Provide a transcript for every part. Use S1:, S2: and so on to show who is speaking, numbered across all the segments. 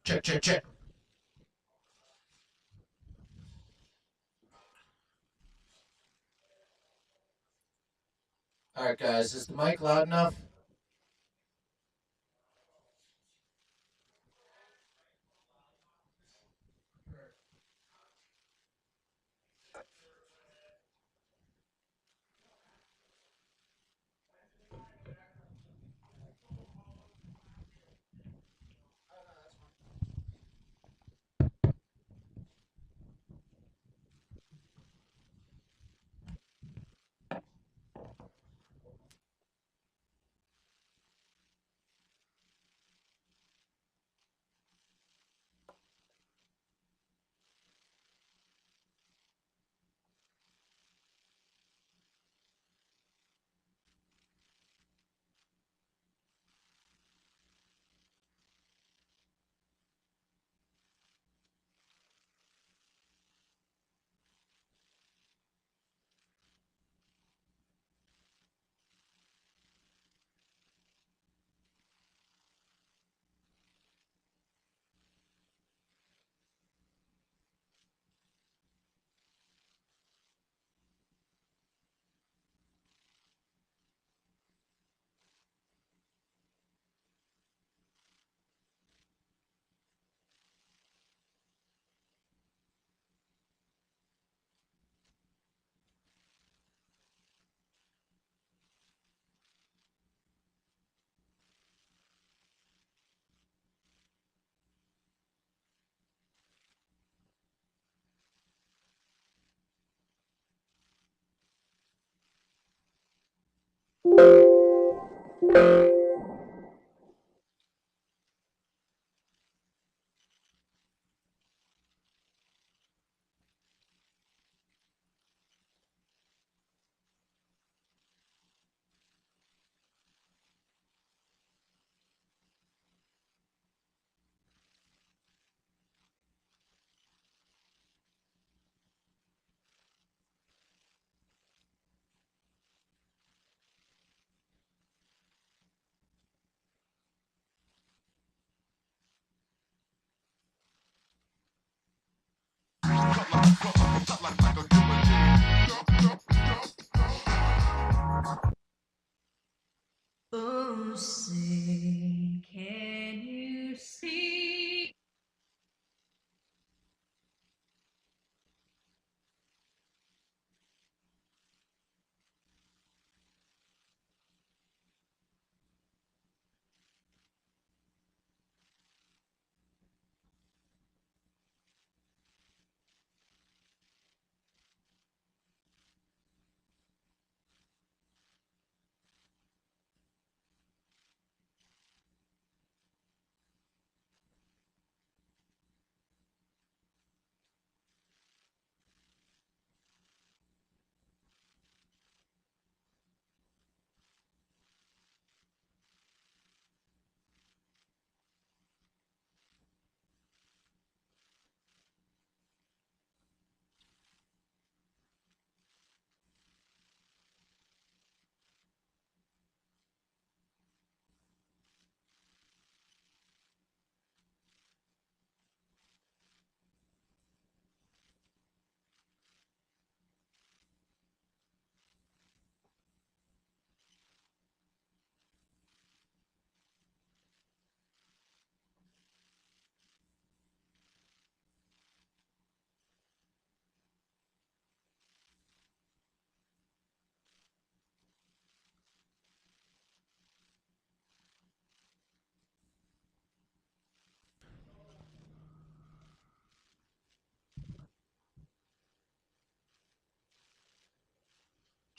S1: Check, check, check. All right, guys, is the mic loud enough?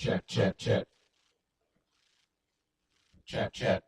S1: Check, check, check. Check, check.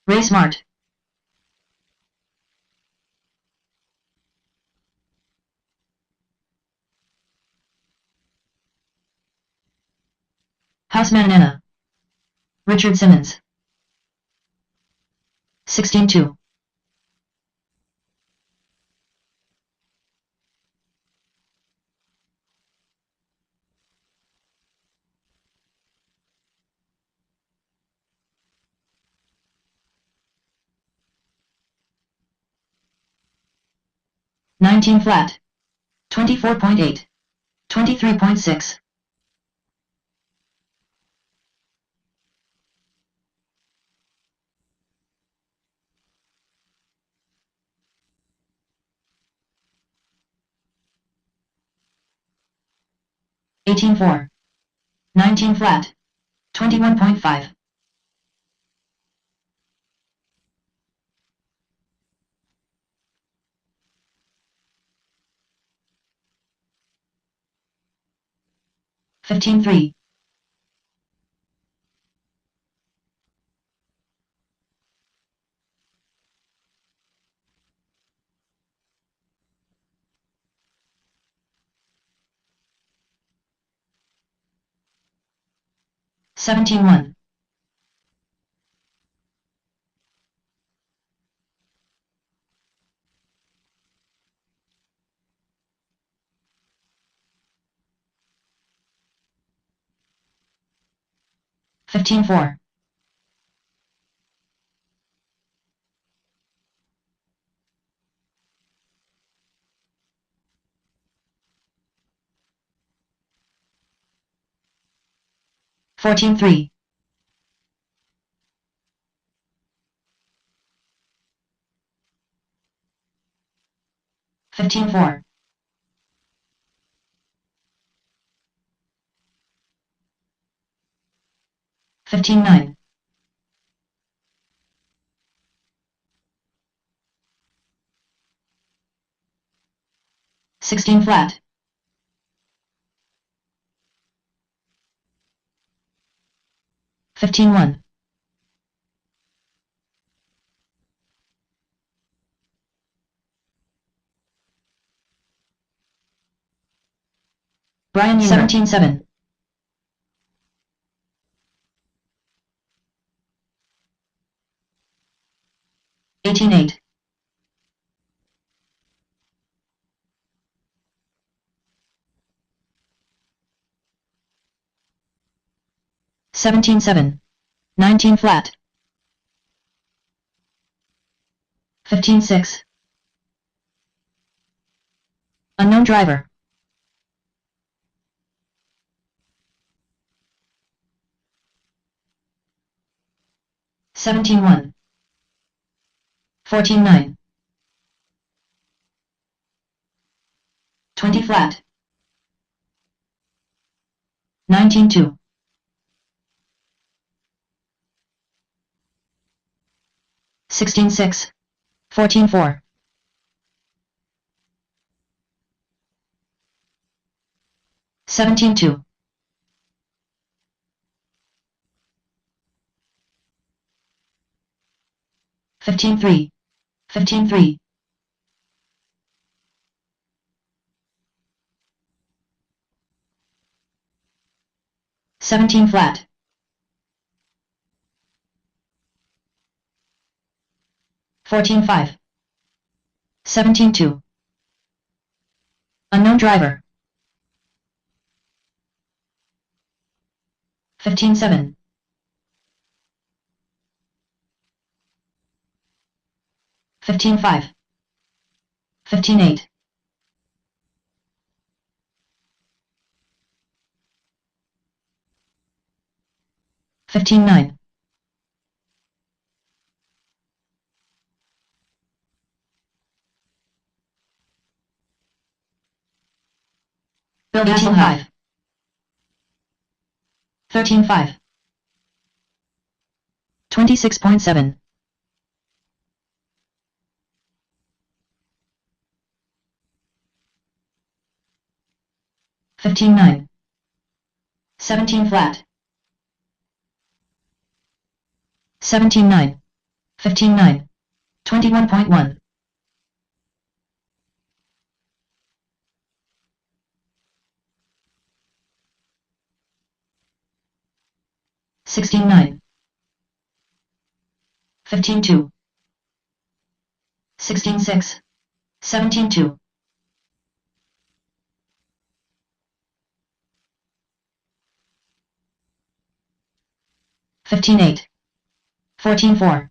S2: Ray Smart. Houseman Anna. Richard Simmons. 16-2. $19 flat. 24.8. 23.6. $18.4. 19 flat. 21.5. $15.3. $17.1. $15.4. $14.3. $15.4. 15.9. 16 flat. 15.1. Brian Mueller. 17.7. 18.8. 17.7. 19 flat. 15.6. Unknown driver. 17.1. 14.9. 20 flat. 19.2. 16.6. 14.4. 17.2. 15.3. 15.3. 17 flat. 14.5. 17.2. Unknown driver. 15.7. 15.5. 15.8. 15.9. Bill Hasselhoff. 13.5. 26.7. 15.9. 17 flat. 17.9. 15-9. 21.1. 16-9. 15-2. 16-6. 17-2. 15-8. 14-4.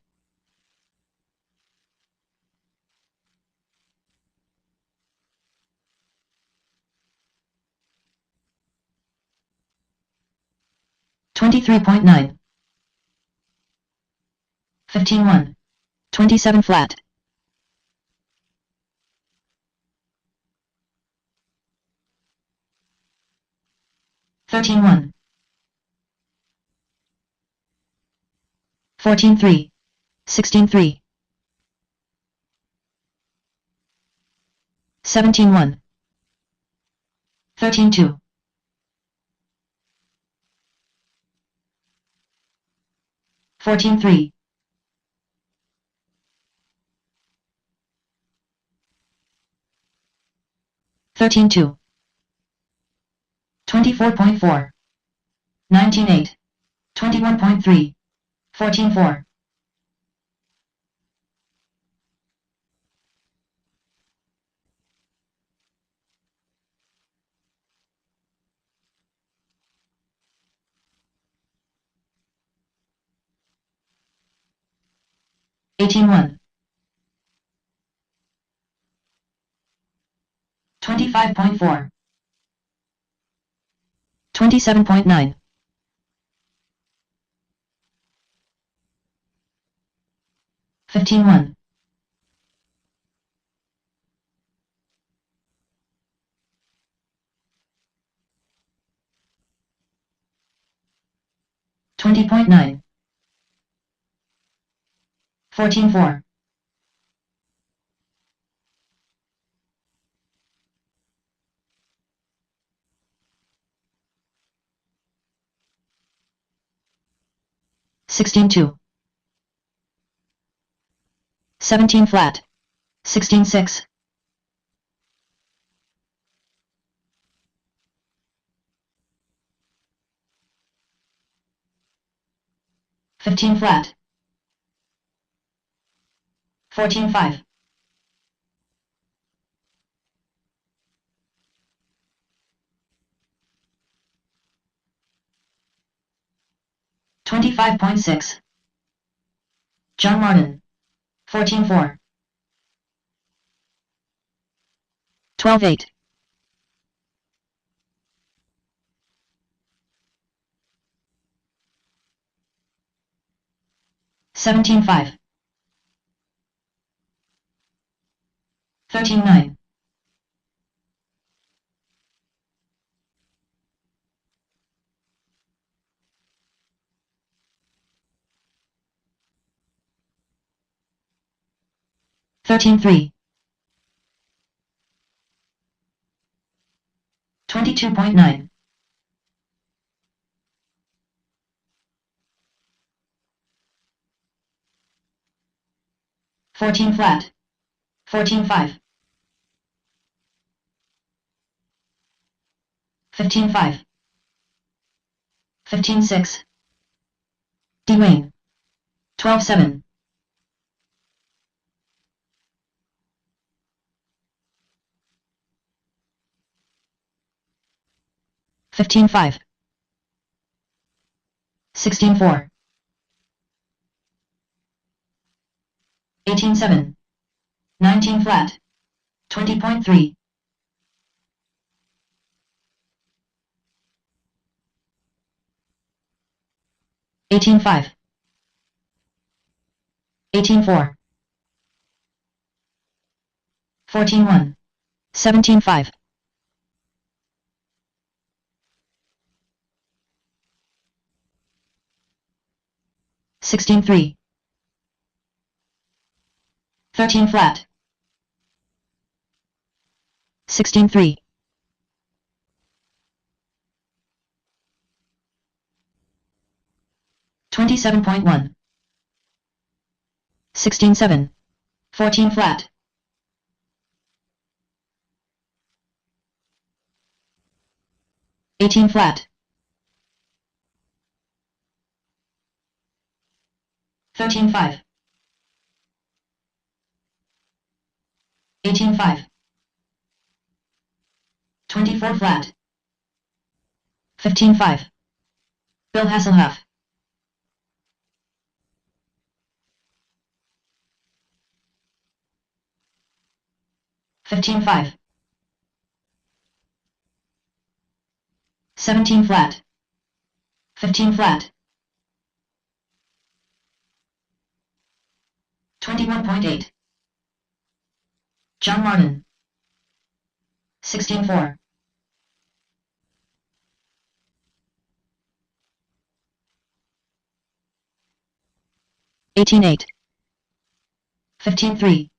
S2: 23.9. 15-1. 27 flat. 13-1. 14-3. 16-3. 17-1. 13-2. 14-3. 13-2. 24.4. 19-8. 21.3. 14-4. 18-1. 25.4. 27.9. 15-1. 20.9. 14-4. 16-2. 17 flat. 16-6. 15 flat. 14-5. 25.6. John Martin. 14-4. 12-8. 17-5. 13-9. 13-3. 22.9. 14 flat. 14-5. 15-5. 15-6. Dwayne. 12-7. 15-5. 16-4. 18-7. 19 flat. 20.3. 18-5. 18-4. 14-1. 17-5. 16-3. 13 flat. 16-3. 27.1. 16-7. 14 flat. 18 flat. 13-5. 18-5. 24 flat. 15-5. Bill Hasselhoff. 15-5. 17 flat. 15 flat. 21.8. John Martin. 16-4. 18-8. 15-3.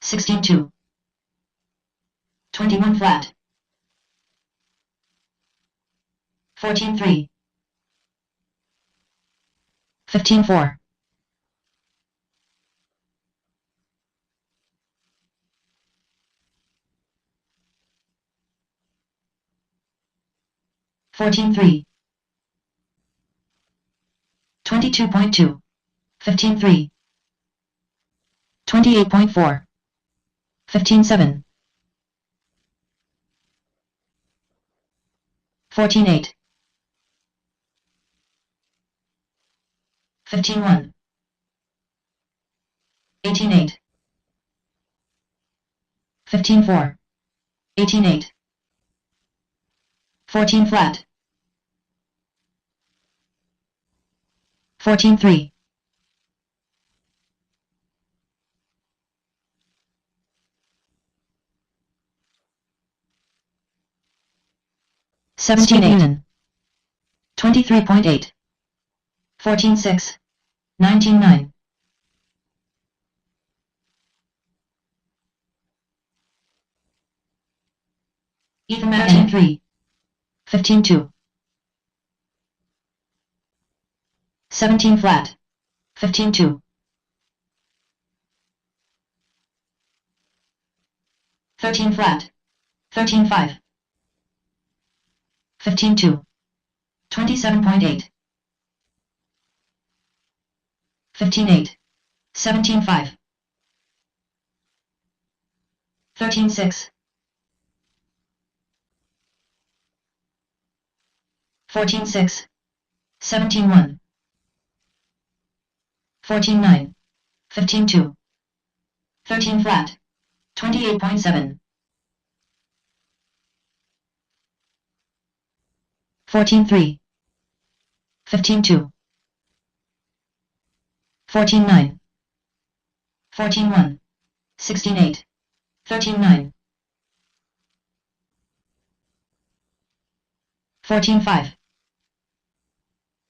S2: 16-2. 21 flat. 14-3. 15-4. 14-3. 22.2. 15-3. 28.4. 15-7. 14-8. 15-1. 18-8. 15-4. 18-8. 14 flat. 14-3. 17-8. 23.8. 14-6. 19-9. Ethan Martin 3. 15-2. 17 flat. 15-2. 13 flat. 13-5. 15-2. 27.8. 15-8. 17-5. 13-6. 14-6. 17-1. 14-9. 15-2. 13 flat. 28.7. 14-3. 15-2. 14-9. 14-1. 16-8. 13-9. 14-5.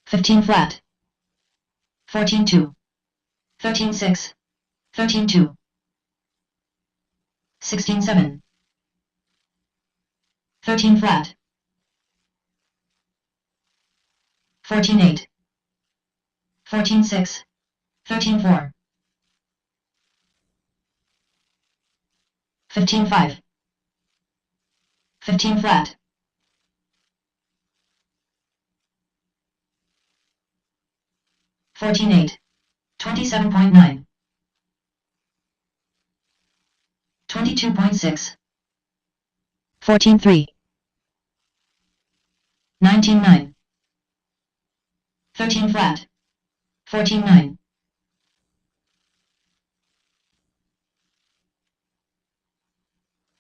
S2: 15 flat. 14-2. 13-6. 13-2. 16-7. 13 flat. 14-8. 14-6. 13-4. 15-5. 15 flat. 14-8. 27.9. 22.6. 14-3. 19-9. 13 flat. 14-9.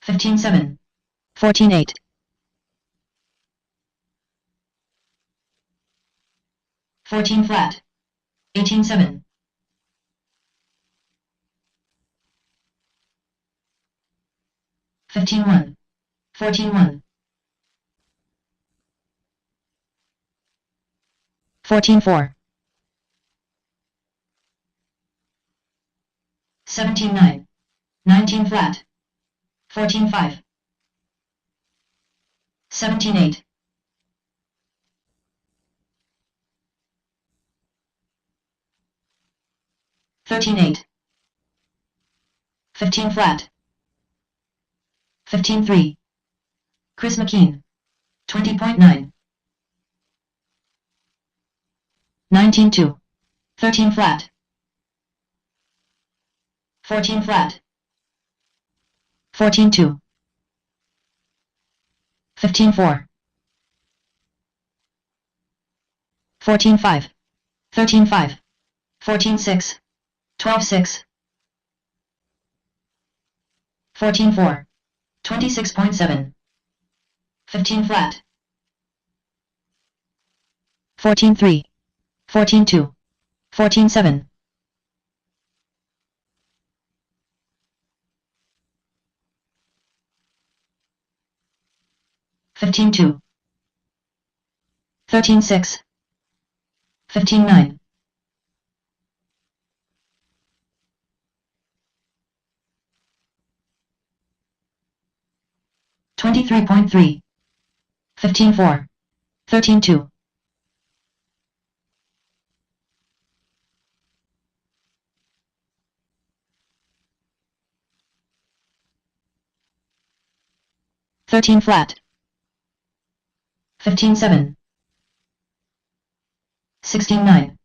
S2: 15-7. 14-8. 14 flat. 18-7. 15-1. 14-1. 14-4. 17-9. 19 flat. 14-5. 17-8. 13-8. 15 flat. 15-3. Chris McKean. 20.9. 19-2. 13 flat. 14 flat. 14-2. 15-4. 14-5. 13-5. 14-6. 12-6. 14-4. 26.7. 15 flat. 14-3. 14-2. 14-7. 15-2. 13-6. 15-9. 23.3. 15-4. 13-2. 13 flat. 15-7. 16-9.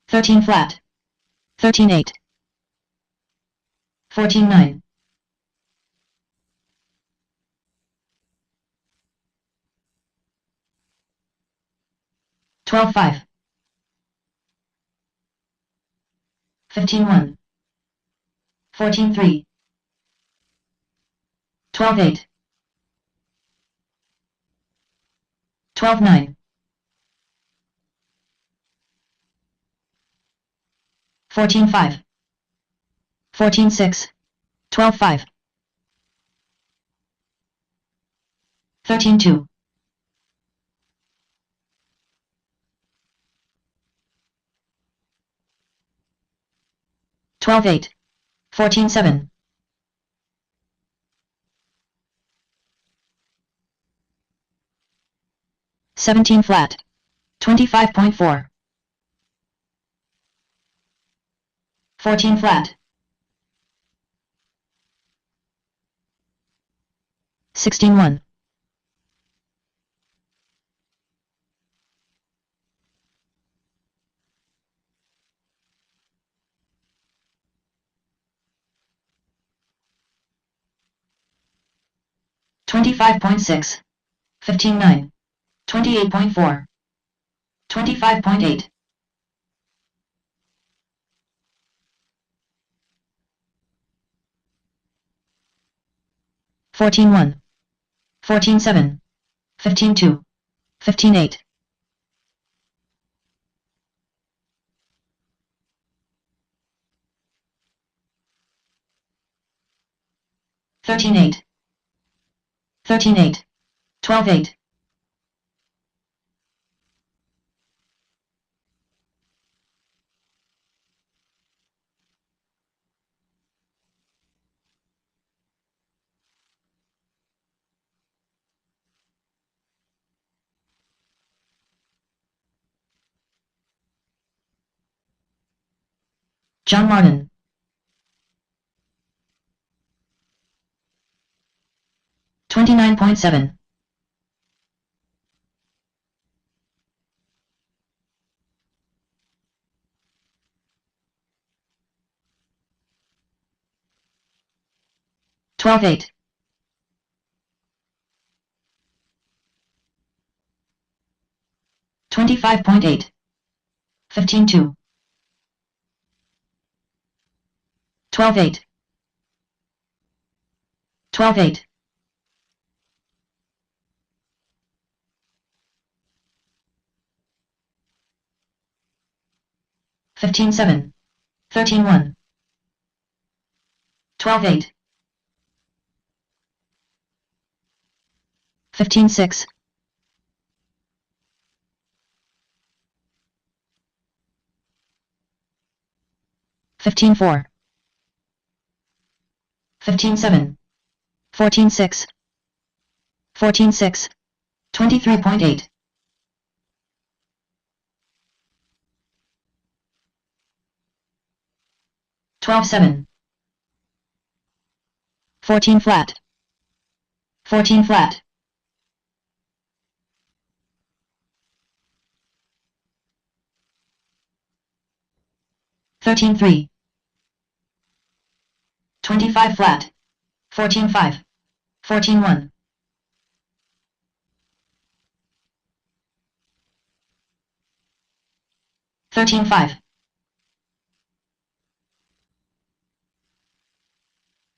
S2: 13 flat. 13-8. 14-9. 12-5. 15-1. 14-3. 12-8. 12-9. 14-5. 14-6. 12-5. 13-2. 12-8. 14-7. 17 flat. 25.4. 14 flat. 16-1. 25.6. 15-9. 28.4. 25.8. 14-1. 14-7. 15-2. 15-8. 13-8. 13-8. 12-8. 'John Martin. 29.7. 12-8. 25.8. 15-2. 12-8. 12-8. 15-7. 13-1. 12-8. 15-6. 15-4. 15-7. 14-6. 14-6. 23.8. 12-7. 14 flat. 14 flat. 13-3. 25 flat. 14-5. 14-1. 13-5.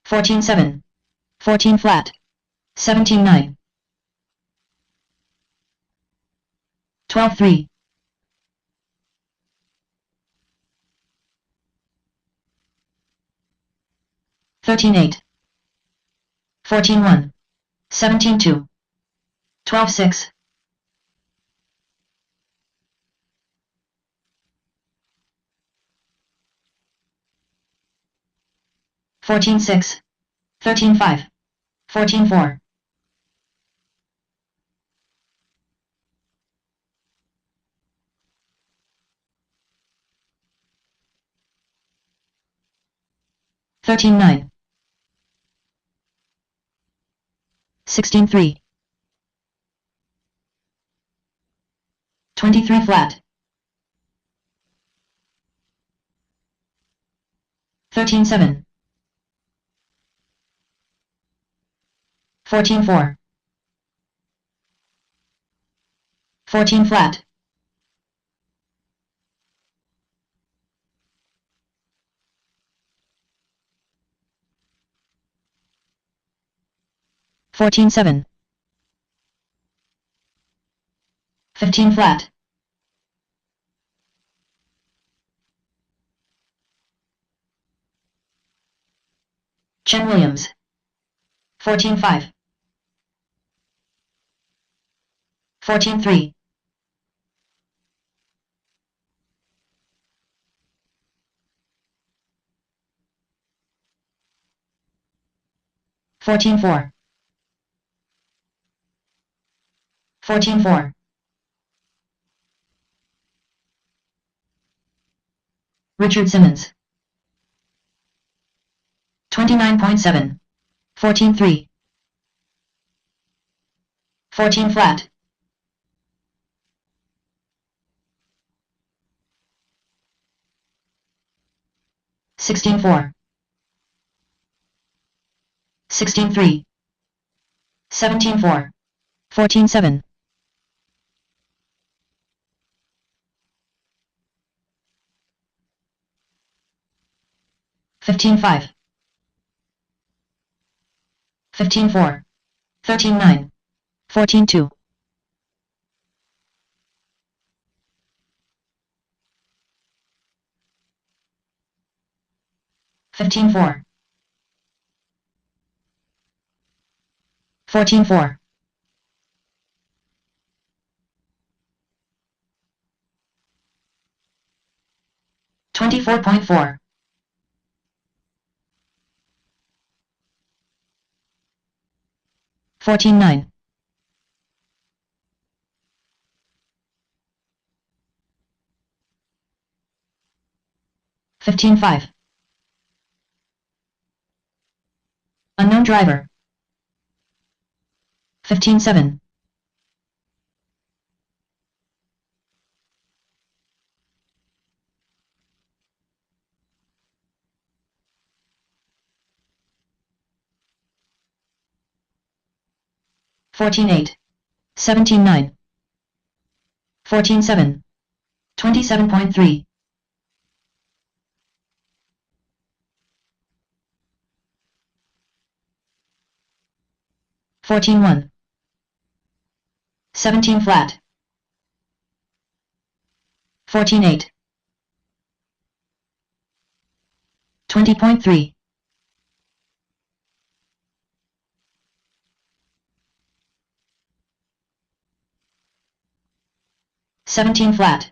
S2: 14-7. 14 flat. 17-9. 12-3. 13-8. 14-1. 17-2. 12-6. 14-6. 13-5. 14-4. 13-9. 16-3. 23 flat. 13-7. 14-4. 14 flat. 14-7. 15 flat. 10 Williams. 14-5. 14-3. 14-4. 14-4. Richard Simmons. 29.7. 14-3. 14 flat. 16-4. 16-3. 17-4. 14-7. 15-5. 15-4. 13-9. 14-2. 15-4. 14-4. 24.4. 14-9. 15-5. Unknown driver. 15-7. 14-8. 17-9. 14-7. 27.3. 14-1. 17 flat. 14-8. 20.3. 17 flat.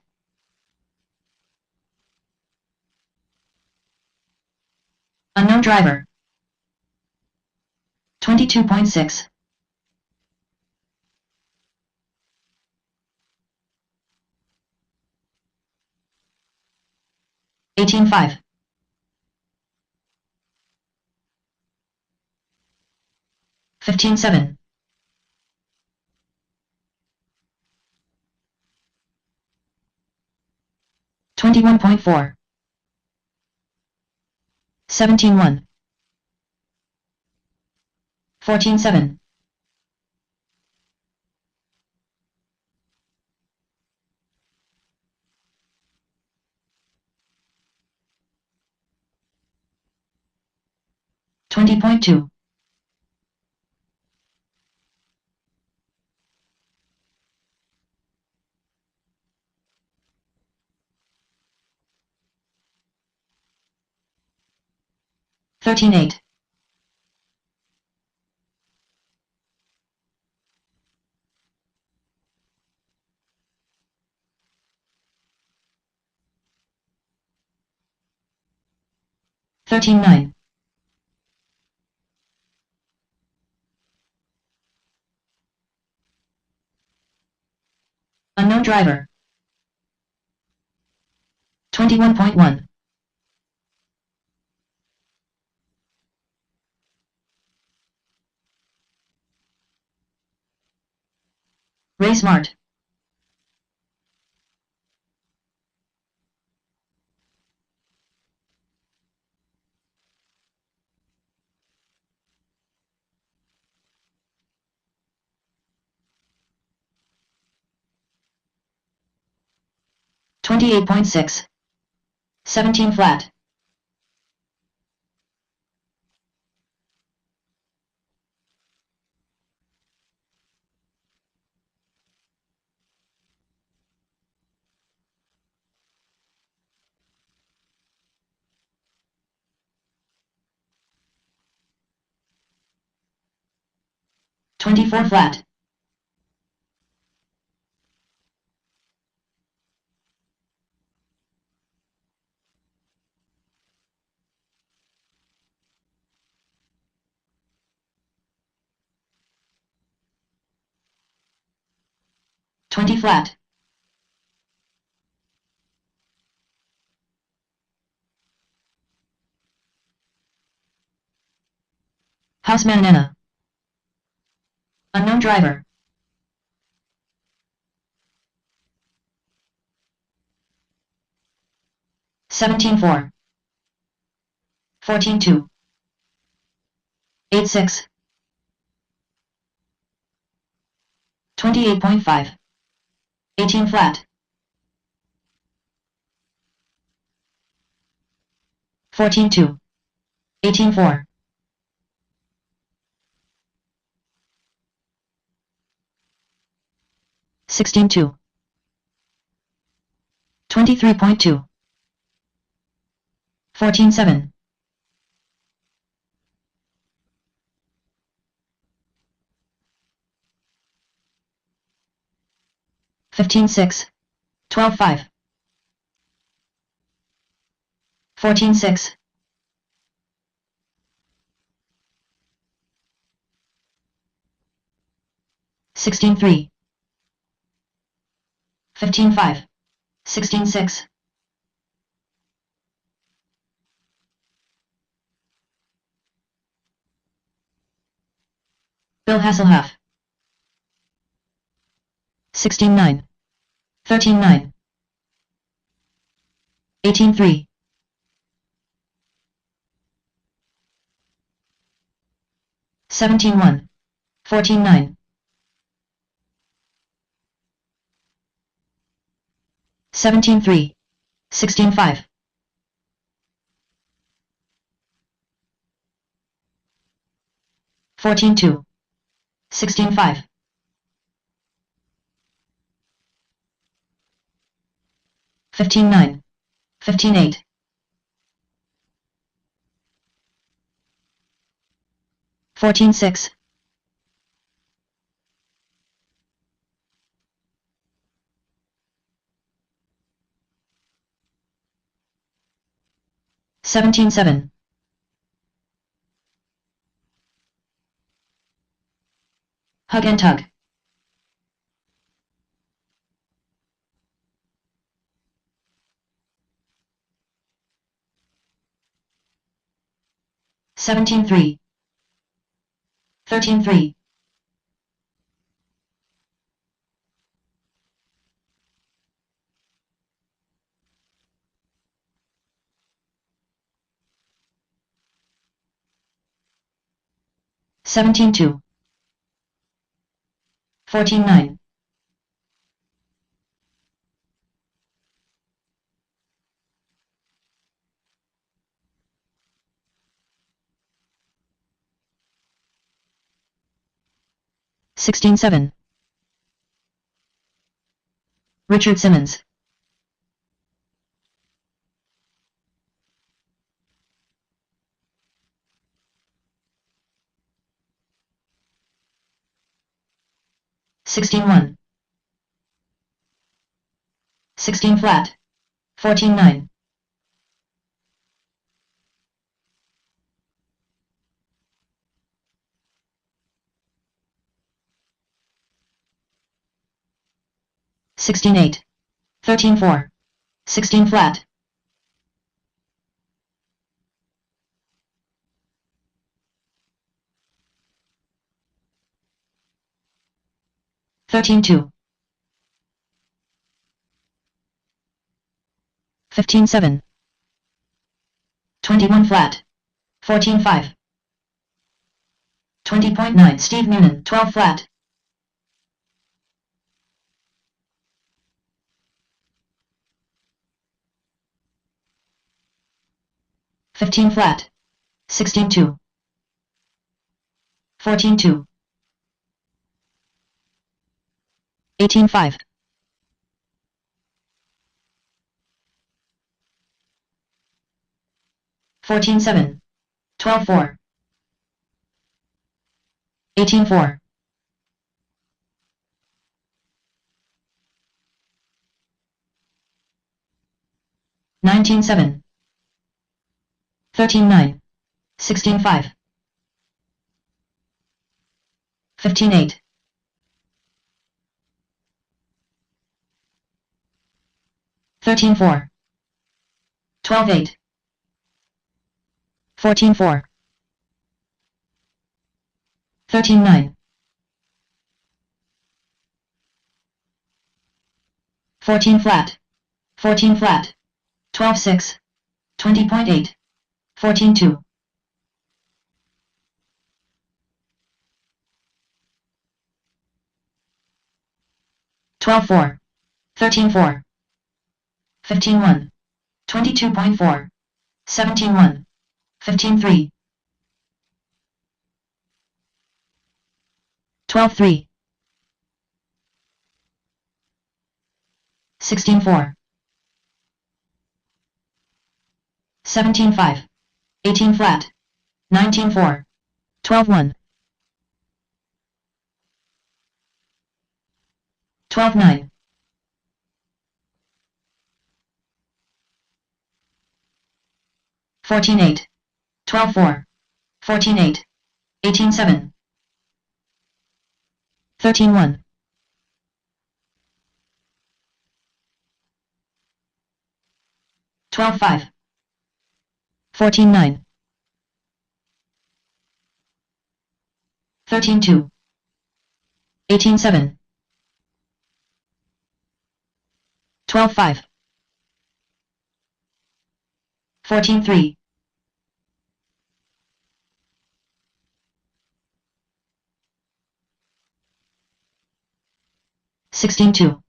S2: Unknown driver. 22.6. 18-5. 15-7. 21.4. 17-1. 14-7. 20.2. 13-8. 13-9. 'Unknown driver'. 21.1. 'Ray Smart'. 28.6. 17 flat. 24 flat. 20 flat. 'Houseman Nana'. Unknown driver. 17-4. 14-2. 8-6. 28.5. 18 flat. 14-2. 18-4. 16-2. 23.2. 14-7. 15-6. 12-5. 14-6. 16-3. 15-5. 16-6. Bill Hasselhoff. 16-9. 13-9. 18-3. 17-1. 14-9. 17-3. 16-5. 14-2. 16-5. 15-9. 15-8. 14-6. 17-7. 'Hug and tug'. 17-3. 13-3. 17-2. 14-9. 16-7. Richard Simmons. 16-1. 16 flat. 14-9. 16-8. 13-4. 16 flat. 13-2. 15-7. 21 flat. 14-5. 20.9 Steve Noonan. 12 flat. 15 flat. 16-2. 14-2. 18-5. 14-7. 12-4. 18-4. 19-7. 13-9. 16-5. 15-8. 13-4. 12-8. 14-4. 13-9. 14 flat. 14 flat. 12-6. 20.8. 14-2. 12-4. 13-4. 15-1. 22.4. 17-1. 15-3. 12-3. 16-4. 17-5. 18 flat. 19-4. 12-1. 12-9. 14-8. 12-4. 14-8. 18-7. 13-1. 12-5. 14-9. 13-2. 18-7. 12-5. 14-3. 16-2.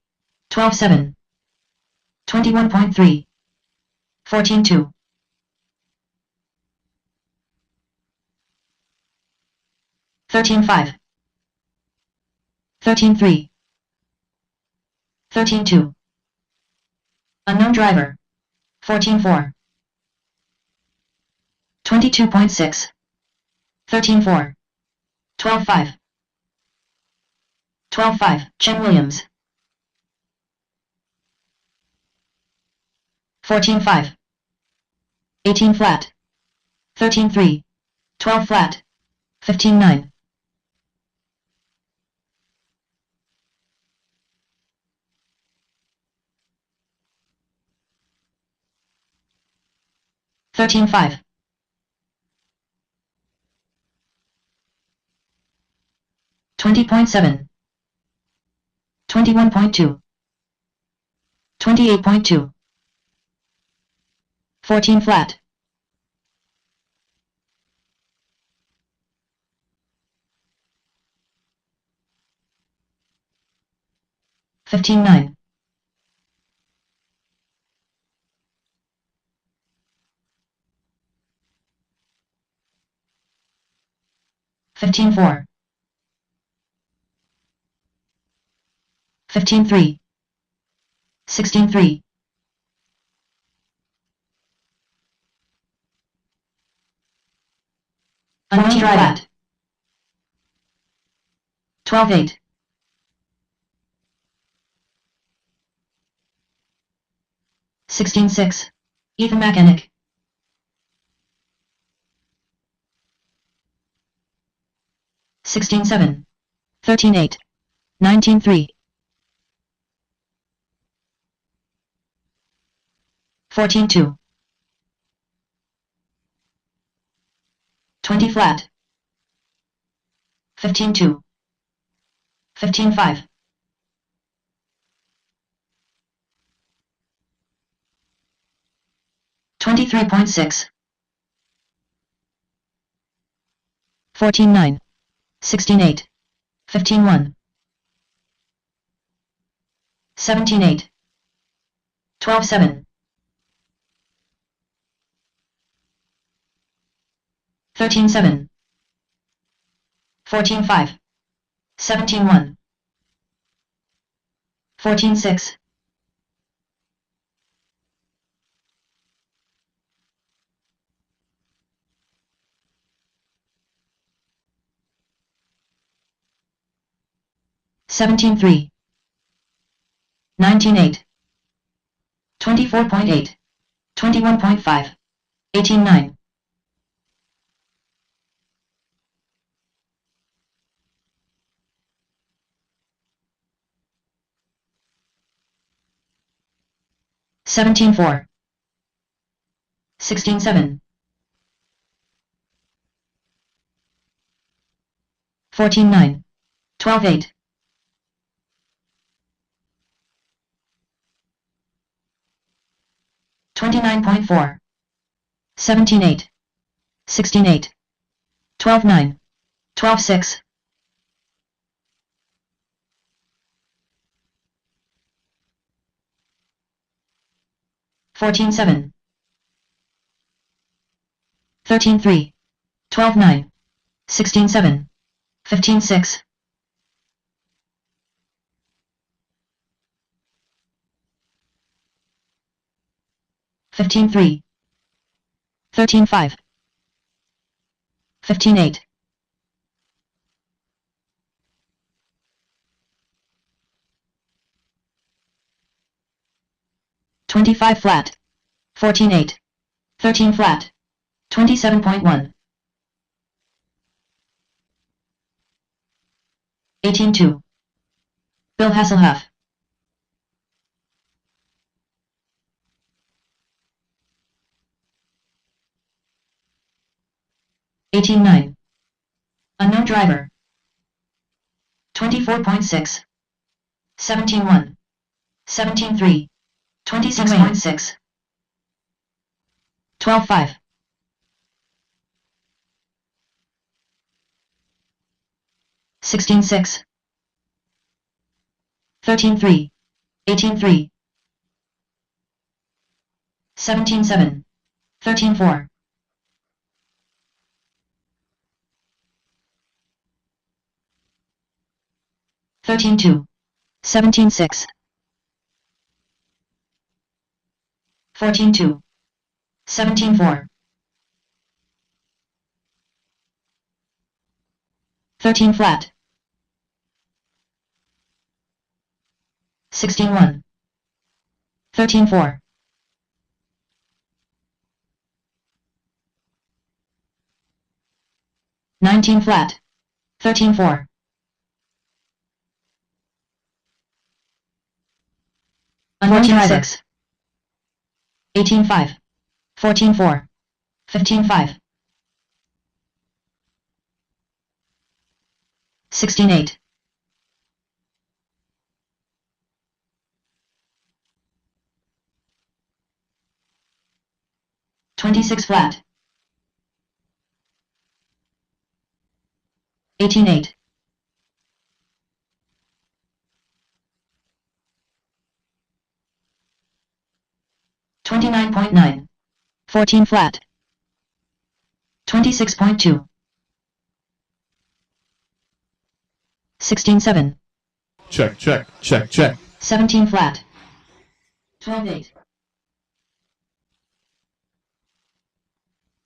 S2: 12-7. 21.3. 14-2. 13-5. 13-3. 13-2. Unknown driver. 14-4. 22.6. 13-4. 12-5. 12-5. Chen Williams. 14-5. 18 flat. 13-3. 12 flat. 15-9. 13-5. 20.7, 21.2, 28.2, 14 flat, 15.9, 15.4, 15.3, 16.3, unknown flat, 12.8, 16.6, Ethan Mechanic, 16.7, 13.8, 19.3, 14.2, 20 flat, 15.2, 15.5, 23.6, 14.9, 16.8, 15.1, 17.8, 12.7, 13.7, 14.5, 17.1, 14.6, 17.3, 19.8, 24.8, 21.5, 18.9, 17.4, 16.7, 14.9, 12.8, 29.4, 17.8, 16.8, 12.9, 12.6, 14.7, 13.3, 12.9, 16.7, 15.6, 15.3, 13.5, 15.8, 25 flat, 14.8, 13 flat, 27.1, 18.2, Bill Hasselhoff, 18.9, unknown driver, 24.6, 17.1, 17.3, 26.6, 12.5, 16.6, 13.3, 18.3, 17.7, 13.4, 13.2, 17.6, 14.2, 17.4, 13 flat, 16.1, 13.4, 19 flat, 13.4, unknown driver, 18.5, 14.4, 15.5, 16-8. 26 flat. 18-8. 29.9. 14 flat. 26.2. 16-7.
S3: Check, check, check, check.
S2: 17 flat. 12-8.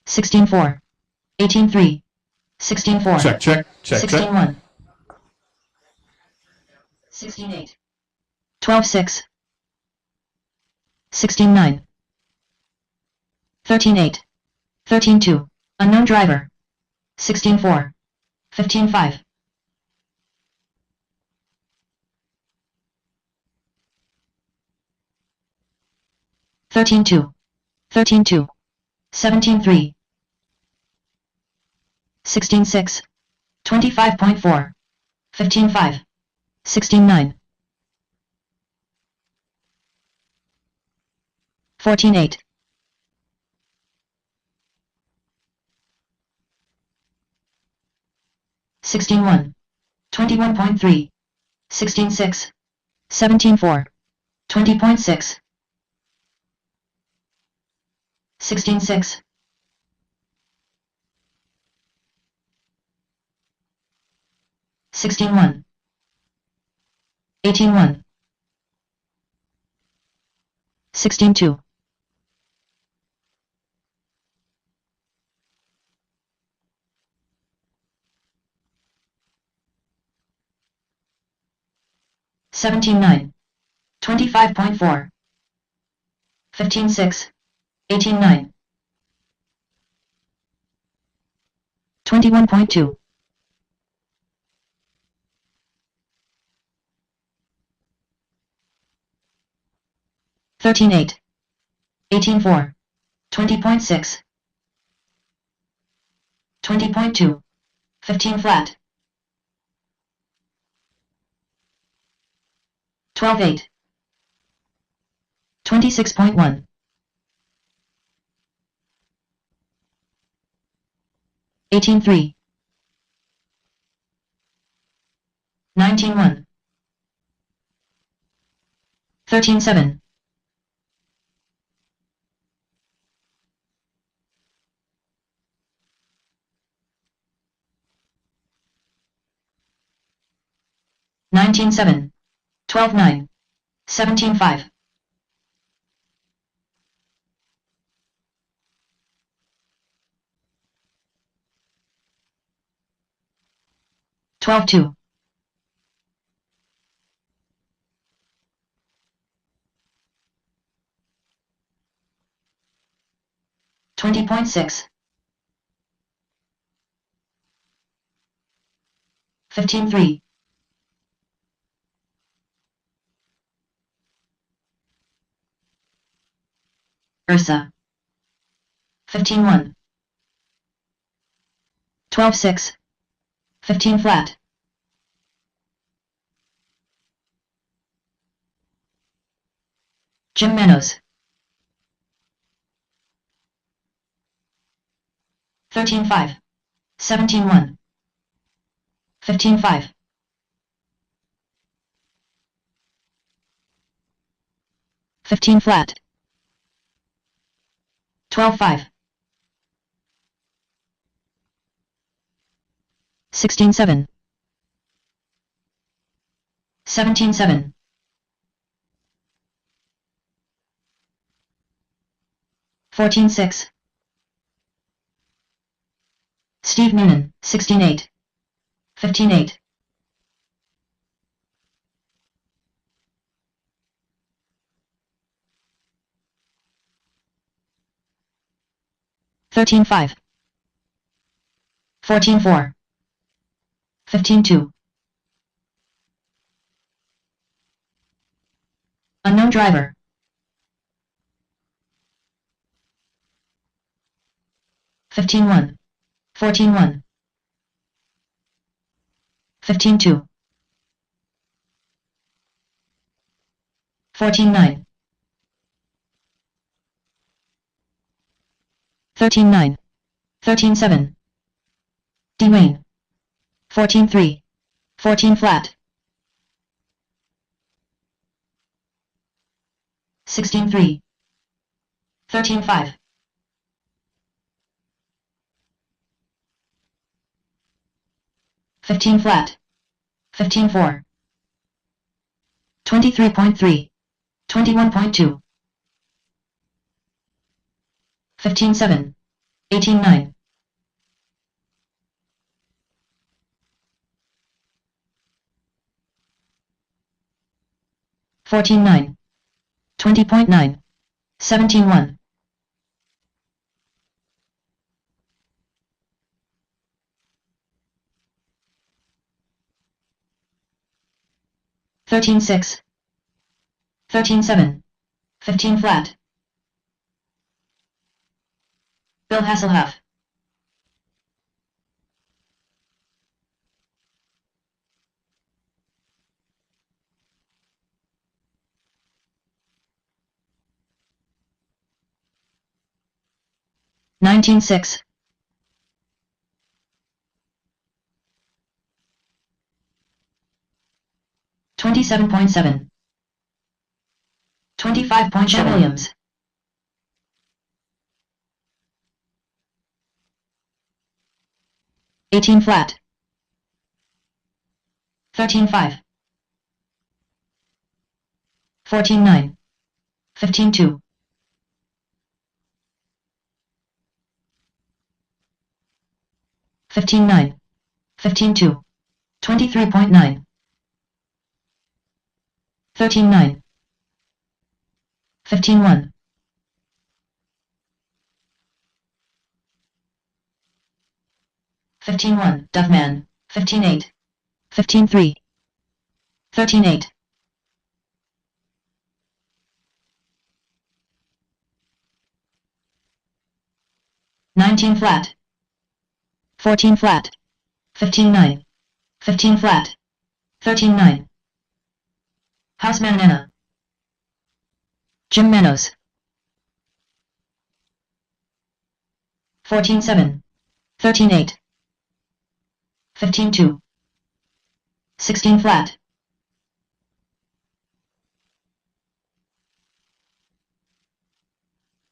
S2: 16-4. 18-3. 16-4.
S3: Check, check, check, check.
S2: 16-1. 16-8. 12-6. 16-9. 13-8. 13-2. Unknown driver. 16-4. 15-5. 13-2. 13-2. 17-3. 16-6. 25.4. 15-5. 16-9. 14-8. 16-1. 21.3. 16-6. 17-4. 20.6. 16-6. 16-1. 18-1. 16-2. 17-9. 25.4. 15-6. 18-9. 21.2. 13-8. 18-4. 20.6. 20.2. 15 flat. 12-8. 26.1. 18-3. 19-1. 13-7. 19-7. 12-9. 17-5. 12-2. 20.6. 15-3. 15-1. 12-6. 15 flat. 13-5. 17-1. 15-5. 15 flat. 12-5. 16-7. 17-7. 14-6. Steve Noonan, 16-8. 15-8. 13-5. 14-4. 15-2. Unknown driver. 15-1. 14-1. 15-2. 14-9. 13-9. 13-7. Dwayne. 14-3. 14 flat. 16-3. 13-5. 15 flat. 15-4. 23.3. 21.2. 15-7. 18-9. 14-9. 20.9. 17-1. 13-6. 13-7. 15 flat. Bill Hasselhoff. $19.6. 27.7. 25. Williams. 18 flat. 13-5. 14-9. 15-2. 15-9. 15-2. 23.9. 13-9. 15-1. 15-1. Duffman. 15-8. 15-3. 13-8. 19 flat. 14 flat. 15-9. 15 flat. 13-9. Houseman Nana. Jim Manos. 14-7. 13-8. 15-2. 16 flat.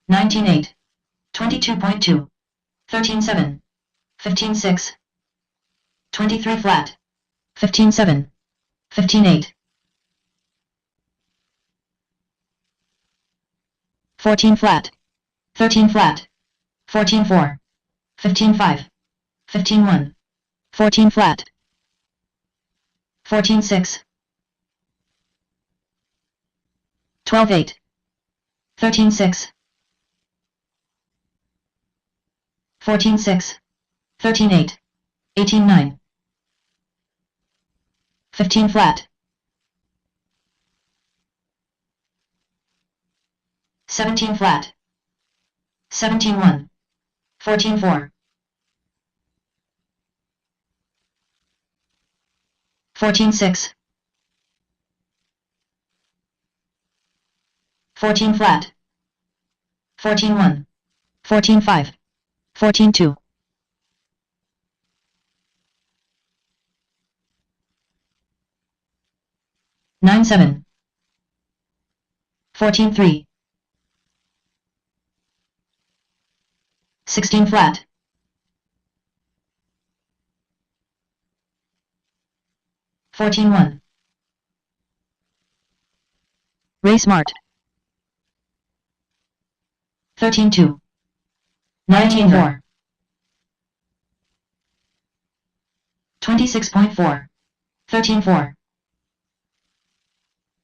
S2: 19-8. 22.2. 13-7. 15-6. 23 flat. 15-7. 15-8. 14 flat. 13 flat. 14-4. 15-5. 15-1. 14 flat. 14-6. 12-8. 13-6. 14-6. 13-8. 18-9. 15 flat. 17 flat. 17-1. 14-4. 14-6. 14 flat. 14-1. 14-5. 14-2. 9-7. 14-3. 16 flat. 14-1. Ray Smart. 13-2. 19-4. 26.4. 13-4.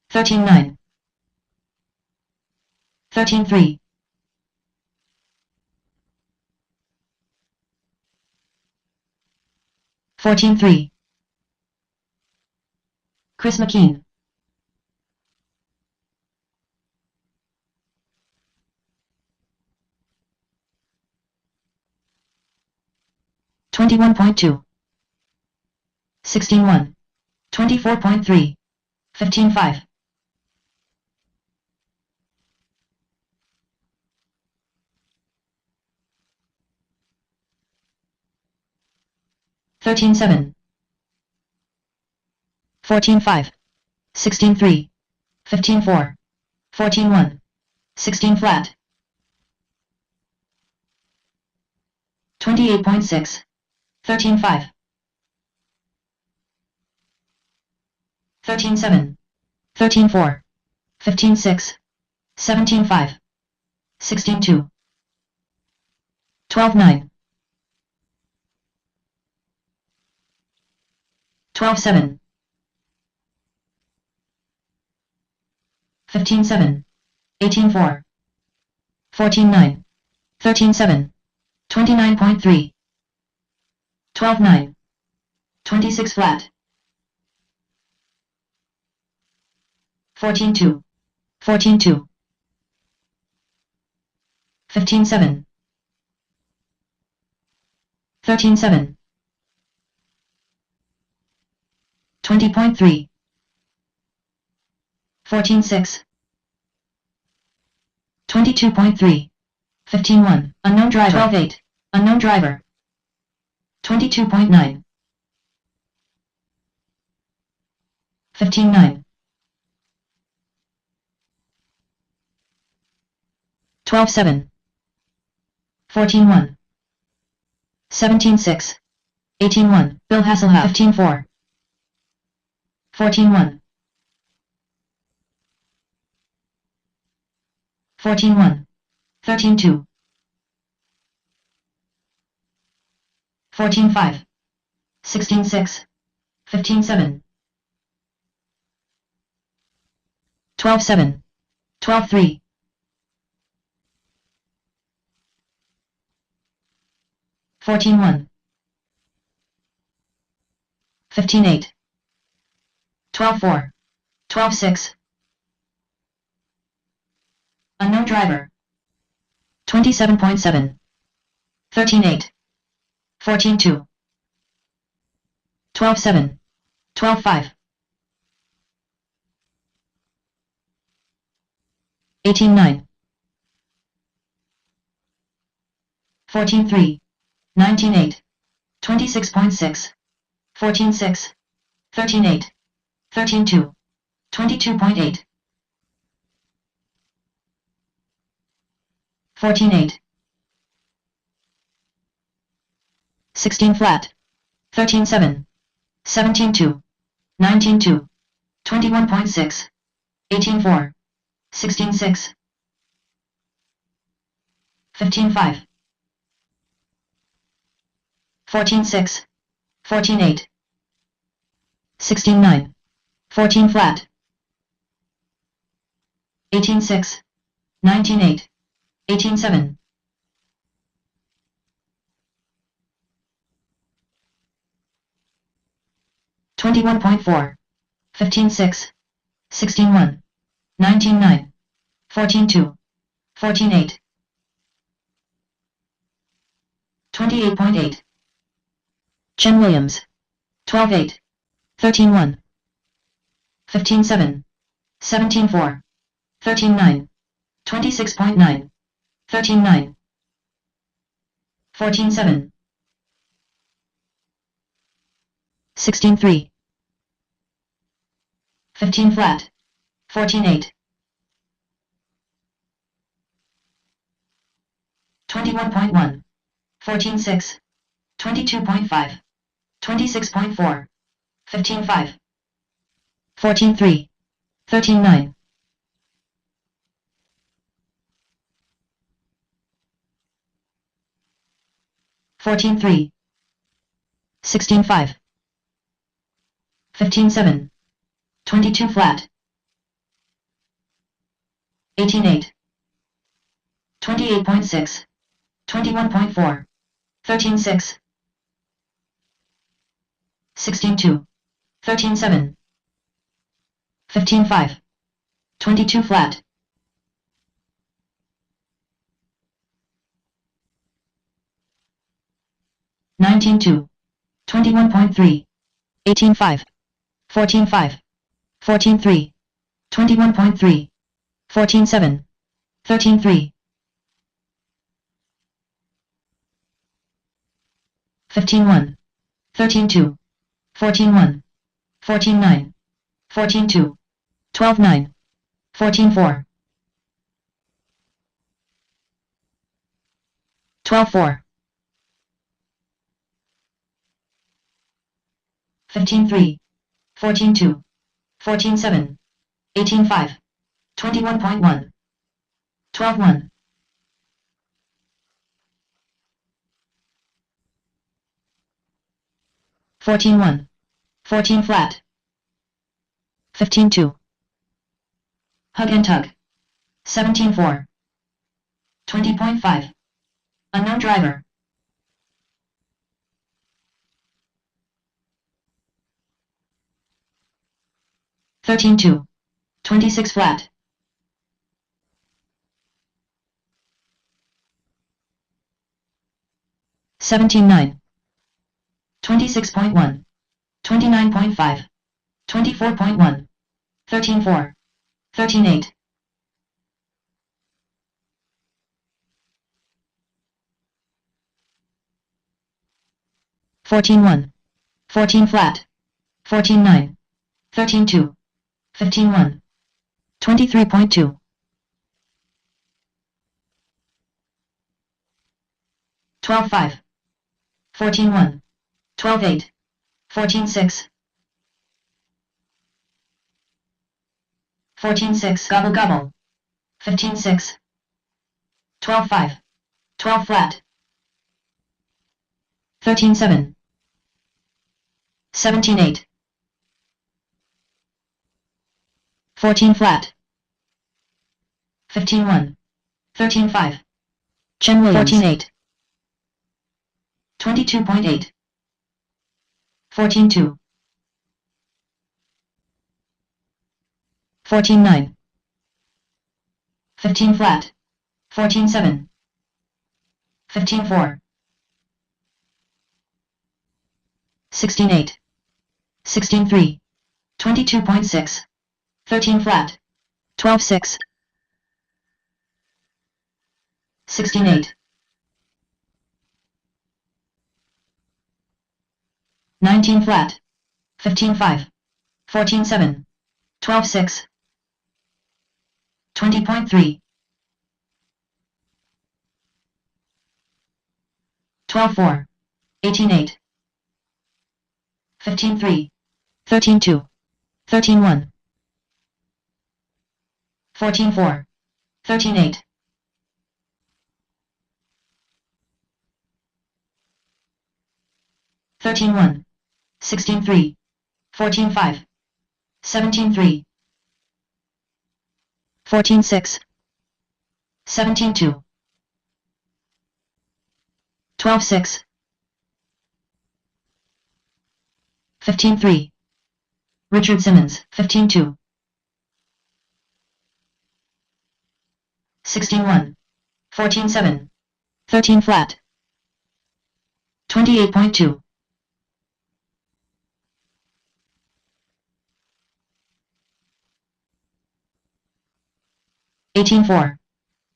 S2: 13-9. 13-3. 14-3. Chris McKean. 21.2. 16-1. 24.3. 15-5. 13-7. 14-5. 16-3. 15-4. 14-1. 16 flat. 28.6. 13-5. 13-7. 13-4. 15-6. 17-5. 16-2. 12-9. 12-7. 15-7. 18-4. 14-9. 13-7. 29.3. 12-9. 26 flat. 14-2. 14-2. 15-7. 13-7. 20.3. 14-6. 22.3. 15-1. Unknown driver. 12-8. Unknown driver. 22.9. 15-9. 12-7. 14-1. 17-6. 18-1. Bill Hasselhoff. 15-4. 14-1. 14-1. 13-2. 14-5. 16-6. 15-7. 12-7. 12-3. 14-1. 15-8. 12-4. 12-6. Unknown driver. 27.7. 13-8. 14-2. 12-7. 12-5. 18-9. 14-3. 19-8. 26.6. 14-6. 13-8. 13-2. 22.8. 14-8. 16 flat. 13-7. 17-2. 19-2. 21.6. 18-4. 16-6. 15-5. 14-6. 14-8. 16-9. 14 flat. 18-6. 19-8. 18-7. 21.4. 15-6. 16-1. 19-9. 14-2. 14-8. 28.8. Chen Williams. 12-8. 13-1. 15-7. 17-4. 13-9. 26.9. 13-9. 14-7. 16-3. 15 flat. 14-8. 21.1. 14-6. 22.5. 26.4. 15-5. 14-3. 13-9. 14-3. 16-5. 15-7. 22 flat. 18-8. 28.6. 21.4. 13-6. 16-2. 13-7. 15-5. 22 flat. 19-2. 21.3. 18.5, 14.5, 14.3, 21.3, 14.7, 13.3, 15.1, 13.2, 14.1, 14.9, 14.2, 12.9, 14.4, 12.4, 15.3, 14.2, 14.7, 18.5, 21.1, 12.1, 14.1, 14 flat, 15.2, hug and tug, 17.4, 20.5, unknown driver, 13.2, 26 flat, 17.9, 26.1, 29.5, 24.1, 13.4, 13.8, 14.1, 14 flat, 14.9, 13.2, 15.1, 23.2, 12.5, 14.1, 12.8, 14.6, 14.6 gobble gobble, 15.6, 12.5, 12 flat, 13.7, 17.8, 14 flat, 15.1, 13.5, Chen Williams 14.8, 22.8, 14.2, 14.9, 15 flat, 14.7, 15.4, 16.8, 16.3, 22.6, 13 flat, 12.6, 16.8, 19 flat, 15.5, 14.7, 12.6, 20.3, 12.4, 18.8, 15.3, 13.2, 13.1, 14.4, 13.8, 13.1, 16.3, 14.5, 17.3, 14.6, 17.2, 12.6, 15.3, Richard Simmons, 15.2, 16.1, 14.7, 13 flat, 28.2, 18.4,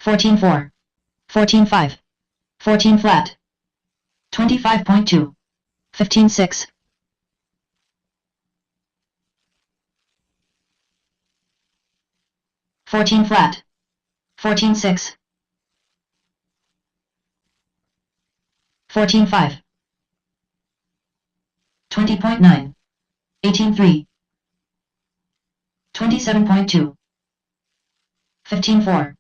S2: 14.4, 14.5, 14 flat, 25.2, 15.6, 14 flat, 14.6, 14.5, 20.9, 18.3, 27.2, 15.4,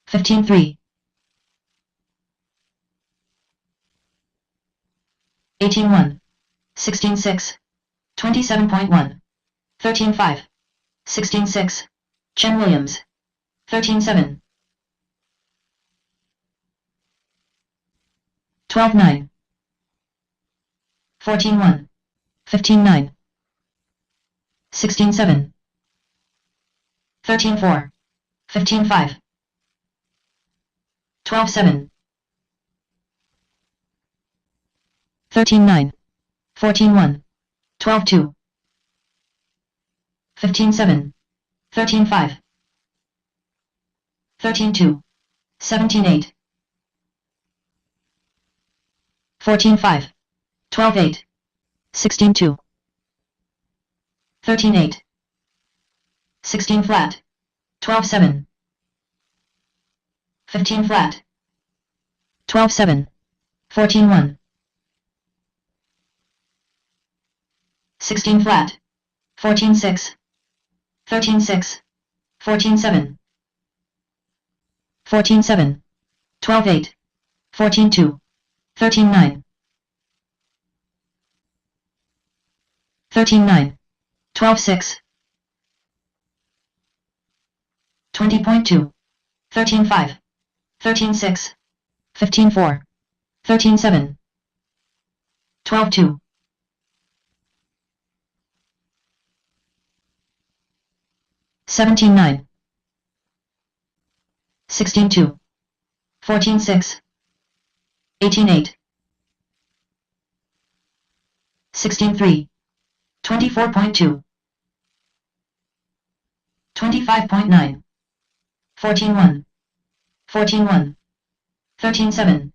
S2: 15.3, 18.1, 16.6, 27.1, 13.5, 16.6, Chen Williams, 13.7, 12.9, 14.1, 15.9, 16.7, 13.4, 15.5, 12.7, 13-9, 14-1, 12-2, 15-7, 13-5, 13-2, 17-8, 14-5, 12-8, 16-2, 13-8, 16 flat, 12-7, 15 flat, 12-7, 14-1, 16 flat, 14-6, 13-6, 14-7, 14-7, 12-8, 14-2, 13-9, 13-9, 12-6, 20.2, 13-5, 13-6, 15-4, 13-7, 12-2, 17-9, 16-2, 14-6, 18-8, 16-3, 24.2, 25.9, 14-1, 14-1, 13-7.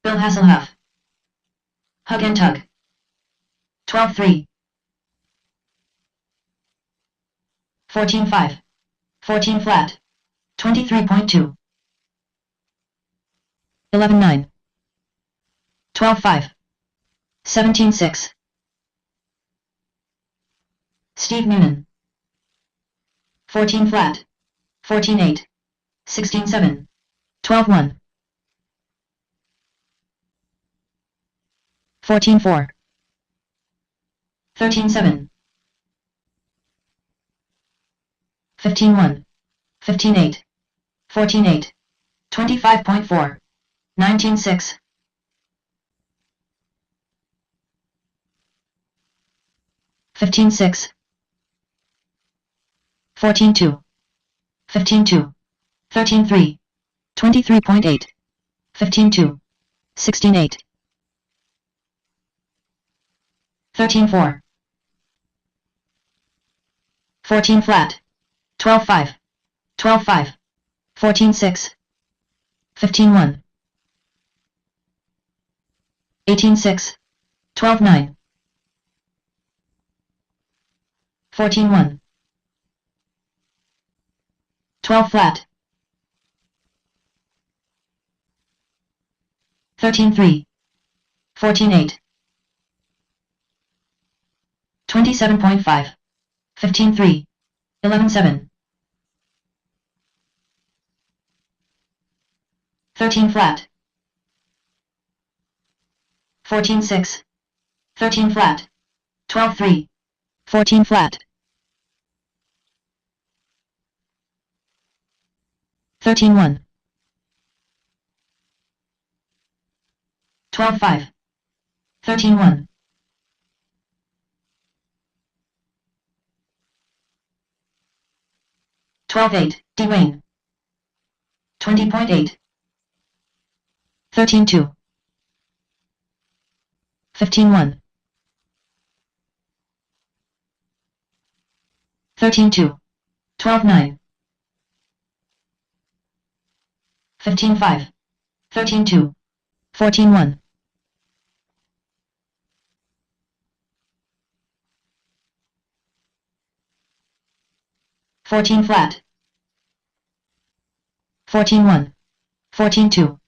S2: Bill Hasselhoff. Hug and tug. 12-3, 14-5, 14 flat, 23.2, 11-9, 12-5, 17-6. Steve Noonan. 14 flat, 14-8, 16-7, 12-1, 14-4, 13-7, 15-1, 15-8, 14-8, 25.4, 19-6. $15.6, 14.2, 15.2, 13.3, 23.8, 15.2, 16.8, 13.4, 14 flat, 12.5, 12.5, 14.6, 15.1, 18.6, 12.9, 14-1, 12 flat, 13-3, 14-8, 27.5, 15-3, 11-7, 13 flat, 14-6, 13 flat, 12-3, 14 flat, 13-1, 12-5, 13-1, 12-8, Dwayne, 20.8, 13-2, 15-1, 13-2, 12-9, 15-5, 13-2, 14-1, 14 flat, 14-1, 14-2,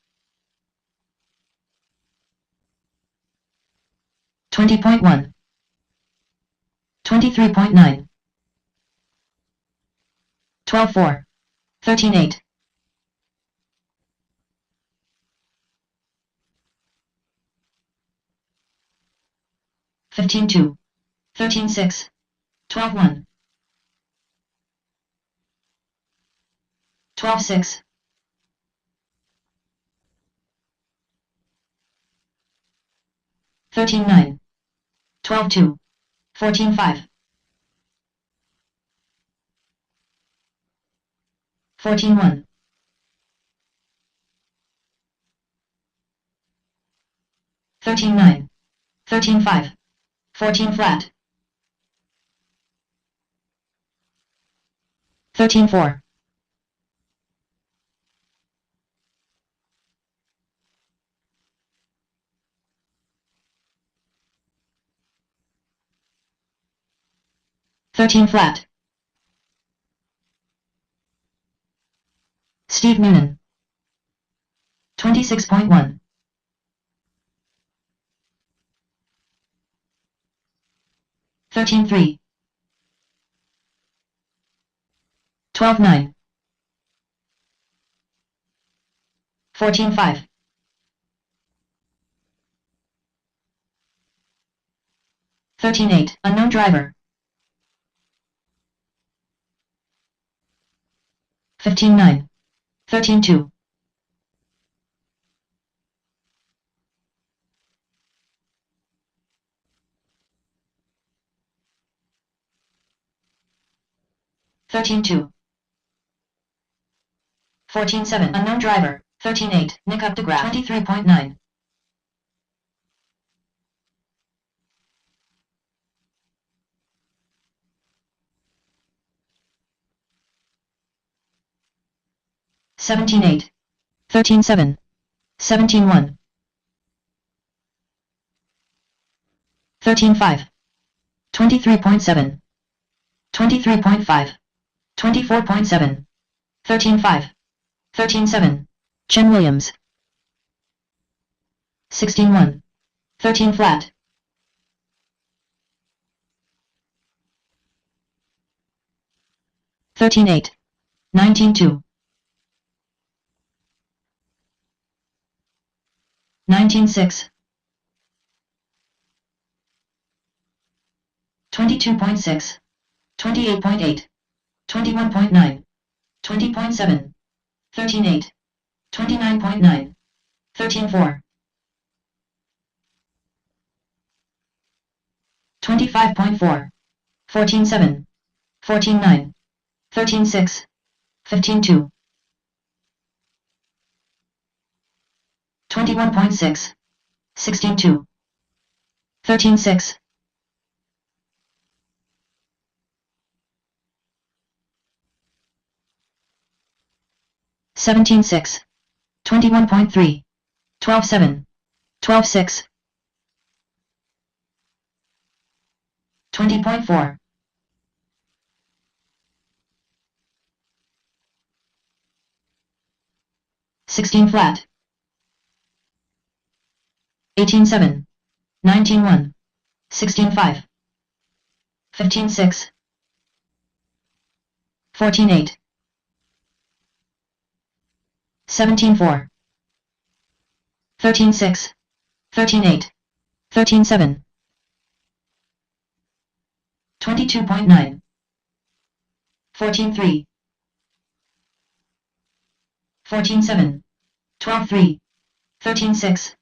S2: 20.1, 23.9, 12-4, 13-8, 15-2, 13-6, 12-1, 12-6, 13-9, 12-2, 14-5, 14-1, 13-9. 13-5. 14 flat. 13-4. 13 flat. Steve Noonan. 26.1. 13-3. 12-9. 14-5. 13-8. Unknown driver. 15-9. 13-2. 13-2. 14-7. Unknown driver. 13-8. Nick up the graph. 23.9. 17-8. 13-7. 17-1. 13-5. 23.7. 23.5. 24.7. 13-5. 13-7. Jen Williams. 16-1. 13 flat. 13-8. 19-2. 19-6. 22.6. 28.8. 21.9. 20.7. 13-8. 29.9. 13-4. 25.4. 14-7. 14-9. 13-6. 15-2. 21.6. 16-2. 13-6. 17-6. 21.3. 12-7. 12-6. 20.4. 16 flat. 18-7. 19-1. 16-5. 15-6. 14-8. 17-4. 13-6. 13-8. 13-7. 22.9. 14-3. 14-7. 12-3. 13-6.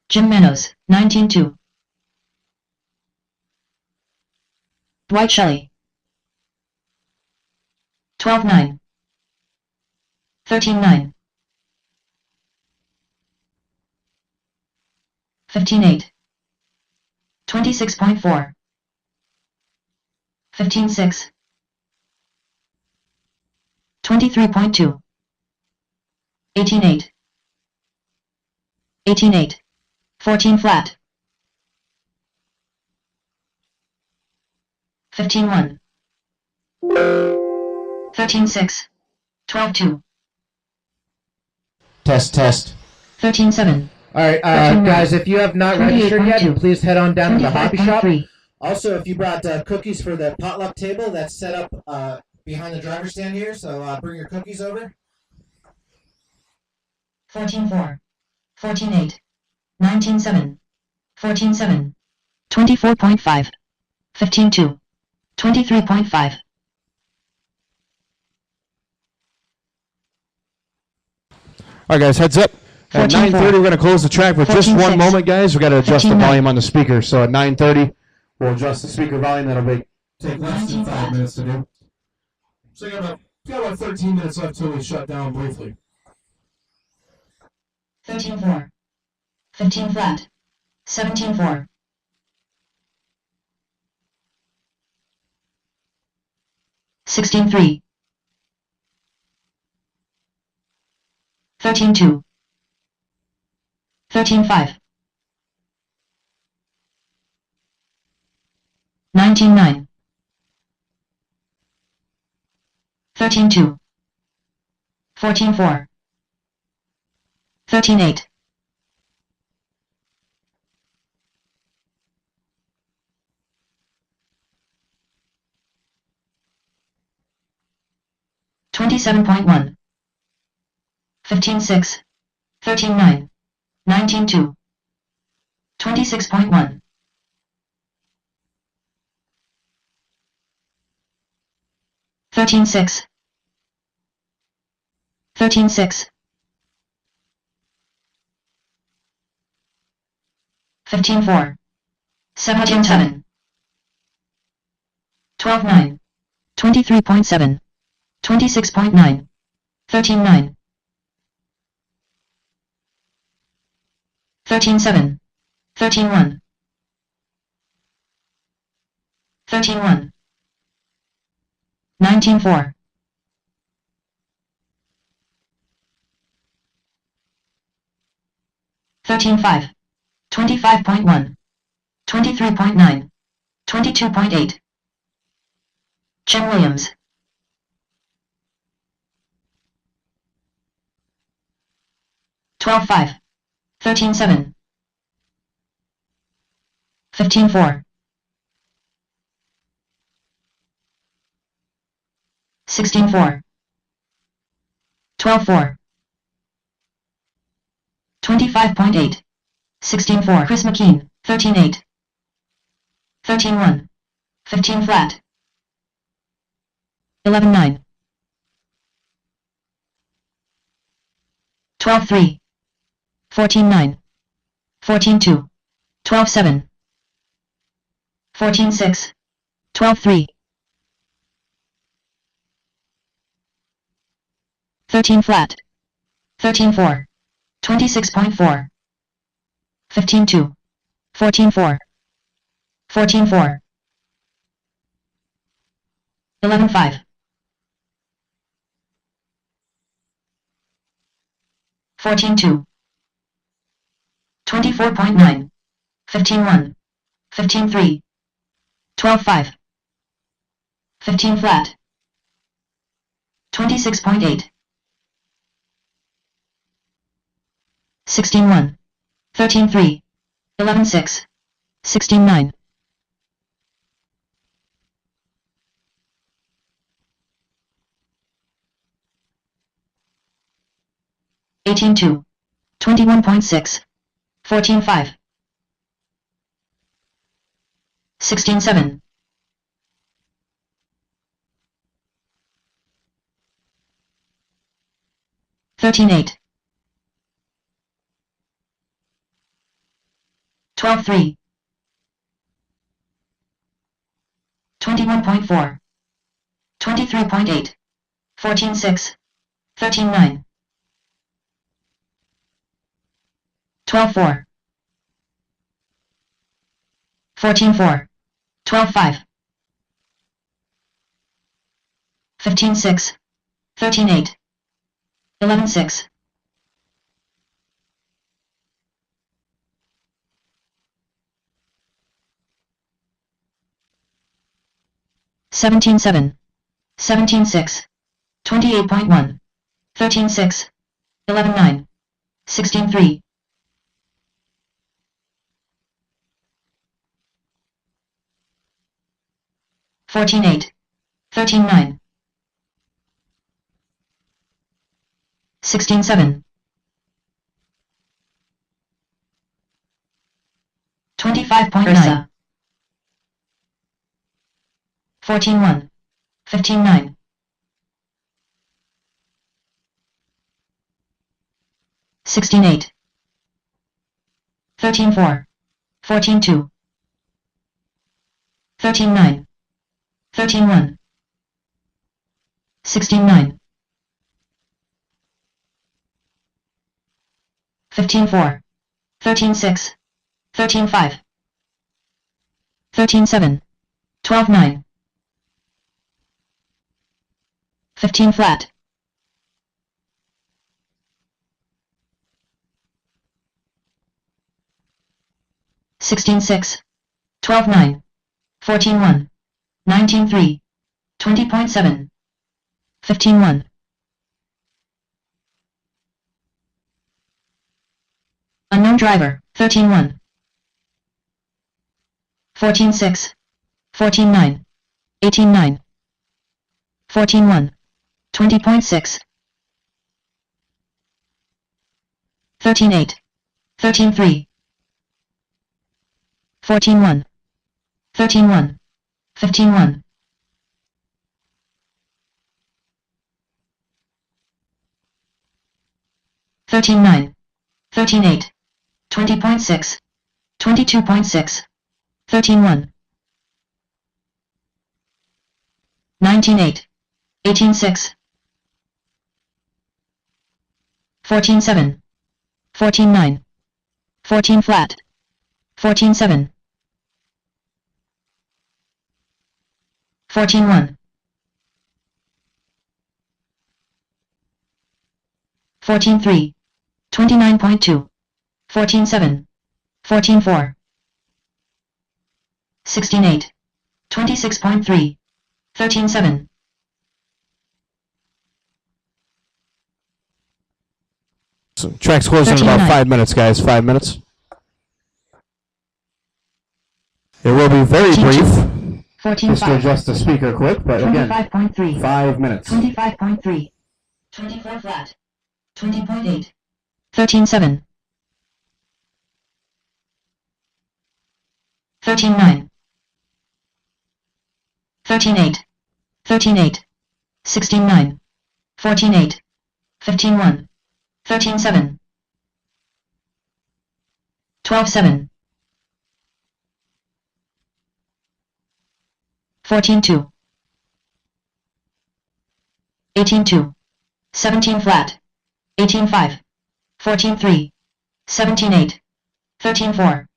S2: Jim Manos, 19-2. Dwight Shelley. 12-9. 13-9. 15-8. 26.4. 15-6. 23.2. 18-8. 18-8. 14 flat. 15-1. 13-6. 12-2.
S1: Test.
S2: 13-7.
S4: Alright,
S2: 13-9.
S4: guys, if you have not registered yet,
S2: 28.2.
S4: please head on down to the hobby shop.
S2: 25.3.
S4: Also, if you brought cookies for the potluck table that's set up behind the driver's stand here, so bring your cookies over.
S2: 14-4. 14-8. 19-7. 14-7. 24.5. 15-2. 23.5.
S3: All right, guys, heads up. At
S2: 14-4.
S3: 9:30, we're going to close the track for just
S2: 14-6.
S3: one moment, guys. We got to adjust the
S2: 15-9.
S3: volume on the speaker. So at 9:30, we'll adjust the speaker volume. That'll take less than 5 minutes to do. So you got about 13 minutes left till we shut down briefly.
S2: 13-4. 15 flat. 17-4. 16-3. 13-2. 13-5. 19-9. 13-2. 14-4. 13-8. 27.1. 15-6. 13-9. 19-2. 26.1. 13-6. 13-6. 15-4. 17-7. 12-9. 23.7. 26.9. 13-9. 13-7. 13-1. 13-1. 19-4. 13-5. 25.1. 23.9. 22.8. Chen Williams. 12-5. 13-7. 15-4. 16-4. 12-4. 25.8. 16-4. Chris McKean. 13-8. 13-1. 15 flat. 11-9. 12-3. 14-9. 14-2. 12-7. 14-6. 12-3. 13 flat. 13-4. 26.4. 15-2. 14-4. 14-4. 11-5. 14-2. 24.9. 15-1. 15-3. 12-5. 15 flat. 26.8. 16-1. 13-3. 11-6. 16-9. 18-2. 21.6. 14-5. 16-7. 13-8. 12-3. 21.4. 23.8. 14-6. 13-9. 12-4. 14-4. 12-5. 15-6. 13-8. 11-6. 17-7. 17-6. 28.1. 13-6. 11-9. 16-3. 14-8. 13-9. 16-7. 25.9. 14-1. 15-9. 16-8. 13-4. 14-2. 13-9. 13-1. 16-9. 15-4. 13-6. 13-5. 13-7. 12-9. 15 flat. 16-6. 12-9. 14-1. 19-3. 20.7. 15-1. Unknown driver, 13-1. 14-6. 14-9. 18-9. 14-1. 20.6. 13-8. 13-3. 14-1. 13-1. 15-1. 13-9. 13-8. 20.6. 22.6. 13-1. 19-8. 18-6. 14-7. 14-9. 14 flat. 14-7. 14-1. 14-3. 29.2. 14-7. 14-4. 16-8. 26.3. 13-7.
S3: So, track's closing in about
S2: 13-9.
S3: 5 minutes, guys. 5 minutes. It will be very
S2: 14-2.
S3: brief.
S2: 14-5.
S3: Just to adjust the speaker quick, but again,
S2: 25.3.
S3: 5 minutes.
S2: 25.3. 24 flat. 20.8. 13-7. 13-9. 13-8. 13-8. 16-9. 14-8. 15-1. 13-7. 12-7. 14-2. 18-2. 17 flat. 18-5. 14-3. 17-8. 13-4.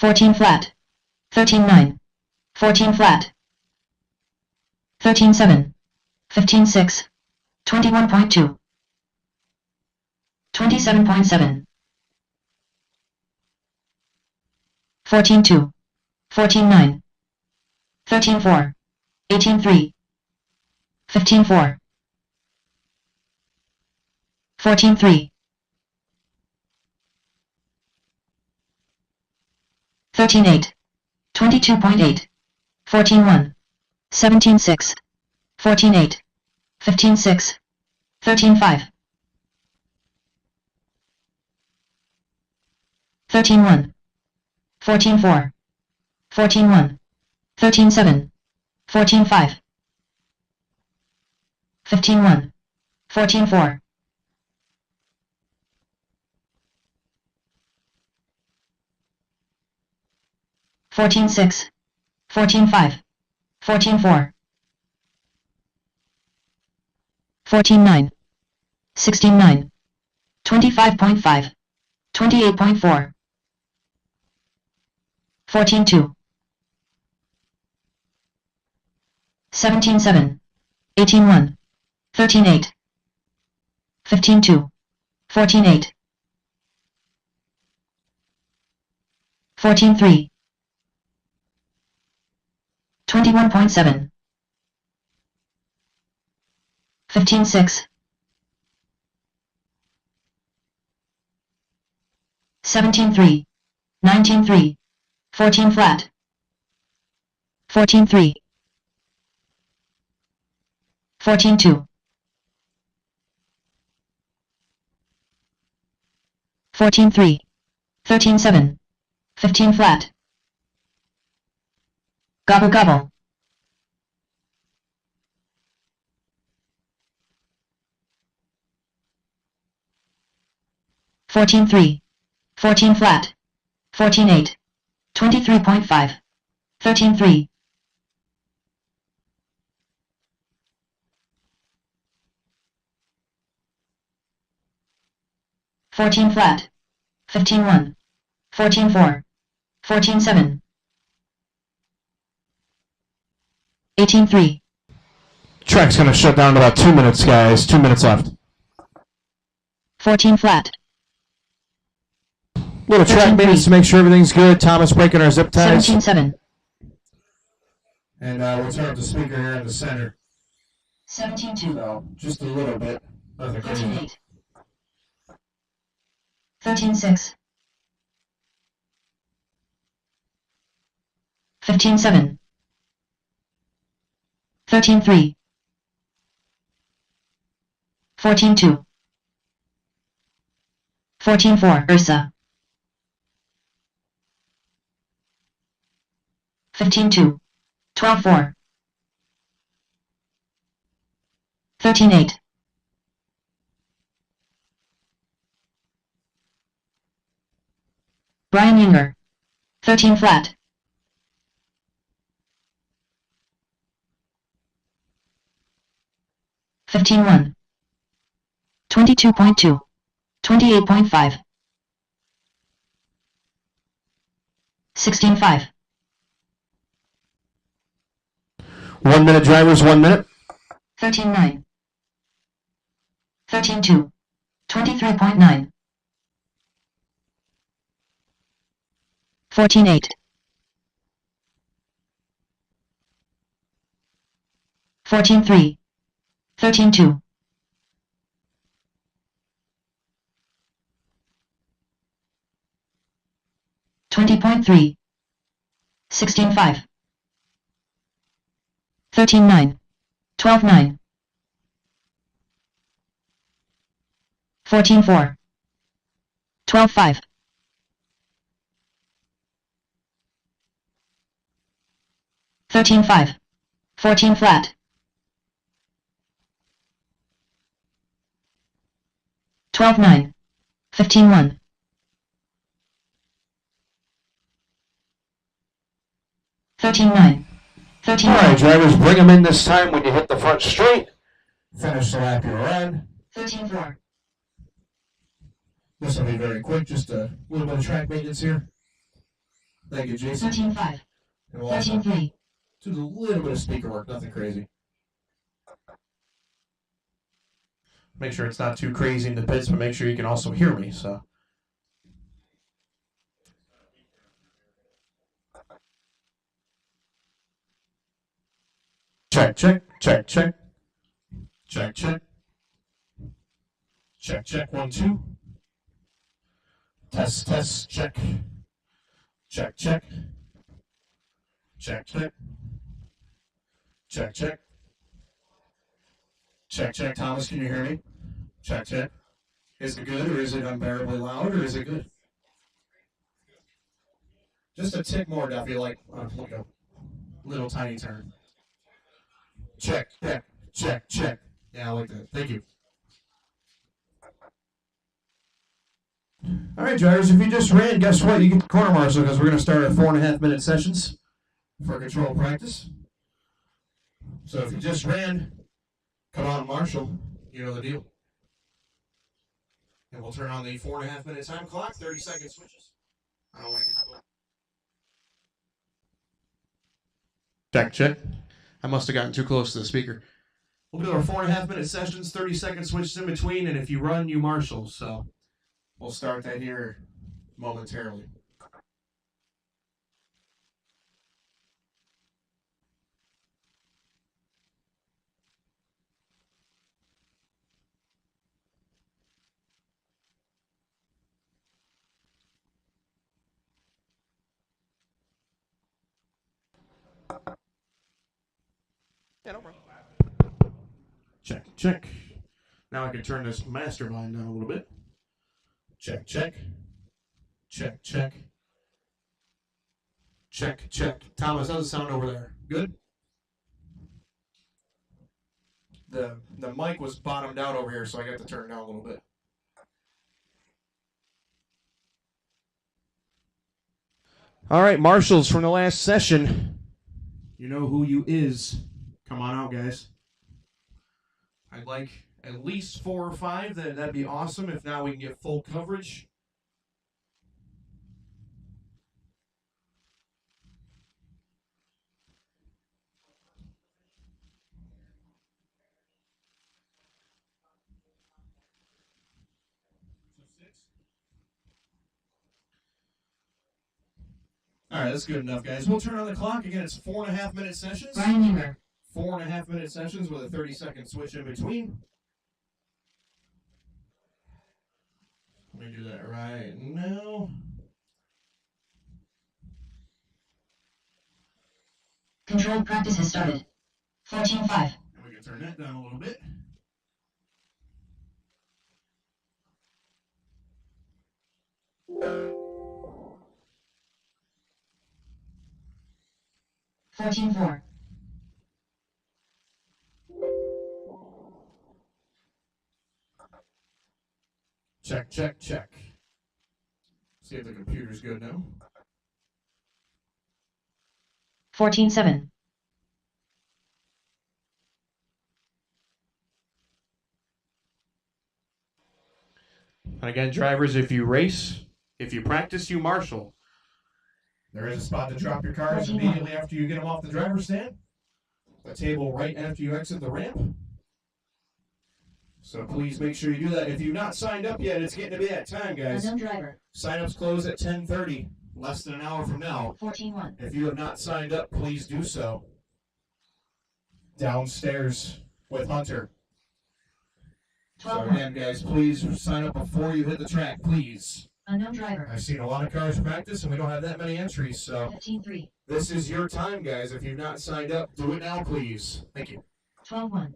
S2: 14 flat. 13-9. 14 flat. 13-7. 15-6. 21.2. 27.7. 14-2. 14-9. 13-4. 18-3. 15-4. 14-3. 13-8. 22.8. 14-1. 17-6. 14-8. 15-6. 13-5. 13-1. 14-4. 14-1. 13-7. 14-5. 15-1. 14-4. 14-6. 14-5. 14-4. 14-9. 16-9. 25.5. 28.4. 14-2. 17-7. 18-1. 13-8. 15-2. 14-8. 14-3. 21.7. 15-6. 17-3. 19-3. 14 flat. 14-3. 14-2. 14-3. 13-7. 15 flat. Gobble gobble. 14-3. 14 flat. 14-8. 23.5. 13-3. 14 flat. 15-1. 14-4. 14-7. 18-3.
S3: Track's going to shut down in about 2 minutes, guys. 2 minutes left.
S2: 14 flat.
S3: Little track
S2: 13-3.
S3: maintenance to make sure everything's good. Thomas breaking our zip ties.
S2: 17-7.
S3: And we'll turn up the speaker here in the center.
S2: 17-2.
S3: So, just a little bit. Nothing crazy.
S2: 13-8. 13-6. 15-7. 13-3. 14-2. 14-4. Ursa. 15-2. 12-4. 13-8. 'Brian Younger. 13 flat. 15-1. 22.2. 28.5. 16-5.
S3: 1 minute, drivers, 1 minute.
S2: 13-9. 13-2. 23.9. 14-8. 14-3. 13-2. 20.3. 16-5. 13-9. 12-9. 14-4. 12-5. 13-5. 14 flat. 12-9. 15-1. 13-9. 13-9.
S3: All right, drivers, bring them in this time when you hit the front straight. Finish the lap you're on.
S2: 13-4.
S3: This will be very quick, just a little bit of track maintenance here. Thank you, Jason.
S2: 13-5.
S3: And we'll also
S2: 13-3.
S3: do a little bit of speaker work, nothing crazy. Make sure it's not too crazy in the pits, but make sure you can also hear me, so. Check, check, check, check. Check, check. Check, check, 1, 2. Test, test, check. Check, check. Check, check. Check, check. Check, check. Thomas, can you hear me? Check, check. Is it good, or is it unbearably loud, or is it good? Just a tick more, Duffy, like a little tiny turn. Check, check, check, check. Yeah, I like that. Thank you. All right, drivers, if you just ran, guess what? You get the corner marshal because we're going to start at 4.5 minute sessions for control practice. So if you just ran, come on, marshal. You know the deal. And we'll turn on the 4.5 minute time clock, 30-second switches. I don't like it. Check, check. I must have gotten too close to the speaker. We'll do our 4.5 minute sessions, 30-second switches in between, and if you run, you marshal. So we'll start that here momentarily. Yeah, no problem. Check, check. Now I can turn this master volume down a little bit. Check, check. Check, check. Check, check. Thomas, how's it sound over there? Good? The mic was bottomed out over here, so I got to turn it down a little bit. All right, marshals from the last session. You know who you is. Come on out, guys. I'd like at least 4 or 5, that'd be awesome. If not, we can get full coverage. All right, that's good enough, guys. We'll turn on the clock. Again, it's 4.5-minute sessions.
S2: Brian Newmer.
S3: 4.5-minute sessions with a 30-second switch in between. Let me do that right now.
S2: Controlled practice has started. 14-5.
S3: And we can turn that down a little bit.
S2: $14-4.
S3: Check, check, check. See if the computer's good now.
S2: 14-7.
S3: And again, drivers, if you race, if you practice, you marshal. There is a spot to drop your cars immediately after you get them off the driver's stand. A table right after you exit the ramp. So please make sure you do that. If you've not signed up yet, it's getting to be that time, guys.
S2: Unknown driver.
S3: Sign-ups close at 10:30, less than an hour from now.
S2: 14-1.
S3: If you have not signed up, please do so. Downstairs with Hunter. So
S2: 12-1.
S3: again, guys, please sign up before you hit the track, please.
S2: Unknown driver.
S3: I've seen a lot of cars practice, and we don't have that many entries, so
S2: 15-3.
S3: this is your time, guys. If you've not signed up, do it now, please. Thank you.
S2: 12-1.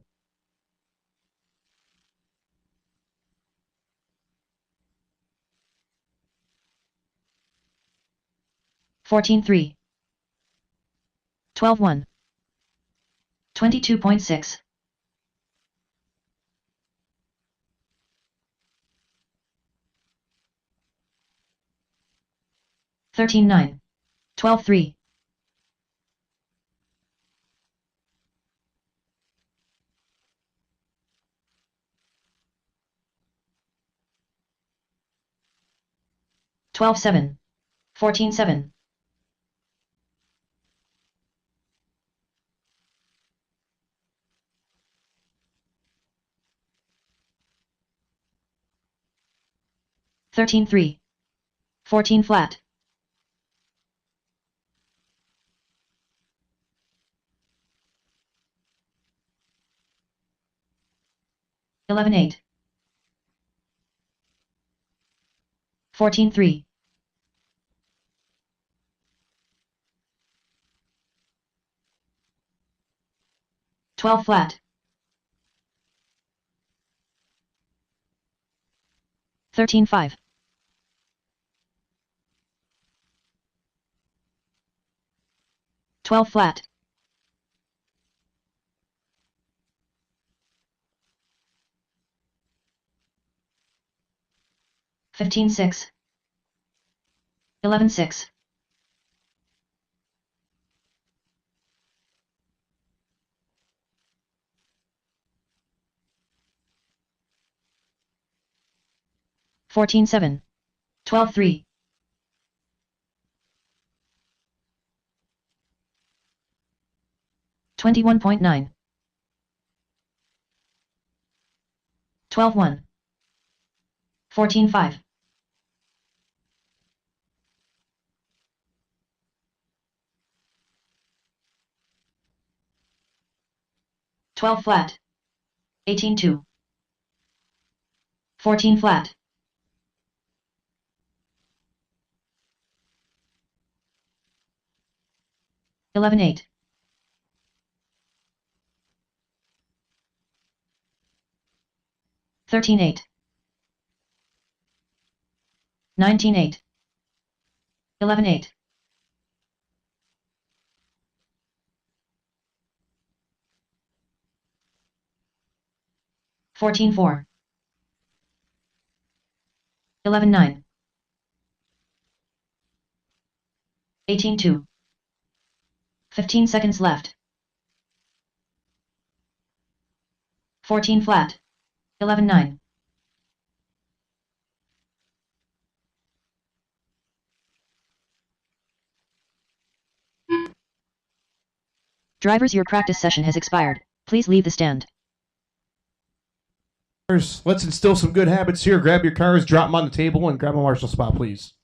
S2: $14-3. 12-1. 22.6. 13-9. 12-3. 12-7. 14-7. 13-3. 14 flat. 11-8. 14-3. 12 flat. 13-5. 12 flat. 15-6. 11-6. 14-7. 12-3. 21.9. 12-1. 14-5. 12 flat. 18-2. 14 flat. 11-8. 13-8. 19-8. 11-8. 14-4. 11-9. 18-2. 15 seconds left. 14 flat. 11-9. Drivers, your practice session has expired. Please leave the stand.
S3: Let's instill some good habits here. Grab your cars, drop them on the table, and grab a marshal spot, please.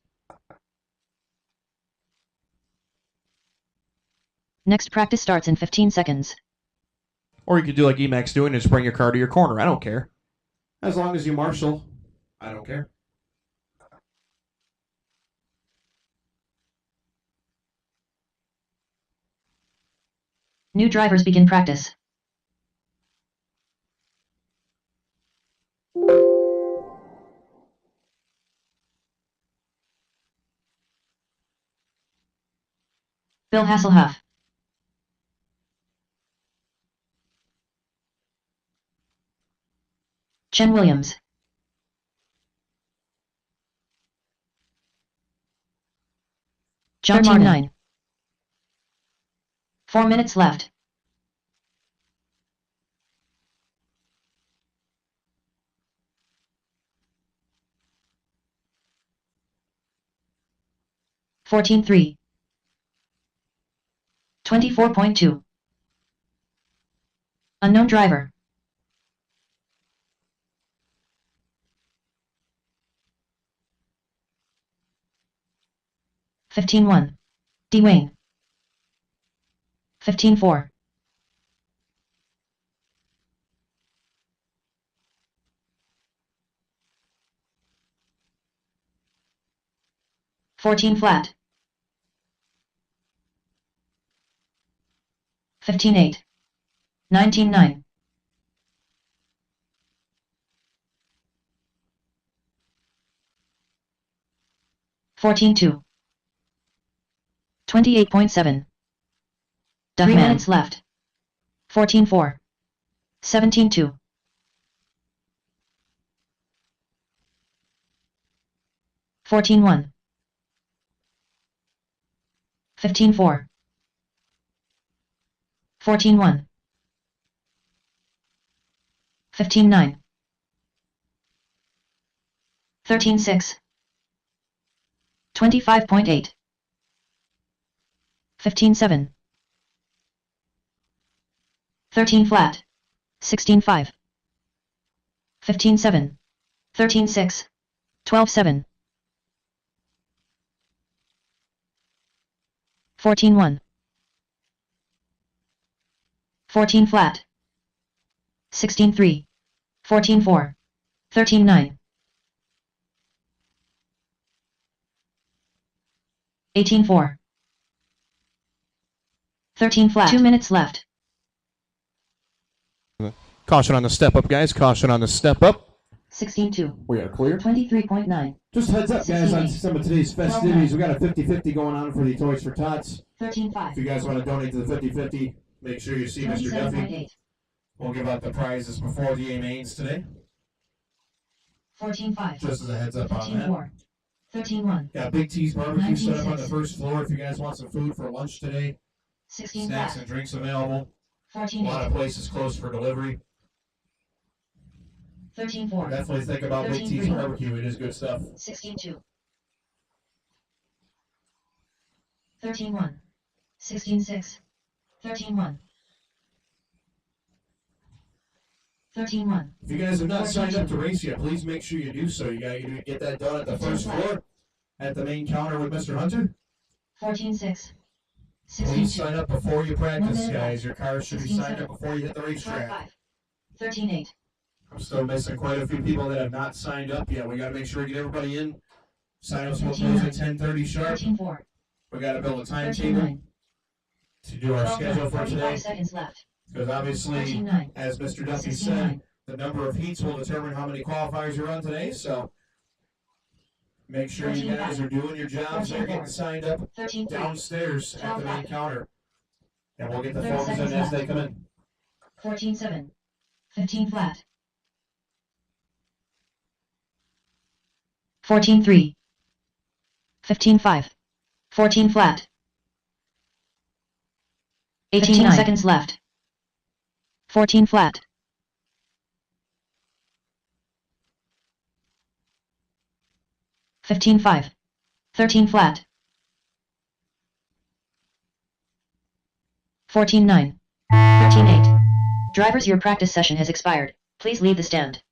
S2: Next practice starts in 15 seconds.
S3: Or you could do like Emacs doing and just bring your car to your corner. I don't care. As long as you marshal, I don't care.
S2: New drivers begin practice. Bill Hasselhoff. Chen Williams. John Team 9. 4 minutes left. $14.3. 24.2. Unknown driver. $15.1. Dwayne. $15.4. $14 flat. $15.8. 19.9. $14.2. 28.7. 3 minutes left. 14.4. 17.2. $14.1. 15.4. 14.1. 15.9. 13.6. 25.8. 15.7. 13 flat. 16.5. 15.7. 13.6. 12.7. 14.1. 14 flat. 16.3. 14.4. 13.9. 18.4. 13 flat. 2 minutes left.
S3: Caution on the step up, guys. Caution on the step up.
S2: 16.2.
S3: We got clear.
S2: 23.9.
S4: Just heads up, guys, on
S2: 16.
S4: some of today's festivities. We got a 50-50 going on for the Toys for Tots.
S2: 13.5.
S4: If you guys want to donate to the 50-50, make sure you see Mr. Duffy.
S2: 27.8.
S1: We'll give out the prizes before the A mains today.
S2: 14.5.
S1: Just as a heads up on that.
S2: 15.4. 13.1.
S1: Got Big T's barbecue set up on the
S2: 19.6.
S1: first floor if you guys want some food for lunch today.
S2: 16
S1: Snacks
S2: flat.
S1: and drinks available. A
S2: 14.8.
S1: lot of places closed for delivery.
S2: 13.4.
S1: Definitely think about Big T's
S2: 13.3.
S1: barbecue. It is good stuff.
S2: 16.2. 13.1. 16.6. 13.1. 13.1.
S1: If you guys have not signed up to race yet, please make sure you do so. You gotta get that done at the first floor at the main counter with Mr. Hunter.
S2: 14.6.
S1: Please
S2: 16.2.
S1: sign up before you practice,
S2: 1 minute
S1: guys. Your cars should be
S2: 16.7.
S1: signed up before you hit the racetrack.
S2: 12.5. 13.8.
S1: I'm still missing quite a few people that have not signed up yet. We gotta make sure we get everybody in. Sign-ups will close at 10:30 sharp.
S2: 13.4.
S1: We gotta build a timetable
S2: 13.9.
S1: to do our schedule for
S2: 45
S1: today.
S2: seconds left.
S1: Because obviously,
S2: 13.9.
S1: as Mr. Duffy
S2: 16.9.
S1: said, the number of heats will determine how many qualifiers you run today. So make sure you guys are doing your jobs. They're getting signed up
S2: 13.3.
S1: downstairs at the main counter. And we'll get the
S2: 30
S1: forms in
S2: seconds
S1: as they
S2: left.
S1: come in.
S2: 14.7. 15 flat. 14.3. 15.5. 14 flat. 18 seconds left. 14 flat. 15-5. 13 flat. 14-9. 13-8. Drivers, your practice session has expired. Please leave the stand.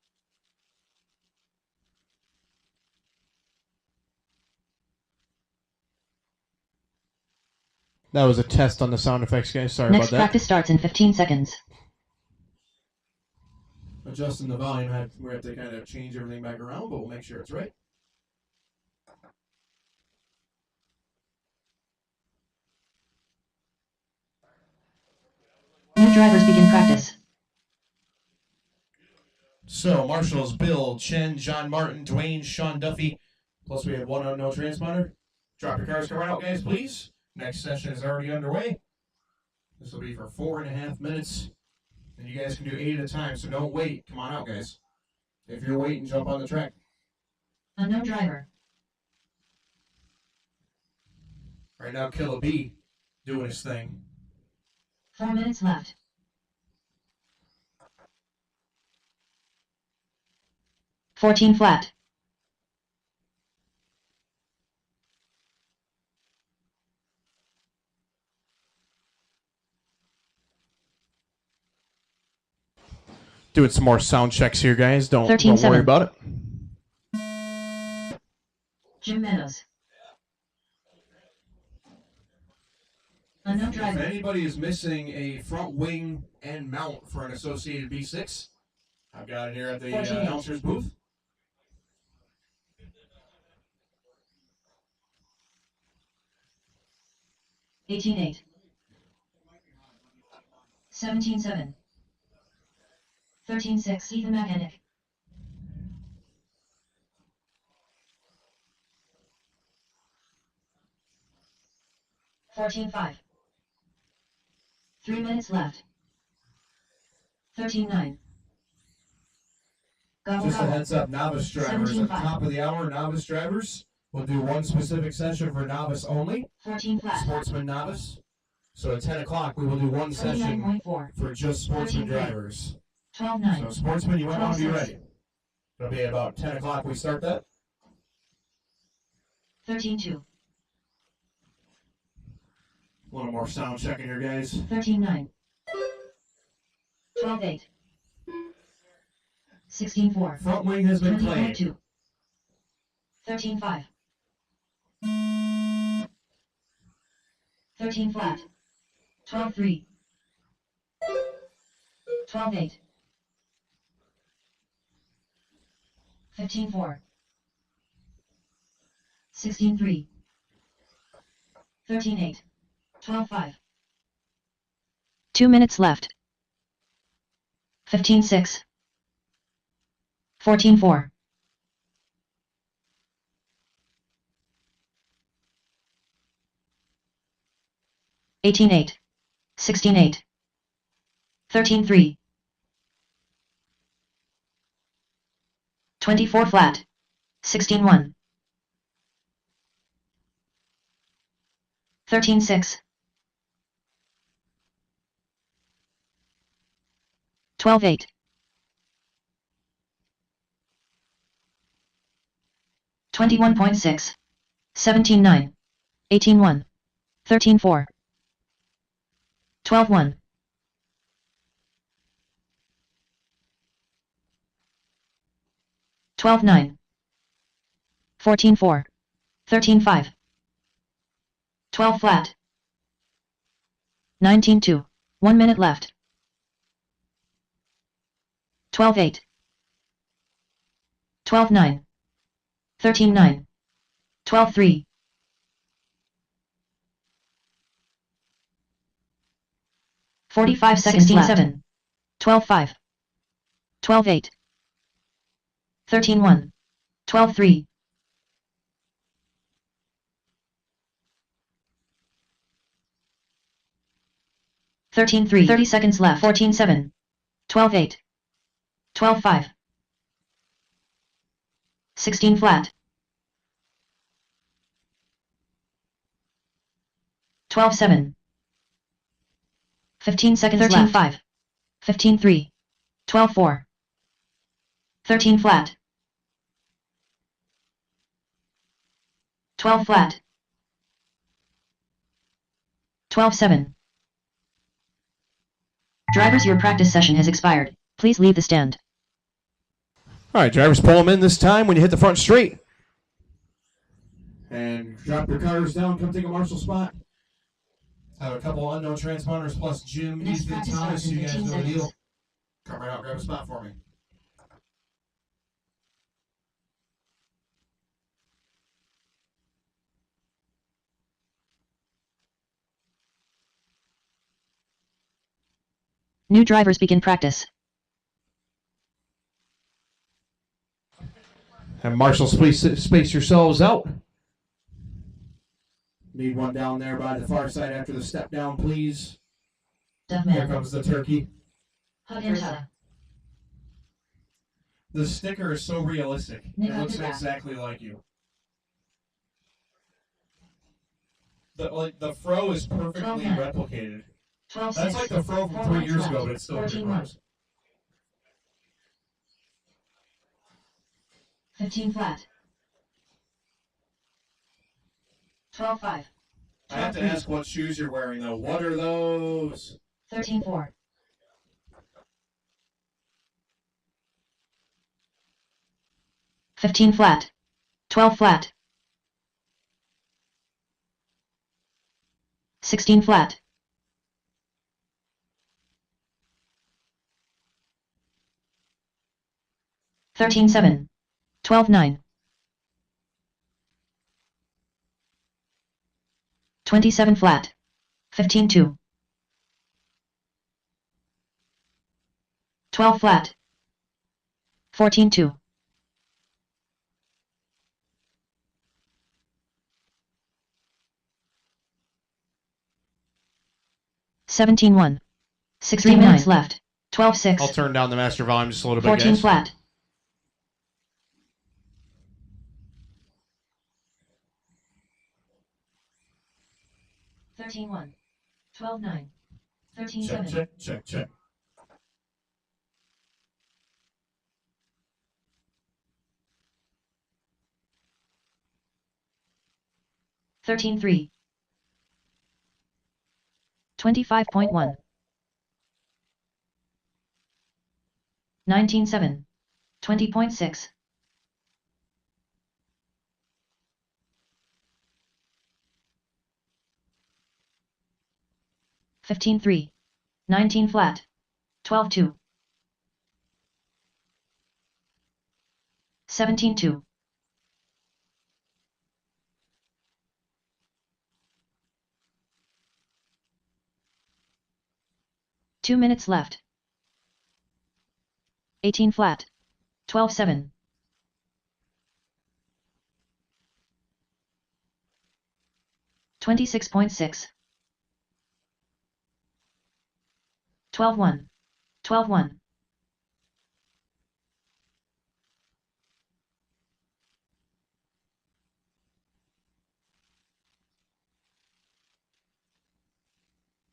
S3: That was a test on the sound effects, guys. Sorry
S2: Next
S3: about that.
S2: practice starts in 15 seconds.
S3: Adjusting the volume, we have to kind of change everything back around, but we'll make sure it's right.
S2: New drivers begin practice.
S3: So, marshals, Bill, Chen, John Martin, Dwayne, Sean Duffy, plus we have one unknown transponder. Drop your cars, come right out, guys, please. Next session is already underway. This will be for 4.5 minutes. And you guys can do 8 at a time, so don't wait. Come on out, guys. If you're waiting, jump on the track.
S2: Unknown driver.
S3: Right now, Killer B doing his thing.
S2: 4 minutes left. $14 flat.
S3: Doing some more sound checks here, guys. Don't
S2: 13-7.
S3: worry about it.
S2: Jim Meadows. Unknown
S3: If
S2: driver.
S3: anybody is missing a front wing and mount for an Associated B6, I've got it here at the
S2: 14.
S3: announcer's booth.
S2: $18.8. $17.7. $13.6. See the mechanic. $14.5. 3 minutes left. $13.9. Gobble
S1: Just a
S2: gobble.
S1: heads up, novice drivers at the
S2: 17-5.
S1: top of the hour, novice drivers. We'll do one specific session for novice only,
S2: 14 flat.
S1: sportsman novice. So at 10 o'clock, we will do one session
S2: 29.4.
S1: for just sportsman
S2: 13-3.
S1: drivers.
S2: 12.9.
S1: So sportsman, you might want to be
S2: 12-6.
S1: ready. It'll be at about 10 o'clock we start that.
S2: 13.2.
S3: A little more sound checking here, guys.
S2: 13.9. 12.8. 16.4.
S1: Front wing has been claimed.
S2: 20.2. 13.5. 13 flat. 12.3. 12.8. 15.4. 16.3. 13.8. 12.5. 2 minutes left. 15.6. 14.4. 18.8. 16.8. 13.3. 24 flat. 16.1. 13.6. 12.8. 21.6. 17.9. 18.1. 13.4. 12.1. 12.9. 14.4. 13.5. 12 flat. 19.2. 1 minute left. 12.8. 12.9. 13.9. 12.3. 45 seconds left. 7. 12.5. 12.8. 13.1. 12.3. 13.3. 30 seconds left. 14.7. 12.8. 12.5. 16 flat. 12.7. 15 seconds 13 left. 13.5. 15.3. 12.4. 13 flat. 12 flat. 12-7. Drivers, your practice session has expired. Please leave the stand.
S3: All right, drivers, pull them in this time when you hit the front straight.
S1: And drop your cars down. Come take a marshal spot. Have a couple unknown transponders plus Jim,
S2: Next
S1: Ethan,
S2: practice
S1: Thomas.
S2: starts in
S1: You guys
S2: 15
S1: know the deal.
S2: seconds.
S1: Come right out, grab a spot for me.
S2: New drivers begin practice.
S3: And marshals, please space yourselves out.
S1: Need one down there by the far side after the step down, please. Here
S2: Duffman.
S1: comes the turkey.
S2: Hug and tug.
S1: The sticker is so realistic. It
S2: Nick,
S1: looks
S2: look at that.
S1: exactly like you. The fro is perfectly
S2: 12-9.
S1: replicated.
S2: 12-6.
S1: That's like the fro from 3
S2: Four
S1: years
S2: left.
S1: ago, but it's still
S2: 14-1.
S1: close.
S2: 15 flat. 12-5.
S1: I have to ask what shoes you're wearing though. What are those?
S2: 13-4. 15 flat. 12 flat. 16 flat. 13-7. 12-9. 27 flat. 15-2. 12 flat. 14-2. 17-1. 16 minutes left. 12-6.
S3: I'll turn down the master volume just a little bit,
S2: 14
S3: guys.
S2: flat. 13-1. 12-9. 13-7.
S1: Check.
S2: 13-3. 25.1. 19-7. 20.6. 15-3. 19 flat. 12-2. 17-2. 2 minutes left. 18 flat. 12-7. 26.6. 12-1. 12-1.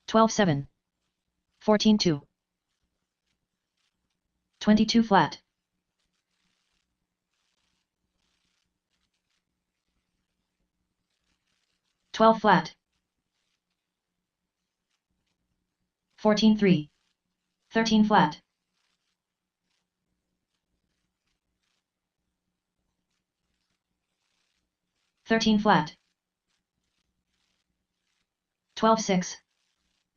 S2: 12-7. 14-2. 22 flat. 12 flat. 14-3. 13 flat. 13 flat. 12-6.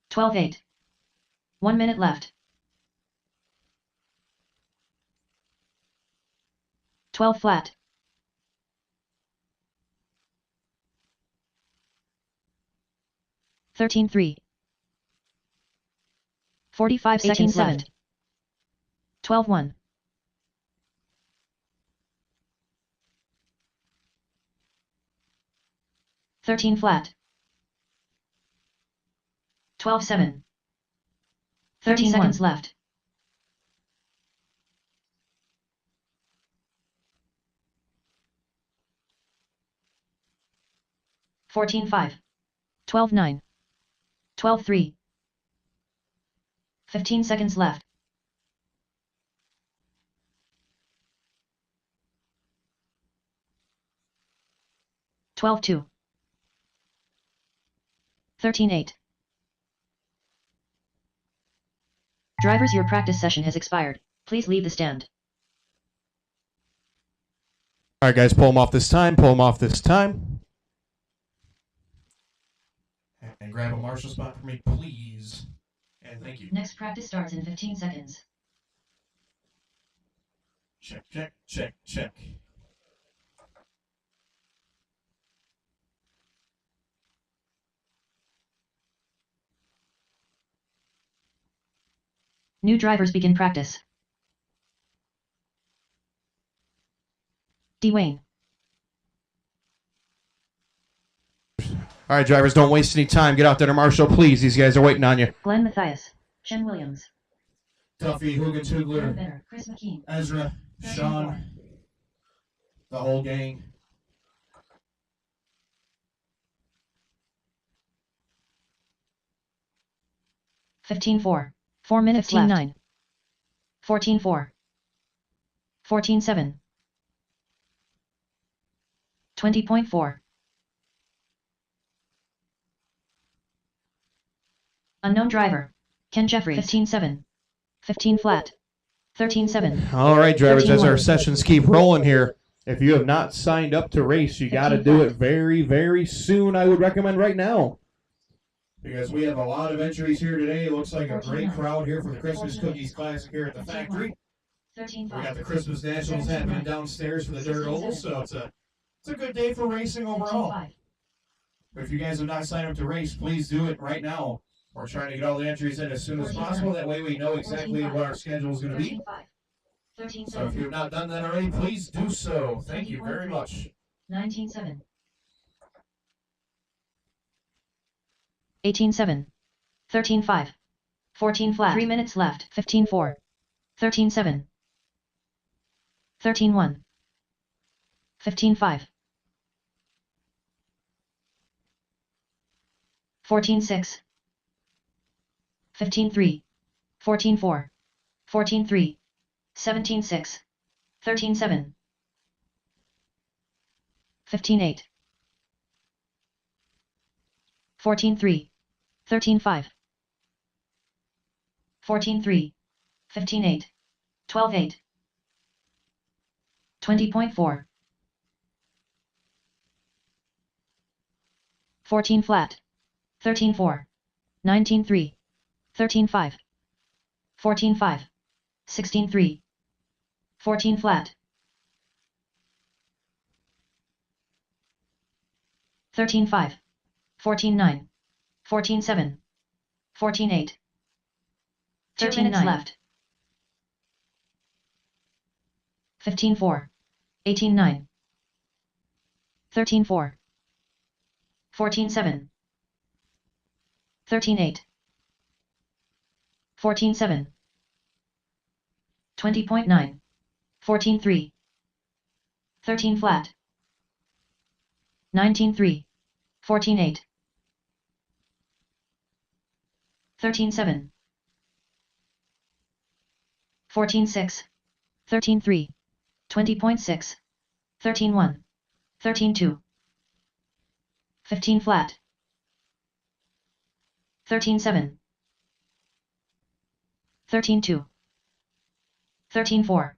S2: 12-8. 1 minute left. 12 flat. 13-3. 45 seconds left. 12-1. 13 flat. 12-7. 30 seconds left. 14-5. 12-9. 12-3. 15 seconds left. 12-2. 13-8. Drivers, your practice session has expired. Please leave the stand.
S3: All right, guys, pull them off this time. Pull them off this time. And grab a marshal spot for me, please. And thank you.
S2: Next practice starts in 15 seconds.
S1: Check, check, check, check.
S2: New drivers begin practice. Dwayne.
S3: All right, drivers, don't waste any time. Get out there to Marshall, please. These guys are waiting on you.
S2: Glenn Matthias. Shen Williams.
S1: Duffy, Hoogan,
S2: Aaron
S1: Tugler,
S2: Benner. Chris McKean.
S1: Ezra, Sean, the whole gang.
S2: $15-4. 4 minutes left. 15-9. 14-4. 14-7. 20.4. Unknown driver. Ken Jeffries. 15-7. 15 flat. 13-7.
S3: All right, drivers, as our
S2: 13-1.
S3: sessions keep rolling here, if you have not signed up to race, you got to do it very, very soon. I would recommend right now.
S1: Because we have a lot of entries here today. It looks like a great crowd here for the Christmas Cookies Classic here at the factory.
S2: 13-5.
S1: We got the Christmas Nationals happening downstairs for the Dirt Oval, so it's a good day for racing overall.
S2: 13-5.
S1: But if you guys have not signed up to race, please do it right now. We're trying to get all the entries in as soon as possible. That way we know exactly what our schedule is going to be.
S2: 13-5.
S1: So if you have not done that already, please do so. Thank you very much.
S2: 19-7. 18-7. 13-5. 14 flat. 3 minutes left. 15-4. 13-7. 13-1. 15-5. 14-6. 15-3. 14-4. 14-3. 17-6. 13-7. 15-8. 14-3. 13-5. 14-3. 15-8. 12-8. 20.4. 14 flat. 13-4. 19-3. 13-5. 14-5. 16-3. 14 flat. 13-5. 14-9. 14-7. 14-8. 2 minutes left. 15-4. 18-9. 13-4. 14-7. 13-8. 14-7. 20.9. 14-3. 13 flat. 19-3. 14-8. 13-7. 14-6. 13-3. 20.6. 13-1. 13-2. 15 flat. 13-7. 13-2. 13-4.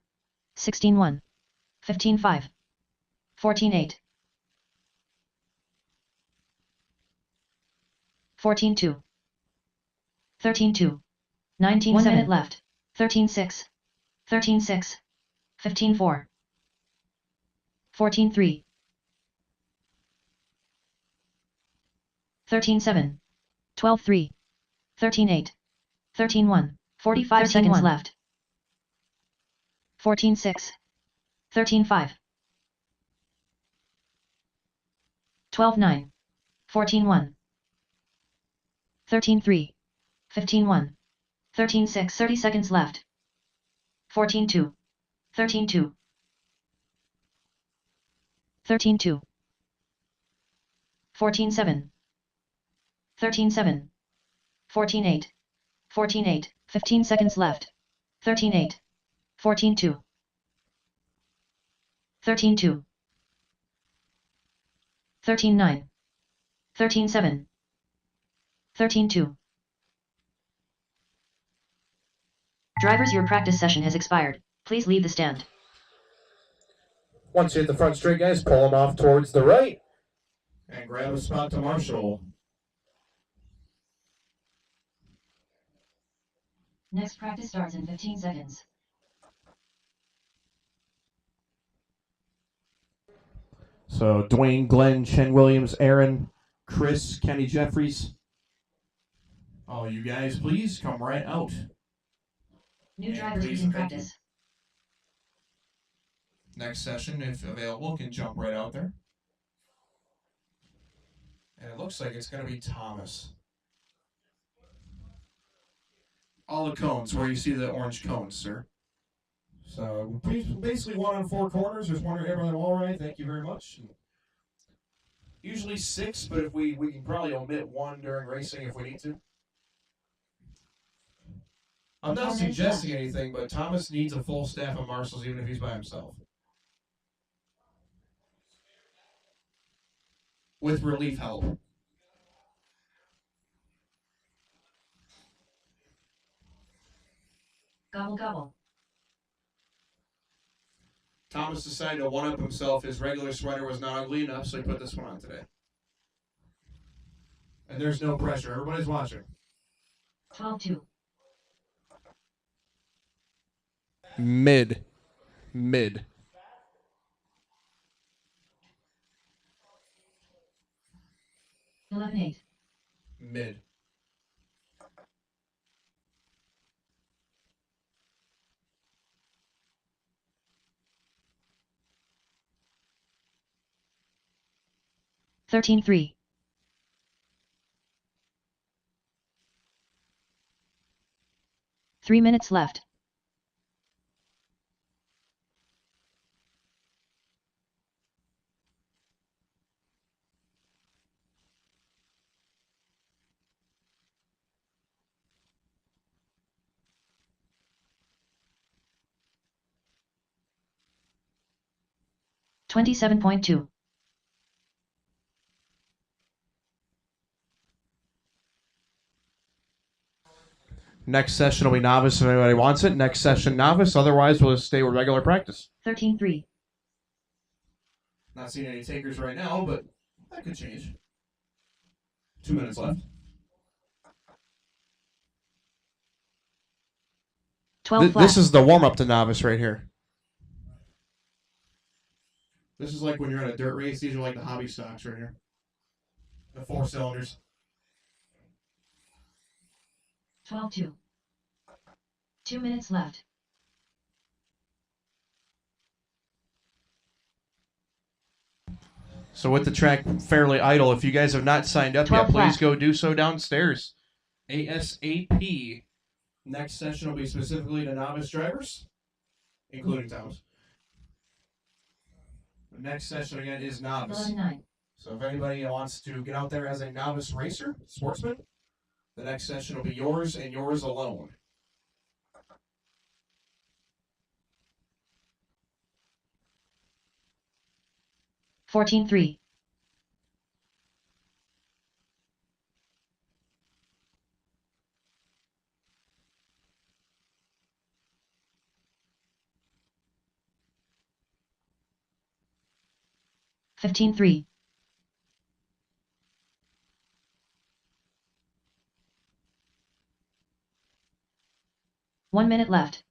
S2: 16-1. 15-5. 14-8. 14-2. 13-2. 19-7. 1 minute left. 13-6. 13-6. 15-4. 14-3. 13-7. 12-3. 13-8. 13-1. 45 seconds left. 14-6. 13-5. 12-9. 14-1. 13-3. 15-1. 13-6. 30 seconds left. 14-2. 13-2. 13-2. 14-7. 13-7. 14-8. 14-8. 15 seconds left. 13-8. 14-2. 13-2. 13-9. 13-7. 13-2. Drivers, your practice session has expired. Please leave the stand.
S1: Once you hit the front straight, guys, pull them off towards the right. And grab a spot to marshal.
S2: Next practice starts in 15 seconds.
S3: So Dwayne, Glenn, Chen Williams, Aaron, Chris, Kenny Jeffries. All you guys, please come right out.
S2: New
S3: And
S2: drivers
S3: please
S2: begin
S3: and thank you.
S2: practice.
S3: Next session, if available, can jump right out there. And it looks like it's going to be Thomas. All the cones, where you see the orange cones, sir. So basically 1 on 4 corners. There's one everyone all right. Thank you very much. Usually 6, but if we can probably omit 1 during racing if we need to. I'm not suggesting anything, but Thomas needs a full staff of marshals even if he's by himself. With relief help.
S2: Gobble gobble.
S3: Thomas decided to one-up himself. His regular sweater was not ugly enough, so he put this one on today. And there's no pressure. Everybody's watching.
S2: 12-2.
S3: Mid.
S2: 11-8.
S3: Mid.
S2: Thirteen 3. 3 minutes left. $27.2.
S3: Next session will be novice if anybody wants it. Next session, novice. Otherwise, we'll just stay with regular practice.
S2: 13-3.
S3: Not seeing any takers right now, but that could change. 2 minutes left.
S2: 12 flat.
S3: This is the warm-up to novice right here. This is like when you're at a dirt race. These are like the hobby stocks right here. The 4 cylinders.
S2: 12-2. 2 minutes left.
S3: So with the track fairly idle, if you guys have not signed up
S2: 12
S3: yet, please
S2: flat.
S3: go do so downstairs. ASAP. Next session will be specifically to novice drivers, including Thomas. The next session again is novice.
S2: 11-9.
S3: So if anybody wants to get out there as a novice racer, sportsman, the next session will be yours and yours alone.
S2: Fourteen 3. 15-3. 1 minute left.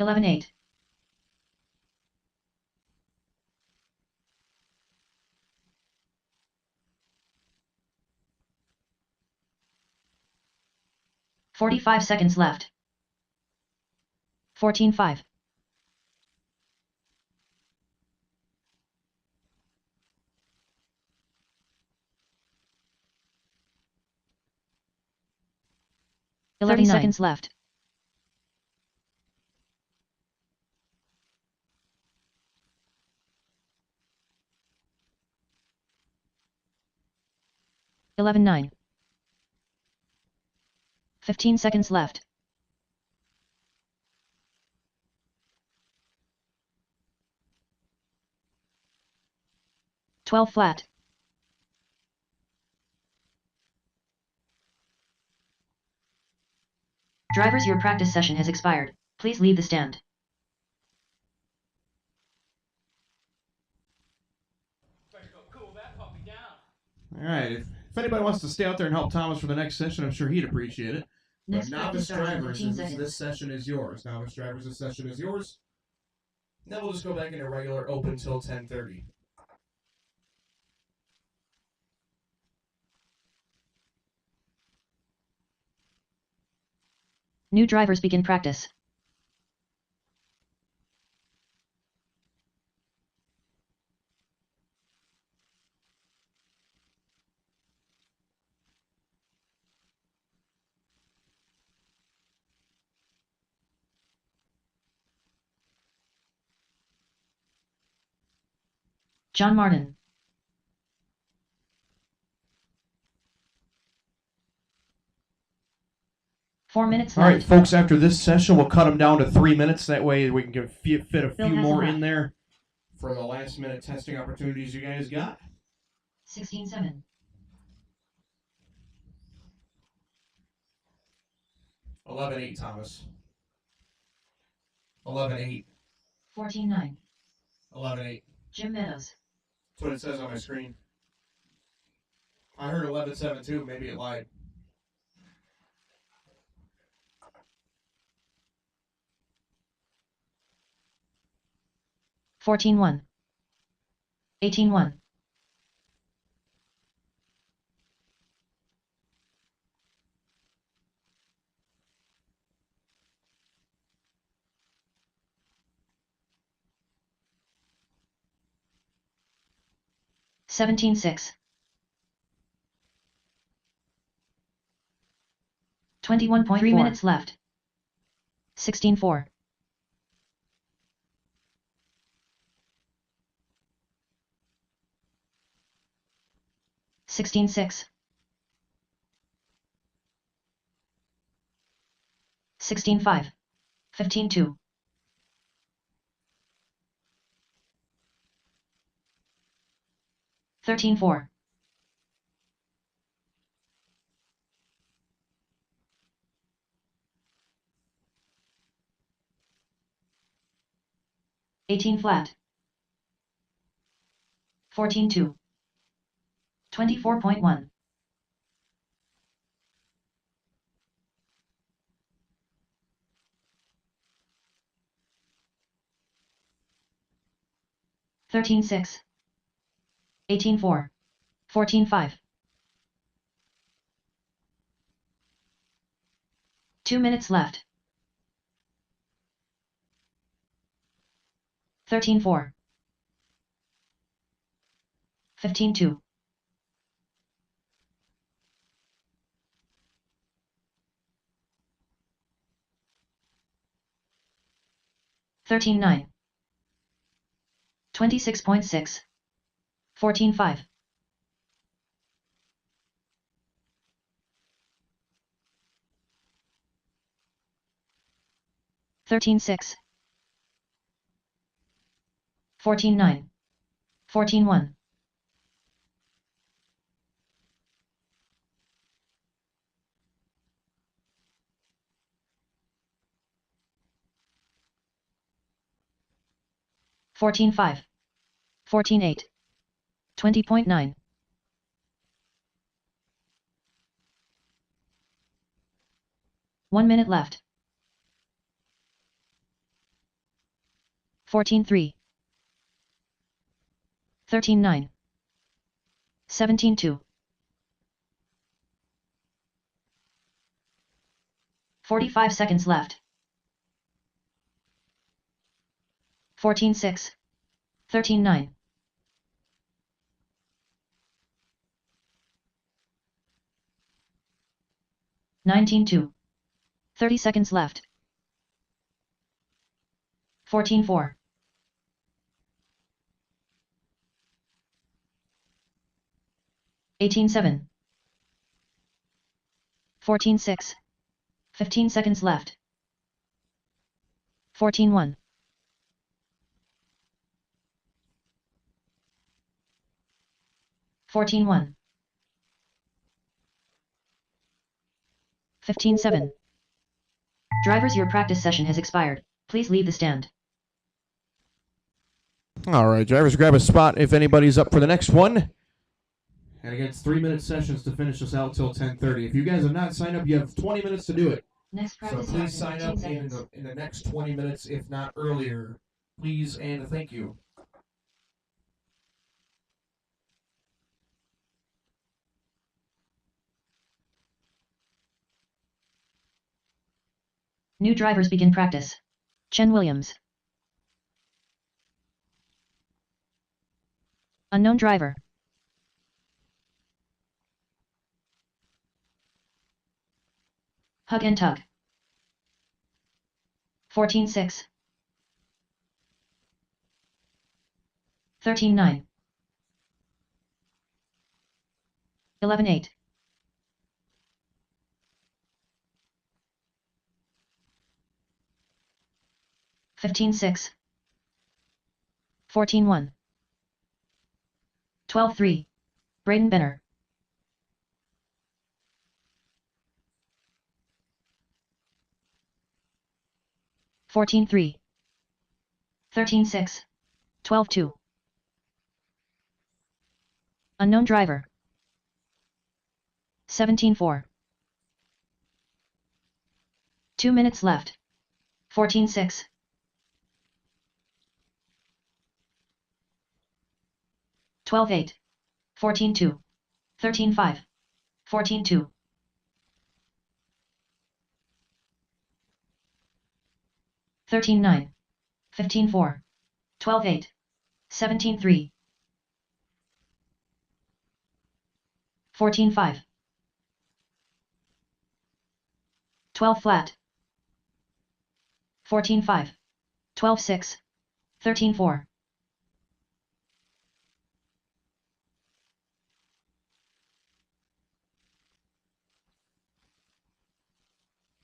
S2: 11-8. 45 seconds left. 14-5. 30 seconds left. 11-9. 15 seconds left. 12 flat. Drivers, your practice session has expired. Please leave the stand.
S3: All right. If anybody wants to stay out there and help Thomas for the next session, I'm sure he'd appreciate it.
S1: But novice drivers, this session is yours. Novice drivers, this session is yours. Then we'll just go back into regular open till 10:30.
S2: New drivers begin practice. John Martin. Four minutes
S3: All right,
S2: left.
S3: folks, after this session, we'll cut them down to 3 minutes. That way we can fit a
S2: Bill
S3: few
S2: has
S3: more
S2: a
S3: in
S2: lap.
S3: there for the last minute testing opportunities you guys got.
S2: 16-7.
S1: 11-8, Thomas. 11-8.
S2: 14-9.
S1: 11-8.
S2: Jim Meadows.
S1: That's what it says on my screen. I heard 11-7 too. Maybe it lied.
S2: Fourteen 1. 18-1. 17-6. 21.3 3 minutes left. 16-4. 16-6. 16-5. 15-2. 13-4. 18 flat. 14-2. 24.1. 13-6. 18-4. 14-5. 2 minutes left. 13-4. 15-2. 13-9. 26.6. 14-5. 13-6. 14-9. 14-1. 14-5. 14-8. 20.9. 1 minute left. 14-3. 13-9. 17-2. 45 seconds left. 14-6. 13-9. 19-2. 30 seconds left. 14-4. 18-7. 14-6. 15 seconds left. 14-1. 14-1. 15-7. Drivers, your practice session has expired. Please leave the stand.
S3: All right, drivers, grab a spot if anybody's up for the next one. And again, it's 3-minute sessions to finish us out till 10:30. If you guys have not signed up, you have 20 minutes to do it.
S2: Next
S1: So
S2: practice
S1: please
S2: starts
S1: sign
S2: in
S1: up
S2: 15
S1: in
S2: seconds.
S1: the next 20 minutes, if not earlier. Please and thank you.
S2: New drivers begin practice. Chen Williams. Unknown driver. Hug and tug. 14-6. 13-9. 11-8. 15-6. 14-1. 12-3. Braden Benner. 14-3. 13-6. 12-2. Unknown driver. 17-4. 2 minutes left. 14-6. 12-8. 14-2. 13-5. 14-2. 13-9. 15-4. 12-8. 17-3. 14-5. 12 flat. 14-5. 12-6. 13-4.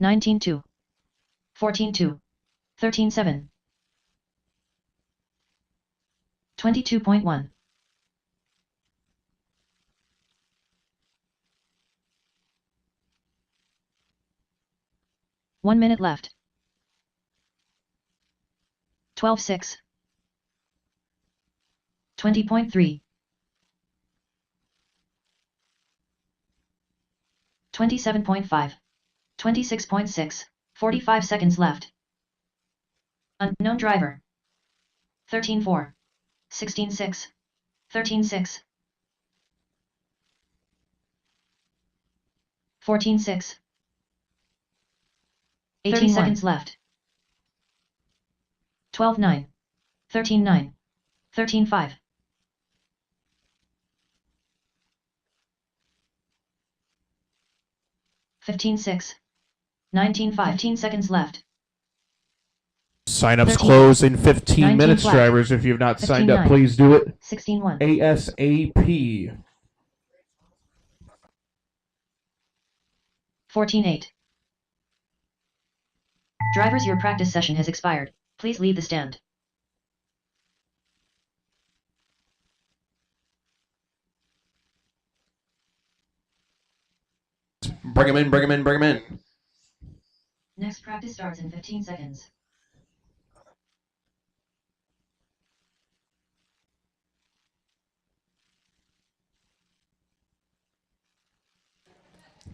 S2: 19-2. 14-2. 13-7. 22.1. 1 minute left. 12-6. 20.3. 27.5. 26.6. 45 seconds left. Unknown driver. 13-4. 16-6. 13-6. 14-6. 30 seconds left. 12-9. 13-9. 13-5. 15-6. 19-5. 15 seconds left.
S3: Sign-ups
S2: 13,
S3: close in 15
S2: 19
S3: minutes,
S2: flat.
S3: drivers. If you've not signed up,
S2: 15-9.
S3: please do it
S2: 16-1.
S3: ASAP.
S2: 14-8. Drivers, your practice session has expired. Please leave the stand.
S3: Bring them in, bring them in, bring them in.
S2: Next practice starts in 15 seconds.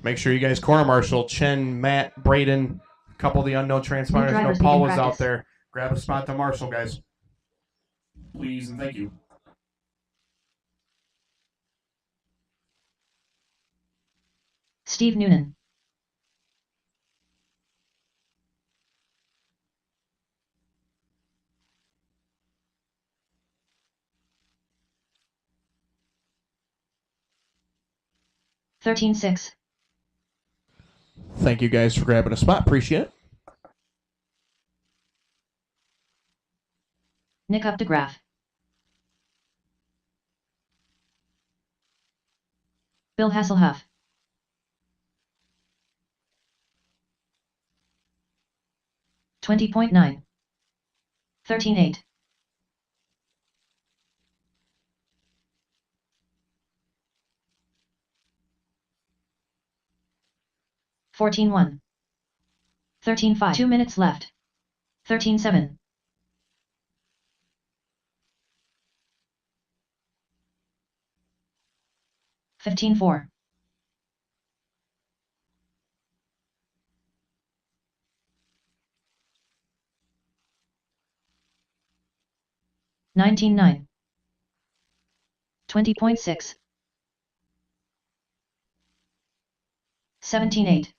S3: Make sure you guys corner marshal Chen, Matt, Braden, a couple of the unknown transponders. No,
S2: drivers
S3: Paul
S2: begin
S3: was out
S2: practice.
S3: there. Grab a spot to marshal, guys.
S1: Please and thank you.
S2: Steve Noonan. (13-6).
S3: Thank you guys for grabbing a spot. Appreciate it.
S2: Nick Updegraff. Bill Hasselhoff. (20.9). 13-8. 14-1. 13-5. 2 minutes left. 13-7. 15-4. 19-9. 20.6. 17-8.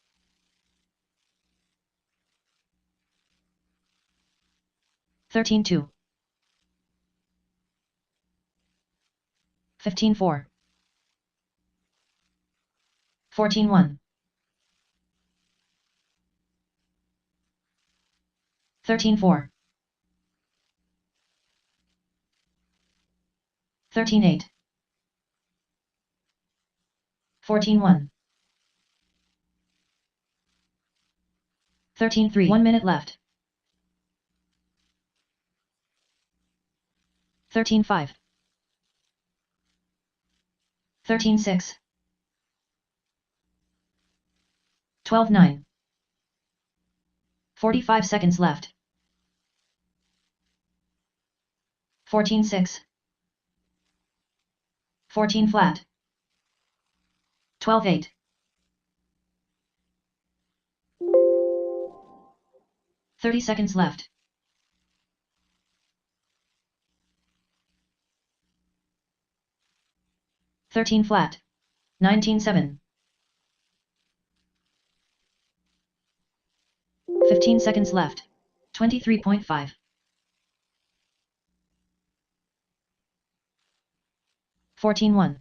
S2: 13-2. 15-4. 14-1. 13-4. 13-8. 14-1. 13-3. 1 minute left. 13-5. 13-6. 12-9. 45 seconds left. 14-6. 14 flat. 12-8. 30 seconds left. 13 flat. 19-7. 15 seconds left. 23.5. 14-1.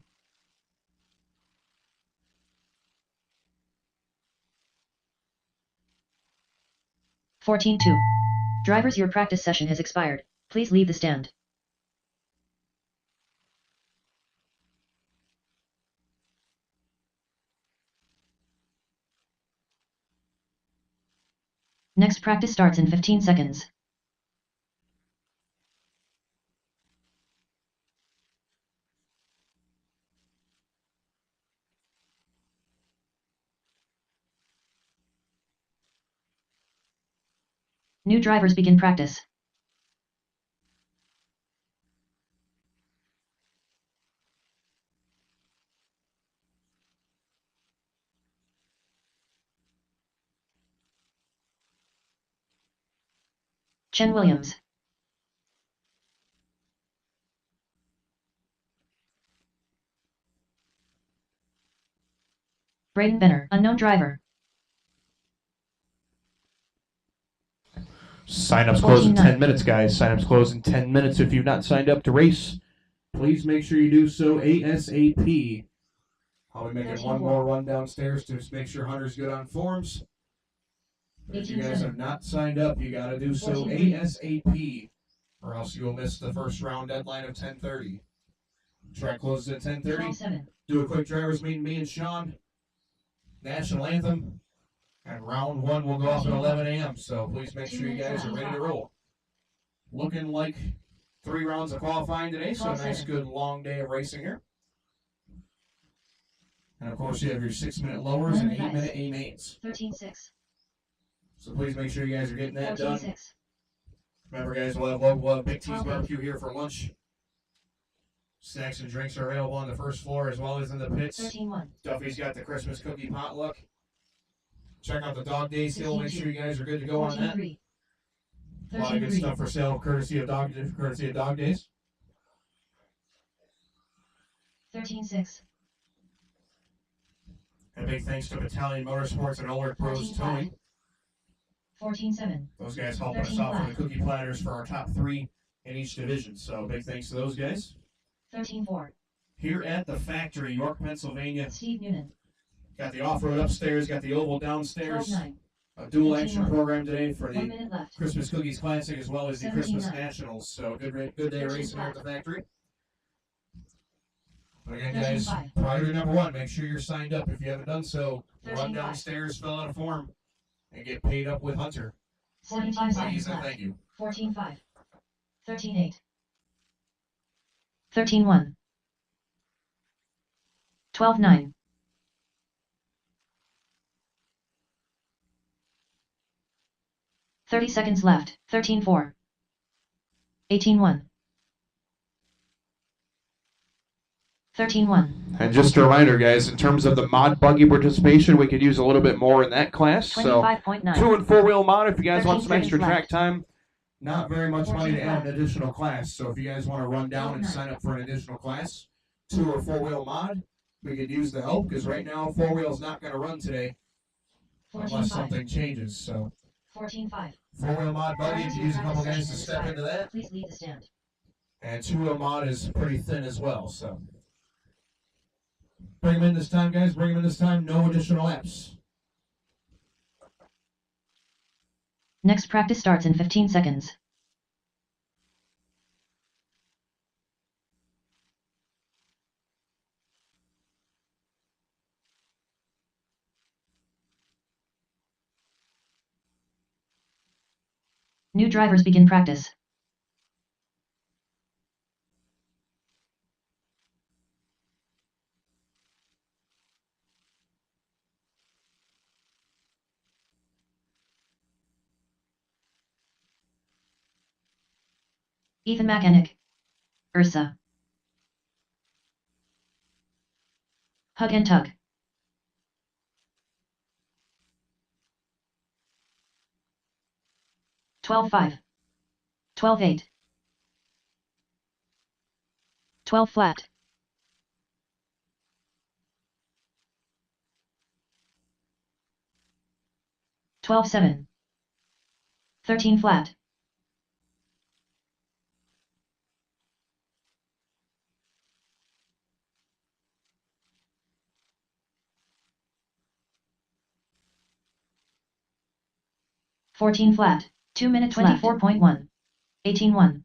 S2: 14-2. Drivers, your practice session has expired. Please leave the stand. Next practice starts in 15 seconds. New drivers begin practice. Chen Williams. Braden Benner, unknown driver.
S3: Sign-ups close in
S2: 14-9.
S3: 10 minutes, guys. Sign-ups close in 10 minutes. If you've not signed up to race, please make sure you do so ASAP.
S1: I'll be making one more run downstairs to just make sure Hunter's good on forms. But if you guys have not signed up, you got to do so ASAP, or else you will miss the first round deadline of 10:30. Track closes at 10:30. Do a quick driver's meeting, me and Sean. National anthem. And round one will go off at 11 a.m. So please make sure you guys are ready to roll. Looking like 3 rounds of qualifying today, so a nice, good, long day of racing here. And of course, you have your 6-minute lowers and 8-minute A-mains.
S2: 13-6.
S1: So please make sure you guys are getting that done. Remember, guys, we'll have Big T's Barbecue here for lunch. Snacks and drinks are available on the first floor as well as in the pits.
S2: 13-1.
S1: Duffy's got the Christmas cookie potluck. Check out the Dog Day sale. Make sure you guys are good to go on that. A lot of good stuff for sale, courtesy of Dog Days.
S2: 13-6.
S1: And a big thanks to Battalion Motorsports and Alert Bros Towing.
S2: 14-7.
S1: Those guys helping us out for the cookie platters for our top 3 in each division. So big thanks to those guys.
S2: 13-4.
S1: Here at the factory, York, Pennsylvania.
S2: Steve Noonan.
S1: Got the off-road upstairs, got the oval downstairs.
S2: 12-9.
S1: A dual action program today for
S2: 1
S1: the
S2: minute left.
S1: Christmas Cookies Classic as well as the Christmas
S2: 17-9.
S1: Nationals. So good day of racing here at the factory. But again,
S2: 13-5.
S1: guys, priority number 1, make sure you're signed up. If you haven't done so,
S2: 13-5.
S1: run downstairs, fill out a form, and get paid up with Hunter.
S2: 75 seconds
S1: Please and
S2: left.
S1: thank you.
S2: 14-5. 13-8. 13-1. 12-9. 30 seconds left. 13-4. 18-1. 13-1.
S3: And just a reminder, guys, in terms of the mod buggy participation, we could use a little bit more in that class. So
S2: 25.9.
S3: 2 and 4 wheel mod if you guys want
S2: 13
S3: some extra
S2: seconds
S3: track
S2: left.
S3: time.
S1: Not very much money to add an additional class. So if you guys want to run down and sign up for an additional class, 2 or 4 wheel mod, we could use the help because right now 4 wheel's not going to run today unless
S2: 14-5.
S1: something changes. So
S2: 14-5.
S1: 4 wheel mod buggy, you use a couple guys to step into that.
S2: Please leave the stand.
S1: And 2 wheel mod is pretty thin as well. So bring them in this time, guys. Bring them in this time. No additional apps.
S2: Next practice starts in 15 seconds. New drivers begin practice. Ethan Mechanic. Ursa. Hug and tug. 12-5. 12-8. 12 flat. 12-7. 13 flat. 14 flat. 2 minutes 24.1. 18-1.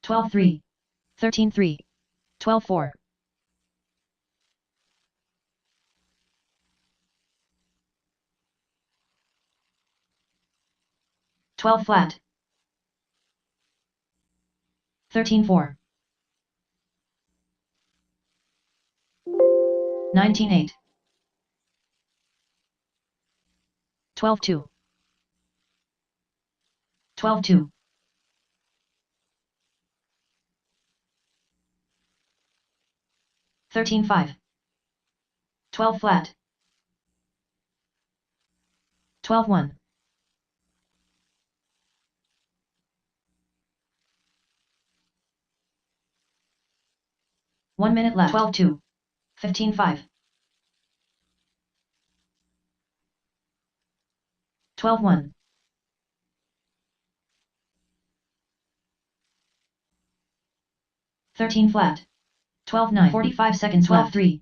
S2: 12-3. 13-3. 12-4. 12 flat. 13-4. 19-8. 12-2. 12-2. 13-5. 12 flat. 12-1. 1 minute left. 12-2. 15-5. 12-1. 13 flat. 12-9. 45 seconds. 12-3.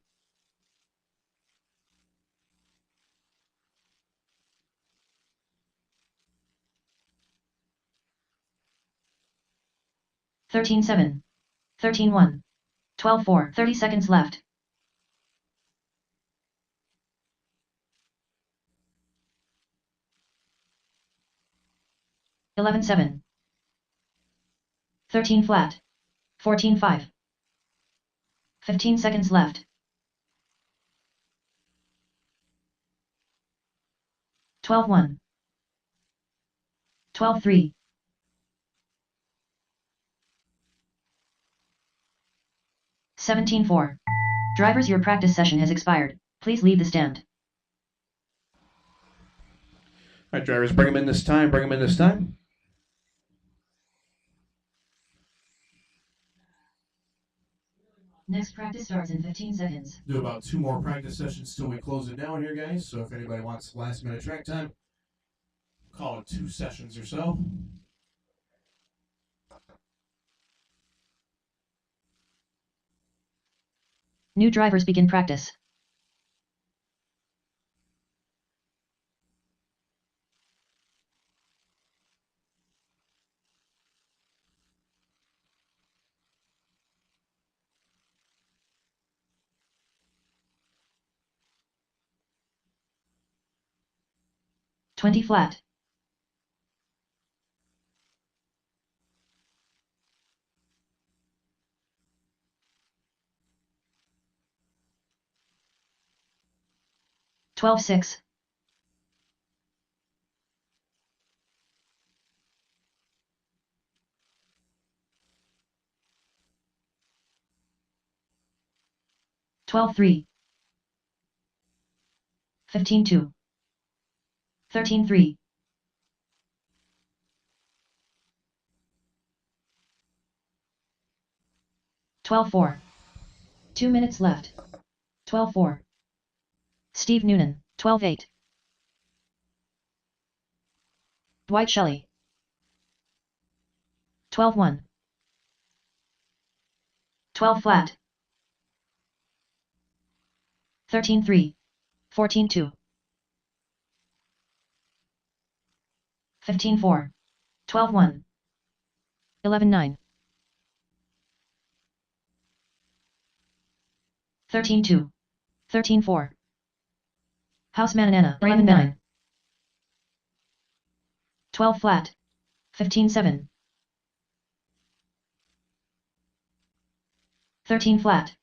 S2: 13-7. 13-1. 12-4. 30 seconds left. (11-7). 13 flat. 14-5. 15 seconds left. 12-1. 12-3. 17-4. Drivers, your practice session has expired. Please leave the stand.
S3: All right, drivers, bring them in this time. Bring them in this time.
S2: Next practice starts in 15 seconds.
S1: Do about 2 more practice sessions till we close it down here, guys. So if anybody wants last minute track time, call it 2 sessions or so.
S2: New drivers begin practice. (20 flat). 12-6. 12-3. 15-2. 13-3. 12-4. 2 minutes left. 12-4. Steve Noonan, 12-8. Dwight Shelley. 12-1. 12 flat. 13-3. 14-2. 15-4. 12-1. 11-9. 13-2. 13-4. House Manana, 11-9. 12 flat. 15-7. 13 flat.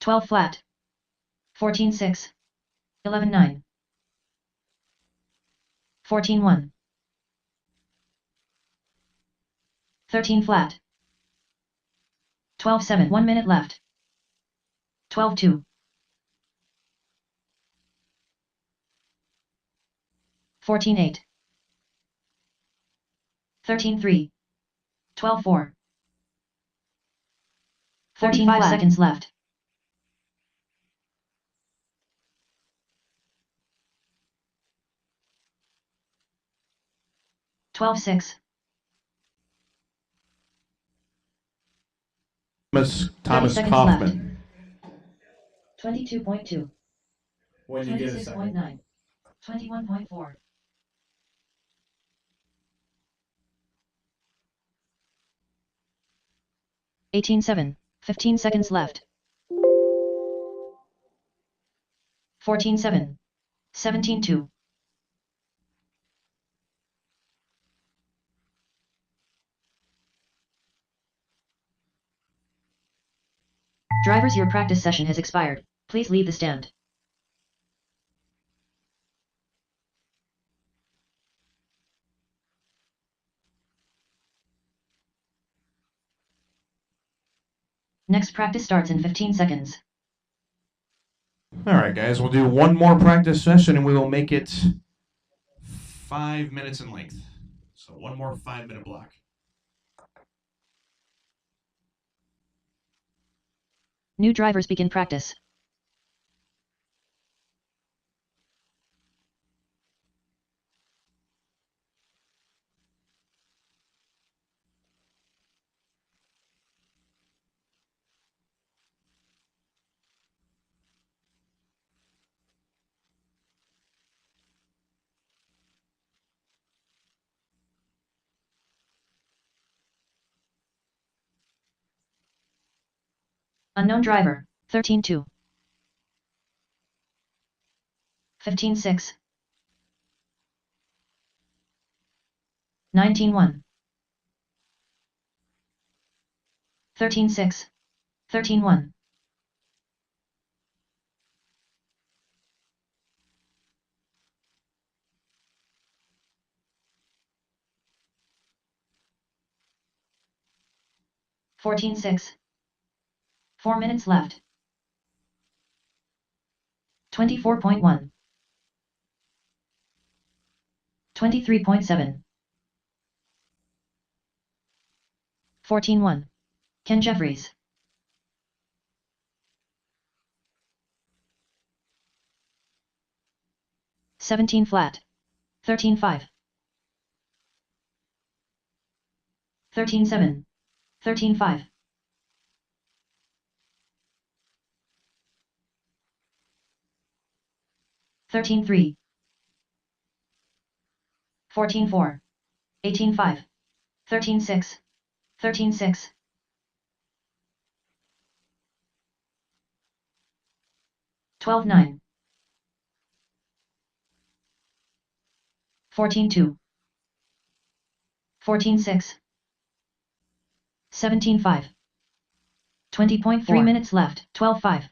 S2: 12 flat. 14-6. 11-9. 14-1. 13 flat. 12-7. 1 minute left. 12-2. 14-8. 13-3. 12-4. 45 seconds left. 12-6.
S3: Thomas
S2: seconds
S3: Kaufman.
S2: 22.2.
S4: When you get a second.
S2: 26.9. 21.4. 18-7. 15 seconds left. 14-7. 17-2. Drivers, your practice session has expired. Please leave the stand. Next practice starts in 15 seconds.
S3: All right, guys, we'll do one more practice session and we will make it 5 minutes in length. So one more 5-minute block.
S2: New drivers begin practice. Unknown driver, 13-2. 15-6. 19-1. 13-6. 13-1. 14-6. 4 minutes left. 24.1. 23.7. 14-1. Ken Jeffries. 17 flat. 13-5. 13-7. 13-5. 13-3. 14-4. 18-5. 13-6. 13-6. 12-9. 14-2. 14-6. 17-5. 20.4 minutes left. 12-5.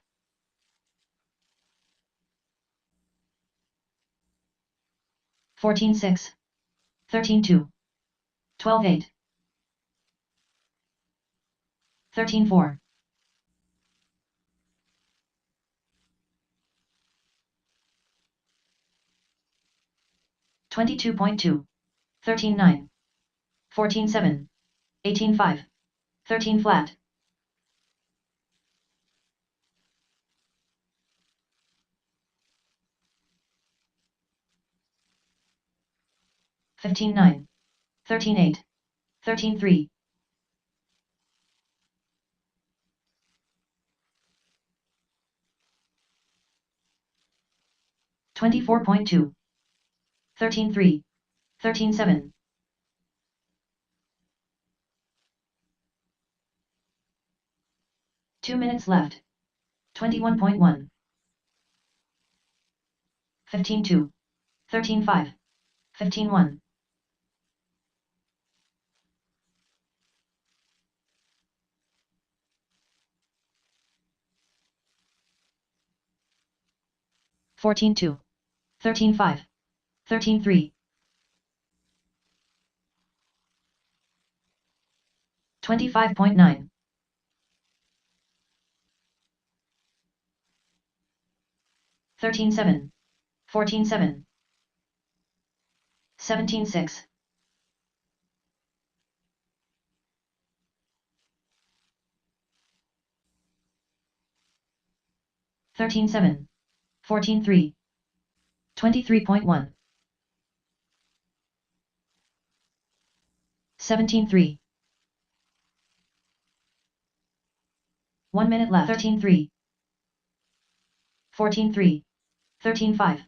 S2: 14-6. 13-2. 12-8. 13-4. 22.2. 13-9. 14-7. 18-5. 13 flat. 15-9. 13-8. 13-3. 24.2. 13-3. 13-7. 2 minutes left. 21.1. 15-2. 13-5. 15-1. 14-2. 13-5. 13-3. 25.9. 13-7. 14-7. 17-6. 13-7. 14-3. 23.1. 17-3. 1 minute left. 13-3. 14-3. 13-5.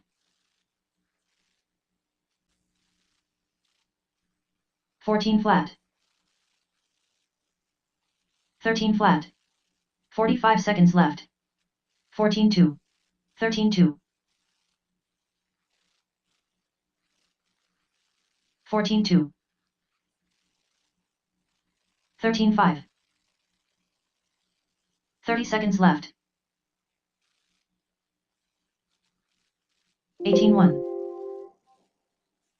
S2: 14 flat. 13 flat. 45 seconds left. 14-2. 13-2. 14-2. 13-5. 30 seconds left. 18-1.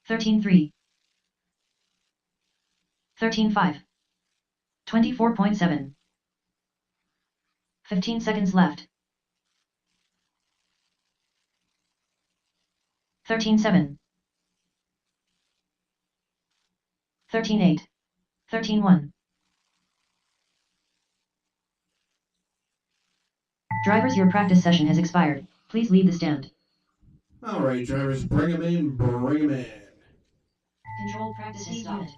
S2: 13-3. 13-5. 24.7. 15 seconds left. 13-7. 13-8. 13-1. Drivers, your practice session has expired. Please leave the stand.
S1: All right, drivers, bring them in, bring them in.
S2: Controlled practice has stopped.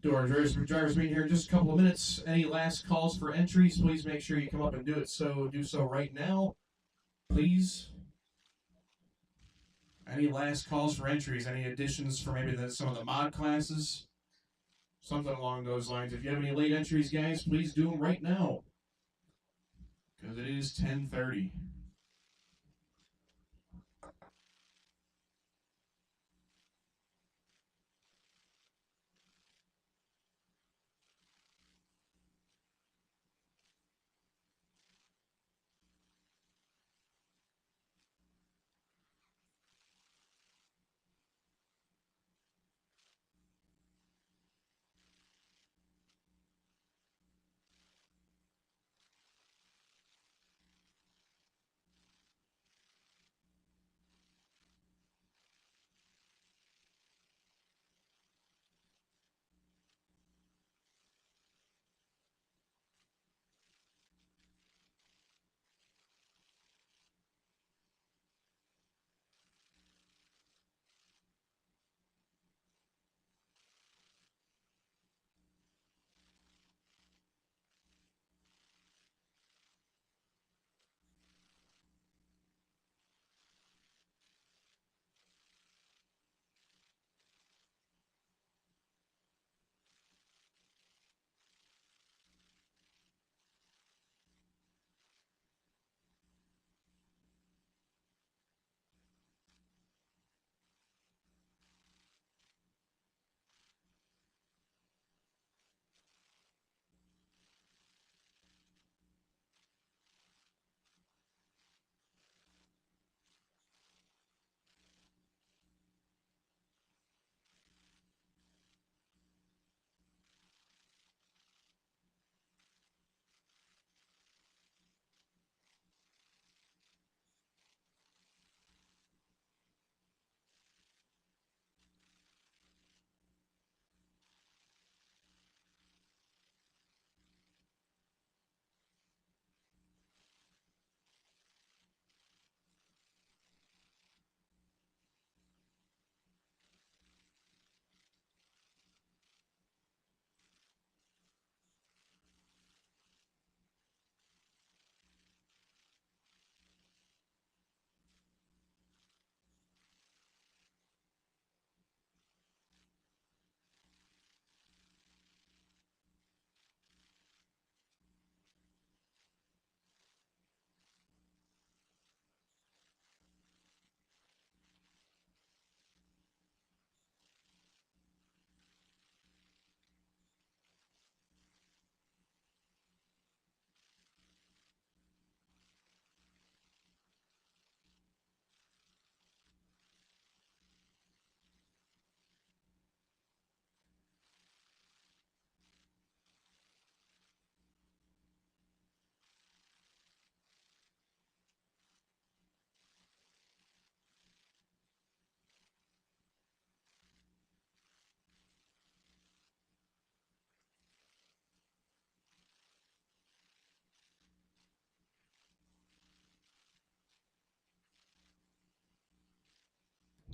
S1: Do our drivers meeting here in just a couple of minutes. Any last calls for entries? Please make sure you come up and do so right now, please. Any last calls for entries? Any additions for maybe some of the mod classes? Something along those lines. If you have any late entries, guys, please do them right now, because it is 10:30.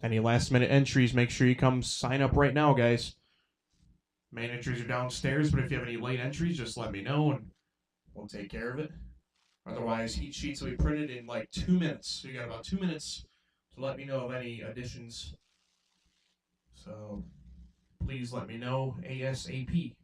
S3: Any last minute entries, make sure you come sign up right now, guys. Main entries are downstairs, but if you have any late entries, just let me know and we'll take care of it. Otherwise, heat sheets will be printed in like 2 minutes. So you got about 2 minutes to let me know of any additions. So please let me know ASAP.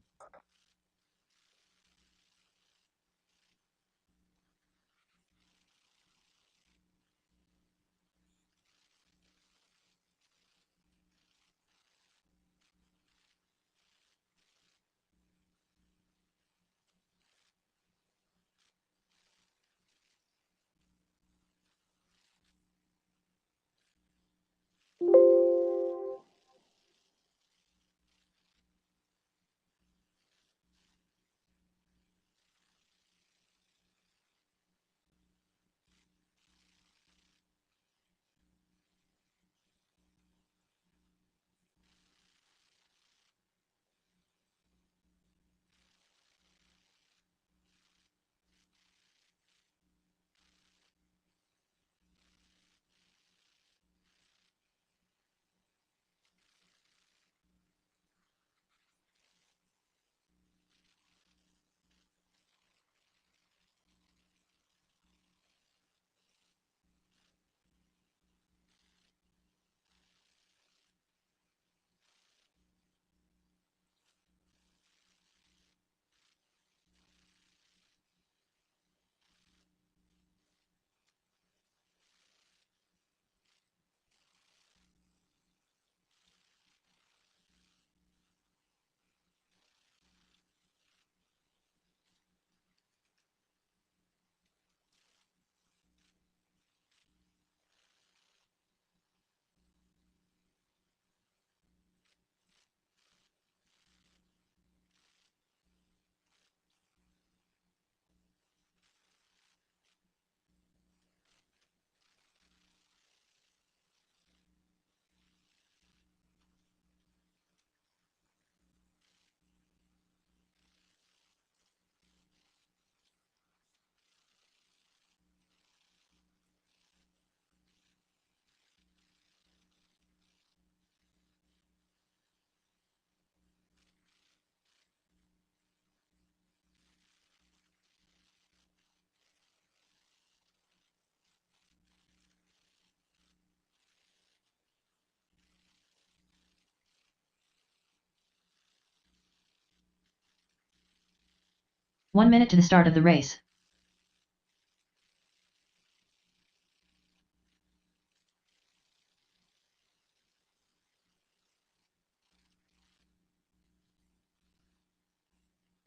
S2: One minute to the start of the race.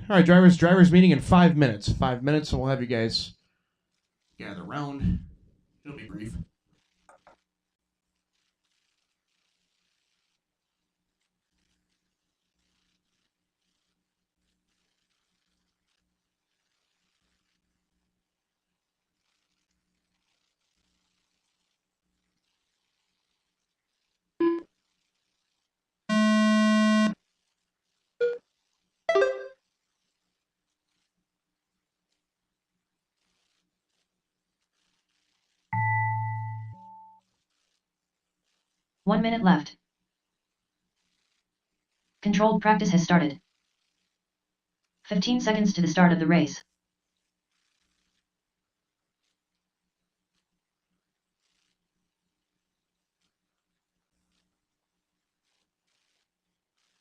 S3: All right, drivers meeting in 5 minutes. 5 minutes, and we'll have you guys gather around. It'll be brief.
S2: One minute left. Controlled practice has started. 15 seconds to the start of the race.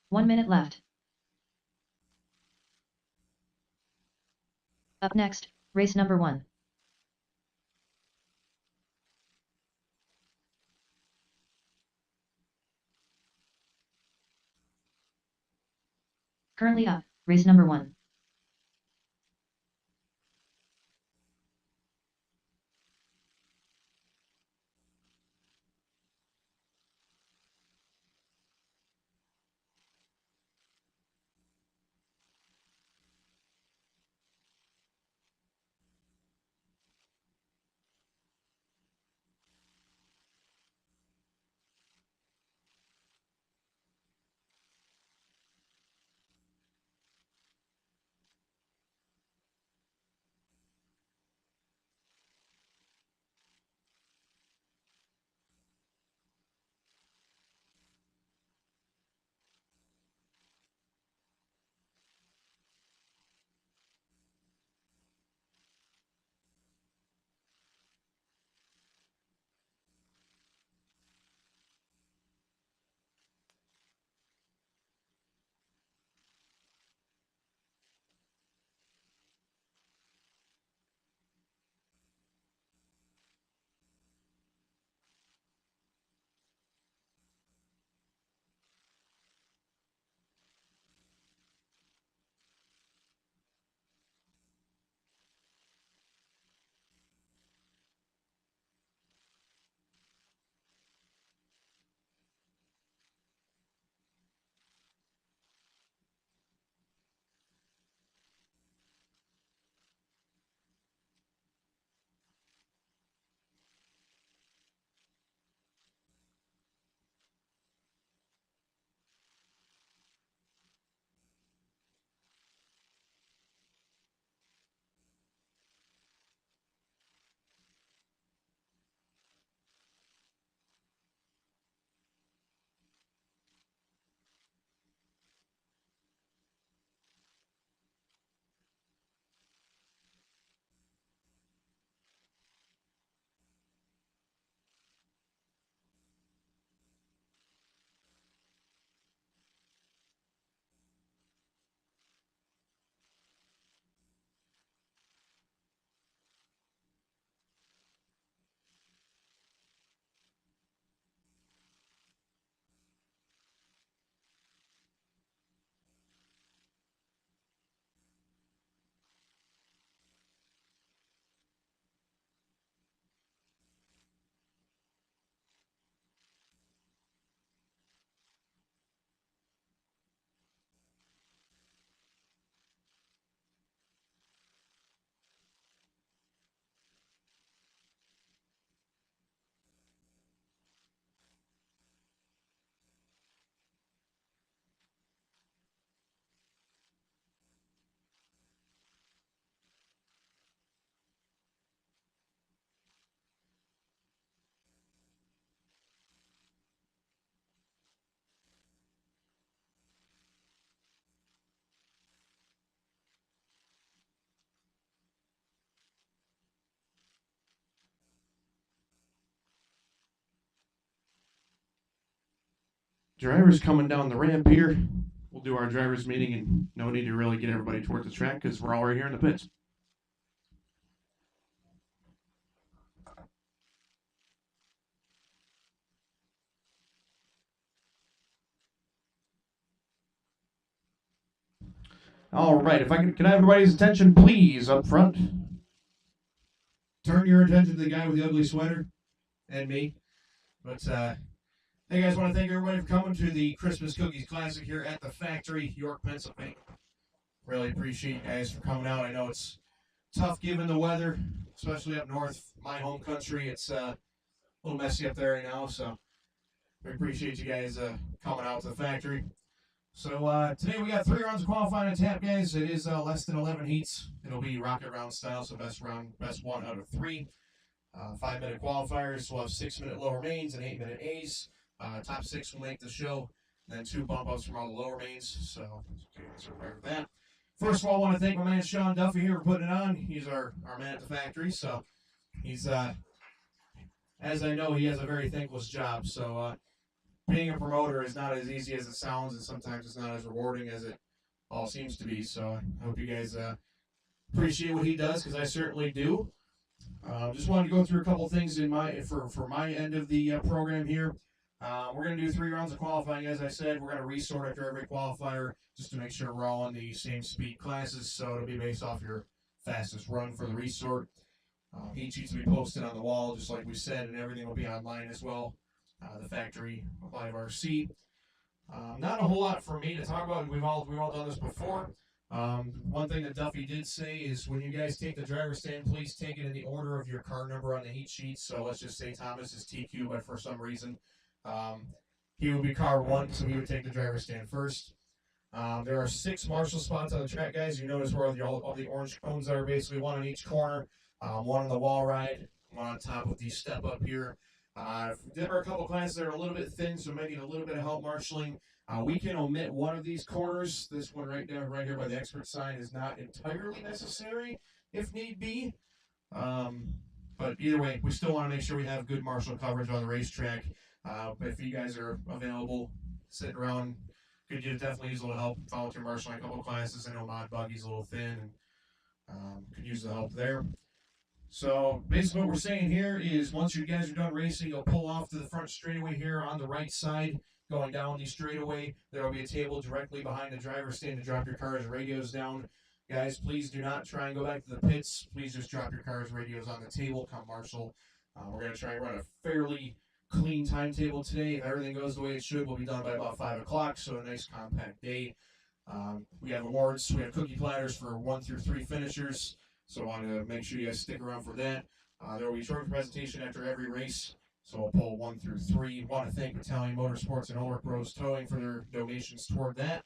S2: One minute left. Up next, race number 1. Currently up, race number 1.
S3: drivers coming down the ramp here. We'll do our drivers meeting, and no need to really get everybody towards the track because we're all right here in the pits. All right, if I can I have everybody's attention, please, up front.
S1: Turn your attention to the guy with the ugly sweater and me. But hey guys, want to thank everybody for coming to the Christmas Cookies Classic here at the factory, York, Pennsylvania. Really appreciate you guys for coming out. I know it's tough given the weather, especially up north, my home country. It's a little messy up there right now, so we appreciate you guys coming out to the factory. So today we got 3 rounds of qualifying on tap, guys. It is less than 11 heats. It'll be rocket round style, so best one out of 3. 5-minute qualifiers. We'll have 6-minute lower mains and 8-minute A's. Top 6 will make the show. Then 2 bump ups from all the lower mains. So guys are aware of that. First of all, I want to thank my man Sean Duffy here for putting it on. He's our man at the factory. So he's as I know, he has a very thankless job. So being a promoter is not as easy as it sounds, and sometimes it's not as rewarding as it all seems to be. So I hope you guys appreciate what he does, because I certainly do. Just wanted to go through a couple things in for my end of the program here. We're going to do 3 rounds of qualifying. As I said, we're going to resort after every qualifier just to make sure we're all in the same speed classes. So it'll be based off your fastest run for the resort. Heat sheets will be posted on the wall, just like we said, and everything will be online as well. The factory live RC. Not a whole lot for me to talk about. We've all done this before. One thing that Duffy did say is when you guys take the driver's stand, please take it in the order of your car number on the heat sheet. So let's just say Thomas is TQ, but for some reason he would be car 1, so he would take the driver's stand first. There are 6 marshal spots on the track, guys. You notice where all the orange cones are, basically 1 on each corner, 1 on the wall ride, 1 on top with the step up here. There are a couple classes that are a little bit thin, so maybe a little bit of help marshaling. We can omit one of these corners. This one right here by the expert sign is not entirely necessary if need be. But either way, we still want to make sure we have good marshal coverage on the racetrack. But if you guys are available, sitting around, could you definitely use a little help volunteer marshaling a couple classes. I know Mod Buggy's a little thin, and could use the help there. So basically what we're saying here is once you guys are done racing, you'll pull off to the front straightaway here on the right side. Going down the straightaway, there will be a table directly behind the driver's stand to drop your car's radios down. Guys, please do not try and go back to the pits. Please just drop your car's radios on the table. Come marshal. We're going to try and run a fairly clean timetable today. If everything goes the way it should, we'll be done by about 5 o'clock, so a nice compact day. We have awards. We have cookie platters for 1 through 3 finishers. So I want to make sure you guys stick around for that. There will be a short presentation after every race. So I'll pull 1 through 3. Want to thank Battalion Motorsports and Ulrich Bros Towing for their donations toward that.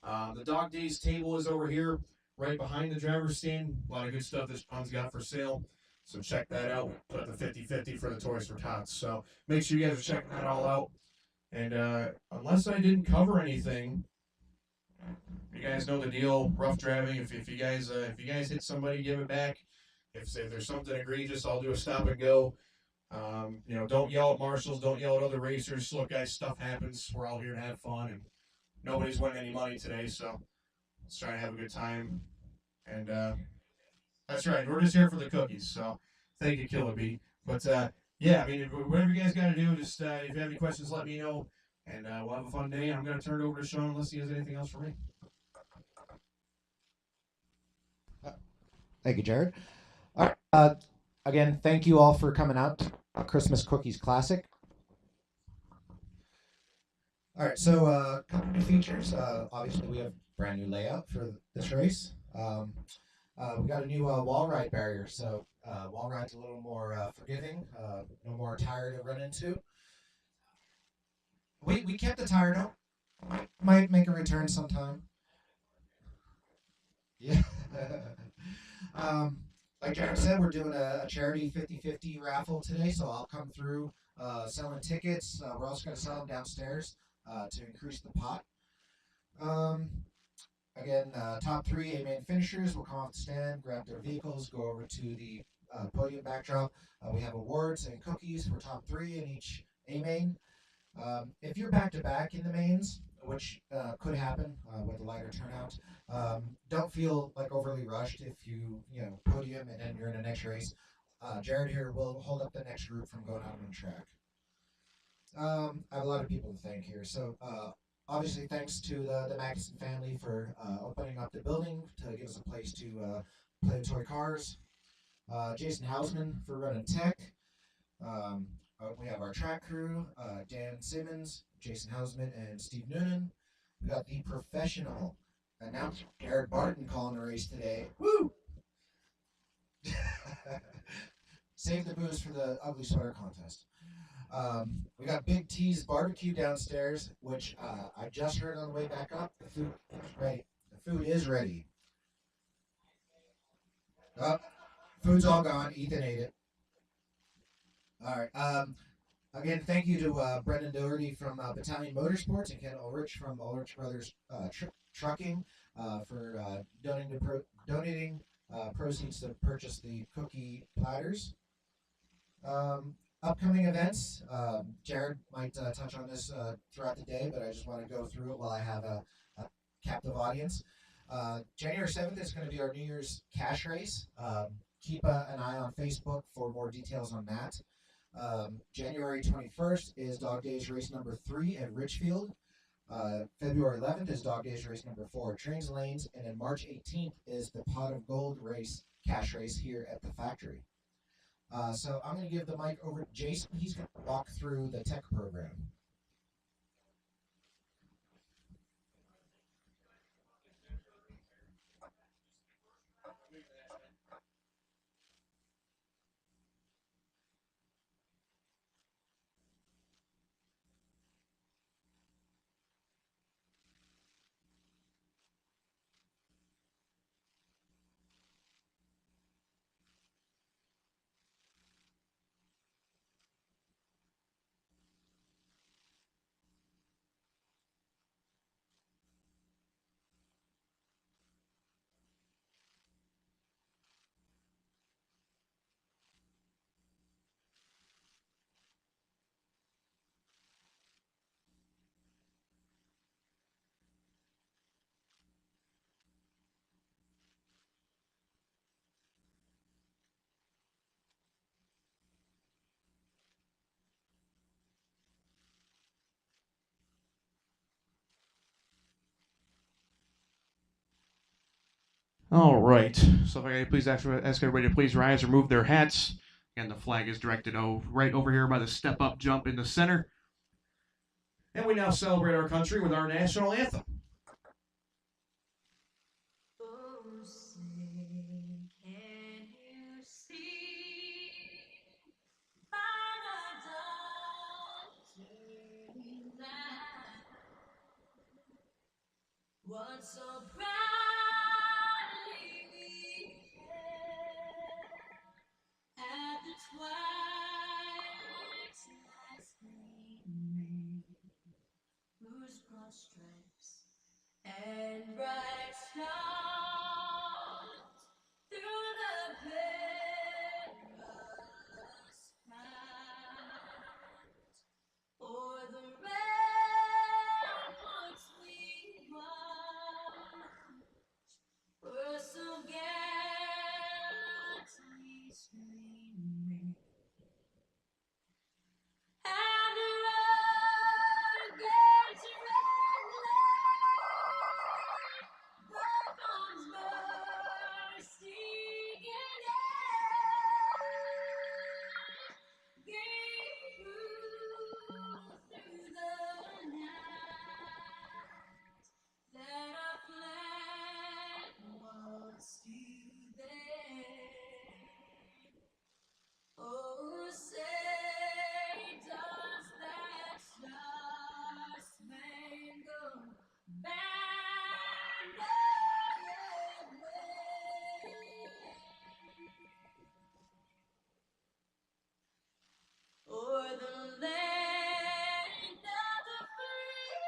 S1: The Dog Days table is over here, right behind the driver's stand. A lot of good stuff this Pun's got for sale. So check that out. Put the 50-50 for the Toys for Tots. So make sure you guys are checking that all out. And unless I didn't cover anything, you guys know the deal. Rough driving. If you guys hit somebody, give it back. If there's something egregious, I'll do a stop and go. Don't yell at marshals. Don't yell at other racers. Look, guys, stuff happens. We're all here to have fun, and nobody's winning any money today, so let's try to have a good time. And that's right. We're just here for the cookies. So thank you, Killer Bee. But yeah, I mean, whatever you guys got to do, just if you have any questions, let me know. And we'll have a fun day. I'm going to turn it over to Sean unless he has anything else for me.
S4: Thank you, Jared. All right, again, thank you all for coming out to Christmas Cookies Classic. All right, so a couple new features. Obviously, we have brand new layout for this race. We got a new wall ride barrier, so wall ride's a little more forgiving, no more tire to run into. We kept the tire though. Might make a return sometime. Yeah. Like Jared said, we're doing a charity 50-50 raffle today, so I'll come through selling tickets. We're also going to sell them downstairs to increase the pot. Again, top 3 A-main finishers will come off the stand, grab their vehicles, go over to the podium backdrop. We have awards and cookies for top 3 in each A-main. If you're back to back in the mains, which could happen with a lighter turnout, don't feel like overly rushed if you podium and then you're in the next race. Jared here will hold up the next group from going out on the track. I have a lot of people to thank here. So obviously, thanks to the Magnuson family for opening up the building to give us a place to play toy cars. Jason Hausman for running tech. Um, we have our track crew, Dan Simmons, Jason Hausman, and Steve Noonan. We got the professional announcer, Jared Barton, calling the race today. Woo! Save the booze for the ugly sweater contest. We got Big T's barbecue downstairs, which I just heard on the way back up. The food is ready. The food is ready. Oh, food's all gone. Ethan ate it. All right. Again, thank you to Brendan Doherty from Battalion Motorsports and Ken Ulrich from Ulrich Brothers Trucking for donating proceeds to purchase the cookie platters. Upcoming events. Jared might touch on this throughout the day, but I just want to go through it while I have a captive audience. January 7th is going to be our New Year's cash race. Keep an eye on Facebook for more details on that. January 21st is Dog Days race number 3 at Richfield. February 11th is Dog Days race number 4 at Trains Lanes. And then March 18th is the Pot of Gold race, cash race here at the factory. So I'm going to give the mic over to Jason. He's going to walk through the tech program.
S3: All right. So if I could please ask everybody to please rise, remove their hats. And the flag is directed right over here by the step up jump in the center. And we now celebrate our country with our national anthem.
S5: Oh, say, can you see by the dawn's early light what so proudly we hailed at the twilight's last gleaming, whose broad stripes and bright stars through the perilous fight o'er the ramparts we watched were so gallantly streaming, and the rugged red line bombs bursting in air gave proof through the night that our flag was still there. Oh, say does that star-spangled banner yet wave o'er the land of the free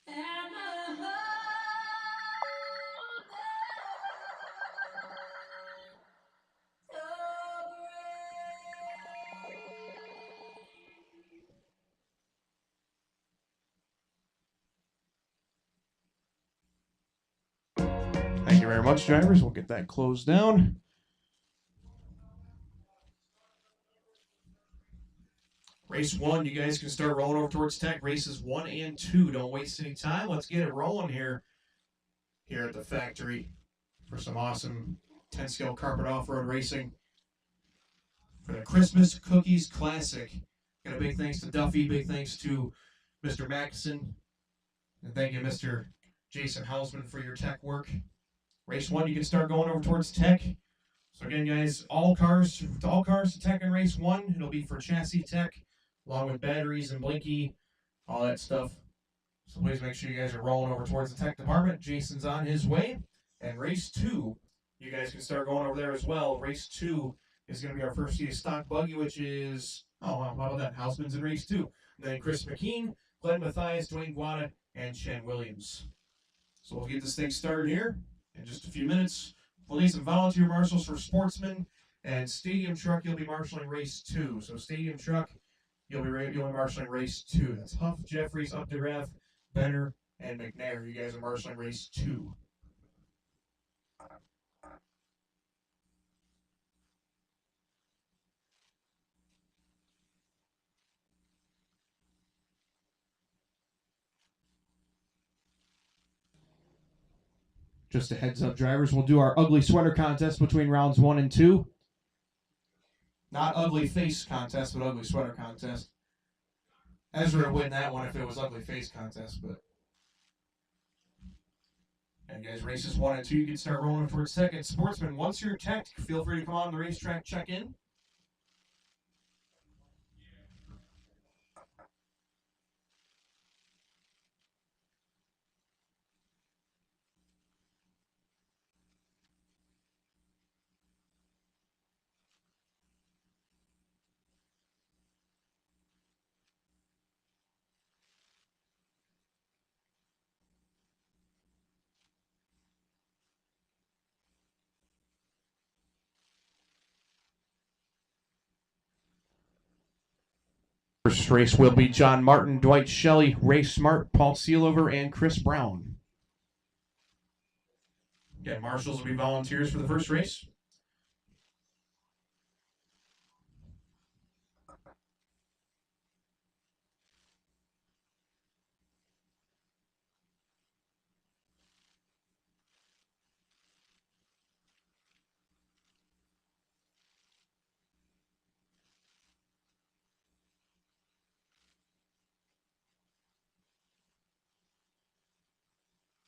S5: and the home of the brave?
S3: very much, drivers. We'll get that closed down. Race 1, you guys can start rolling over towards Tech. Races 1 and 2. Don't waste any time. Let's get it rolling here at the factory for some awesome 10-scale carpet off-road racing for the Christmas Cookies Classic. Got a big thanks to Duffy, big thanks to Mr. Maxson, and thank you, Mr. Jason Hausman, for your tech work. Race 1, you can start going over towards Tech. So again, guys, all cars to Tech in Race 1. It'll be for chassis tech, along with batteries and blinky, all that stuff. So please make sure you guys are rolling over towards the tech department. Jason's on his way. And Race 2, you guys can start going over there as well. Race 2 is going to be our first seat of stock buggy, which is, how about that? Hausman's in Race 2. And then Chris McKean, Glenn Mathias, Dwayne Guada, and Chen Williams. So we'll get this thing started here in just a few minutes. We'll need some volunteer marshals for Sportsman, and Stadium Truck, you'll be marshaling Race 2. So Stadium Truck, you'll be marshaling Race 2. That's Huff, Jeffries, Updegraff, Benner, and McNair. You guys are marshaling Race 2. Just a heads up, drivers, we'll do our ugly sweater contest between rounds 1 and 2. Not ugly face contest, but ugly sweater contest. Ezra would win that one if it was ugly face contest, but. And guys, races 1 and 2, you can start rolling towards second. Sportsman, once you're teched, feel free to come on the racetrack, check in. First race will be John Martin, Dwight Shelley, Ray Smart, Paul Sealover, and Chris Brown. Again, marshals will be volunteers for the first race.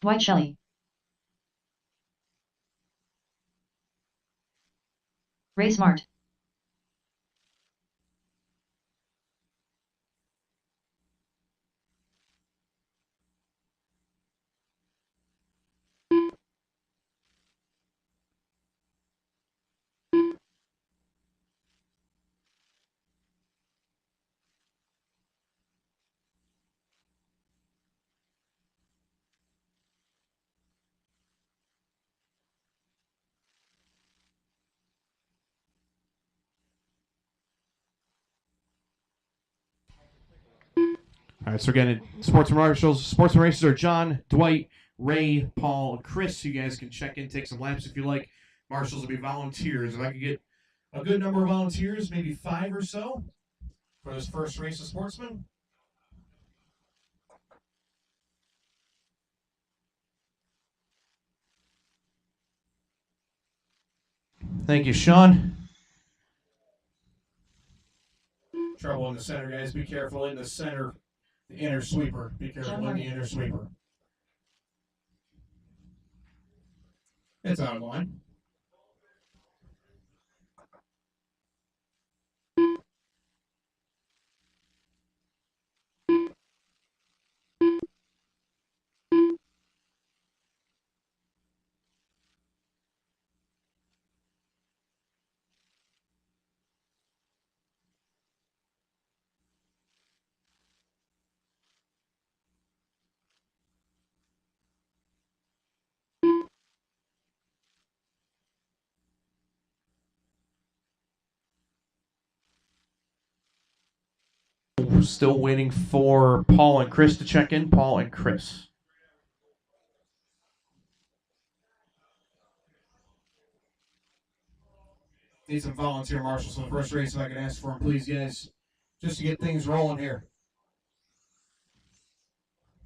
S2: Dwight Shelley. Ray Smart.
S3: All right, so again, sportsman marshals, sportsman races are John, Dwight, Ray, Paul, and Chris. You guys can check in, take some laps if you like. Marshals will be volunteers. If I could get a good number of volunteers, maybe 5 or so, for this first race of sportsman. Thank you, Sean. Trouble in the center, guys. Be careful in the center. The inner sweeper. Be careful in the inner sweeper. It's out of line. Still waiting for Paul and Chris to check in. Paul and Chris.
S1: Need some volunteer marshals for the first race if I can ask for them, please, guys. Just to get things rolling here.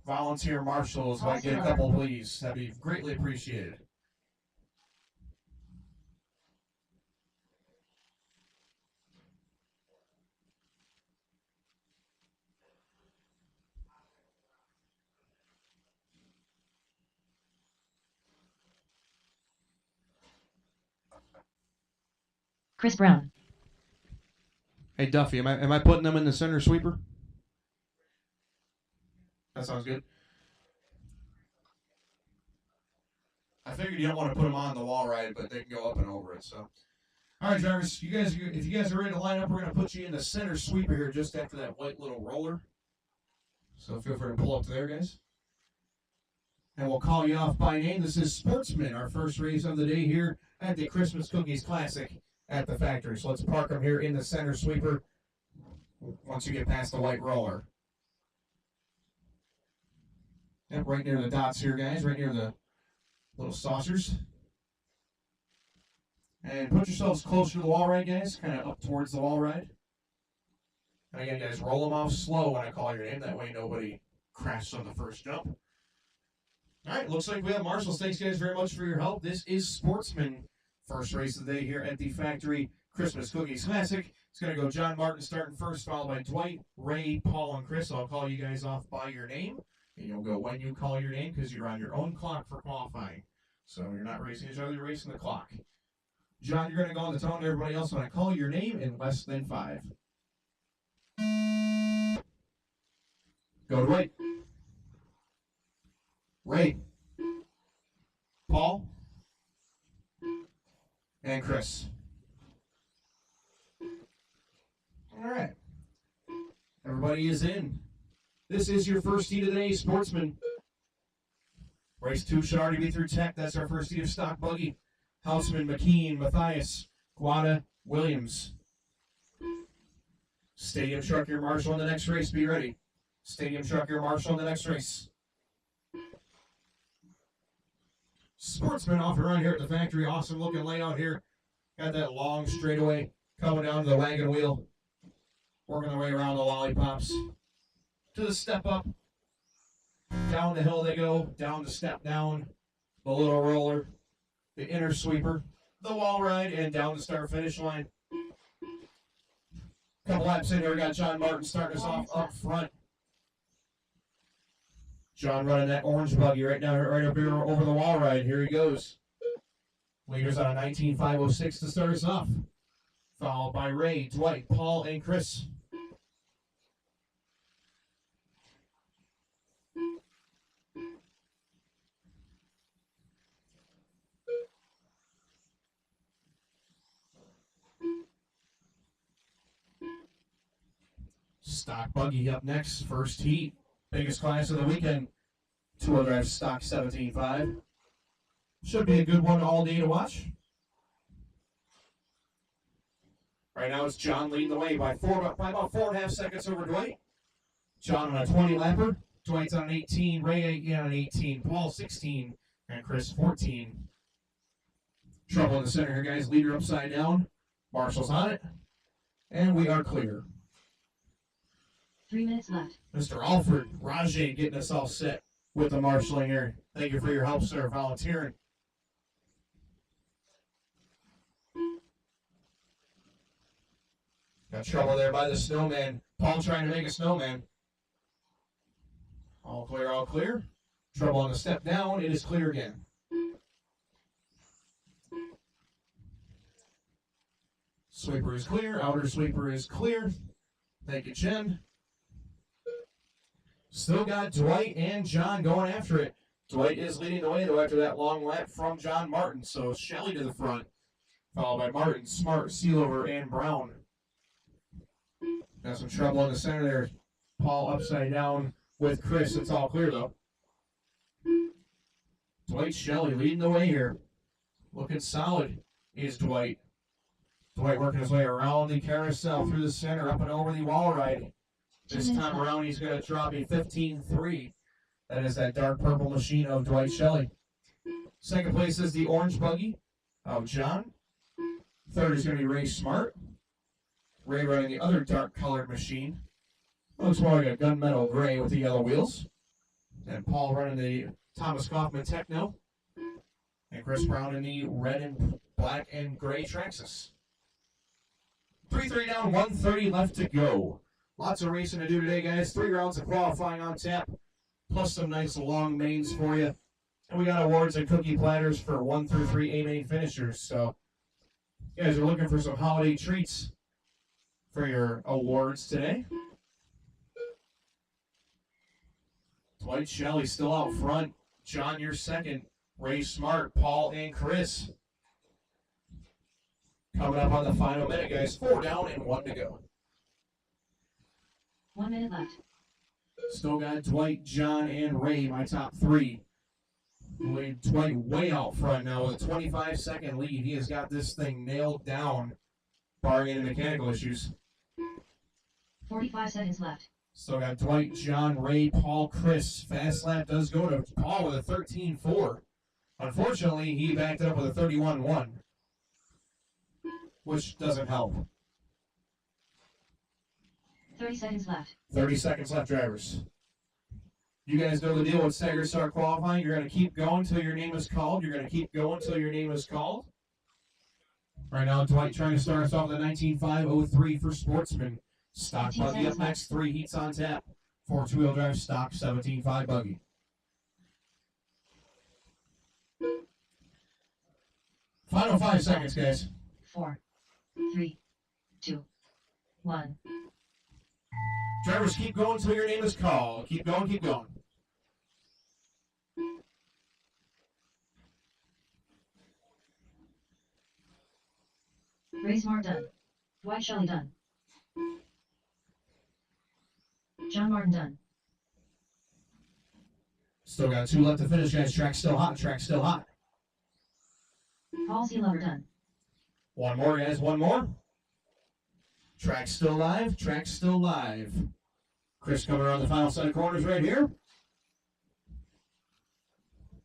S1: Volunteer marshals, if I can get a couple, please. That'd be greatly appreciated.
S2: Chris Brown.
S3: Hey Duffy, am I putting them in the center sweeper?
S1: That sounds good. I figured you don't want to put them on the wall ride, but they can go up and over it. So, all right, drivers, if you guys are ready to line up, we're gonna put you in the center sweeper here, just after that white little roller. So feel free to pull up to there, guys. And we'll call you off by name. This is Sportsman, our first race of the day here at the Christmas Cookies Classic at the factory. So let's park them here in the center sweeper once you get past the white roller. Yep, right near the dots here, guys, right near the little saucers. And put yourselves closer to the wall ride, guys, kind of up towards the wall ride. And again, guys, roll them off slow when I call your name. That way nobody crashes on the first jump. All right, looks like we have marshals. Thanks, guys, very much for your help. This is Sportsman, first race of the day here at the Factory Christmas Cookies Classic. It's going to go John Martin starting first, followed by Dwight, Ray, Paul, and Chris. I'll call you guys off by your name, and you'll go when you call your name because you're on your own clock for qualifying. So you're not racing each other, you're racing the clock. John, you're going to go on the tone to everybody else when I call your name in less than 5. Go Dwight. Ray, Paul, and Chris. All right. Everybody is in. This is your first heat of the day, Sportsman. Race 2 should already be through tech. That's our first heat of stock buggy. Houseman, McKean, Matthias, Guada, Williams. Stadium truck, your marshal in the next race. Be ready. Stadium truck, your marshal in the next race. Sportsman off and run here at the factory. Awesome looking layout here. Got that long straightaway coming down to the wagon wheel. Working their way around the lollipops. To the step up. Down the hill they go. Down the step down. The little roller. The inner sweeper. The wall ride. And down the start finish line. Couple laps in here. We got John Martin starting us off up front. John running that orange buggy right now, right up here over the wall ride. Here he goes. Leaders on a 19.506 to start us off. Followed by Ray, Dwight, Paul, and Chris. Stock buggy up next, first heat. Biggest class of the weekend. Two-wheel drive stock 17.5. Should be a good one all day to watch. Right now it's John leading the way by about 4.5 seconds over Dwight. John on a 20 lapper. Dwight's on an 18. Ray on an 18. Paul 16. And Chris 14. Trouble in the center here, guys. Leader upside down. Marshall's on it. And we are clear.
S2: 3 minutes left.
S1: Mr. Alfred Rajay getting us all set with the marshalling here. Thank you for your help, sir, volunteering. Got trouble there by the snowman. Paul trying to make a snowman. All clear, all clear. Trouble on the step down. It is clear again. Sweeper is clear. Outer sweeper is clear. Thank you, Jen. Still got Dwight and John going after it. Dwight is leading the way, though, after that long lap from John Martin. So Shelley to the front, followed by Martin, Smart, Sealover, and Brown. Got some trouble in the center there. Paul upside down with Chris. It's all clear, though. Dwight Shelley leading the way here. Looking solid is Dwight. Dwight working his way around the carousel through the center, up and over the wall ride. This time around, he's going to drop a 15.3. That is that dark purple machine of Dwight Shelley. Second place is the orange buggy of John. Third is going to be Ray Smart. Ray running the other dark colored machine. Looks more like a gunmetal gray with the yellow wheels. And Paul running the Thomas Kaufman Techno. And Chris Brown in the red and black and gray Traxxas. 3-3 down, 1:30 left to go. Lots of racing to do today, guys. 3 rounds of qualifying on tap, plus some nice long mains for you. And we got awards and cookie platters for 1 through 3 A-main finishers. So, you guys are looking for some holiday treats for your awards today. Dwight Shelley still out front. John, you're second. Ray Smart, Paul, and Chris. Coming up on the final minute, guys. 4 down and 1 to go.
S2: 1 minute left.
S1: Still got Dwight, John, and Ray, my top 3. Dwight way out front now with a 25-second lead. He has got this thing nailed down, barring any mechanical issues.
S2: 45 seconds left.
S1: Still got Dwight, John, Ray, Paul, Chris. Fast lap does go to Paul with a 13.4. Unfortunately, he backed it up with a 31.1, which doesn't help.
S2: 30 seconds left.
S1: 30 seconds left, drivers. You guys know the deal with staggered start qualifying. You're going to keep going until your name is called. You're going to keep going until your name is called. Right now, Dwight trying to start us off with a 19.503 for Sportsman. Stock buggy up next. 3 heats on tap. 4 two-wheel drive stock 17.5 buggy. Final 5 seconds, guys.
S2: 4, 3, 2, 1.
S1: Drivers, keep going until your name is called. Keep going, keep going.
S2: Ray Smart done. Dwight Shelley done. John Martin done.
S1: Still got 2 left to finish, guys. Track still hot, track still hot.
S2: Paul C. Lover done.
S1: 1 more, guys, 1 more. Track still live, track still live. Chris coming around the final set of corners right here.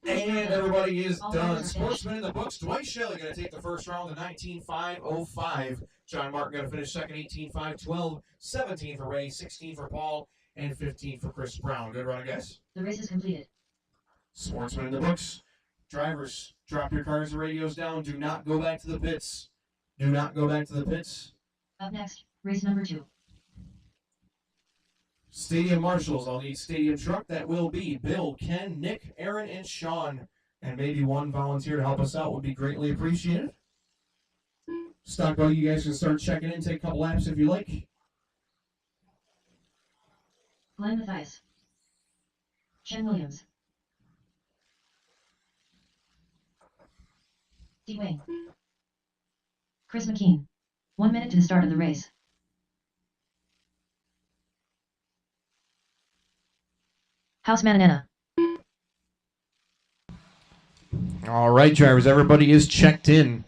S1: And everybody is done. Sportsman in the books. Dwight Shelley going to take the first round of 19.505. John Martin going to finish second, 18.512. 17 for Ray, 16 for Paul, and 15 for Chris Brown. Good run, guys.
S2: The race is completed.
S1: Sportsman in the books. Drivers, drop your cars and radios down. Do not go back to the pits. Do not go back to the pits.
S2: Up next, race number 2.
S1: Stadium marshals. I'll need stadium truck. That will be Bill, Ken, Nick, Aaron, and Sean. And maybe 1 volunteer to help us out would be greatly appreciated. Stock buggy, you guys can start checking in. Take a couple laps if you like.
S2: Glenn Mathias. Chen Williams. D. Wayne. Chris McKean. 1 minute to the start of the race. Houseman Anna.
S3: All right, drivers, everybody is checked in.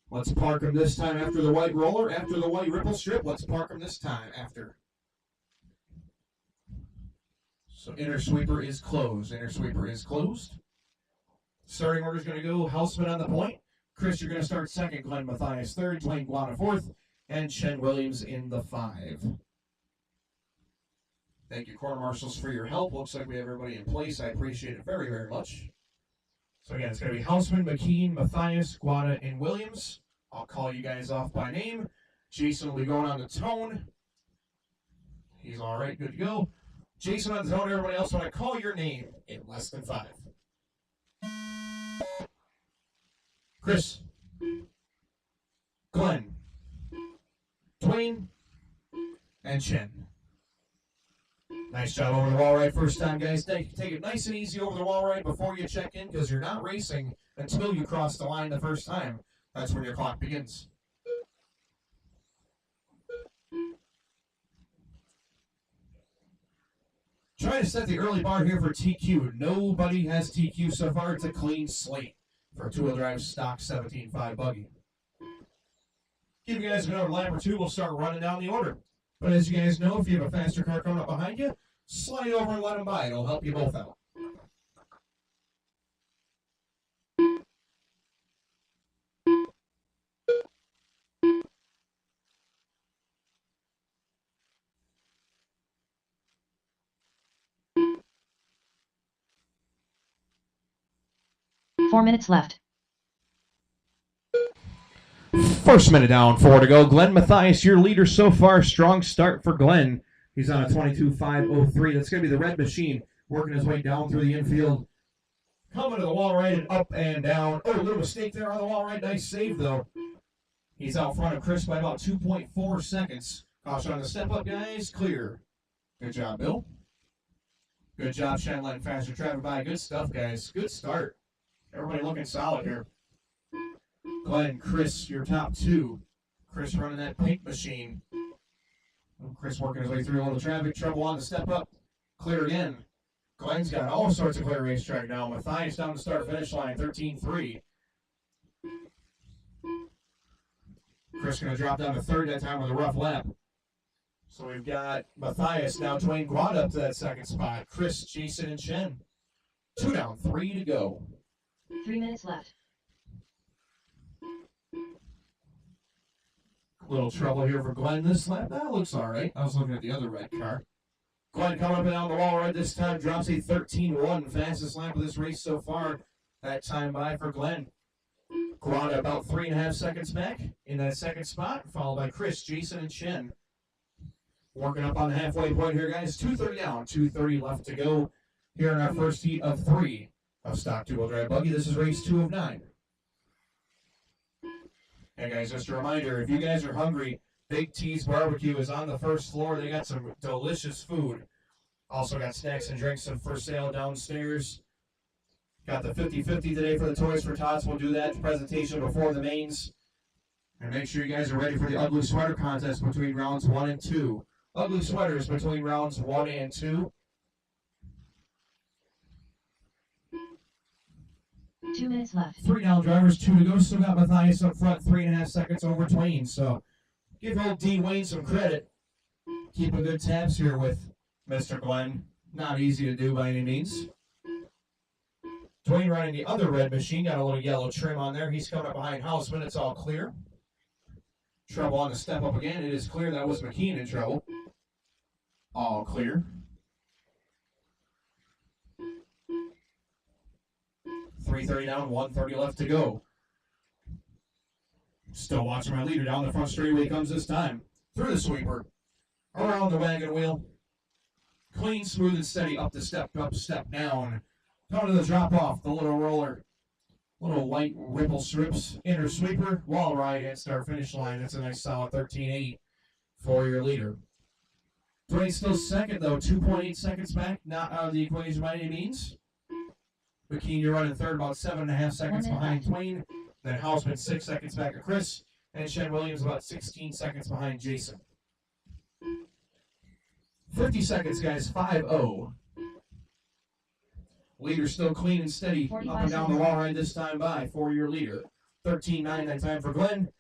S1: Let's park them this time after the white roller, after the white ripple strip. Let's park them this time after. So inner sweeper is closed. Inner sweeper is closed. Starting order is going to go Houseman on the point. Chris, you're going to start second. Glenn Mathias third. Dwayne Guana fourth. And Chen Williams in the 5. Thank you, Corner Marshals, for your help. Looks like we have everybody in place. I appreciate it very, very much. So again, it's going to be Houseman, McKean, Mathias, Guana, and Williams. I'll call you guys off by name. Jason will be going on the tone. He's all right, good to go. Jason on the tone, everybody else, when I call your name in less than 5. Chris. Glenn. Dwayne. And Chen. Nice job over the wall ride first time, guys. Take it nice and easy over the wall ride before you check in, because you're not racing until you cross the line the first time. That's when your clock begins. Try to set the early bar here for TQ. Nobody has TQ so far. It's a clean slate for a two-wheel drive stock 17.5 buggy. Give you guys another lap or 2. We'll start running down the order. But as you guys know, if you have a faster car coming up behind you, slide over and let them by. It'll help you both out.
S2: 4 minutes left.
S3: First minute down, 4 to go. Glenn Mathias, your leader so far. Strong start for Glenn. He's on a 22.503. That's going to be the red machine working his way down through the infield. Coming to the wall right and up and down. Oh, a little mistake there on the wall right. Nice save, though. He's out front of Chris by about 2.4 seconds. Caution on the step up, guys. Clear. Good job, Bill. Good job, Shen, letting faster traffic by. Good stuff, guys. Good start. Everybody looking solid here. Glenn, Chris, your top two. Chris running that pink machine. Chris working his way through all the traffic. Trouble on the step up. Clear again. Glenn's got all sorts of clear racetrack now. Mathias down the start finish line, 13-3. Chris going to drop down to third that time with a rough lap. So we've got Mathias, now Dwayne Guad up to that second spot. Chris, Jason, and Chen. 2 down, 3 to go.
S2: 3 minutes left.
S3: Little trouble here for Glenn this lap. That looks all right. I was looking at the other red car. Glenn coming up and down the wall right this time. Drops a 13-1. Fastest lap of this race so far. That time by for Glenn. Guad about 3.5 seconds back in that second spot. Followed by Chris, Jason, and Chen. Working up on the halfway point here, guys. 2:30 down. 2:30 left to go here in our first heat of 3 of Stock 2-Wheel Drive Buggy. This is race 2 of 9. Hey guys, just a reminder, if you guys are hungry, Big T's Barbecue is on the first floor. They got some delicious food. Also got snacks and drinks for sale downstairs. Got the 50-50 today for the Toys for Tots. We'll do that presentation before the mains. And make sure you guys are ready for the Ugly Sweater contest between rounds 1 and 2. Ugly Sweaters between rounds 1 and 2.
S2: 2 minutes left.
S3: 3 down drivers, 2 to go. Still got Mathias up front, 3.5 seconds over Twain. So give old D. Wayne some credit. Keeping good tabs here with Mr. Glenn. Not easy to do by any means. Twain running the other red machine. Got a little yellow trim on there. He's coming up behind Houseman. It's all clear. Trouble on the step up again. It is clear. That was McKean in trouble. All clear. 3:30 down, 1:30 left to go. Still watching my leader down the front straightaway comes this time. Through the sweeper. Around the wagon wheel. Clean, smooth, and steady up the step, down. Coming to the drop off, the little roller. Little light ripple strips. Inner sweeper, wall ride, and start finish line. That's a nice solid 13.8 for your leader. Dwayne's still second, though. 2.8 seconds back. Not out of the equation by any means. McKean, you're running third, about 7.5 seconds behind Twain. Then Houseman 6 seconds back of Chris. And Shen Williams about 16 seconds behind Jason. 50 seconds, guys. 5-0. Leader still clean and steady. Up and down the wall ride this time by for your leader. 13.9 that time for Glenn.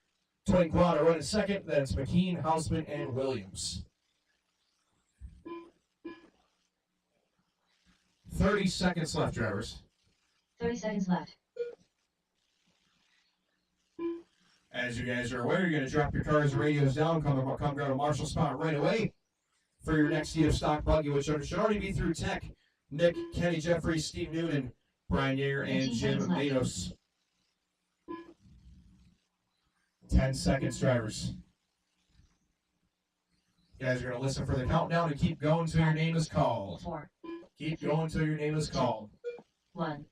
S3: Twain Guad running second. Then it's McKean, Houseman, and Williams. 30 seconds left, drivers.
S2: 30 seconds left.
S3: As you guys are aware, you're going to drop your cars and radios down, come grab a Marshall spot right away for your next heat of Stock Buggy, which should already be through Tech. Nick, Kenny Jeffries, Steve Newton, Brian Yeager, and
S2: 15
S3: Jim
S2: seconds left.
S3: Matos. 10 seconds, drivers. You guys are going to listen for the countdown and keep going until your name is called.
S2: 4,
S3: Keep going until your name is called.
S2: 1.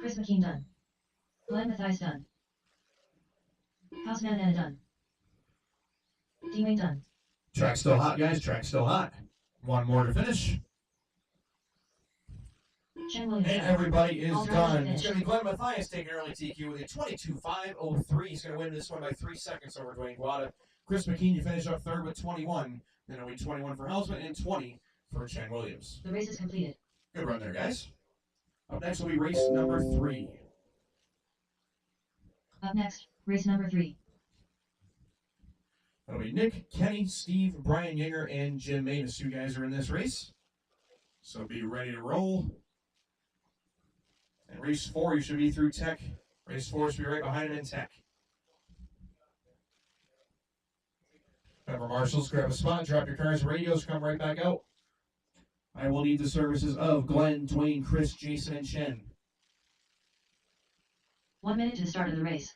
S2: Chris McKean done. Glenn Mathias done. Houseman Anna done. D. Wayne done.
S3: Track still hot, guys. Track still hot. One more to finish.
S2: Shen Williams
S3: And
S2: done.
S3: everybody is
S2: All drivers
S3: done.
S2: finished.
S3: It's going to be Glenn Mathias taking early TQ with a 22.503. He's going to win this one by 3 seconds over Dwayne Guada. Chris McKean, you finish up third with 21. Then it'll be 21 for Houseman and 20 for Chen Williams.
S2: The race is completed.
S3: Good run there, guys. Up next will be race number 3.
S2: Up next, race number 3.
S3: That'll be Nick, Kenny, Steve, Brian Yeager, and Jim Matus. You guys are in this race. So be ready to roll. And race 4, you should be through Tech. Race 4 should be right behind it in Tech.
S1: Remember, marshals, grab a spot, drop your cars and radios, come right back out. I will need the services of Glenn, Dwayne, Chris, Jason, and Chen.
S2: 1 minute to the start of the race.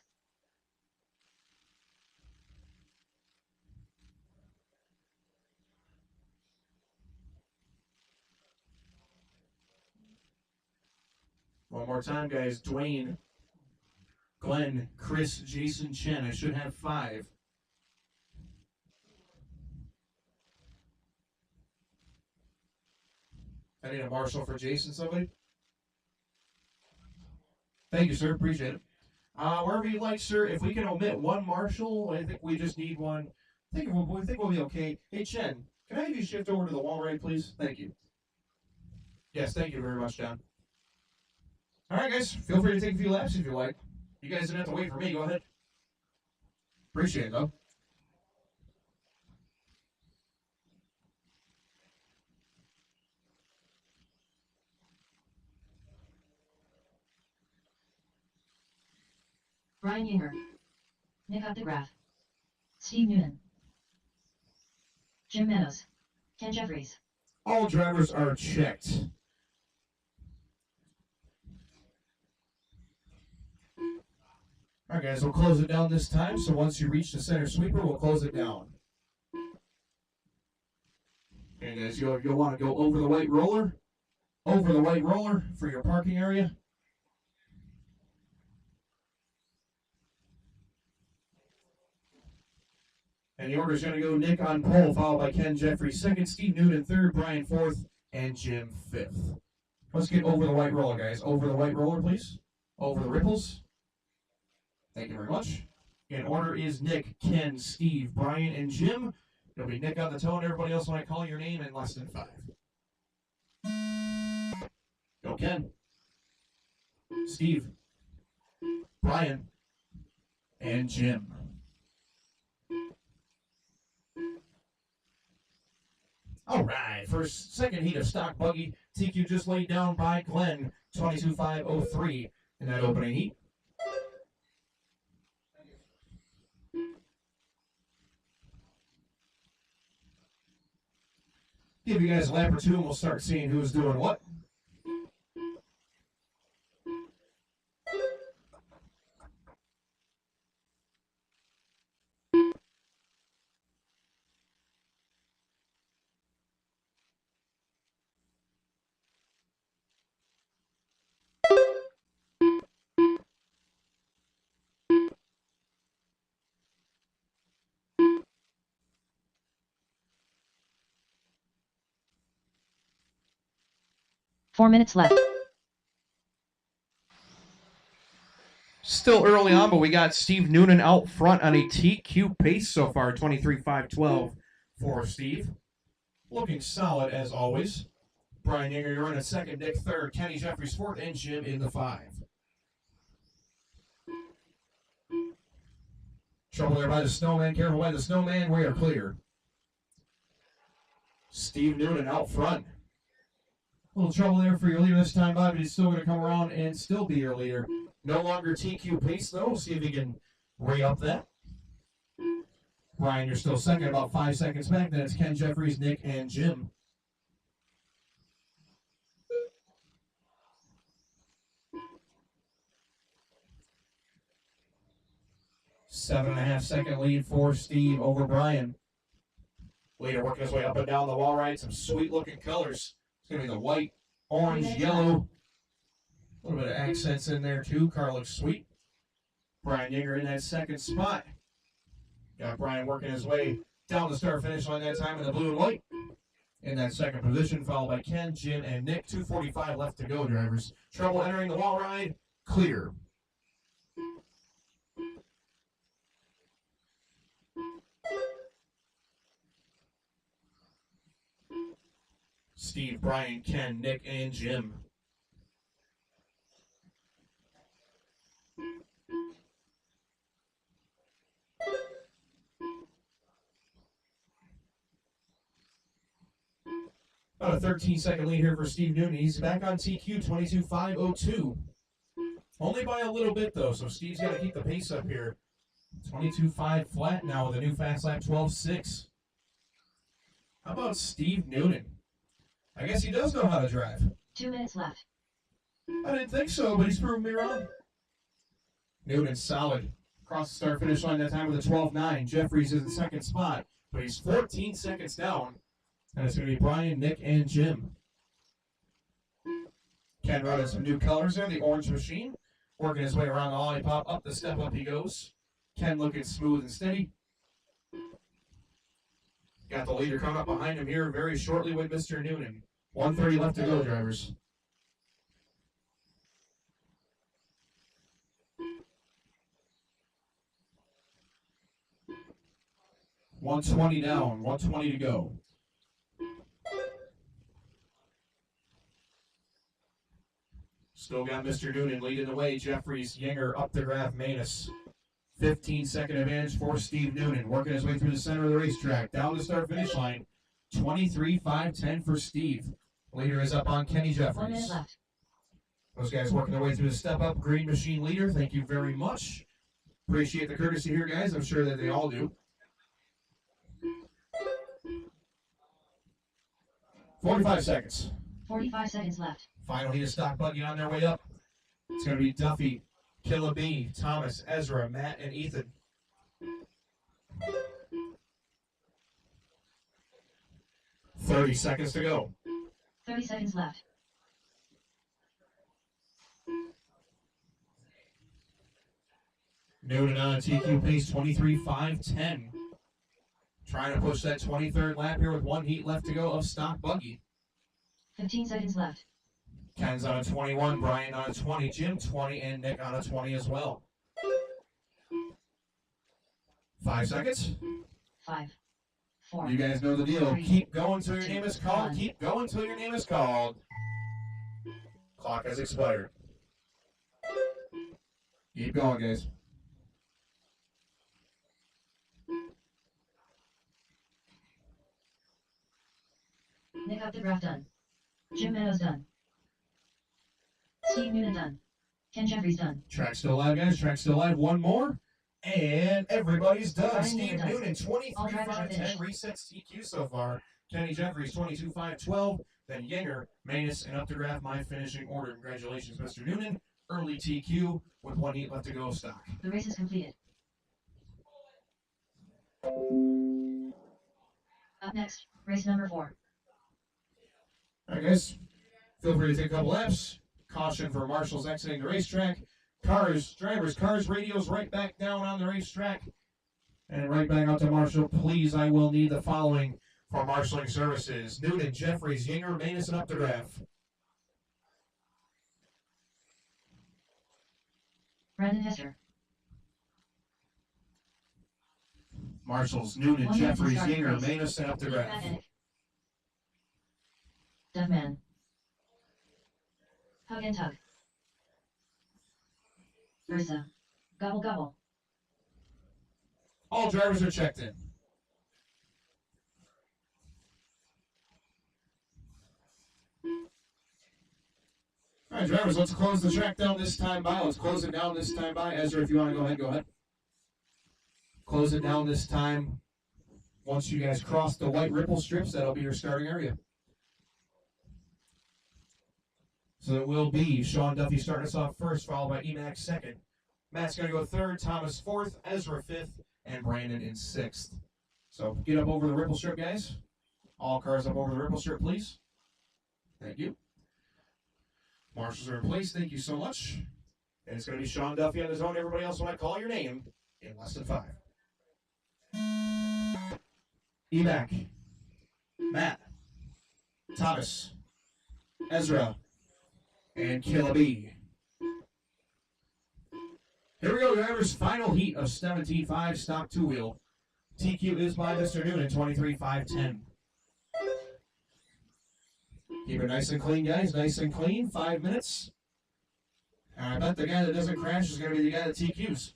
S1: One more time, guys. Dwayne, Glenn, Chris, Jason, Chen. I should have 5. I need a marshal for Jason, somebody. Thank you, sir. Appreciate it. Wherever you like, sir. If we can omit one marshal, I think we just need one. I think we'll be okay. Hey, Chen, can I have you shift over to the wall right, please? Thank you. Yes, thank you very much, John. All right, guys. Feel free to take a few laps if you like. You guys didn't have to wait for me. Go ahead. Appreciate it, though.
S2: Brian Yinger. Nick Updegraff. Steve Noonan. Jim Meadows. Ken Jeffries.
S1: All drivers are checked. All right, guys, we'll close it down this time. So once you reach the center sweeper, we'll close it down. And guys, you'll want to go over the white roller for your parking area. And the order is going to go Nick on pole, followed by Ken Jeffries second, Steve Noonan third, Brian fourth, and Jim fifth. Let's get over the white roller, guys. Over the white roller, please. Over the ripples. Thank you very much. And order is Nick, Ken, Steve, Brian, and Jim. It'll be Nick on the toe and everybody else when I call your name in less than 5. Go Ken. Steve. Brian. And Jim. All right, second heat of stock buggy. TQ just laid down by Glenn, 22.503 in that opening heat. Give you guys a lap or two and we'll start seeing who's doing what.
S2: Four minutes left.
S3: Still early on, but we got Steve Noonan out front on a TQ pace so far, 23.512
S1: For Steve. Looking solid as always. Brian Yinger, you're in a second, Nick third, Kenny Jeffries fourth, and Jim in the 5. Trouble there by the snowman. Careful by the snowman. We are clear. Steve Noonan out front. A little trouble there for your leader this time, Bob, but he's still going to come around and still be your leader. No longer TQ pace, though. See if he can re-up that. Brian, you're still second, about 5 seconds back. Then it's Ken Jeffries, Nick, and Jim. Seven-and-a-half second lead for Steve over Brian. Leader working his way up and down the wall ride. Some sweet-looking colors. It's going to be the white, orange, yellow. A little bit of accents in there, too. Car looks sweet. Brian Yinger in that second spot. Got Brian working his way down the start-finish line that time in the blue and white. In that second position, followed by Ken, Jim, and Nick. 2:45 left to go, drivers. Trouble entering the wall ride. Clear. Steve, Brian, Ken, Nick, and Jim. About a 13-second lead here for Steve Noonan. He's back on TQ, 22.502. Only by a little bit, though, so Steve's got to keep the pace up here. 22.5 flat now with a new fast lap 12.6. How about Steve Noonan? I guess he does know how to drive.
S2: 2 minutes left.
S1: I didn't think so, but he's proven me wrong. Noonan's solid. Across the start finish line that time with a 12.9. Jeffries is in second spot, but he's 14 seconds down. And it's going to be Brian, Nick, and Jim. Ken running some new colors there, the orange machine. Working his way around the lollipop. Up the step up he goes. Ken looking smooth and steady. Got the leader coming up behind him here very shortly with Mr. Noonan. 1:30 left to go, drivers. $120 down, 120 to go. Still got Mr. Noonan leading the way. Jeffries, Yinger, up the graph, Manus. 15-second advantage for Steve Noonan. Working his way through the center of the racetrack. Down the start finish line. 23.510 for Steve. Leader is up on Kenny
S2: 1 minute
S1: Jeffries.
S2: left.
S1: Those guys working their way through the step up. Green machine leader, thank you very much. Appreciate the courtesy here, guys. I'm sure that they all do. 45 seconds.
S2: 45 seconds left.
S1: Final heat of stock buggy on their way up. It's going to be Duffy, Killa B, Thomas, Ezra, Matt, and Ethan. 30 seconds to go.
S2: 30 seconds left.
S1: Noonan on a TQ pace 23.510. Trying to push that 23rd lap here with one heat left to go of stock buggy.
S2: 15 seconds left.
S1: Ken's on a 21, Brian on a 20, Jim 20, and Nick on a 20 as well. 5 seconds.
S2: 5, 4.
S1: You guys know the deal.
S2: 3,
S1: Keep going till your name is called.
S2: 1.
S1: Keep going till your name is called. Clock has expired. Keep going, guys.
S2: Nick up the graph done. Jim Meadows done. Steve Noonan done. Ken Jeffries done.
S1: Track still alive, guys. Track still alive. One more. And everybody's done.
S2: Brian
S1: Steve
S2: Noonan
S1: Noonan,
S2: All drivers are
S1: 23.510
S2: finished.
S1: resets TQ so far. Kenny Jeffries, 22.512. Then Yinger, Manus, and up to graph my finishing order. Congratulations, Mr. Noonan. Early TQ with one heat left to go of stock.
S2: The race is completed. Up next, race number 4.
S1: All right, guys. Feel free to take a couple laps. Caution for marshals exiting the racetrack. Cars, drivers, cars, radios right back down on the racetrack. And right back out to Marshall. Please, I will need the following for marshaling services. Noonan, Jeffries, Yinger, Manus, and up to graph.
S2: Brandon Hester.
S1: Marshals, Noonan,
S2: 1 minute to
S1: Jeffries,
S2: start the
S1: Yinger,
S2: race.
S1: Manus, and up to graph.
S2: Mechanic. Duffman. Hug and tug. Versa. Gobble gobble.
S1: All drivers are checked in. All right, drivers, let's close the track down this time by. Let's close it down this time by. Ezra, if you want to go ahead, go ahead. Close it down this time. Once you guys cross the white ripple strips, that'll be your starting area. So it will be Sean Duffy starting us off first, followed by Emax second. Matt's going to go third, Thomas fourth, Ezra fifth, and Brandon in sixth. So get up over the ripple strip, guys. All cars up over the ripple strip, please. Thank you. Marshals are in place. Thank you so much. And it's going to be Sean Duffy on the zone. Everybody else, when I call your name, in less than 5. Emac, Matt, Thomas, Ezra, and Killa B. Here we go, drivers. Final heat of 17.5 stock two-wheel. TQ is by Mr. Noonan, 23.510. Keep it nice and clean, guys. Nice and clean. 5 minutes. And I bet the guy that doesn't crash is going to be the guy that TQs.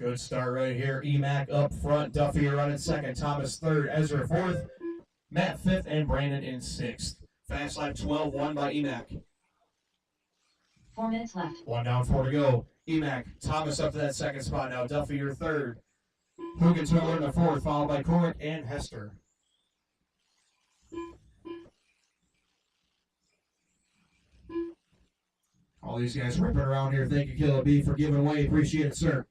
S1: Good start right here. Emac up front. Duffy running second. Thomas third. Ezra fourth. Matt fifth. And Brandon in sixth. Fast lap 12 won by Emac.
S2: 4 minutes left.
S1: 1 down, 4 to go. Emac. Thomas up to that second spot now. Duffy your third. Hugentwiler in the fourth, followed by Corrick and Hester. All these guys ripping around here. Thank you, Killer B, for giving away. Appreciate it, sir.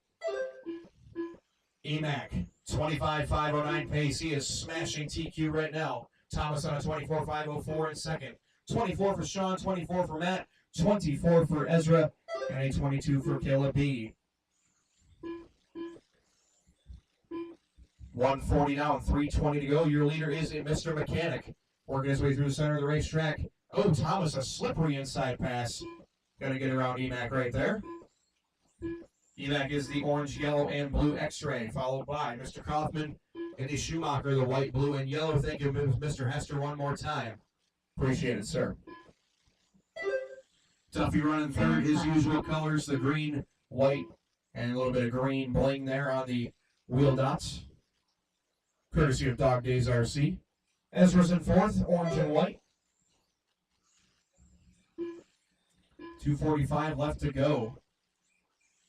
S1: Emac, 25.509 pace. He is smashing TQ right now. Thomas on a 24.504 in second. 24 for Sean, 24 for Matt, 24 for Ezra, and a 22 for Killer B. 140 down, 3:20 to go. Your leader is Mr. Mechanic, working his way through the center of the racetrack. Oh, Thomas, a slippery inside pass. Gonna get around Emac right there. Emac is the orange, yellow, and blue X-ray, followed by Mr. Kaufman and the Schumacher, the white, blue, and yellow. Thank you, Mr. Hester, one more time. Appreciate it, sir. Duffy running third, his usual colors, the green, white, and a little bit of green bling there on the wheel dots. Courtesy of Dog Days RC. Ezra's in fourth, orange and white. 2:45 left to go.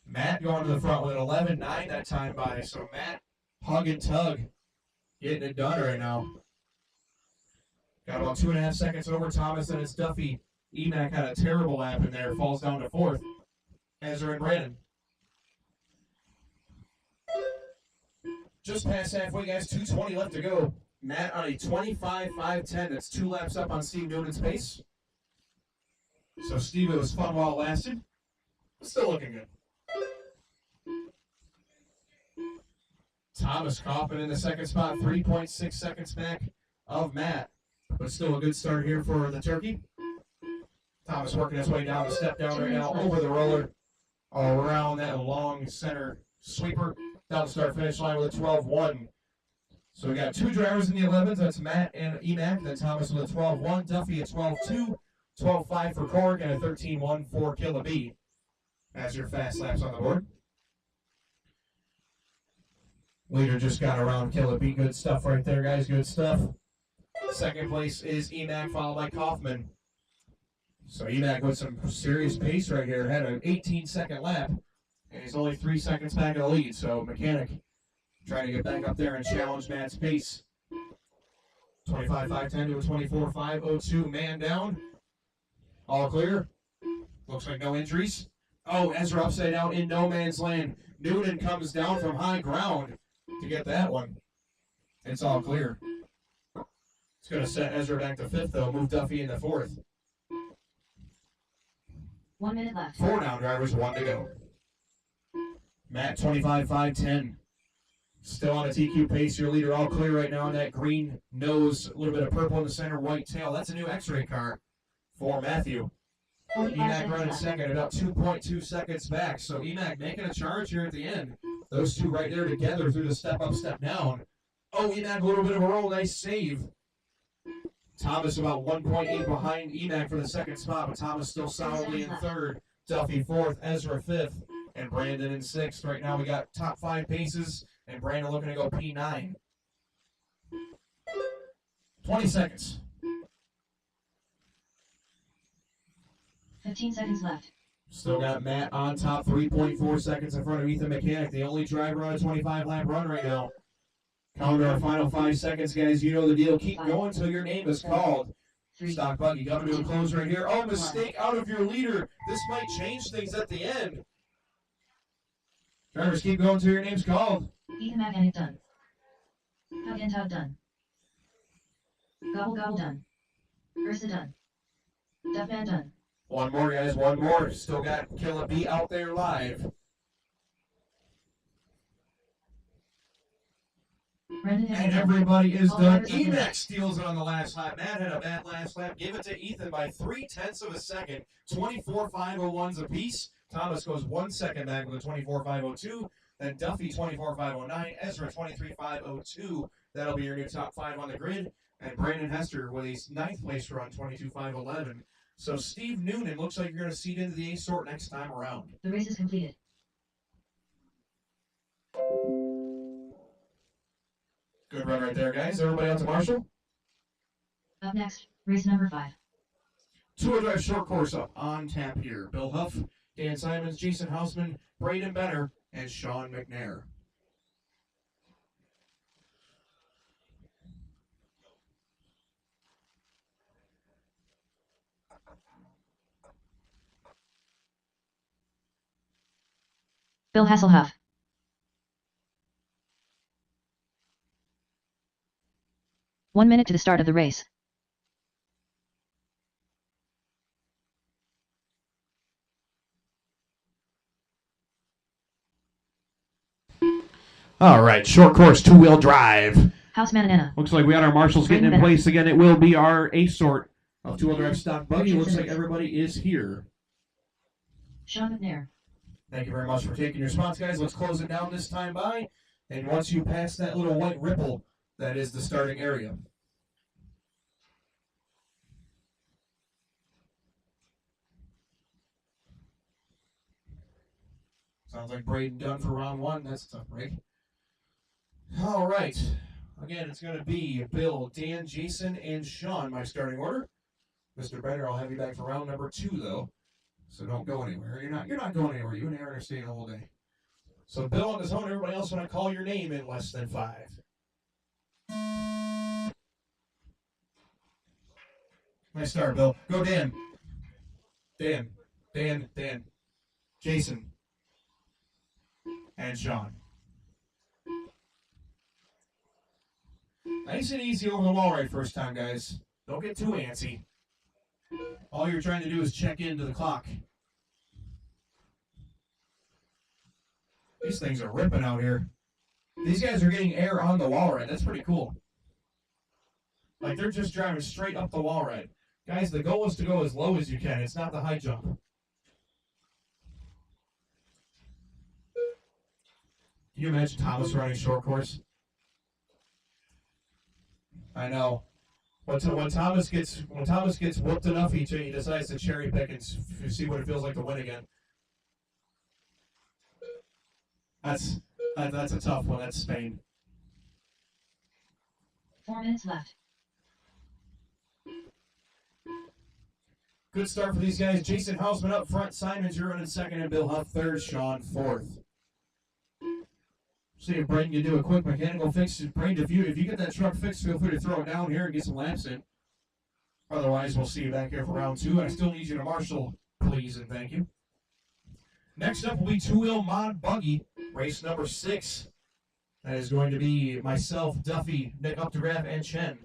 S1: Matt going to the front with 11.9 that time by. So Matt, hug and tug, getting it done right now. Got about 2.5 seconds over Thomas, and it's Duffy. Emac had a terrible lap in there, falls down to fourth. Ezra and Brandon. Just past halfway, guys. 2:20 left to go. Matt on a 25.510. That's 2 laps up on Steve Noonan's pace. So, Steve, it was fun while it lasted. But still looking good. Thomas Kaufman in the second spot. 3.6 seconds back of Matt. But still a good start here for the turkey. Thomas working his way down the step down right now. Over the roller. Around that long center sweeper. Down the start finish line with a 12.1. So we got 2 drivers in the 11s. That's Matt and Emac. Then Thomas with a 12.1. Duffy a 12.2. 12.5 for Korg and a 13.1 for Killa B. As your fast laps on the board. Leader just got around Killa B. Good stuff right there, guys. Good stuff. Second place is Emac, followed by Kaufman. So Emac with some serious pace right here. Had an 18-second lap. And he's only 3 seconds back in the lead. So Mechanic trying to get back up there and challenge Matt's pace. 25.510 to a 24.502. Man down. All clear. Looks like no injuries. Oh, Ezra upside down in no man's land. Noonan comes down from high ground to get that one. It's all clear. It's going to set Ezra back to fifth, though. Move Duffy into fourth.
S2: 1 minute left.
S1: 4 down drivers, 1 to go. Matt, 25.510. Still on a TQ pace. Your leader all clear right now on that green nose. A little bit of purple in the center, white tail. That's a new X-ray car for Matthew.
S2: 45
S1: Emac
S2: seconds
S1: running
S2: left.
S1: second, about 2.2 seconds back. So Emac making a charge here at the end. Those two right there together through the step up, step down. Oh, Emac a little bit of a roll. Nice save. Thomas about 1.8 behind Emac for the second spot, but Thomas still solidly in third. Duffy fourth, Ezra fifth, and Brandon in sixth. Right now we got top 5 paces, and Brandon looking to go P9. 20 seconds.
S2: 15 seconds left.
S1: Still got Matt on top, 3.4 seconds in front of Ethan Mechanic, the only driver on a 25-lap run right now. Counter our final 5 seconds, guys. You know the deal. Keep going until your name is called.
S2: 3,
S1: Stock Buggy coming to a close right here. Oh, mistake out of your leader. This might change things at the end. Drivers, keep going until your name's called.
S2: Ethan Mechanic done. Hug and tug done. Gobble gobble done. Ursa done. Duffman done.
S1: One more, guys. One more. Still got Killa B out there live.
S2: Brendan
S1: And
S2: Henry done.
S1: everybody is
S2: All
S1: done.
S2: drivers on the
S1: Emac steals it on the last lap. Matt had a bad last lap. Give it to Ethan by 0.3 of a second. 24.501s apiece. Thomas goes 1 second back with a 24.502. Then Duffy 24.509. Ezra 23.502. That'll be your new top 5 on the grid. And Brandon Hester with a 9th place run, 22.511. So Steve Noonan looks like you're going to seed into the A sort next time around.
S2: The race is completed.
S1: Good run right there, guys. Everybody out to Marshall.
S2: Up next, race number 5.
S1: Two-wheel drive short course up on tap here. Bill Huff, Dan Simons, Jason Hausman, Braden Benner, and Sean McNair.
S2: Bill Hasselhoff. One minute to the start of the race.
S3: All right, short course, two-wheel drive.
S2: Houseman and Anna.
S3: Looks like we got our marshals getting in place again. It will be our A sort.
S1: Of two-wheel drive stock buggy, looks like everybody is here.
S2: Sean McNair.
S1: Thank you very much for taking your spots, guys. Let's close it down this time by. And once you pass that little white ripple, that is the starting area. Sounds like Braden done for round 1. That's a tough break. All right. Again, it's going to be Bill, Dan, Jason, and Sean, my starting order. Mr. Benner, I'll have you back for round number 2, though. So don't go anywhere. You're not going anywhere. You and Aaron are staying the whole day. So Bill on the zone, everybody else when I call your name in less than 5. Nice start, Bill. Go Dan. Dan. Jason. And Sean. Nice and easy over the wall right first time, guys. Don't get too antsy. All you're trying to do is check into the clock. These things are ripping out here. These guys are getting air on the wall ride. That's pretty cool. Like, they're just driving straight up the wall ride. Guys, the goal is to go as low as you can. It's not the high jump. Can you imagine Thomas running short course? I know. When Thomas gets whooped enough, he decides to cherry pick and see what it feels like to win again. That's a tough one. That's Spain.
S2: 4 minutes left.
S1: Good start for these guys. Jason Hausman up front. Simons, you're running second, and Bill Huff third. Sean fourth. See if Braden can do a quick mechanical fix. Braden, if you get that truck fixed, feel free to throw it down here and get some laps in. Otherwise, we'll see you back here for round 2. I still need you to marshal, please, and thank you. Next up will be two-wheel mod buggy, race number 6. That is going to be myself, Duffy, Nick Updegraff, and Chen.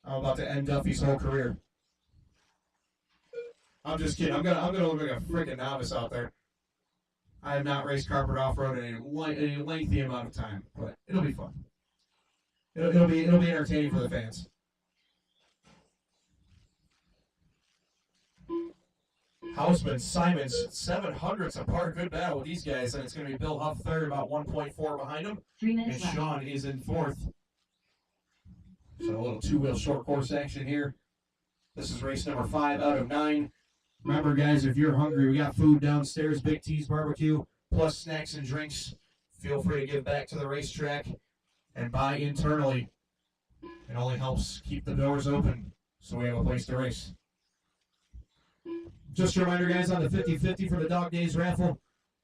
S1: I'm about to end Duffy's whole career. I'm just kidding. I'm gonna look like a freaking novice out there. I have not raced carpet off-road in a lengthy amount of time, but it'll be fun. It'll be entertaining for the fans. Hausman, Simons, 700s apart. Good battle with these guys, and it's going to be Bill Huff third, about 1.4 behind him.
S2: 3 minutes
S1: And
S2: left.
S1: Sean is in fourth. So a little two-wheel short course action here. This is race number 5 out of 9. Remember, guys, if you're hungry, we got food downstairs, Big T's Barbecue, plus snacks and drinks. Feel free to give back to the racetrack and buy internally. It only helps keep the doors open so we have a place to race. Just a reminder, guys, on the 50-50 for the Dog Days raffle,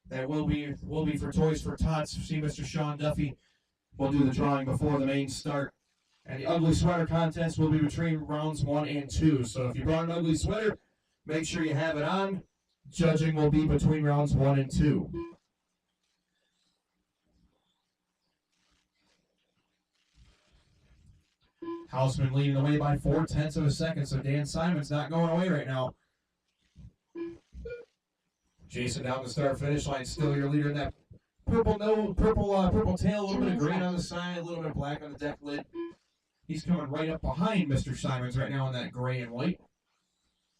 S1: that will be for Toys for Tots. See Mr. Sean Duffy. We'll do the drawing before the main start. And the ugly sweater contest will be between rounds 1 and 2. So if you brought an ugly sweater, make sure you have it on. Judging will be between rounds 1 and 2. Hausman leading the way by 0.4 of a second, so Dan Simon's not going away right now. Jason down the start finish line, still your leader in that purple tail, a little bit of green on the side, a little bit of black on the deck lid. He's coming right up behind Mr. Simons right now in that gray and white.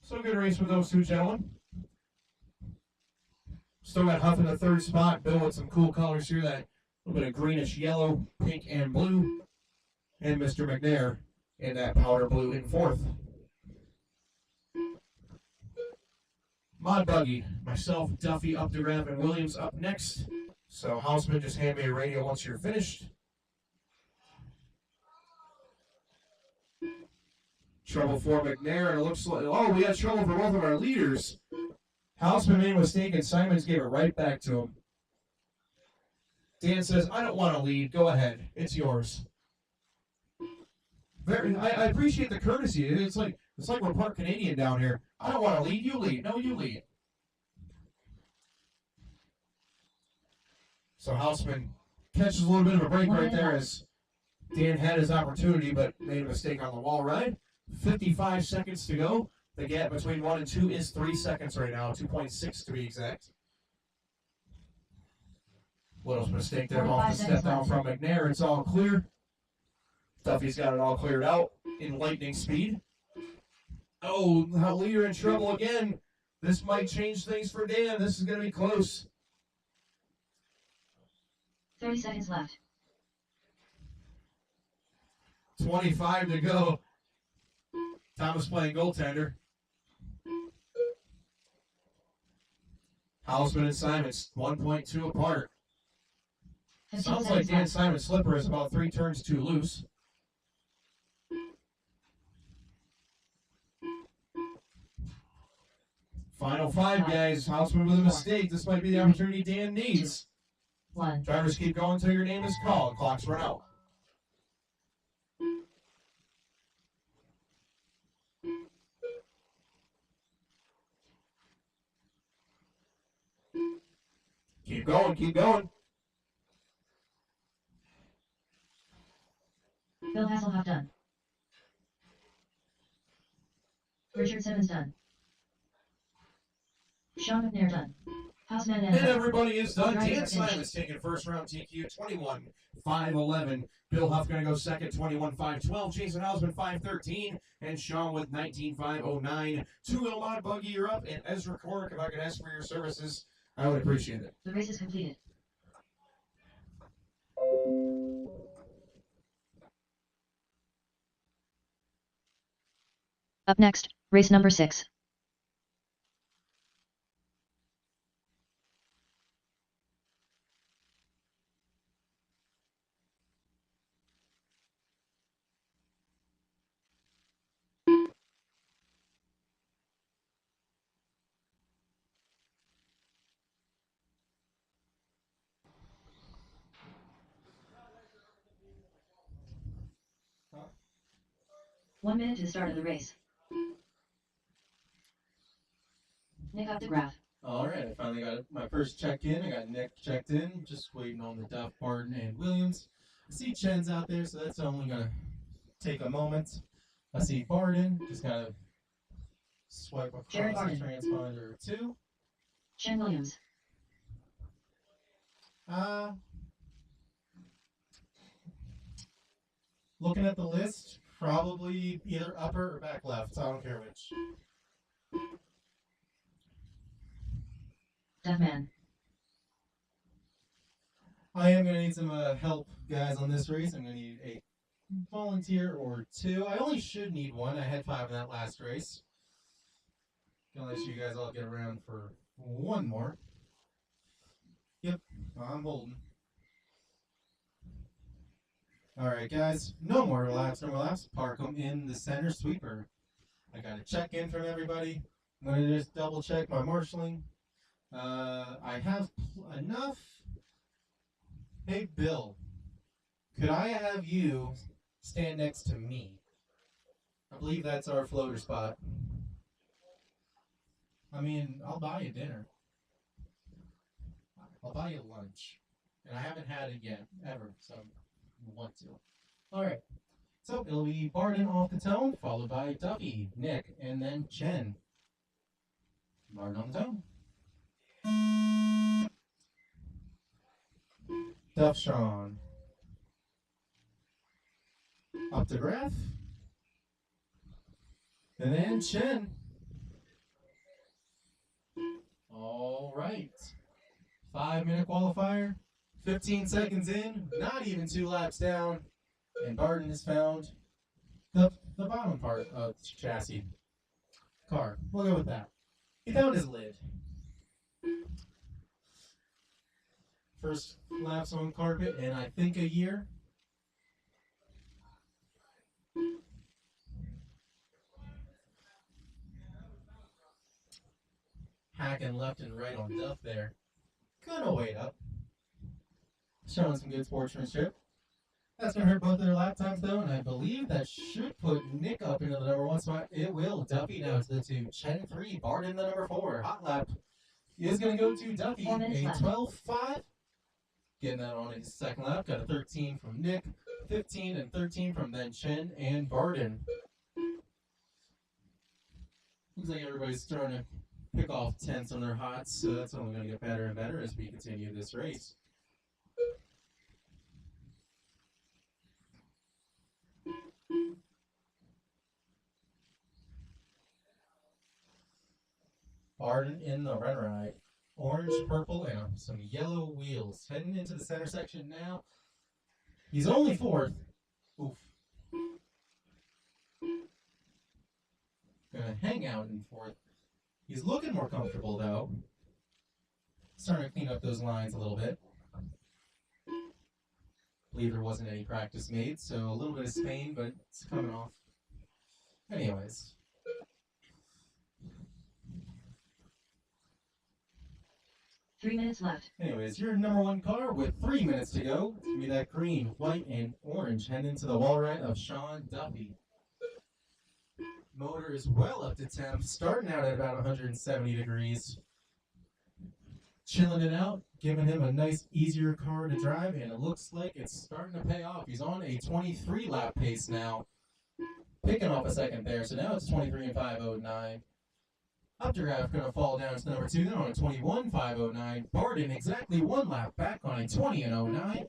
S1: So good race with those two gentlemen. Still got Huff in the third spot. Bill with some cool colors here, that little bit of greenish yellow, pink, and blue. And Mr. McNair in that powder blue in fourth. Mod Buggy, myself, Duffy, Updegraff, and Williams up next. So Houseman, just hand me a radio once you're finished. Trouble for McNair, and it looks like, oh, we had trouble for both of our leaders. Houseman made a mistake, and Simons gave it right back to him. Dan says, I don't want to lead. Go ahead. It's yours. I appreciate the courtesy. It's like we're part Canadian down here. I don't want to lead. You lead. No, you lead. So Houseman catches a little bit of a break right there as Dan had his opportunity, but made a mistake on the wall ride. 55 seconds to go. The gap between 1 and 2 is 3 seconds right now, 2.6 to be exact. Little mistake there off the step down from McNair. It's all clear. Duffy's got it all cleared out in lightning speed. Oh, the leader in trouble again. This might change things for Dan. This is going to be close.
S2: 30 seconds left.
S1: 25 to go. Thomas playing goaltender. Houseman and Simons, 1.2 apart.
S2: 15
S1: Sounds like
S2: seconds
S1: Dan
S2: left.
S1: Simon's slipper is about 3 turns too loose. Final 5, guys. Houseman with a mistake. This might be the opportunity Dan needs.
S2: 1.
S1: Drivers keep going until your name is called. Clocks run out. Keep going, keep going.
S2: Bill Hasselhoff done. Richard Simmons done. Sean McNair done. Houseman
S1: And
S2: and
S1: everybody is done.
S2: Drivers
S1: Dan
S2: are finished.
S1: Simons taking first round TQ 21-5-11. Bill Huff going to go second 21-5-12. Jason Houseman 5-13. And Sean with 19-5-09. 2 Ilmont Buggy, you're up. And Ezra Cornick, if I could ask for your services, I would appreciate it.
S2: the race is completed. Up next, race number 6. One minute to the start of the race. Nick up the graph.
S6: All right, I finally got my first check in. I got Nick checked in, just waiting on the Duff, Barton, and Williams. I see Chen's out there, so that's only gonna take a moment. I see Barton, just gotta swipe
S2: Jared
S6: across the
S2: Barton.
S6: transponder 2.
S2: Shen Williams.
S6: Looking at the list, probably either upper or back left. I don't care which.
S2: Duffman.
S6: I am gonna need some help, guys, on this race. I'm gonna need a volunteer or 2. I only should need 1. I had 5 in that last race. Gonna let you guys all get around for 1 more. Yep, I'm holding. All right, guys. No more laps. No more laps. Park them in the center sweeper. I got a check in from everybody. I'm gonna just double check my marshalling. I have enough. Hey, Bill, could I have you stand next to me? I believe that's our floater spot. I mean, I'll buy you dinner. I'll buy you lunch. And I haven't had it yet, ever, so I want to. Alright, so it'll be Barton off the tone, followed by Duffy, Nick, and then Chen. Barton on the tone. Duff Sean. Up to graph. And then Chen. All right. 5-minute qualifier. 15 seconds in. Not even 2 laps down. And Barton has found the bottom part of the chassis. Car. We'll go with that. He found his lid. First laps on carpet in I think a year. Hacking left and right on Duff there. Gonna wait up. Showing some good sportsmanship. That's gonna hurt both of their lap times though, and I believe that should put Nick up into the number 1 spot. It will. Duffy now to the 2. Chen 3. Barden the number 4. Hot lap is gonna go to Duffy.
S2: 4 minutes
S6: A
S2: left.
S6: 12.5. Getting that on his second lap. Got a 13 from Nick, 15 and 13 from then Chen and Barden. Looks like everybody's starting to pick off 10s on their hots, so that's only going to get better and better as we continue this race. Barden in the run right. Orange, purple, and some yellow wheels. Heading into the center section now. He's only 4th. Oof. Gonna hang out in 4th. He's looking more comfortable though. Starting to clean up those lines a little bit. Believe there wasn't any practice made, so a little bit of Spain, but it's coming off. Anyways.
S2: Three minutes left.
S6: Anyways, your number 1 car with 3 minutes to go. It's gonna be that green, white, and orange heading into the wall ride of Sean Duffy. Motor is well up to temp, starting out at about 170 degrees. Chilling it out, giving him a nice, easier car to drive, and it looks like it's starting to pay off. He's on a 23 lap pace now. Picking off a second there, so now it's 23 and 509. Updraft gonna fall down to number 2, then on a 21.509. Barden exactly 1 lap back on a 20 and 09.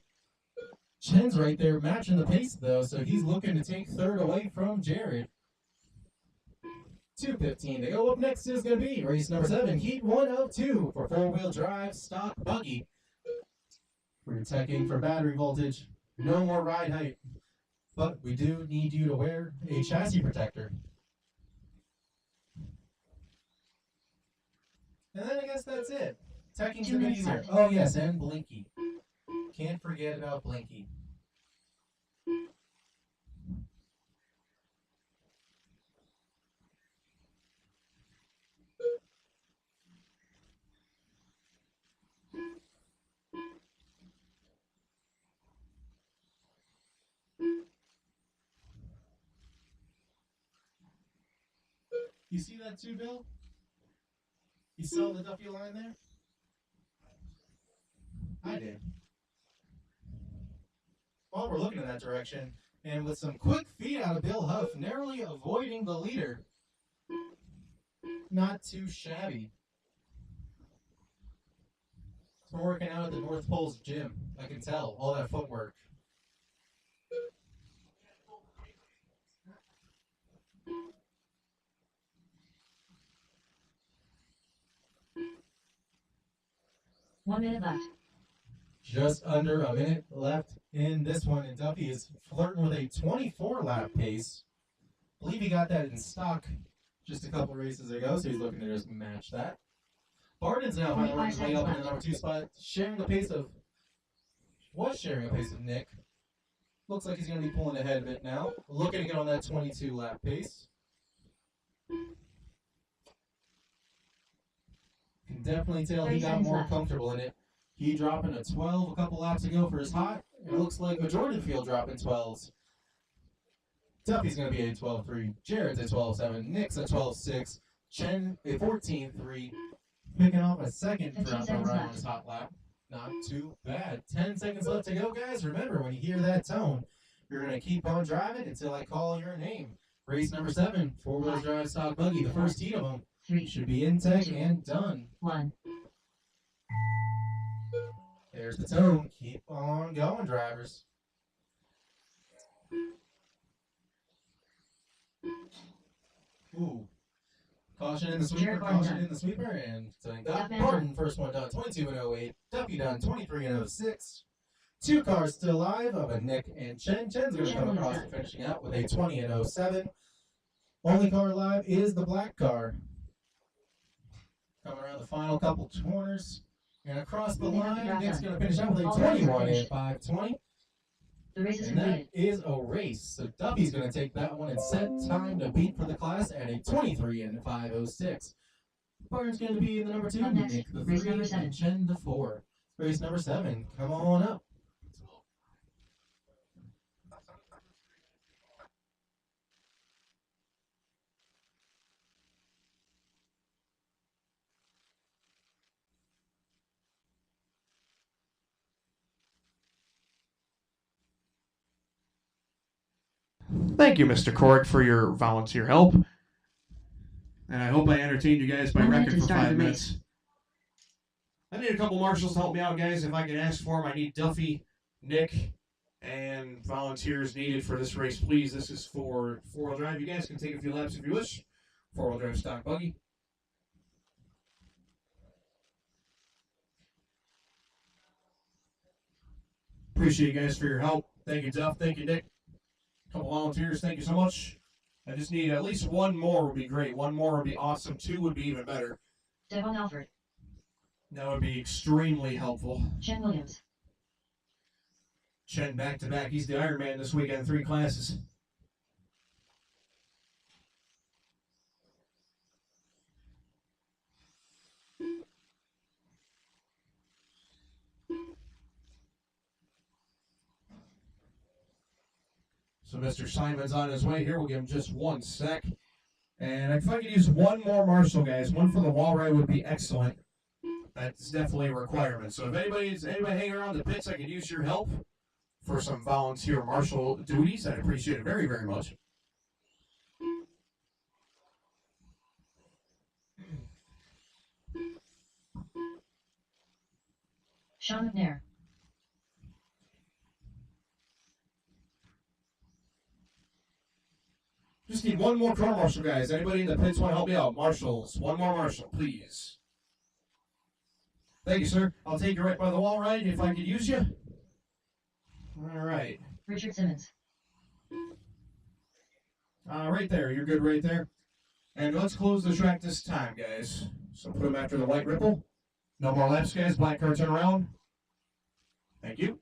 S6: Chen's right there matching the pace though, so he's looking to take 3rd away from Jared. 2:15 to go. Up next is gonna be race number 7, heat 1 of 2 for 4-wheel drive stock buggy. We're checking for battery voltage. No more ride height, but we do need you to wear a chassis protector. And then I guess that's it. Teching's a
S2: 2
S6: bit
S2: minutes
S6: easier.
S2: left.
S6: Oh yes, and Blinky. Can't forget about Blinky. You see that too, Bill? You saw the Duffy line there? I did. While we're looking in that direction, and with some quick feet out of Bill Huff, narrowly avoiding the leader. Not too shabby. He's been working out at the North Pole's gym. I can tell, all that footwork.
S2: One minute left.
S6: Just under a minute left in this one, and Duffy is flirting with a 24 lap pace. I believe he got that in stock just a couple races ago, so he's looking to just match that. Barden's now finally working his way up in the number 2 spot, sharing a pace of Nick. Looks like he's going to be pulling ahead of it now. Looking to get on that 22 lap pace. Can definitely tell he
S2: 30
S6: got
S2: seconds
S6: more
S2: left.
S6: comfortable in it. He dropping a 12 a couple laps ago for his hot. It looks like Jordan Field dropping 12s. Duffy's going to be a 12.3. Jared's a 12.7. Nick's a 12.6. Chen a 14.3. Picking off a second
S2: 15
S6: throughout the
S2: seconds
S6: run on
S2: left.
S6: his hot lap. Not too bad. 10 seconds left to go, guys. Remember, when you hear that tone, you're going to keep on driving until I call your name. Race number 7, 4-wheel drive stock buggy. The first heat of them
S2: 3,
S6: should be intake and done.
S2: 1.
S6: There's the tone. Keep on going, drivers. Ooh. Caution in the sweeper,
S2: Jared Barden
S6: caution
S2: done.
S6: in the sweeper, and so got
S2: Duffman
S6: Barden first one done, 22 and 08. Duffy done, 23 and 06. 2 cars still alive of a Nick and Chen. Chen's going to come across and finishing out with a 20 and 07. Only car alive is the black car. Coming around the final couple corners. And across the
S2: They have to
S6: line,
S2: drop
S6: Nick's
S2: done.
S6: going to finish out with a
S2: All races
S6: 21 and
S2: finished.
S6: 5:20.
S2: The race is
S6: And that
S2: completed.
S6: is a race. So Duffy's going to take that one and set time to beat for the class at a 23 and 5:06. Barton's going to be in the number 2,
S2: Up next,
S6: Nick the
S2: race
S6: 3,
S2: number 7.
S6: and Chen the 4. Race number 7, come on up.
S3: Thank you, Mr. Cork, for your volunteer help. And I hope I entertained you guys by
S2: 1 minute
S3: record
S2: to
S3: for
S2: start
S3: 5
S2: the
S3: minutes. I need a couple marshals to help me out, guys. If I can ask for them, I need Duffy, Nick, and volunteers needed for this race, please. This is for four-wheel drive. You guys can take a few laps if you wish. Four-wheel drive stock buggy. Appreciate you guys for your help. Thank you, Duff. Thank you, Nick. Couple volunteers. Thank you so much. I just need at least one more would be great. One more would be awesome. 2 would be even better.
S2: Devon Alford.
S3: That would be extremely helpful.
S2: Chen Williams.
S3: Chen back to back. He's the Iron Man this weekend, 3 classes. So Mr. Simon's on his way here. We'll give him just 1 sec. And if I could use one more marshal, guys, one for the wall ride would be excellent. That's definitely a requirement. So if anybody hanging around the pits, I could use your help for some volunteer marshal duties. I'd appreciate it very, very much.
S2: Sean McNair.
S3: Just need one more car marshal, guys. Anybody in the pits want to help me out? Marshals, one more marshal, please. Thank you, sir. I'll take you right by the wall ride if I could use you. All right.
S2: Richard Simmons.
S3: Right there. You're good right there. And let's close the track this time, guys. So put them after the white ripple. No more laps, guys. Black car turn around. Thank you.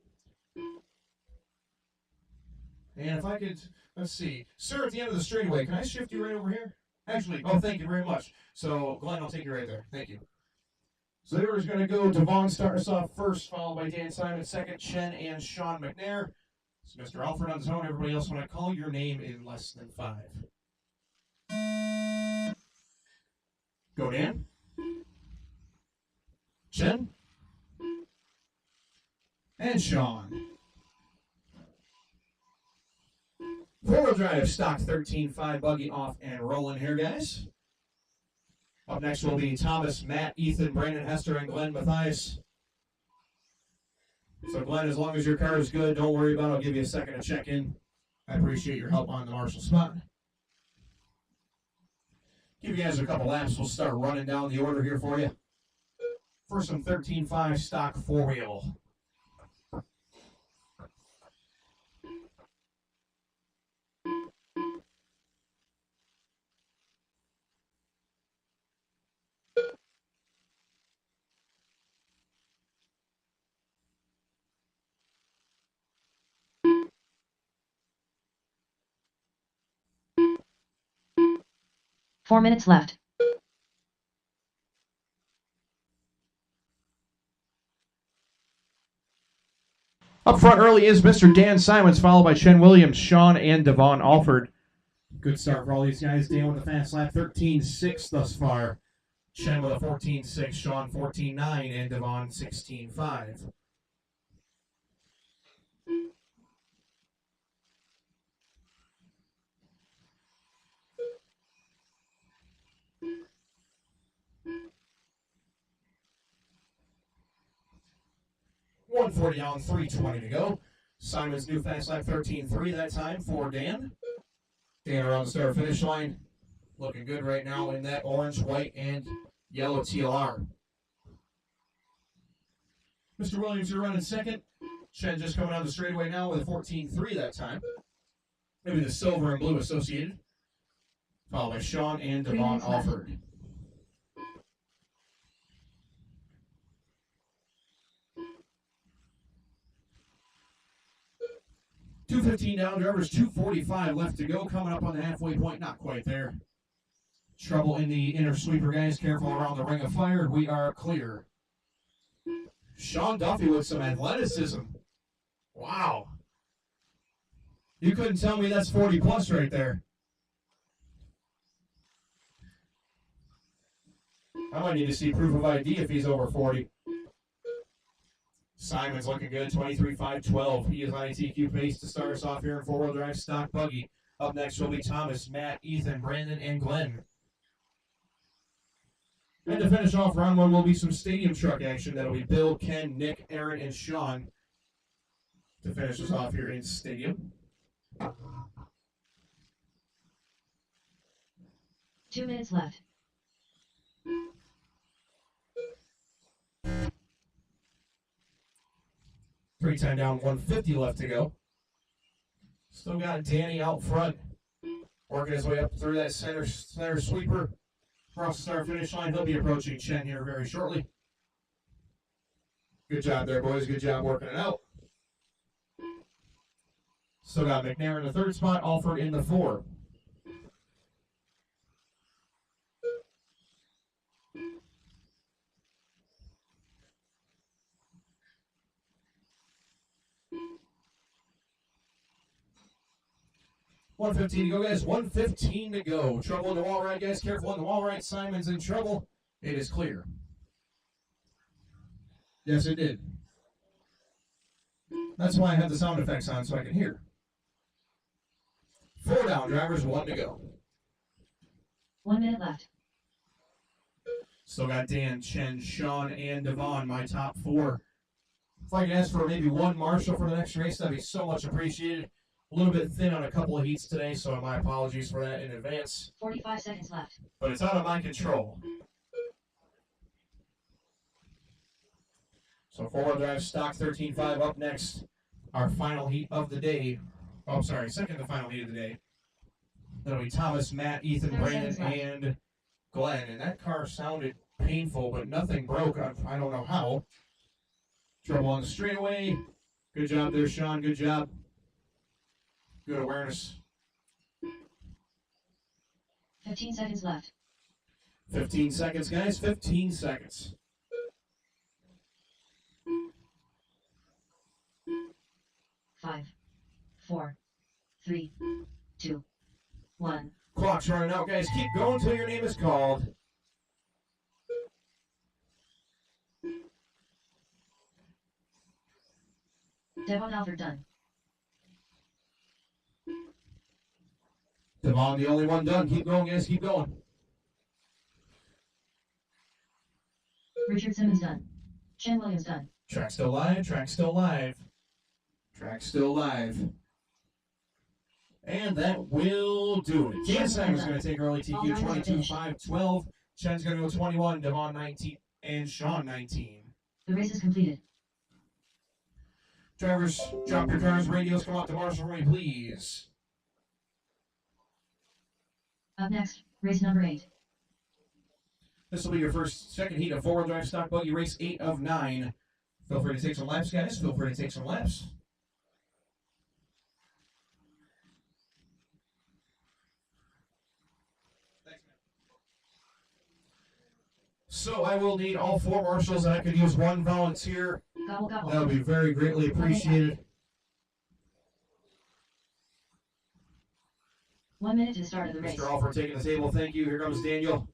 S3: And if I could, let's see. Sir, at the end of the straightaway, can I shift you right over here? Actually, oh, thank you very much. So, Glenn, I'll take you right there. Thank you. So there is going to go Devon start us off first, followed by Dan Simon second, Chen and Sean McNair. So Mr. Alfred on his own. Everybody else, when I call your name in less than 5. Go Dan. Chen. And Sean. Four-wheel drive stock 13.5 buggy off and rolling here, guys. Up next will be Thomas, Matt, Ethan, Brandon, Hester, and Glenn Mathias. So Glenn, as long as your car is good, don't worry about it. I'll give you a second to check in. I appreciate your help on the marshal spot. Give you guys a couple laps. We'll start running down the order here for you. For some 13.5 stock four-wheel.
S2: Four minutes left.
S3: Up front early is Mr. Dan Simons, followed by Chen Williams, Sean, and Devon Alford. Good start for all these guys. Dan with a fast lap, 13.6 thus far. Chen with a 14.6, Sean 14.9, and Devon 16.5. .140 on, 3:20 to go. Simon's new fast lap, 13.3 that time for Dan. Dan around the start finish line. Looking good right now in that orange, white, and yellow TLR. Mr. Williams, you're running second. Chen just coming on the straightaway now with a 14.3 that time. Maybe the silver and blue associated. Followed by Sean and
S2: 3
S3: Devon
S2: minutes left.
S3: Alford.
S1: 2:15 down, drivers. 2:45 left to go. Coming up on the halfway point. Not quite there. Trouble in the inner sweeper, guys. Careful around the ring of fire. We are clear. Sean Duffy with some athleticism. Wow. You couldn't tell me that's 40 plus right there. I might need to see proof of ID if he's over 40. Simon's looking good, 23.512. He is on a TQ pace to start us off here in four-wheel drive stock buggy. Up next will be Thomas, Matt, Ethan, Brandon, and Glenn. And to finish off round one will be some stadium truck action. That'll be Bill, Ken, Nick, Aaron, and Sean to finish us off here in stadium.
S2: 2 minutes left.
S1: Three time down, 150 left to go. Still got Danny out front, working his way up through that center sweeper. Across the start finish line, he'll be approaching Chen here very shortly. Good job there, boys. Good job working it out. Still got McNair in the third spot, Alford in the 4. $115 to go, guys. 1:15 to go. Trouble in the wall right, guys. Careful on the wall right. Simon's in trouble. It is clear. Yes, it did. That's why I have the sound effects on so I can hear. 4 down, drivers, 1 to go.
S2: 1 minute left.
S1: Still got Dan, Chen, Sean, and Devon, my top 4. If I could ask for maybe one Marshall for the next race, that'd be so much appreciated. A little bit thin on a couple of heats today, so my apologies for that in advance.
S2: 45 seconds left.
S1: But it's out of my control. So four-wheel drive stock 13.5 up next. Our final heat of the day. Oh, sorry, second to final heat of the day. That'll be Thomas, Matt, Ethan,
S2: 30
S1: Brandon,
S2: seconds left.
S1: and Glenn. And that car sounded painful, but nothing broke. I don't know how. Trouble on the straightaway. Good job there, Sean. Good job. Good awareness.
S2: 15 seconds left.
S1: 15 seconds, guys. 15 seconds.
S2: Five, 4, 3, 2, 1.
S1: Clock's running out, guys. Keep going until your name is called.
S2: Devon Alford done.
S1: Devon, the only one done. Keep going, guys. Keep going.
S2: Richard Simmons done. Chen Williams done.
S1: Track still live. Track still live. Track still live. And that will do it. Dan Simon's going to take early TQ 22.512. Chen's going to go 21. Devon 19. And Sean 19.
S2: The race is completed.
S1: Drivers, drop your cars. Radios come out to Marshall for me, please.
S2: Up next, race number 8.
S1: This will be your second heat of four-wheel drive stock buggy race 8 of 9. Feel free to take some laps, guys. Feel free to take some laps. So I will need all 4 marshals, and I could use 1 volunteer.
S2: Gobble gobble.
S1: That would be very greatly appreciated.
S2: 1 minute to the start of the race.
S1: Mr. Alford taking the table. Thank you. Here comes Daniel.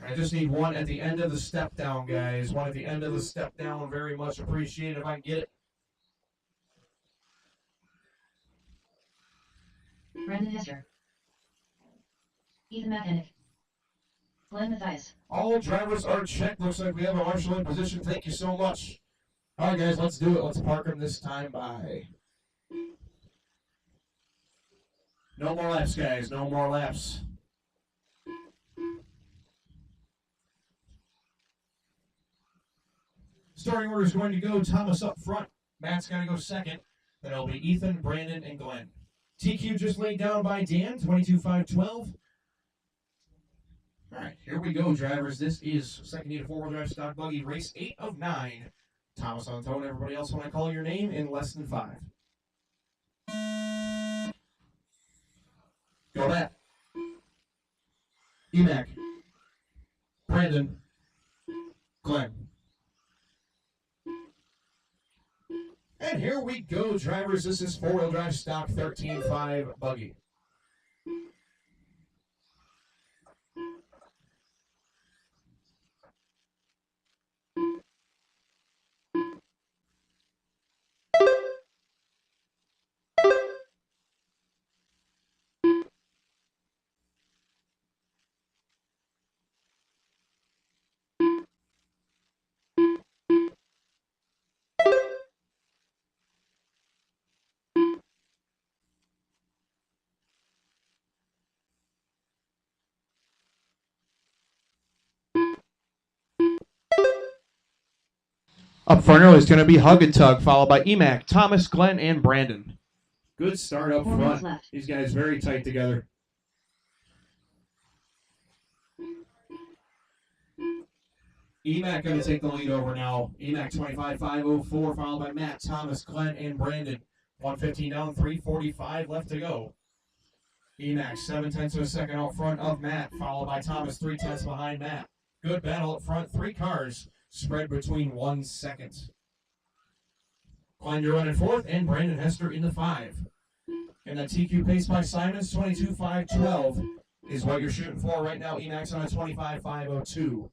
S1: I just need 1 at the end of the step down, guys. 1 at the end of the step down. Very much appreciated if I can get it.
S2: Brandon Hester. Ethan Mechanic. Glenn Mathias.
S1: All drivers are checked. Looks like we have a marshal in position. Thank you so much. All right, guys, let's do it. Let's park them this time by. No more laps, guys. No more laps. Starting order is going to go Thomas up front. Matt's going to go second. Then it'll be Ethan, Brandon, and Glenn. TQ just laid down by Dan, 22.512. All right, here we go, drivers. This is second heat of four-wheel drive stock buggy, race 8 of 9. Thomas on tone. Everybody else, when I call your name, in less than 5. Go Matt. Emac. Brandon. Glenn. And here we go, drivers. This is four-wheel drive stock 13.5 buggy.
S3: Up front early is going to be Hug and Tug, followed by Emac, Thomas, Glenn, and Brandon.
S1: Good start up
S2: 4 minutes
S1: front.
S2: left.
S1: These guys very tight together. Emac going to take the lead over now. Emac 25.504, followed by Matt, Thomas, Glenn, and Brandon. 115 down, 3:45 left to go. Emac 7/10 of a second out front of Matt, followed by Thomas 3/10 behind Matt. Good battle up front. 3 cars spread between 1 second. Glenn, you're running fourth, and Brandon Hester in the 5. And that TQ pace by Simons 22.512 is what you're shooting for right now. Emac's on a 25.502.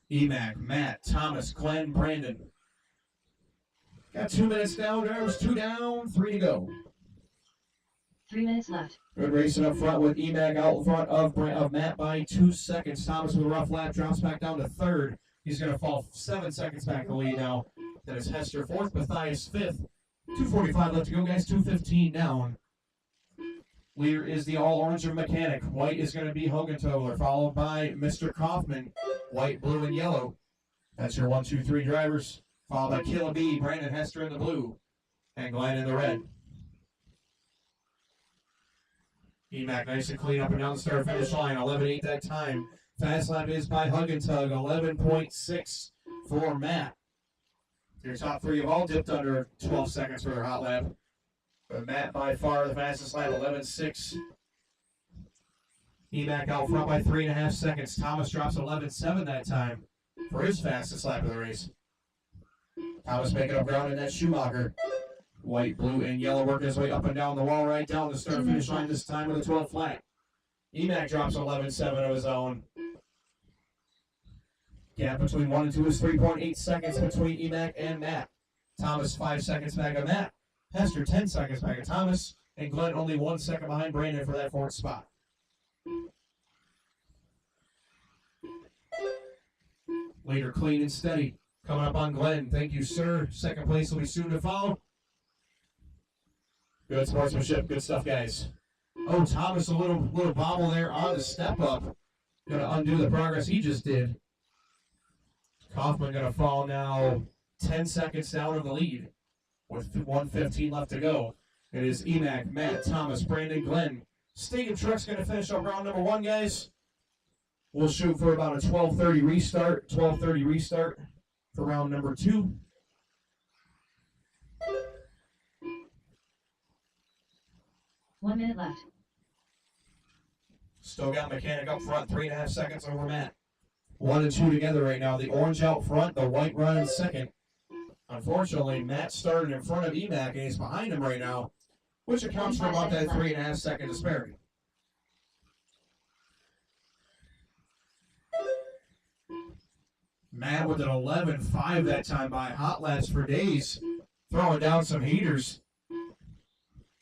S1: Emac, Matt, Thomas, Glenn, Brandon. Got 2 minutes down, drivers. 2 down, 3 to go.
S2: 3 minutes left.
S1: Good racing up front with Emac out in front of Matt by 2 seconds. Thomas with a rough lap drops back down to third. He's going to fall 7 seconds back the lead now. That is Hester fourth, Matthias fifth. 2:45 left to go, guys. 2:15 down. Leader is the all-orange mechanic. White is going to be Hogentobler, followed by Mr. Kaufman. White, blue, and yellow. That's your 1, 2, 3 drivers. Followed by Killa B, Brandon Hester in the blue, and Glenn in the red. Emac nice and clean up and down the start finish line. 11.8 that time. Fast lap is by Hug and Tug. 11.6 for Matt. Your top 3 have all dipped under 12 seconds for their hot lap. But Matt by far the fastest lap, 11.6. Emac out front by 3.5 seconds. Thomas drops 11.7 that time for his fastest lap of the race. Thomas making up ground in that Schumacher. White, blue, and yellow working his way up and down the wall, right down the start finish line this time with a 12 flat. Emac drops 11.7 of his own. Gap between 1 and 2 is 3.8 seconds between Emac and Matt. Thomas 5 seconds back of Matt. Hester 10 seconds back of Thomas. And Glenn only 1 second behind Brandon for that 4th spot. Later, clean and steady. Coming up on Glenn. Thank you, sir. Second place will be soon to follow. Good sportsmanship. Good stuff, guys. Oh, Thomas, a little bobble there on the step up. Going to undo the progress he just did. Kaufman going to fall now 10 seconds down of the lead with 1:15 left to go. It is Emac, Matt, Thomas, Brandon, Glenn. Stadium Truck's going to finish up round number 1, guys. We'll shoot for about a 12:30 restart. 12:30 restart for round number 2.
S2: One minute left.
S1: Still got Mechanic up front, 3.5 seconds over Matt. 1 and 2 together right now. The orange out front, the white running second. Unfortunately, Matt started in front of Emac and he's behind him right now, which accounts for about that 3.5 second disparity. Matt with an 11.5 that time by hot laps for days, throwing down some heaters.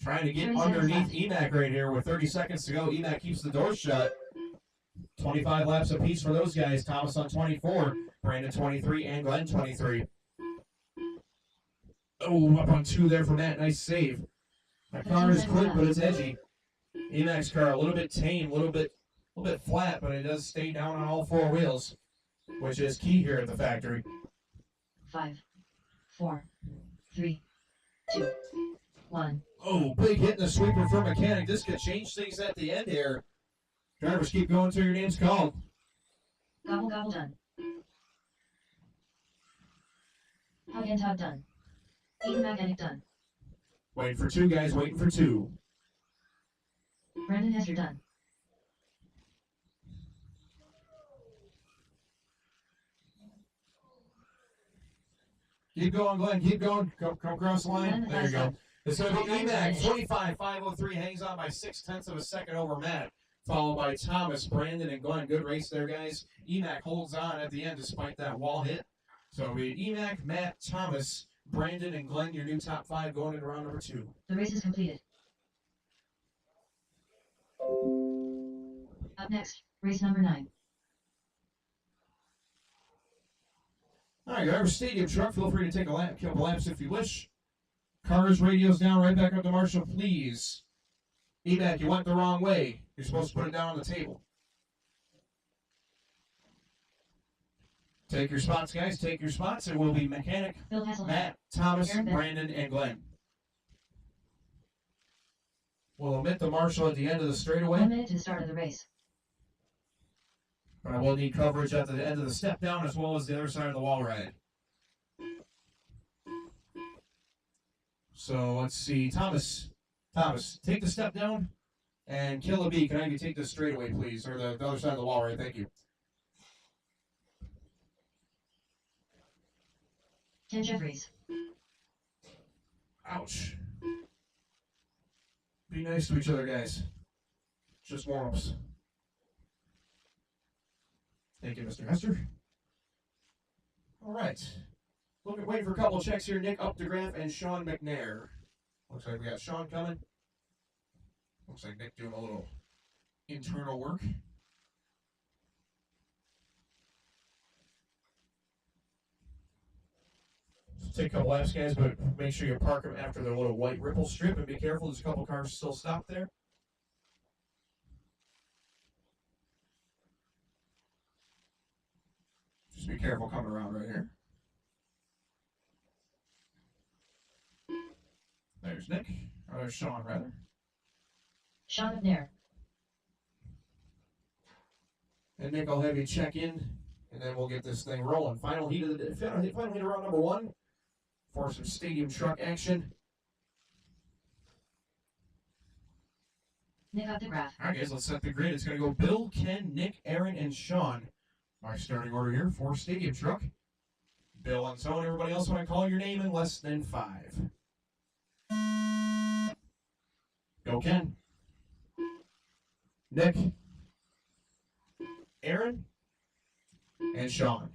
S1: Trying to get
S2: 30 seconds
S1: underneath
S2: left.
S1: Emac right here with 30 seconds to go. Emac keeps the door shut. 25 laps apiece for those guys. Thomas on 24, Brandon 23, and Glenn 23. Oh, up on 2 there for Matt. Nice save. That car is quick, but it's edgy. Emac's car a little bit tame, a little bit flat, but it does stay down on all 4 wheels, which is key here at the factory.
S2: 5, 4, 3, 2, 1.
S1: Oh, big hit in the sweeper for Mechanic. This could change things at the end here. Drivers, keep going till your name's called.
S2: Gobble gobble done. Hug and tug done. Eden Mechanic done.
S1: Waiting for two, guys. Waiting for two.
S2: Brandon Hester done.
S1: Keep going, Glenn. Keep going. Come across the line.
S2: Glenn
S1: There you
S2: has
S1: go.
S2: done.
S1: It's going to be EMAC.
S2: Finish.
S1: 25.503 hangs on by 0.6 of a second over Matt. Followed by Thomas, Brandon, and Glenn. Good race there, guys. EMAC holds on at the end despite that wall hit. So it'll be EMAC, Matt, Thomas, Brandon, and Glenn, your new top 5 going into round number 2.
S2: The race is completed. Up next, race number 9.
S1: All right, driver, stadium truck. Feel free to take a lap, couple laps if you wish. Cars, radios down, right back up to Marshall, please. EMAC, you went the wrong way. You're supposed to put it down on the table. Take your spots, guys. Take your spots. It will be Mechanic,
S2: Bill Hasselhoff.
S1: Matt, Thomas,
S2: Aaron Beck.
S1: Brandon, and Glenn. We'll omit the Marshall at the end of the
S2: 1
S1: straightaway,
S2: minute to the start of the race.
S1: but I will need coverage at the end of the step down as well as the other side of the wall ride. So let's see, Thomas, take the step down, and Killa B, can I have you take this straightaway, please, or the other side of the wall ride? Thank you.
S2: Ken Jeffries.
S1: Ouch. Be nice to each other, guys. Just warm-ups. Thank you, Mr. Hester. All right. Waiting for a couple of checks here. Nick Updegraff and Sean McNair. Looks like we got Sean coming. Looks like Nick doing a little internal work. Just take a couple laps, guys, but make sure you park them after the little white ripple strip and be careful. There's a couple cars still stopped there. Just be careful coming around right here. There's Nick. Or there's Sean, rather.
S2: Sean McNair.
S1: And Nick, I'll have you check in, and then we'll get this thing rolling. Final heat of the final heat of round number 1 for some stadium truck action.
S2: Nick Updegraff.
S1: All right, guys, let's set the grid. It's going to go Bill, Ken, Nick, Aaron, and Sean. My starting order here for stadium truck. Bill and so and everybody else when I call your name in less than 5. Go, Ken. Nick. Aaron. And Sean.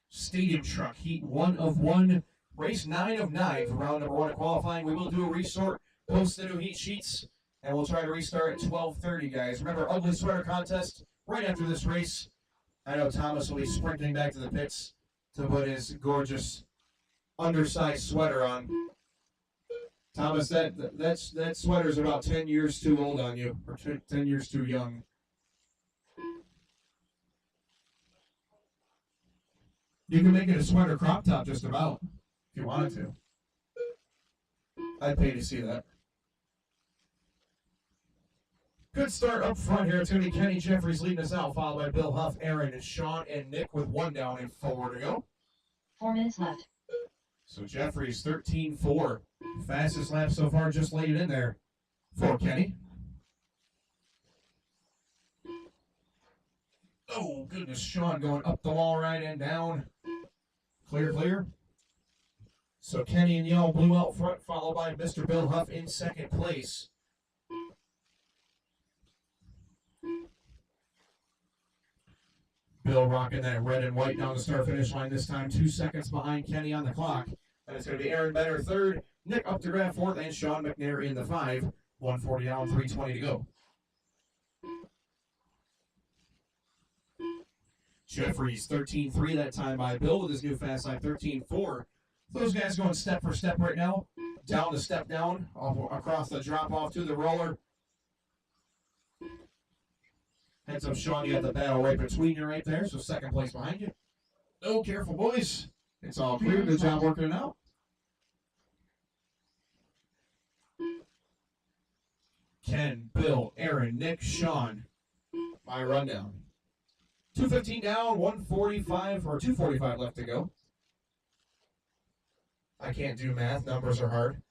S1: Stadium truck, heat 1 of 1, race 9 of 9 for round number 1 of qualifying. We will do a resort, post the new heat sheets, and we'll try to restart at 12:30, guys. Remember, ugly sweater contest right after this race. I know Thomas will be sprinting back to the pits to put his gorgeous undersized sweater on. Thomas, that sweater's about 10 years too old on you, or 10 years too young. You can make it a sweater crop top just about, if you wanted to. I'd pay to see that. Good start up front here. It's going to be Kenny Jeffries leading us out, followed by Bill Huff, Aaron, and Sean, and Nick with 1 down and 4 to go.
S2: 4 minutes left.
S1: So Jeffries 13.4. Fastest lap so far, just laid it in there for Kenny. Oh, goodness. Sean going up the wall right and down. Clear, clear. So Kenny and Yell blew out front, followed by Mr. Bill Huff in second place. Bill rocking that red and white down the start-finish line this time, 2 seconds behind Kenny on the clock. And it's going to be Aaron Benner third, Nick Updegraff fourth, and Sean McNair in the 5. 140 down, 320 to go. Jeffries 13.3 that time by Bill with his new fast lap 13.4. Those guys going step for step right now. Down to step down, across the drop off to the roller. Heads up, Sean, you got the battle right between you right there, so second place behind you. Oh, careful, boys. It's all clear. Good job working it out. Ken, Bill, Aaron, Nick, Sean. My rundown. 2:15 down, 1:45 or 2:45 left to go. I can't do math. Numbers are hard.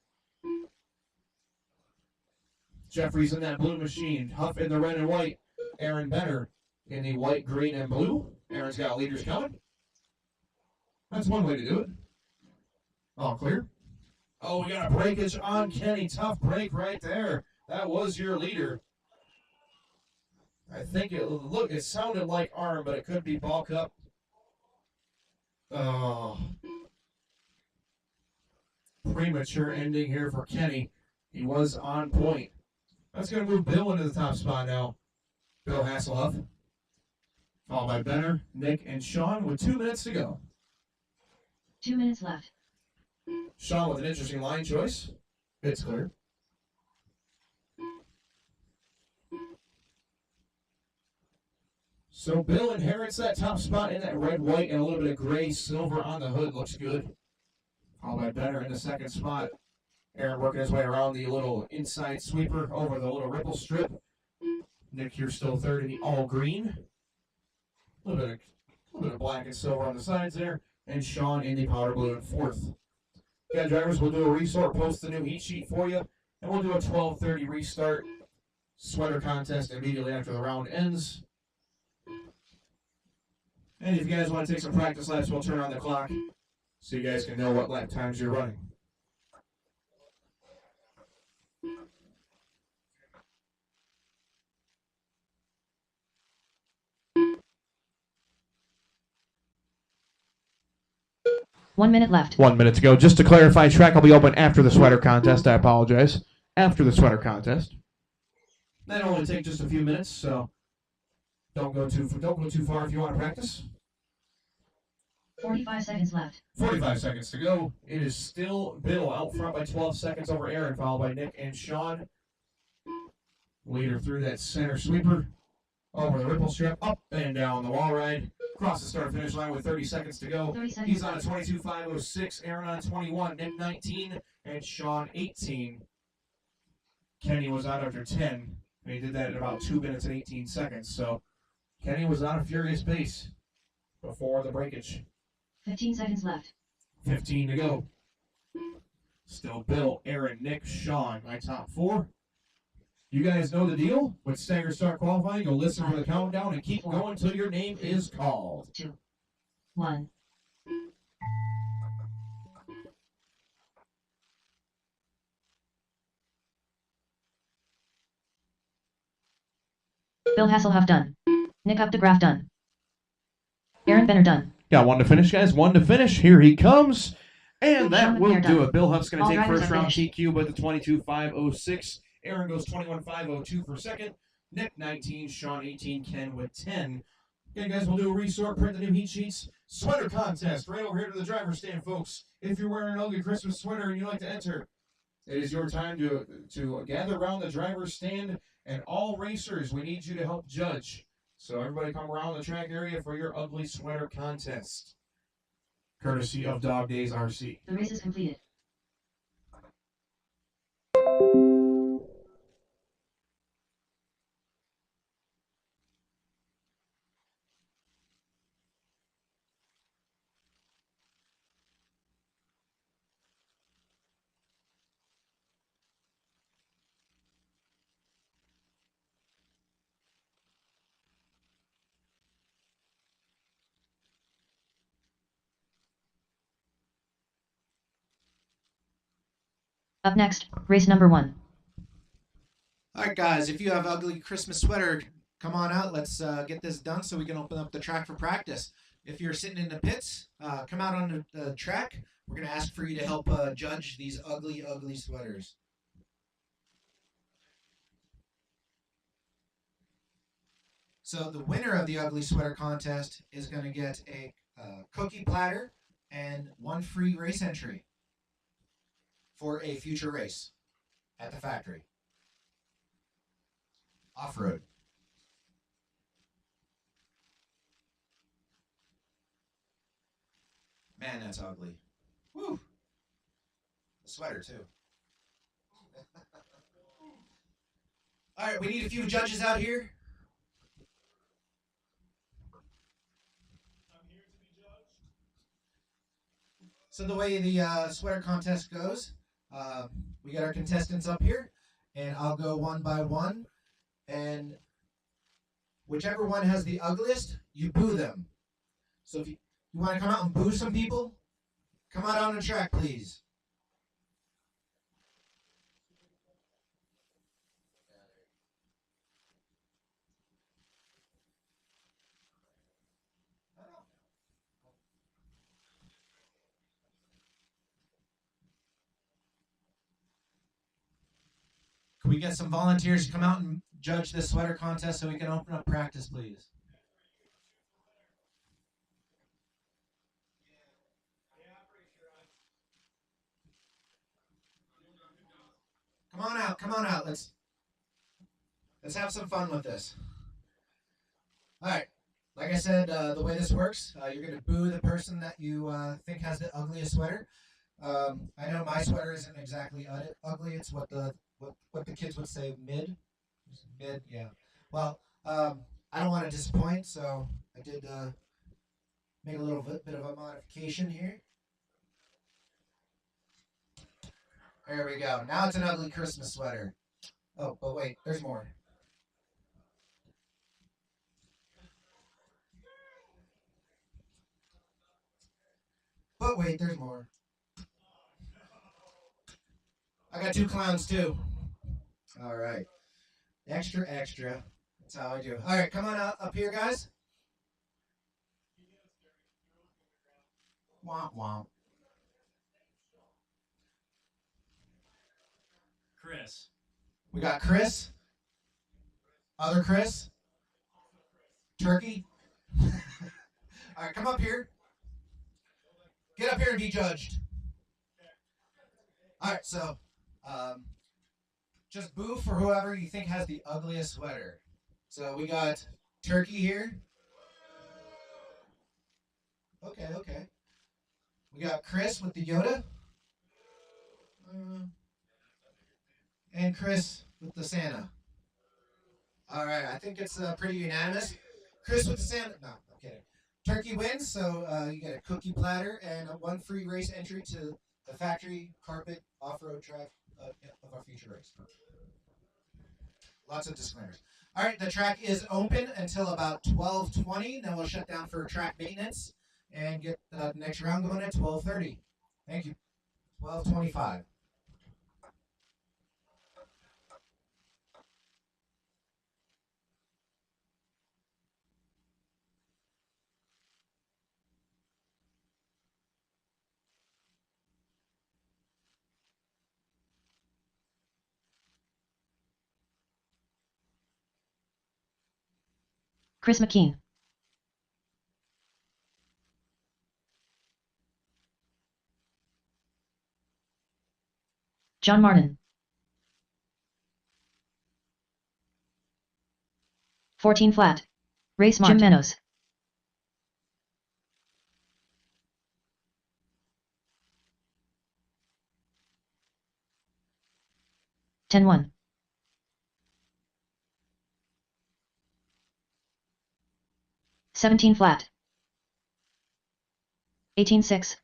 S1: Jeffrey's in that blue machine. Huff in the red and white. Aaron Benner in the white, green, and blue. Aaron's got leaders coming. That's one way to do it. All clear. Oh, we got a breakage on Kenny. Tough break right there. That was your leader. I think it sounded like arm, but it could be ball cup. Oh. Premature ending here for Kenny. He was on point. That's going to move Bill into the top spot now. Bill Hasselhoff. Followed by Benner, Nick, and Sean with 2 minutes to go.
S2: 2 minutes left.
S1: Sean with an interesting line choice. It's clear. So Bill inherits that top spot in that red, white, and a little bit of gray silver on the hood. Looks good. Followed by Benner in the second spot. Aaron working his way around the little inside sweeper over the little ripple strip. Nick here still third in the all green. A little bit of black and silver on the sides there. And Sean in the powder blue in fourth. Yeah, drivers, we'll do a resort, post the new heat sheet for you. And we'll do a 12:30 restart sweater contest immediately after the round ends. And if you guys want to take some practice laps, we'll turn on the clock so you guys can know what lap times you're running.
S2: One minute left.
S3: 1 minute to go. Just to clarify, track will be open after the sweater contest. I apologize. After the sweater contest.
S1: That'll only take just a few minutes, so don't go too far if you want to practice.
S2: 45 seconds left.
S1: 45 seconds to go. It is still Bill out front by 12 seconds over Aaron, followed by Nick and Sean. Leader through that center sweeper. Over the ripple strip, up and down the wall ride. Across the start finish line with 30 seconds to go.
S2: 30 seconds
S1: He's on a
S2: left.
S1: 22.506, Aaron on 21, Nick 19, and Sean 18. Kenny was out after 10, and he did that in about 2 minutes and 18 seconds. So Kenny was on a furious pace before the breakage.
S2: 15 seconds left.
S1: 15 to go. Still Bill, Aaron, Nick, Sean, my top four. You guys know the deal. When stagger start qualifying, you'll listen for the countdown and keep going until your name is called.
S2: 2, 1. Bill Hasselhoff done. Nick Updegraff done. Aaron Benner done.
S3: Got one to finish, guys. One to finish. Here he comes. And that
S2: Sean
S3: will
S2: McNair
S3: do
S2: done.
S3: it. Bill Huff's going to
S2: All
S3: take
S2: drivers
S3: first
S2: are
S3: round
S2: finished.
S3: TQ with the 22.506.
S1: Aaron goes 21.502 for second. Nick 19, Sean 18, Ken with 10. Okay, guys, we'll do a resort, print the new heat sheets. Sweater contest right over here to the driver's stand, folks. If you're wearing an ugly Christmas sweater and you like to enter, it is your time to gather around the driver's stand. And all racers, we need you to help judge. So everybody come around the track area for your ugly sweater contest. Courtesy of Dog Days RC.
S2: The race is completed. Up next, race number 1.
S4: All right, guys, if you have ugly Christmas sweater, come on out. Let's get this done so we can open up the track for practice. If you're sitting in the pits, come out on the track. We're going to ask for you to help judge these ugly, ugly sweaters. So the winner of the ugly sweater contest is going to get a cookie platter and one free race entry for a future race at the factory. Off-road. Man, that's ugly. Woo. The sweater too. All right, we need a few judges out here. So the way the sweater contest goes, we got our contestants up here, and I'll go one by one, and whichever one has the ugliest, you boo them. So if you want to come out and boo some people, come out on the track, please. Can we get some volunteers to come out and judge this sweater contest so we can open up practice, please? Come on out, come on out. Let's have some fun with this. All right. Like I said, the way this works, you're gonna boo the person that you think has the ugliest sweater. I know my sweater isn't exactly ugly. It's what the kids would say mid. Mid, yeah. Well, I don't want to disappoint, so I did make a little bit of a modification here. There we go. Now it's an ugly Christmas sweater. Oh, but wait, there's more. But wait, there's more. I got two clowns too. All right. Extra, extra. That's how I do. All right, come on up here, guys. Womp womp.
S7: Chris.
S4: We got Chris. Other Chris. Turkey. All right, come up here. Get up here and be judged. All right, so just boo for whoever you think has the ugliest sweater. So we got Turkey here. Okay, okay. We got Chris with the Yoda. And Chris with the Santa. All right, I think it's pretty unanimous. Chris with the Santa. No, I'm kidding. Turkey wins, so you get a cookie platter and one free race entry to the factory carpet off-road track of our future race. Lots of disclaimers. All right, the track is open until about 12:20. Then we'll shut down for track maintenance and get the next round going at 12:30. Thank you. 12:25.
S2: Chris McKean. John Martin. 14 flat. Race Mart. Jim Menos. Ten one. 17 flat. 18-6.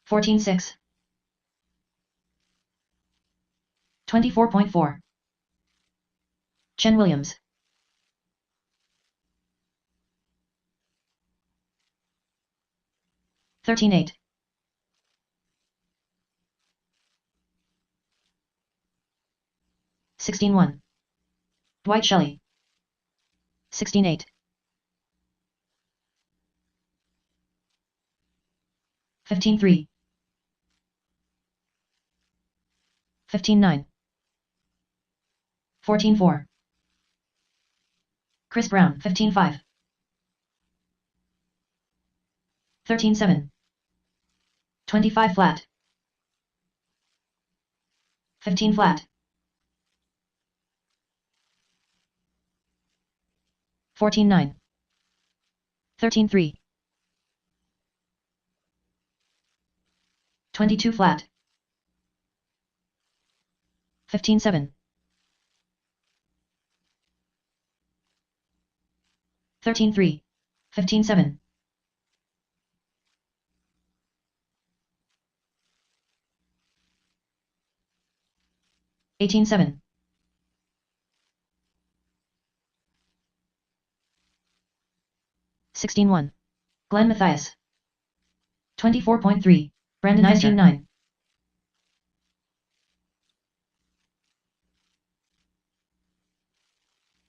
S2: 14-6. 24.4. Chen Williams. 13-8. 16-1. Dwight Shelley. 16-8. 15-3. 15-9. 14-4. Chris Brown. 15-5. 13-7. 25 flat. 15 flat. 14 9. 13 3. 22 flat. 15 7. 13 3. 15 7. 18 7. 16 1. Glenn Mathias. 24.3. Brandon 19 9.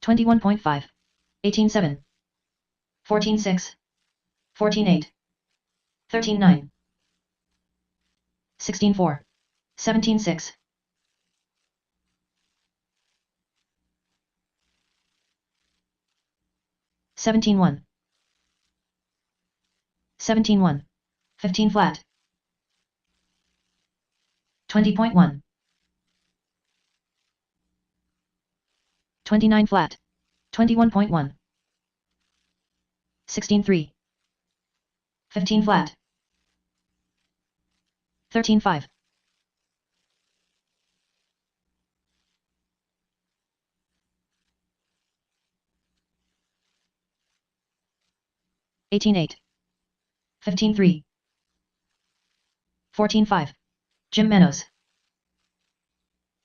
S2: 21.5. 18 7. 14 6. 14 8. 13 9. 16 4. 17 6. 17 1. 17 1. 15 flat. 20.1. 29 flat. 21.1. 16 3. 15 flat. 13 5. 18 8. 15 3. 14 5. Jim Menos.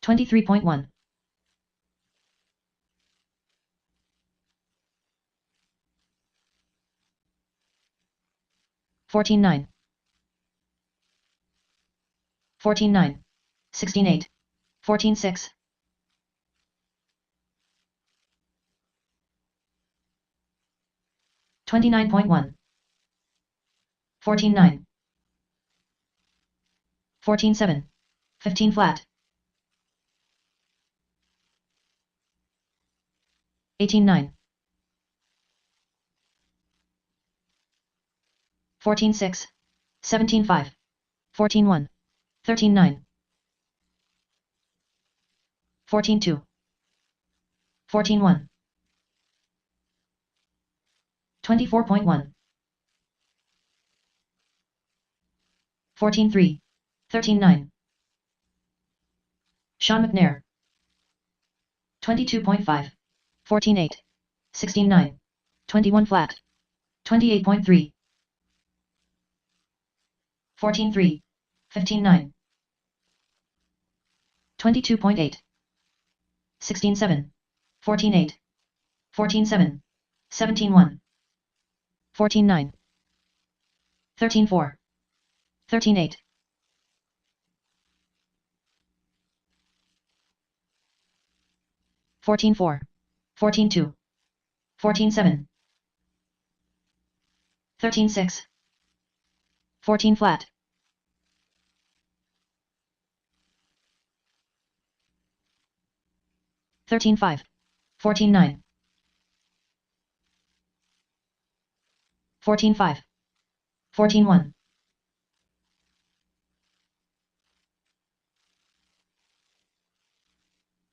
S2: 23.1. 14 9. 14 9. 16 8. 14 6. 29.1. 14 9. 14 7. 15 flat. 18 9. 14 6. 17 5. 14 1. 13 9. 14 2. 14 1. 24.1. 14 3. 13 9. Sean McNair. 22.5. 14 8. 16 9. 21 flat. 28.3. 14 3. 15 9. 22.8. 16 7. 14 8. 14 7. 17 1. 14 9. 13 4. 13 8. 14 4. 14 2. 14 7. 13 6. 14 flat. 13 5. 14 9. 14 5. 14 1.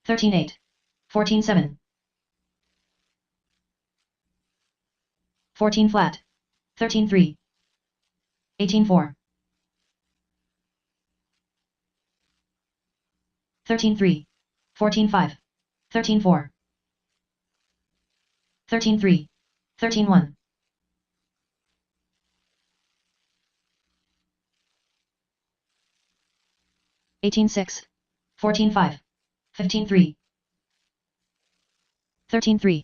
S2: 13 8. 14 7. 14 flat. 13 3. 18 4. 13 3. 14 5. 13 4. 13 3. 13 1. 18 6. 14 5. 15 3. 13 3.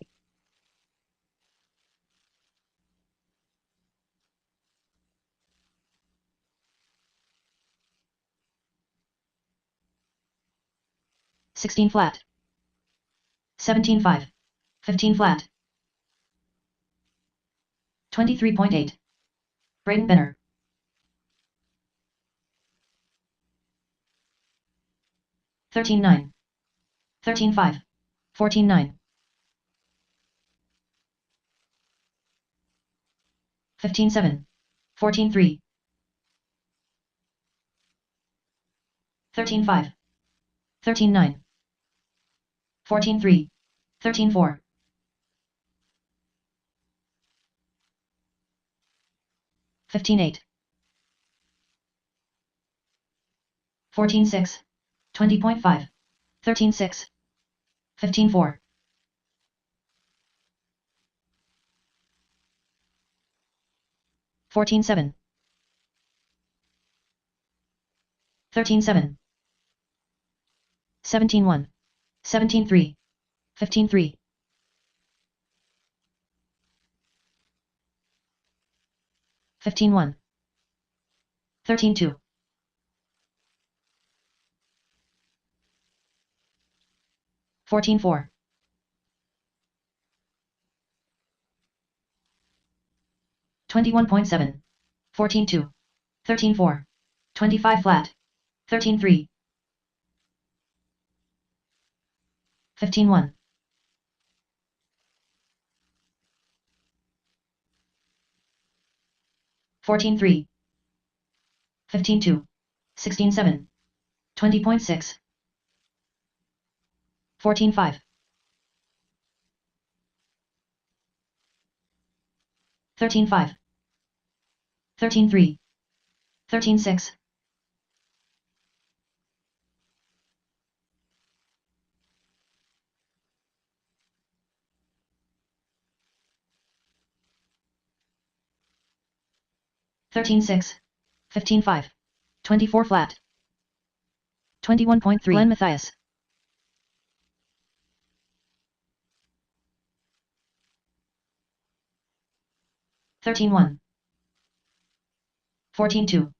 S2: 16 flat. 17 5. 15 flat. 23.8. Braden Benner. 13 9. 13 5. 14 9. 15 7. 14 3. 13 5. 13-9. 14-3. 13-4. 15-8. 14-6. 20.5. 13-6. 15-4. 14-7. 13-7. 17-1. 17-3. 15-3. 15-1. 13-2. 14-4. 21.7. 14-2. 13-4. 25 flat. 13-3. 15-1. 14-3. 15-2. 16-7. 20.6. 14-5. 13-5. 13-3. 13-6. 13-6. 15-5. 24 flat. 21.3. Glenn Mathias. 13-1. 14-2.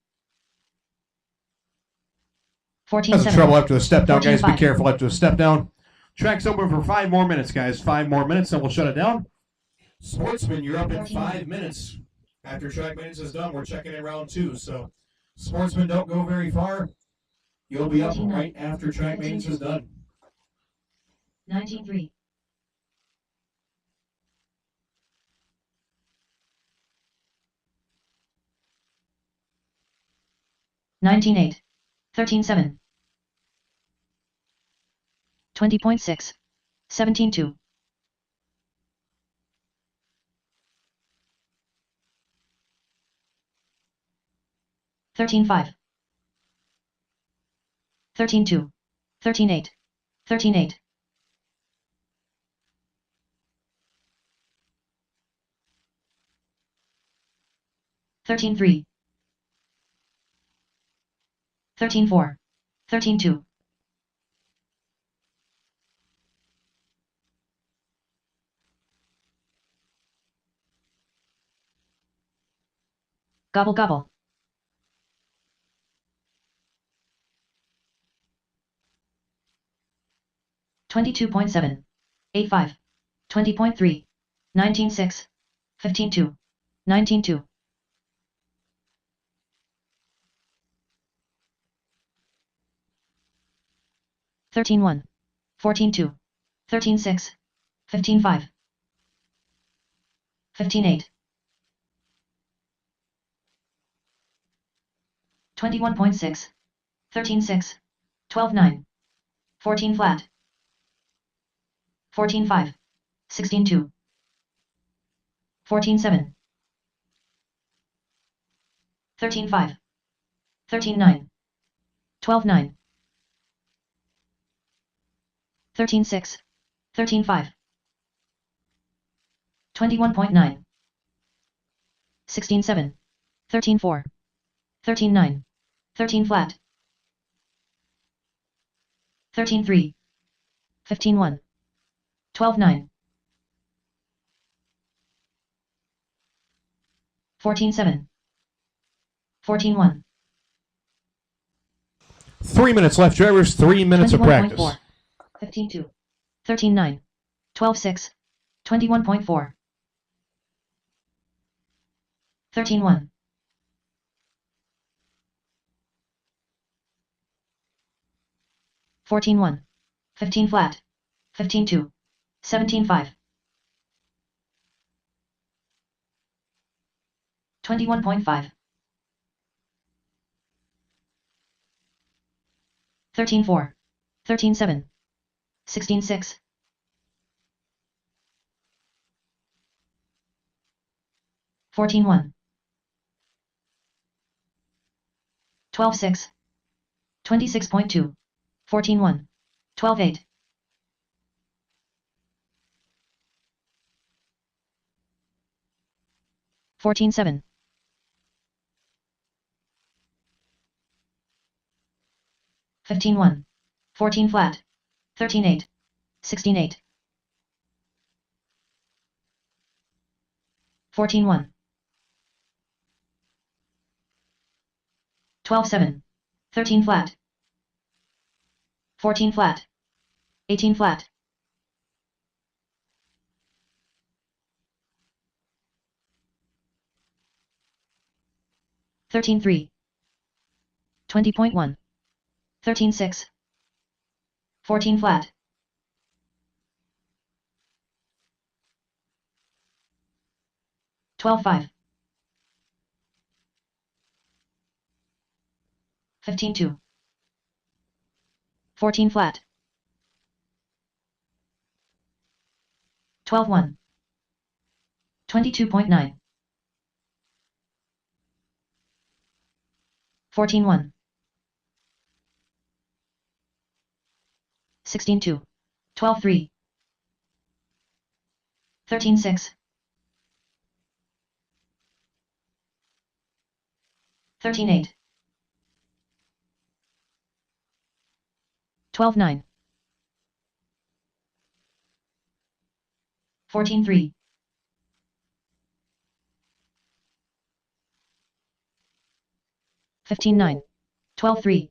S3: Has
S2: 14-7.
S3: trouble after the step down, guys. Be
S2: 14-5.
S3: careful after the step down. Track's open for 5 more minutes, guys. 5 more minutes, then we'll shut it down.
S1: Sportsman, you're up in 5 minutes. After track maintenance is done, we're checking in round 2. So, sportsman, don't go very far. You'll be up
S2: 14-9.
S1: right after track maintenance is done.
S2: 19-3. 19-8. 13-7. 20.6. 17-2. 13-5. 13-2. 13-8. 13-8. 13-3. 13-4. 13-2. 'Gobble gobble. 22.7. 8-5. 20.3. 19-6. 15-2. 19-2. 13-1. 14-2. 13-6. 15-5. 15-8. 21.6. 13-6. 12-9. 14 flat. 14-5. 16-2. 14-7. 13-5. 13-9. 12-9. 13-6. 13-5. 21.9. 16-7. 13-4. 13-9. 13 flat. 13-3. 15-1. 12-9. 14-7. 14-1.
S3: 3 minutes left, drivers. 3 minutes of practice.
S2: 21.4. 15-2. 13-9. 12-6. 21.4. 13-1. 14-1. 15 flat. 15-2. 17-5. 21.5. 13-4. 13-7. 16-6. 14-1. 12-6. 26.2. 14-1. 12-8. 14-7. 15-1. 14 flat. 13-8. 16-8. 14-1. 12-7. 13 flat. 14 flat. 18 flat. 13-3. 20.1. 13-6. 14 flat. 12-5. 15-2. 14 flat. 12-1. 22.9. 14-1. 16-2. 12-3. 13-6. 13-8. 12-9. 14-3. 15-9. 12-3.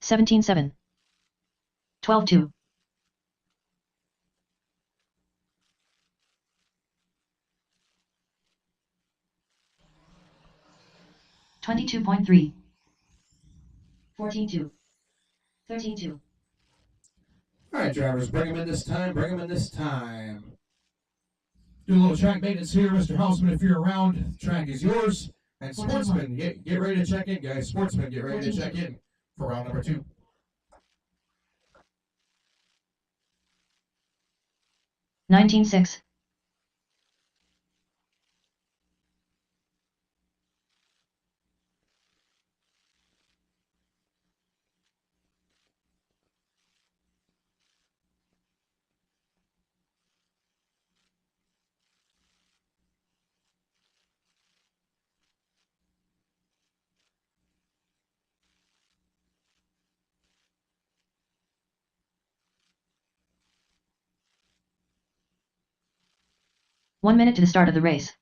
S2: 17-7. 12-2. 22.3. 14-2. 13-2.
S1: All right, drivers, bring them in this time. Bring them in this time. Do a little track maintenance here, Mr. Hausman. If you're around, the track is yours. And
S2: 14-1.
S1: sportsmen, get ready to check in, guys. Sportsmen, get ready to
S2: 14-2.
S1: check in for round number 2.
S2: 19-6. 1 minute to the start of the race.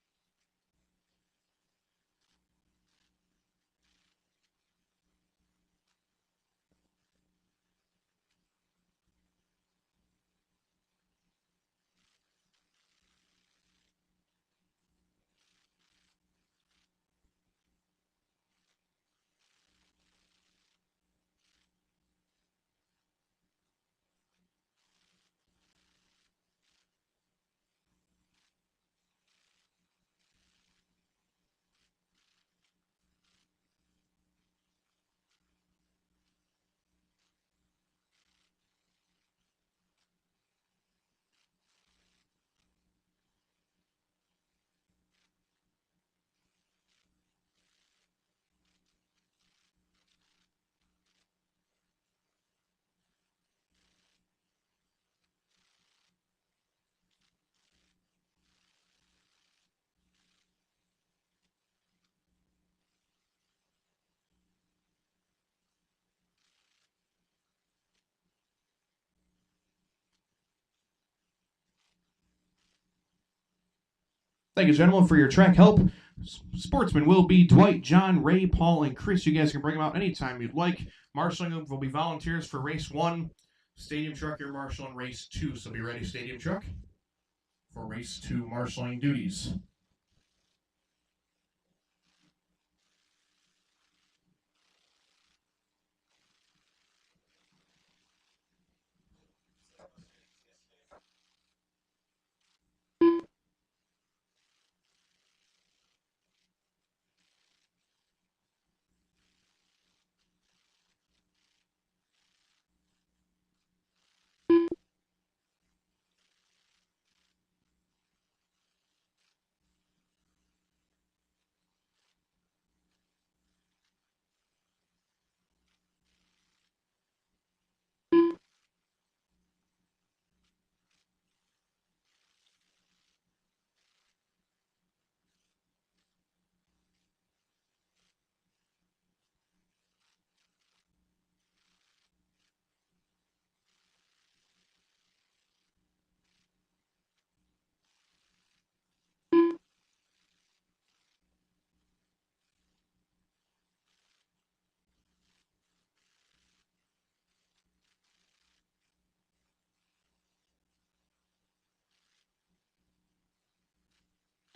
S3: Thank you, gentlemen, for your track help. Sportsmen will be Dwight, John, Ray, Paul, and Chris. You guys can bring them out anytime you'd like. Marshalling them will be volunteers for race 1. Stadium truck, you're marshalling race 2. So be ready, stadium truck, for race 2 marshalling duties.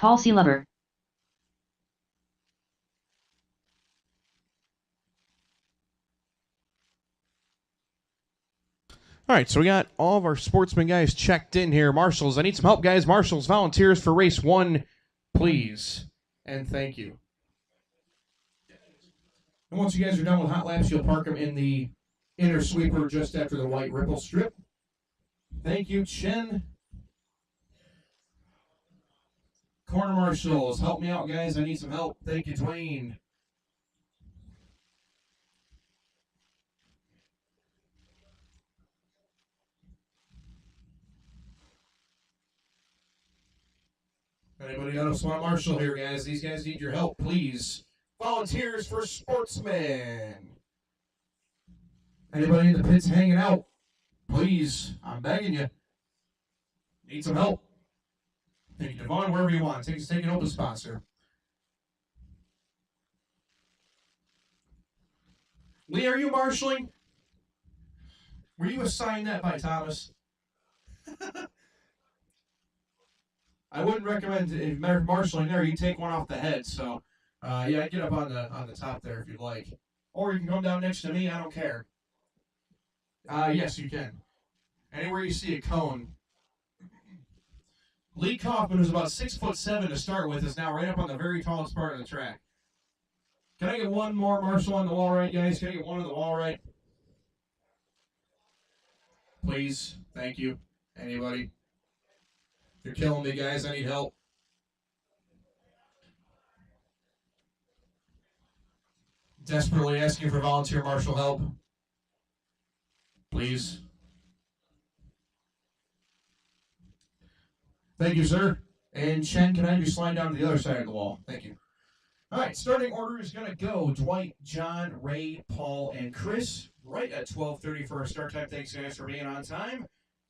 S2: Paul C. Lover.
S3: All right, so we got all of our sportsman guys checked in here. Marshals, I need some help, guys. Marshals, volunteers for race 1, please. And thank you.
S1: And once you guys are done with hot laps, you'll park them in the inner sweeper just after the white ripple strip. Thank you, Chen. Corner marshals, help me out, guys. I need some help. Thank you, Dwayne. Anybody else want a marshal here, guys? These guys need your help, please. Volunteers for sportsmen. Anybody in the pits hanging out? Please, I'm begging you. Need some help. Take Devon wherever you want. Take an open sponsor. Lee, are you marshaling? Were you assigned that by Thomas? I wouldn't recommend if marshaling there. You take one off the head. So, yeah, get up on the top there if you'd like, or you can come down next to me. I don't care. Yes, you can. Anywhere you see a cone. Lee Kaufman, who's about 6'7" to start with, is now right up on the very tallest part of the track. Can I get one more marshal on the wall right, guys? Can I get one on the wall right? Please. Thank you. Anybody? You're killing me, guys. I need help. Desperately asking for volunteer marshal help. Please. Thank you, sir. And Chen, can I have you slide down to the other side of the wall? Thank you. All right, starting order is going to go Dwight, John, Ray, Paul, and Chris. Right at 12:30 for our start time. Thanks, guys, for being on time.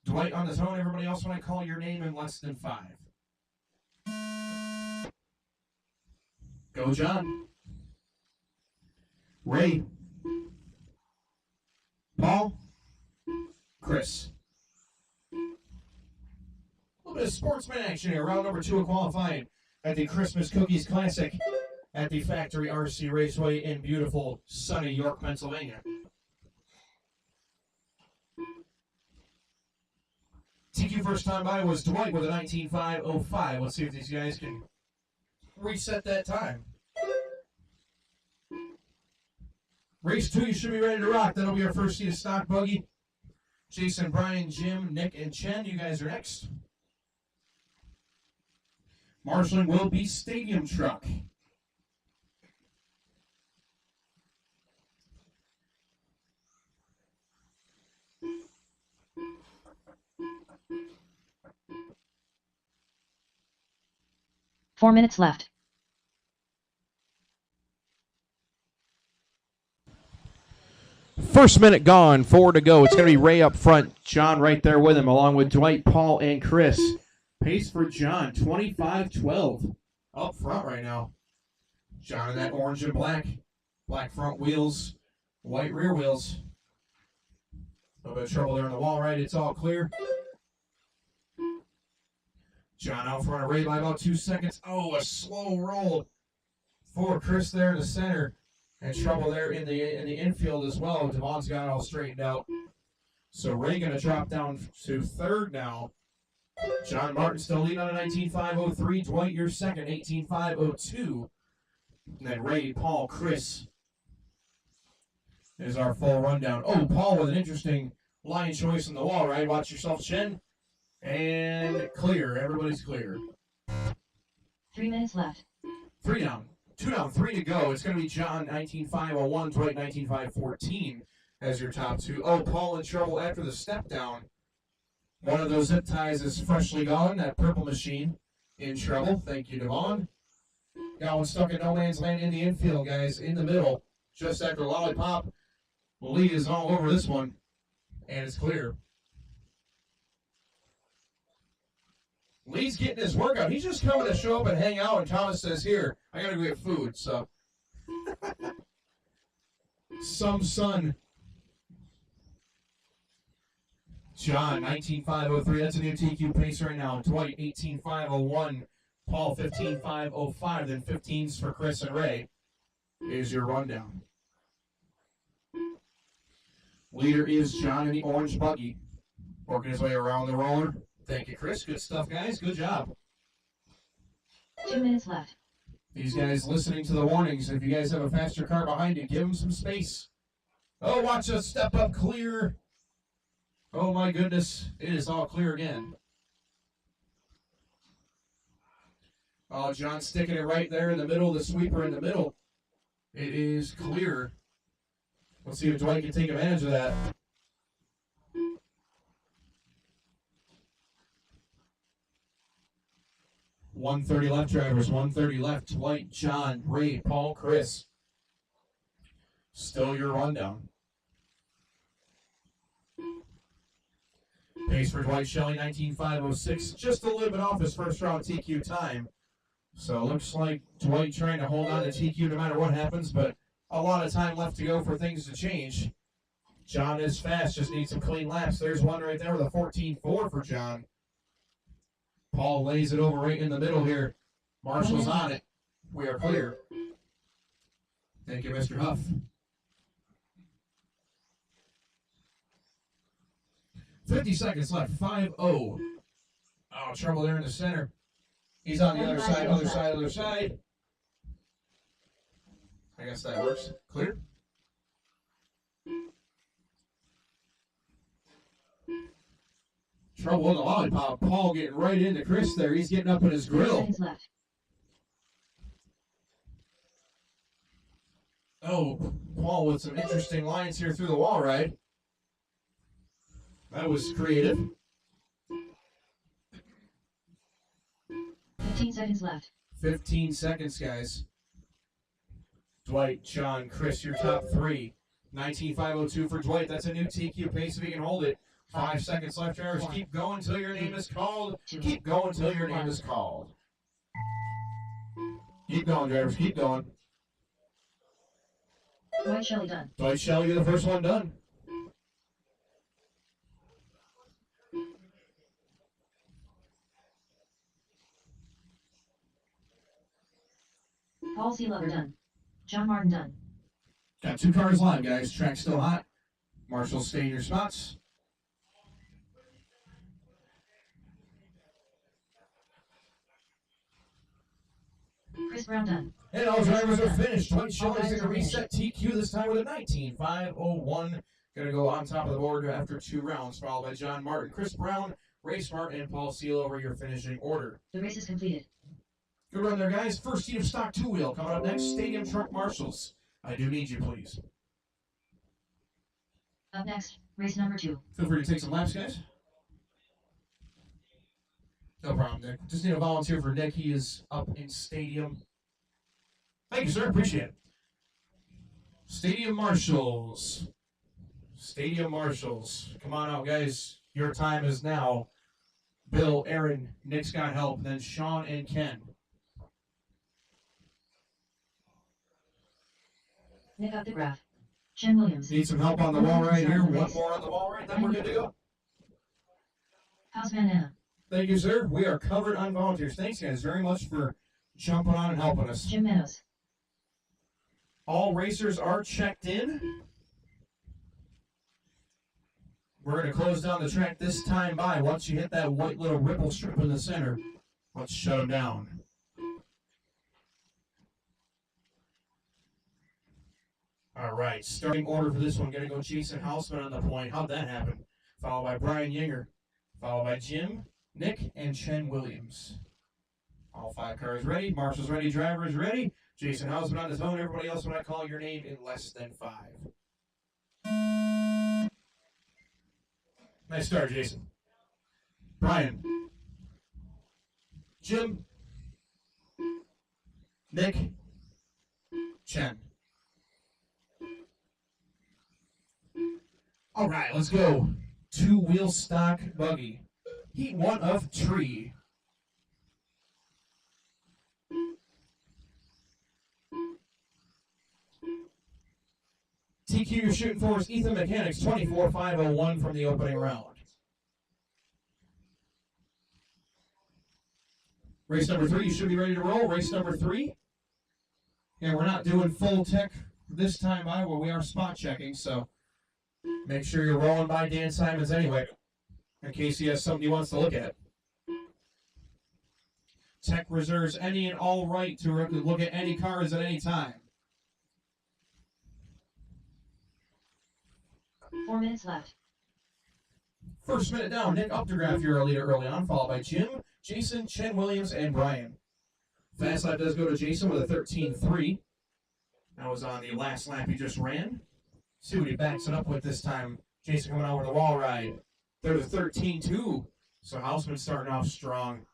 S1: Dwight on the tone. Everybody else, when I call your name in less than 5. Go, John. Ray. Paul. Chris. A little bit of sportsman action here. Round number 2 of qualifying at the Christmas Cookies Classic at the Factory RC Raceway in beautiful, sunny York, Pennsylvania. TQ first time by was Dwight with a 19.505. Let's see if these guys can reset that time. Race 2, you should be ready to rock. That'll be our first seat of stock buggy. Jason, Brian, Jim, Nick, and Chen, you guys are next. Marshalling will be stadium truck.
S2: Four minutes left.
S3: First minute gone, 4 to go. It's going to be Ray up front. John right there with him, along with Dwight, Paul, and Chris.
S1: Pace for John, 25.12. Up front right now. John in that orange and black. Black front wheels, white rear wheels. A little bit of trouble there on the wall, right? It's all clear. John out front of Ray by about 2 seconds. Oh, a slow roll for Chris there in the center. And trouble there in the infield as well. Devon's got it all straightened out. So Ray going to drop down to third now. John Martin still leading on a 19.503. Dwight, you're second, 18.502. And then Ray, Paul, Chris is our full rundown. Oh, Paul with an interesting line choice on the wall, right? Watch yourself, Chen. And clear. Everybody's clear.
S2: 3 minutes left.
S1: 3 down. 2 down, 3 to go. It's going to be John, 19.501, Dwight, 19.514 as your top 2. Oh, Paul in trouble after the step down. One of those zip ties is freshly gone. That purple machine in trouble. Thank you, Devon. Got one stuck in no man's land in the infield, guys, in the middle. Just after Lollipop. Lee is all over this one, and it's clear. Lee's getting his workout. He's just coming to show up and hang out, and Thomas says, here, I got to go get food, so. Some sun. John, 19.503. That's a new TQ pace right now. Dwight, 18.501. Paul 15.505. Then 15s for Chris and Ray is your rundown. Leader is John in the orange buggy, working his way around the roller. Thank you, Chris. Good stuff, guys. Good job.
S2: 2 minutes left.
S1: These guys listening to the warnings. If you guys have a faster car behind you, give them some space. Oh, watch us step up clear. Oh, my goodness. It is all clear again. Oh, John sticking it right there in the middle, the sweeper in the middle. It is clear. Let's see if Dwight can take advantage of that. .130 left, drivers. 130 left. Dwight, John, Ray, Paul, Chris. Still your rundown. Pace for Dwight Shelley, 19.506. Just a little bit off his first round TQ time. So it looks like Dwight trying to hold on to TQ no matter what happens, but a lot of time left to go for things to change. John is fast, just needs some clean laps. There's one right there with a 14.4 for John. Paul lays it over right in the middle here. Marshall's on it. We are clear. Thank you, Mr. Huff. .50 seconds left. 5-0. Oh, trouble there in the center. He's on the other side, other side, other side. I guess that works. Clear? Trouble with the lollipop. Paul getting right into Chris there. He's getting up in his
S2: 3
S1: grill.
S2: seconds left.
S1: Oh, Paul with some interesting lines here through the wall ride. That was creative.
S2: 15 seconds left.
S1: 15 seconds, guys. Dwight, John, Chris, your top three. 19.502 for Dwight. That's a new TQ pace if he can hold it. 5 seconds left, drivers. Keep going until your name is called. Keep going until your name is called. Keep going, drivers. Keep going.
S2: Dwight Shelley done.
S1: Dwight Shelley, you're the first one done.
S2: Paul C. Lover done. John Martin done.
S1: Got 2 cars live, guys. Track still hot. Marshall, stay in your spots.
S2: Chris Brown done.
S1: And all drivers are finished. Dwight Shelley's going to reset TQ this time with a 19.501. Going to go on top of the board after 2 rounds, followed by John Martin, Chris Brown, Ray Smart, and Paul Seal over your finishing order.
S2: The race is completed.
S1: Good run there, guys. First heat of stock 2-wheel. Coming up next, Stadium Truck Marshals. I do need you, please.
S2: Up next, race number 2.
S1: Feel free to take some laps, guys. No problem, Nick. Just need a volunteer for Nick. He is up in Stadium. Thank you, sir. Appreciate it. Stadium Marshals. Stadium Marshals. Come on out, guys. Your time is now. Bill, Aaron, Nick's got help, and then Sean and Ken.
S2: Nick up the graph. Jen Williams.
S1: Need some help on the wall right here. One more on the wall right, then we're good to go.
S2: House Van Anna.
S1: Thank you, sir. We are covered on volunteers. Thanks, guys, very much for jumping on and helping us.
S2: Jim Meadows.
S1: All racers are checked in. We're going to close down the track this time by. Once you hit that white little ripple strip in the center, let's shut them down. All right, starting order for this one. Going to go Jason Hausman on the point. How'd that happen? Followed by Brian Yinger. Followed by Jim, Nick, and Chen Williams. All 5 cars ready. Marshall's ready. Drivers ready. Jason Hausman on his own. Everybody else when I call your name in less than 5. Nice start, Jason. Brian. Jim. Nick. Chen. All right, let's go. 2-wheel stock buggy. Heat 1 of tree. TQ you're shooting for is Ethan Mechanics, 24.501 from the opening round. Race number 3, you should be ready to roll. Race number 3. And we're not doing full tech this time by where we are spot checking, so make sure you're rolling by Dan Simons anyway, in case he has something he wants to look at. Tech reserves any and all right to look at any cars at any time.
S2: 4 minutes left.
S1: First minute down, Nick Updegraff, your leader early on, followed by Jim, Jason, Chen Williams, and Brian. Fast lap does go to Jason with a 13.3. That was on the last lap he just ran. See what he backs it up with this time. Jason coming out with a wall ride. There's a 13.2. So Houseman starting off strong.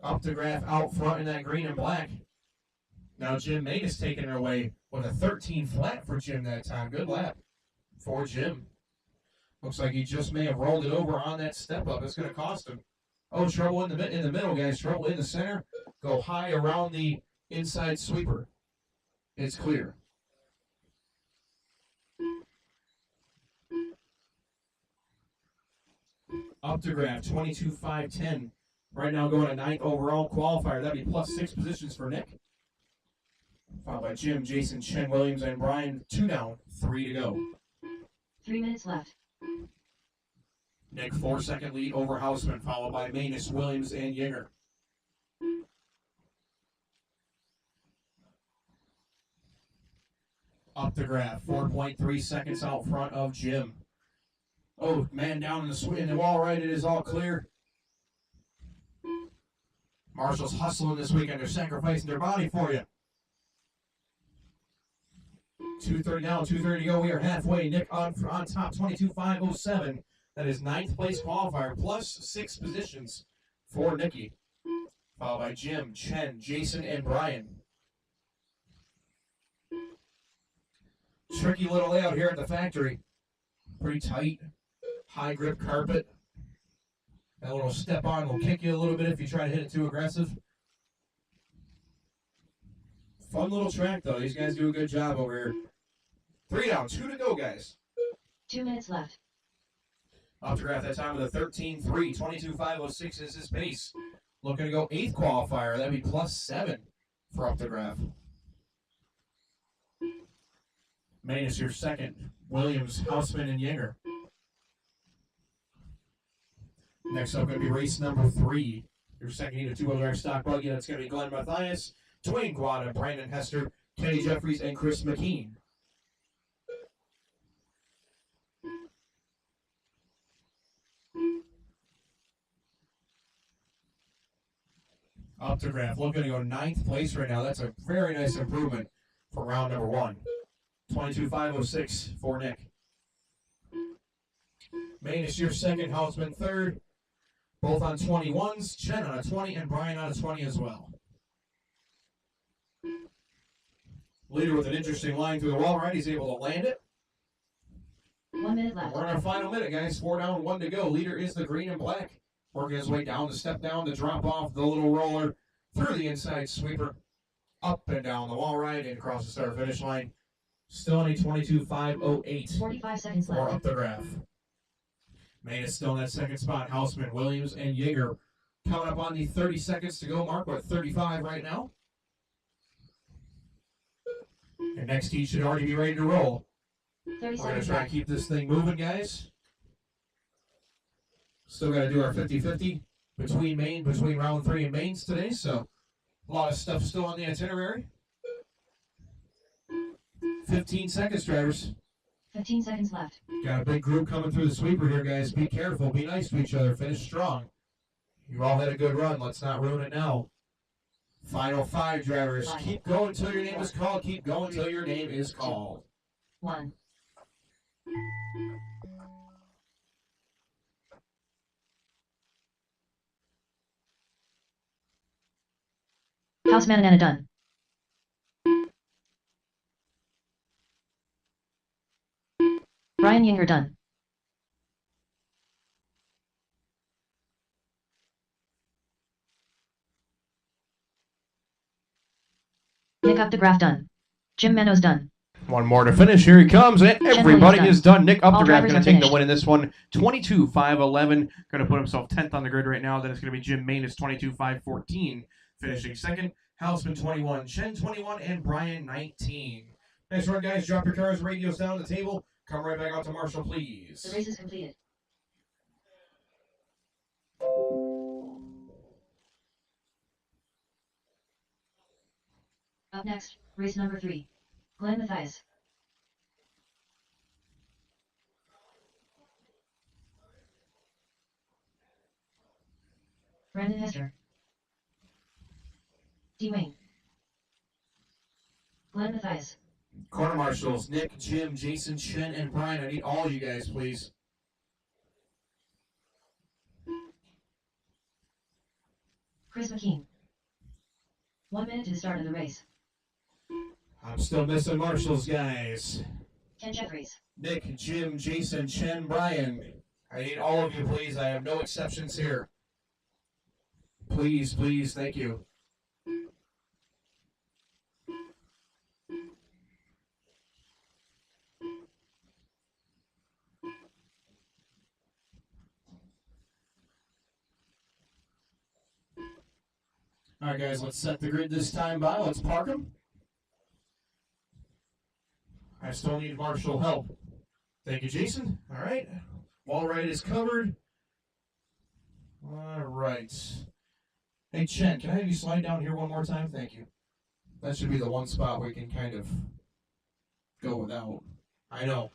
S1: Updegraff out front in that green and black. Now Jim Matus taking it away with a 13 flat for Jim that time. Good lap for Jim. Looks like he just may have rolled it over on that step up. It's going to cost him. Oh, trouble in the middle, guys. Trouble in the center. Go high around the inside sweeper. It's clear. Updegraff, 22.510. Right now going to 9th overall qualifier. That'd be plus 6 positions for Nick. Followed by Jim, Jason, Chen Williams, and Brian. 2 down, 3 to go.
S2: 3 minutes left.
S1: Nick 4-second lead over Houseman, followed by Manus, Williams, and Yinger. Updegraff, 4.3 seconds out front of Jim. Oh, man down in the wall right, it is all clear. Marshall's hustling this weekend. They're sacrificing their body for you. 2:30 now, 2:30 to go. We are halfway. Nick on top, 22.507. That is 9th place qualifier, plus 6 positions for Nicky. Followed by Jim, Chen, Jason, and Brian. Tricky little layout here at the factory. Pretty tight, high grip carpet. That little step on will kick you a little bit if you try to hit it too aggressive. Fun little track though. These guys do a good job over here. 3 down, 2 to go, guys.
S2: 2 minutes left.
S1: Updegraff that time with a 13.3, 22.506 is his pace. Looking to go 8th qualifier. That'd be plus 7 for Updegraff. Manus, your second. Williams, Houseman, and Yinger. Next up, going to be race number 3. Your second heat of 2-wheel drive stock buggy. That's going to be Glenn Mathias, Dwayne Guada, Brandon Hester, Kenny Jeffries, and Chris McKean. Updegraff looking to go 9th place right now. That's a very nice improvement from round number 1. 22.506 for Nick. Manus, your second. Houseman third. Both on 21s. Chen on a 20 and Brian on a 20 as well. Leader with an interesting line through the wall right. He's able to land it.
S2: 1 minute left.
S1: We're in our final minute, guys. 4 down, 1 to go. Leader is the green and black. Working his way down to step down to drop off the little roller through the inside sweeper. Up and down the wall right and across the start finish line. Still only 22.508
S2: 45 seconds
S1: for
S2: left.
S1: Updegraff. Manus still in that second spot. Houseman, Williams, and Yinger coming up on the 30 seconds to go mark. We're at 35 right now. And next heat should already be ready to roll.
S2: 30
S1: We're going to
S2: seconds
S1: try and
S2: left.
S1: keep this thing moving, guys. Still got to do our 50-50 between round 3 and mains today, so a lot of stuff still on the itinerary. 15 seconds, drivers.
S2: 15 seconds left.
S1: Got a big group coming through the sweeper here, guys. Be careful. Be nice to each other. Finish strong. You all had a good run. Let's not ruin it now. Final 5, drivers. Keep going until your name is called. Keep going until your name is called.
S2: 1. Houseman and Anna done. Brian Yinger done. Nick Updegraff done. Jim Menos done.
S3: One more to finish. Here he comes, and everybody
S2: done.
S3: is done. Nick
S2: All
S3: Updegraft
S2: drivers
S3: going
S2: are
S3: to take the
S2: finished.
S3: win in this one. 22-5-11. Going to put himself 10th on the grid right now. Then it's going to be Jim Manus 22-5-14 finishing second. Houseman 21, Chen 21, and Brian 19. Nice run, guys. Drop your cars, radios down on the table. Come right back out to Marshall,
S2: The
S3: please.
S2: race is completed. Up next, race number 3. Glenn Mathias. Brandon Hester. D. Wayne. Glenn Mathias.
S1: Corner marshals, Nick, Jim, Jason, Chen, and Brian. I need all you guys, please.
S2: Chris McKean. 1 minute to the start of the race.
S1: I'm still missing marshals, guys.
S2: Ken Jeffries.
S1: Nick, Jim, Jason, Chen, Brian. I need all of you, please. I have no exceptions here. Please, please, thank you. All right, guys, let's set the grid this time by. Let's park them. I still need marshal help. Thank you, Jason. All right. Wall right is covered. All right. Hey, Chen, can I have you slide down here one more time? Thank you. That should be the one spot we can kind of go without. I know.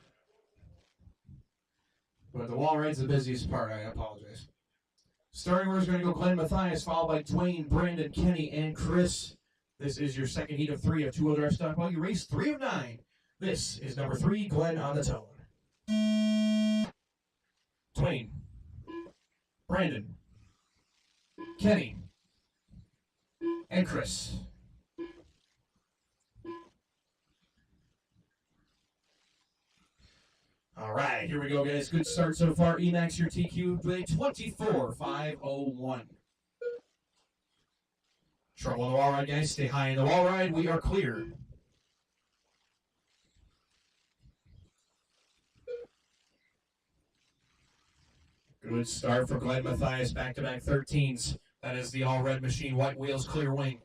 S1: But the wall right's the busiest part. I apologize. Starting order is going to go Glenn Mathias, followed by Dwayne, Brandon, Kenny, and Chris. This is your second heat of 3 of 2-wheel drive stock. Well, you raced 3 of 9. This is number 3, Glenn on the tone. Dwayne, Brandon, Kenny, and Chris. All right, here we go, guys. Good start so far. Emax, your TQ, with a 24.501. Trouble on the wall ride, guys. Stay high in the wall ride. We are clear. Good start for Glenn Mathias. Back-to-back 13s. That is the all-red machine. White wheels, clear wing.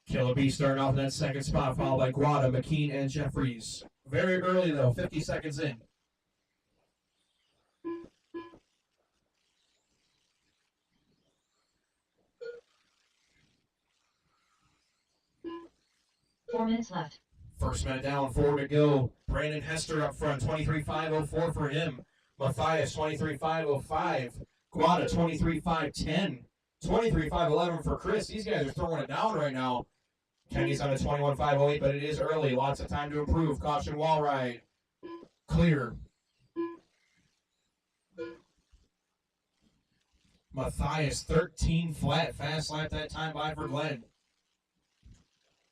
S1: Killer B starting off in that second spot, followed by Guada, McKean, and Jeffries. Very early, though, 50 seconds in.
S2: Four minutes left.
S1: First minute down, 4 to go. Brandon Hester up front, 23.504 for him. Mathias, 23.505. Guada, 23.510. 23.511 for Chris. These guys are throwing it down right now. Kenny's on a 21.508, but it is early. Lots of time to improve. Caution wall ride. Clear. Mathias, 13 flat. Fast lap that time by for Glenn.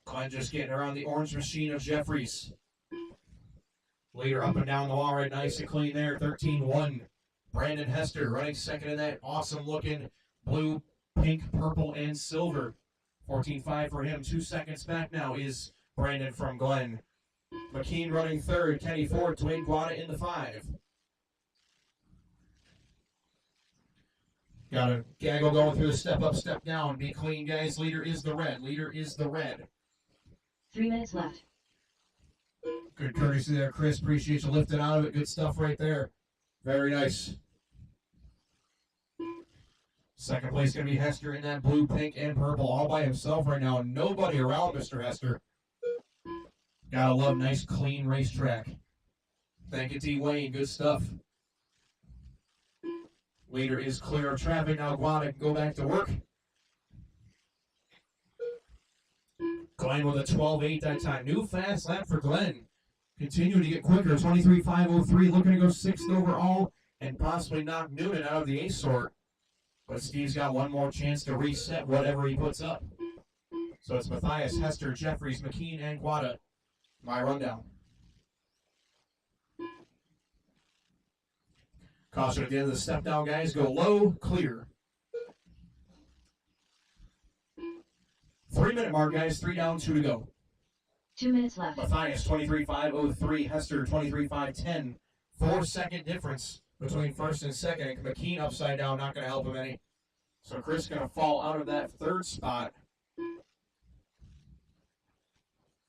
S1: Glenn just getting around the orange machine of Jeffries. Leader up and down the wall right, nice and clean there. 13-1. Brandon Hester running second in that awesome looking blue, pink, purple, and silver. 14.5 for him. 2 seconds back now is Brandon from Glenn. McKean running third. Kenny Ford, Dwayne Guada in the 5. Got a gaggle going through the step up, step down. Be clean, guys. Leader is the red. Leader is the red.
S2: 3 minutes left.
S1: Good courtesy there, Chris. Appreciate you lifting out of it. Good stuff right there. Very nice. Second place going to be Hester in that blue, pink, and purple all by himself right now. Nobody around Mr. Hester. Gotta love nice, clean racetrack. Thank you, T. Wayne. Good stuff. Leader is clear of traffic. Now Guada can go back to work. Glenn with a 12.8 that time. New fast lap for Glenn. Continuing to get quicker. 23.503. Looking to go 6th overall and possibly knock Noonan out of the ace sort. But Steve's got one more chance to reset whatever he puts up. So it's Mathias, Hester, Jeffries, McKean, and Guada. My rundown. Caution at the end of the step down, guys. Go low, clear. 3-minute mark, guys. 3 down, 2 to go.
S2: 2 minutes left.
S1: Matthias 23.503, Hester 23.510. 4-second difference between first and second. And McKean upside down, not going to help him any. So Chris going to fall out of that third spot.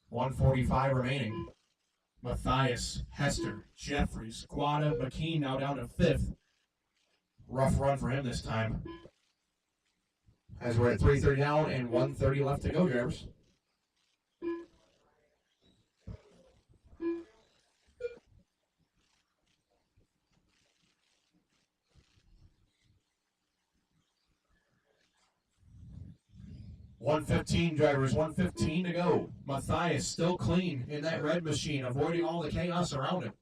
S1: 145 remaining. Matthias, Hester, Jeffries, Guada, McKean now down to 5th. Rough run for him this time. As we're at 3:30 down and 1:30 left to go, drivers. $115 drivers, 1:15 to go. Matthias still clean in that red machine, avoiding all the chaos around him.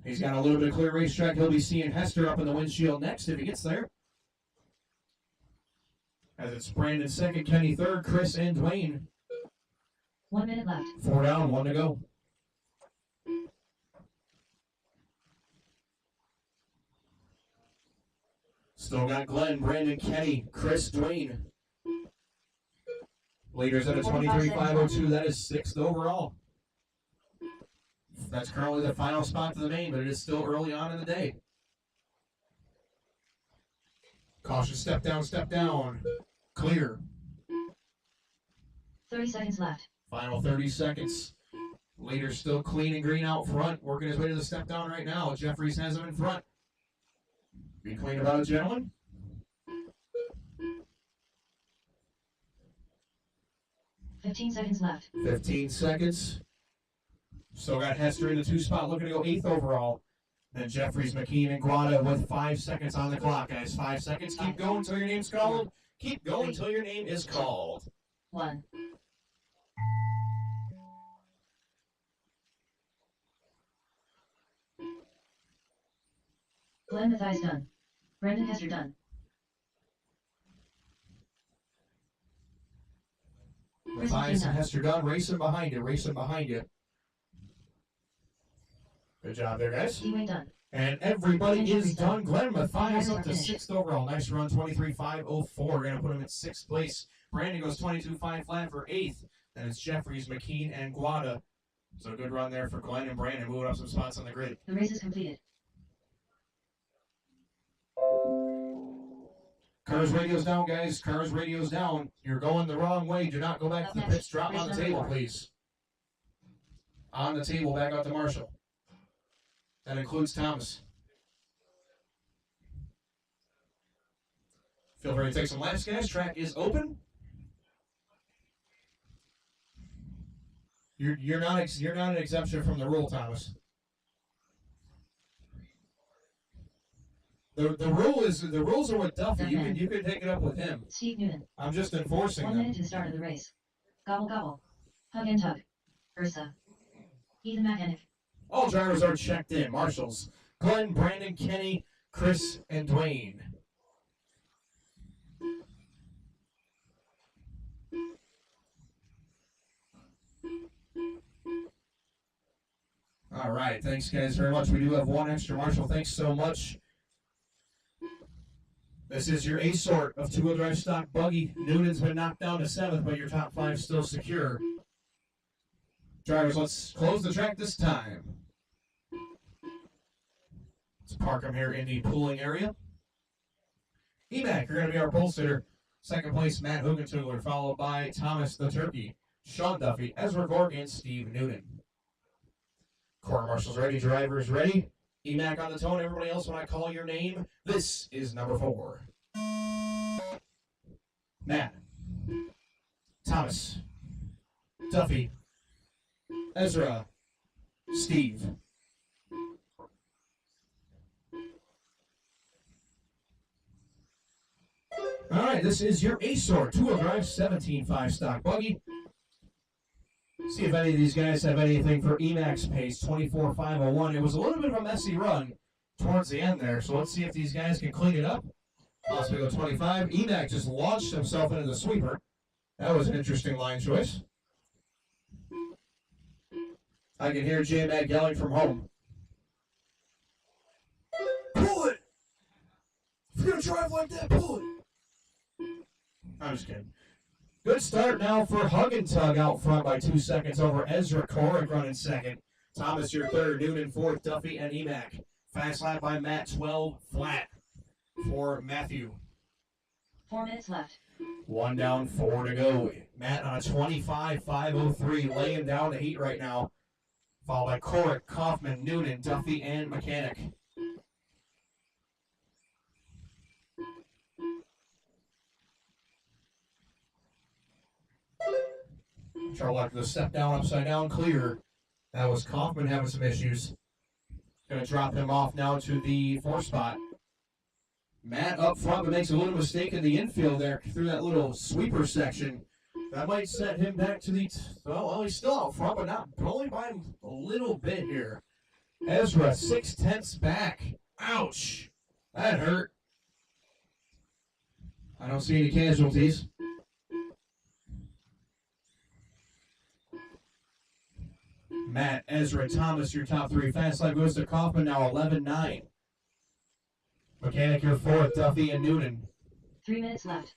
S1: He's got a little bit of clear racetrack. He'll be seeing Hester up in the windshield next if he gets there. As it's Brandon second, Kenny third, Chris and Dwayne.
S2: 1 minute left.
S1: 4 down, 1 to go. Still got Glenn, Brandon, Kenny, Chris, Dwayne. Leaders at a 23.502. That is 6th overall. That's currently the final spot to the main, but it is still early on in the day. Caution, step down. Clear.
S2: 30 seconds left.
S1: Final 30 seconds. Leader still clean and green out front, working his way to the step down right now. Jeffries has him in front. Be clean about it, gentlemen.
S2: 15 seconds left.
S1: 15 seconds. Still got Hester in the 2 spot, looking to go 8th overall. Then Jeffries, McKean, and Guada with 5 seconds on the clock, guys. 5 seconds. Keep going until your name's called. Keep going until your name is called.
S2: 1. Glenn Matthias done. Brendan Hester done. Chris
S1: Matthias
S2: McKean
S1: and
S2: done.
S1: Hester done. Racing behind you. Good job there, guys.
S2: D-Wayne done.
S1: And everybody is done. Glenn Matthias up to 6th overall. Nice run, 23.504. Going to put him at 6th place. Brandon goes 22.5 flat for 8th. Then it's Jeffries, McKean, and Guada. So good run there for Glenn and Brandon, moving up some spots on the grid.
S2: The race is completed.
S1: Cars radio's down, guys. Cars radio's down. You're going the wrong way. Do not go back to the pits. Drop on the table, please. On the table, back out to Marshall. That includes Thomas. Feel free to take some laps, guys. Track is open. You're not an exemption from the rule, Thomas. The rules are with Duffy. You can take it up with him.
S2: Steve Noonan.
S1: I'm just enforcing
S2: 1
S1: them.
S2: minute to the start of the race. Gobble gobble. Hug and tug. Ursa. Ethan McEnick.
S1: All drivers are checked in. Marshals. Glenn, Brandon, Kenny, Chris, and Dwayne. All right. Thanks, guys, very much. We do have one extra Marshal. Thanks so much. This is your A sort of 2-wheel drive stock buggy. Noonan's been knocked down to 7th, but your top 5 still secure. Drivers, let's close the track this time. Let's park them here in the pooling area. EMAC, you're going to be our pole sitter. 2nd place, Matt Hugentugler, followed by Thomas the Turkey, Sean Duffy, Ezra Gorg, and Steve Noonan. Quarter marshals ready, drivers ready. EMAC on the tone, everybody else when I call your name. This is number 4. Matt, Thomas, Duffy, Ezra, Steve. All right, this is your A-Sort 2-wheel drive 17.5 stock buggy. See if any of these guys have anything for EMAC's pace, 24.501. It was a little bit of a messy run towards the end there, so let's see if these guys can clean it up. Possibly go 25. EMAC just launched himself into the sweeper. That was an interesting line choice. I can hear J-Mac yelling from home. Pull it! If you're gonna drive like that, pull it! I'm just kidding. Good start now for Hug and Tug out front by 2 seconds over Ezra Korick running second. Thomas your third, Noonan fourth, Duffy and Emack. Fast lap by Matt, 12 flat for Matthew.
S2: 4 minutes left.
S1: 1 down, 4 to go. Matt on a 25.503, laying down the heat right now. Followed by Korick, Kaufman, Noonan, Duffy, and Mechanic. Trouble after the step down, upside down, clear. That was Kaufman having some issues. Gonna drop him off now to the 4th spot. Matt up front, but makes a little mistake in the infield there through that little sweeper section. That might set him back to the. Well, he's still out front, but not only by a little bit here. Ezra 6/10 back. Ouch, that hurt. I don't see any casualties. Matt, Ezra, Thomas, your top 3. Fast lap goes to Kaufman now, 11-9. Mechanic, your 4th, Duffy and Noonan.
S2: 3 minutes left.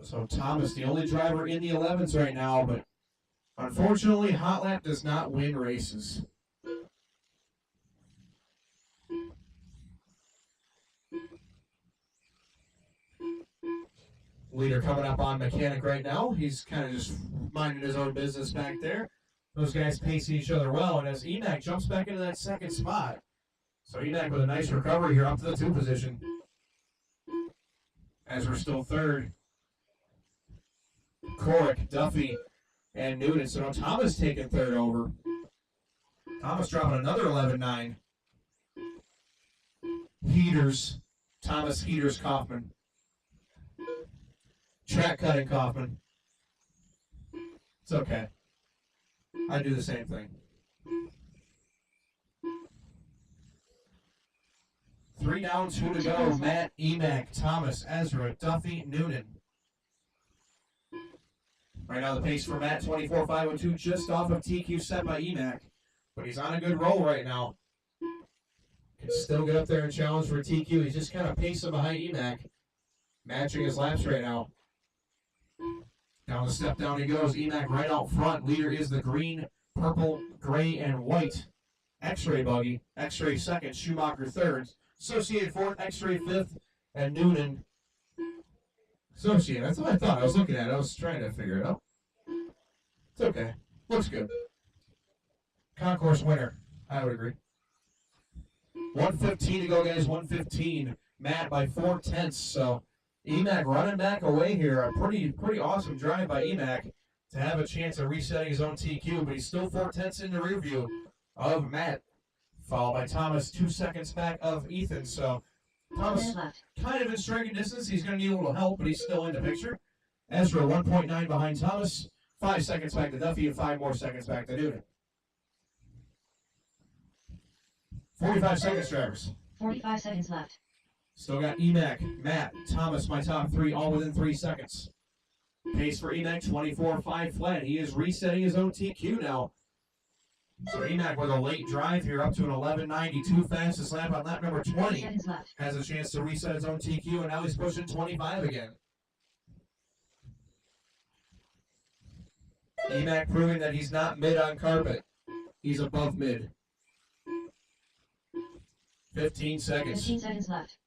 S1: So Thomas, the only driver in the 11s right now, but unfortunately, Hot Lap does not win races. Leader coming up on Mechanic right now. He's kind of just minding his own business back there. Those guys pacing each other well, and as Emack jumps back into that 2nd spot. So Emack with a nice recovery here up to the 2 position. As we're still 3rd. Korick, Duffy, and Noonan. So now Thomas taking 3rd over. Thomas dropping another 11-9. Heaters. Thomas Heaters Kaufman. Track cutting Kaufman. It's okay. I do the same thing. 3 down, 2 to go. Matt, Emack, Thomas, Ezra, Duffy, Noonan. Right now the pace for Matt, 24.502, just off of TQ set by Emack. But he's on a good roll right now. Can still get up there and challenge for TQ. He's just kind of pacing behind Emack. Matching his laps right now. Down the step down he goes. Emack right out front. Leader is the green, purple, gray, and white X-ray buggy. X-ray 2nd, Schumacher 3rd. Associated 4th, X-ray 5th, and Noonan. Associated, that's what I thought. I was looking at it. I was trying to figure it out. It's okay. Looks good. Concourse winner. I would agree. 1:15 to go, guys. 1:15. Matt by 4/10. So Emack running back away here. A pretty awesome drive by Emack to have a chance of resetting his own TQ, but he's still 4/10 in the rear view of Matt, followed by Thomas 2 seconds back of Ethan. So
S2: 1
S1: Thomas
S2: minute left.
S1: kind of in striking distance. He's going to need a little help, but he's still in the picture. Ezra 1.9 behind Thomas. 5 seconds back to Duffy and 5 more seconds back to Noonan. 45 seconds, drivers.
S2: 45 seconds left.
S1: Still got Emack, Matt, Thomas, my top 3, all within 3 seconds. Pace for Emack, 24.5 flat. He is resetting his own TQ now. So Emack with a late drive here up to an 11.92 fastest lap on lap number
S2: 30
S1: 20.
S2: seconds left.
S1: Has a chance to reset his own TQ, and now he's pushing 25 again. Emack proving that he's not mid on carpet. He's above mid. 15 seconds.
S2: 15 seconds left.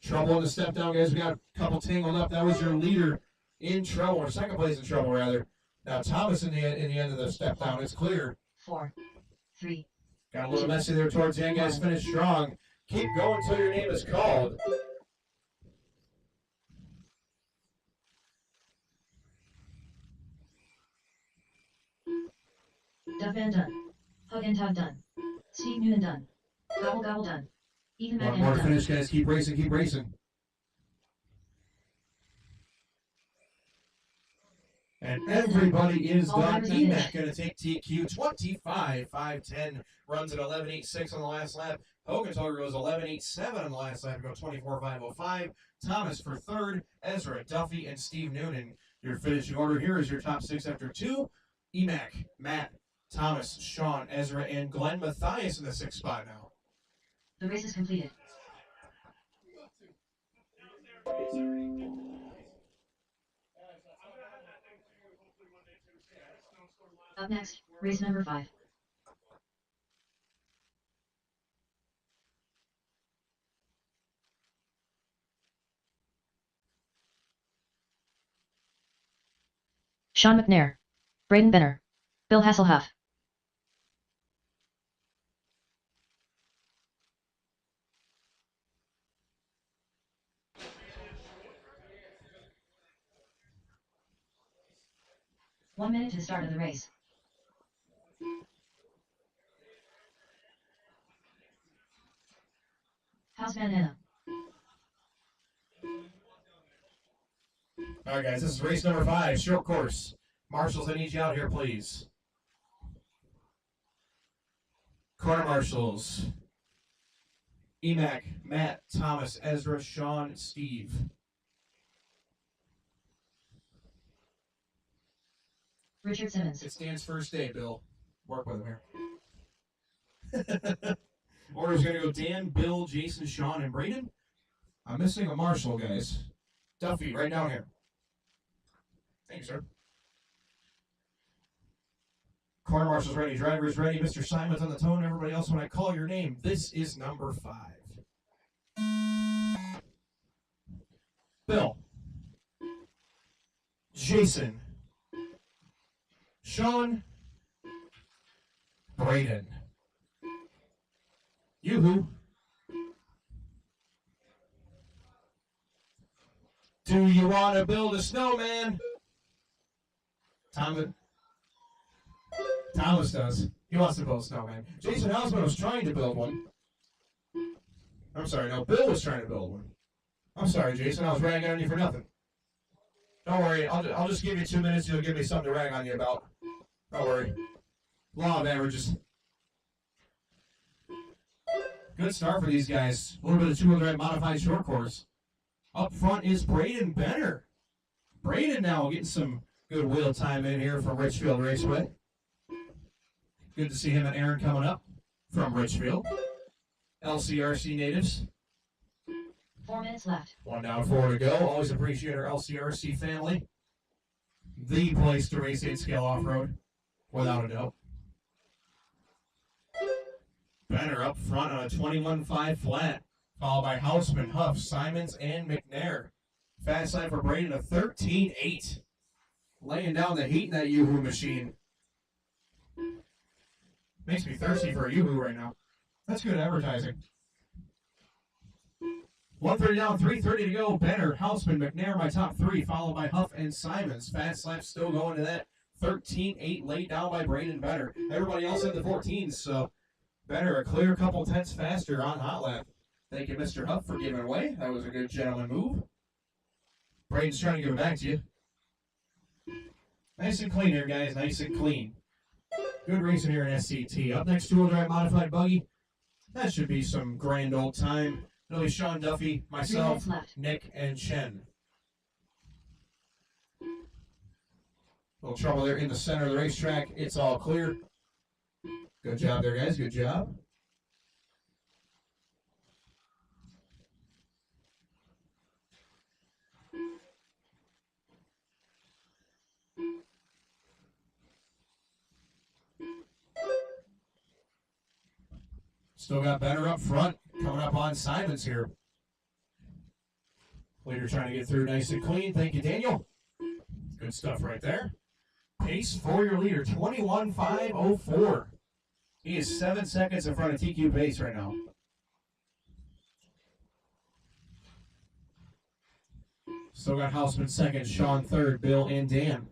S1: Trouble in the step down, guys. We got a couple tangled up. That was your leader in trouble, or second place in trouble, rather. Now Thomas in the end of the step down. It's clear.
S2: 4, 3,
S1: Got a little messy there towards the end, guys. Finish strong. Keep going until your name is called.
S2: Duff Van done. Hug and Tug done. Steve Noonan done. Gobble Gobble done. Ethan
S1: One
S2: Van
S1: more to
S2: done.
S1: finish, guys. Keep racing, keep racing. And everybody is
S2: All
S1: done.
S2: drivers are
S1: Emack
S2: finished.
S1: going to take TQ 25.510. Runs at 11.86 on the last lap. Hogentoger goes 11.87 on the last lap to go 24.505. Thomas for third. Ezra, Duffy, and Steve Noonan. Your finishing order here is your top 6 after 2. Emack, Matt, Thomas, Sean, Ezra, and Glenn Mathias in the 6th spot now.
S2: The race is completed. Up next, race number 5. Sean McNair, Braden Benner, Bill Hasselhoff. One minute to start of the race. Houseman Anna.
S1: All right, guys, this is race number 5, short course. Marshals, I need you out here, please. Corner marshals. Emac, Matt, Thomas, Ezra, Sean, Steve.
S2: Richard Simmons.
S1: It's Dan's first day, Bill. Work with him here. Order's going to go Dan, Bill, Jason, Sean, and Braden. I'm missing a marshal, guys. Duffy, right down here. Thank you, sir. Corner marshal's ready. Driver's ready. Mr. Simon's on the tone. Everybody else, when I call your name, this is number 5. Bill. Jason. Sean. Braden. Yoo-hoo. Do you want to build a snowman? Thomas does. He wants to build a snowman. Jason Hausman was trying to build one. I'm sorry, no, Bill was trying to build one. I'm sorry, Jason, I was ragging on you for nothing. Don't worry, I'll just give you 2 minutes, you'll give me something to rag on you about. Don't worry. Law of averages. Good start for these guys. A little bit of two-wheel drive modified short course. Up front is Braden Benner. Braden now getting some good wheel time in here from Richfield Raceway. Good to see him and Aaron coming up from Richfield. LCRC natives.
S2: 4 minutes left.
S1: 1 down, 4 to go. Always appreciate our LCRC family. The place to race 8-scale off-road, without a doubt. Benner up front on a 21.5 flat, followed by Houseman, Huff, Simons, and McNair. Fast line for Braden, a 13.8. Laying down the heat in that Yoo-hoo machine. Makes me thirsty for a Yoo-hoo right now. That's good advertising. 1:30 down, 3:30 to go. Benner, Houseman, McNair, my top 3, followed by Huff and Simons. Fast lap still going to that 13.8 laid down by Braden Benner. Everybody else in the 14s, so Benner a clear couple tenths faster on hot lap. Thank you, Mr. Huff, for giving away. That was a good gentleman move. Braden's trying to give it back to you. Nice and clean here, guys. Nice and clean. Good racing here in SCT. Up next, two-wheel drive modified buggy. That should be some grand old time. It'll be Sean Duffy,
S2: 3
S1: myself,
S2: minutes left.
S1: Nick, and Chen. Little trouble there in the center of the racetrack. It's all clear. Good job there, guys. Good job. Still got Benner up front, coming up on Simons here. Leader trying to get through nice and clean. Thank you, Daniel. Good stuff right there. Pace for your leader, 21.504. He is 7 seconds in front of TQ Pace right now. Still got Houseman second, Sean third, Bill and Dan.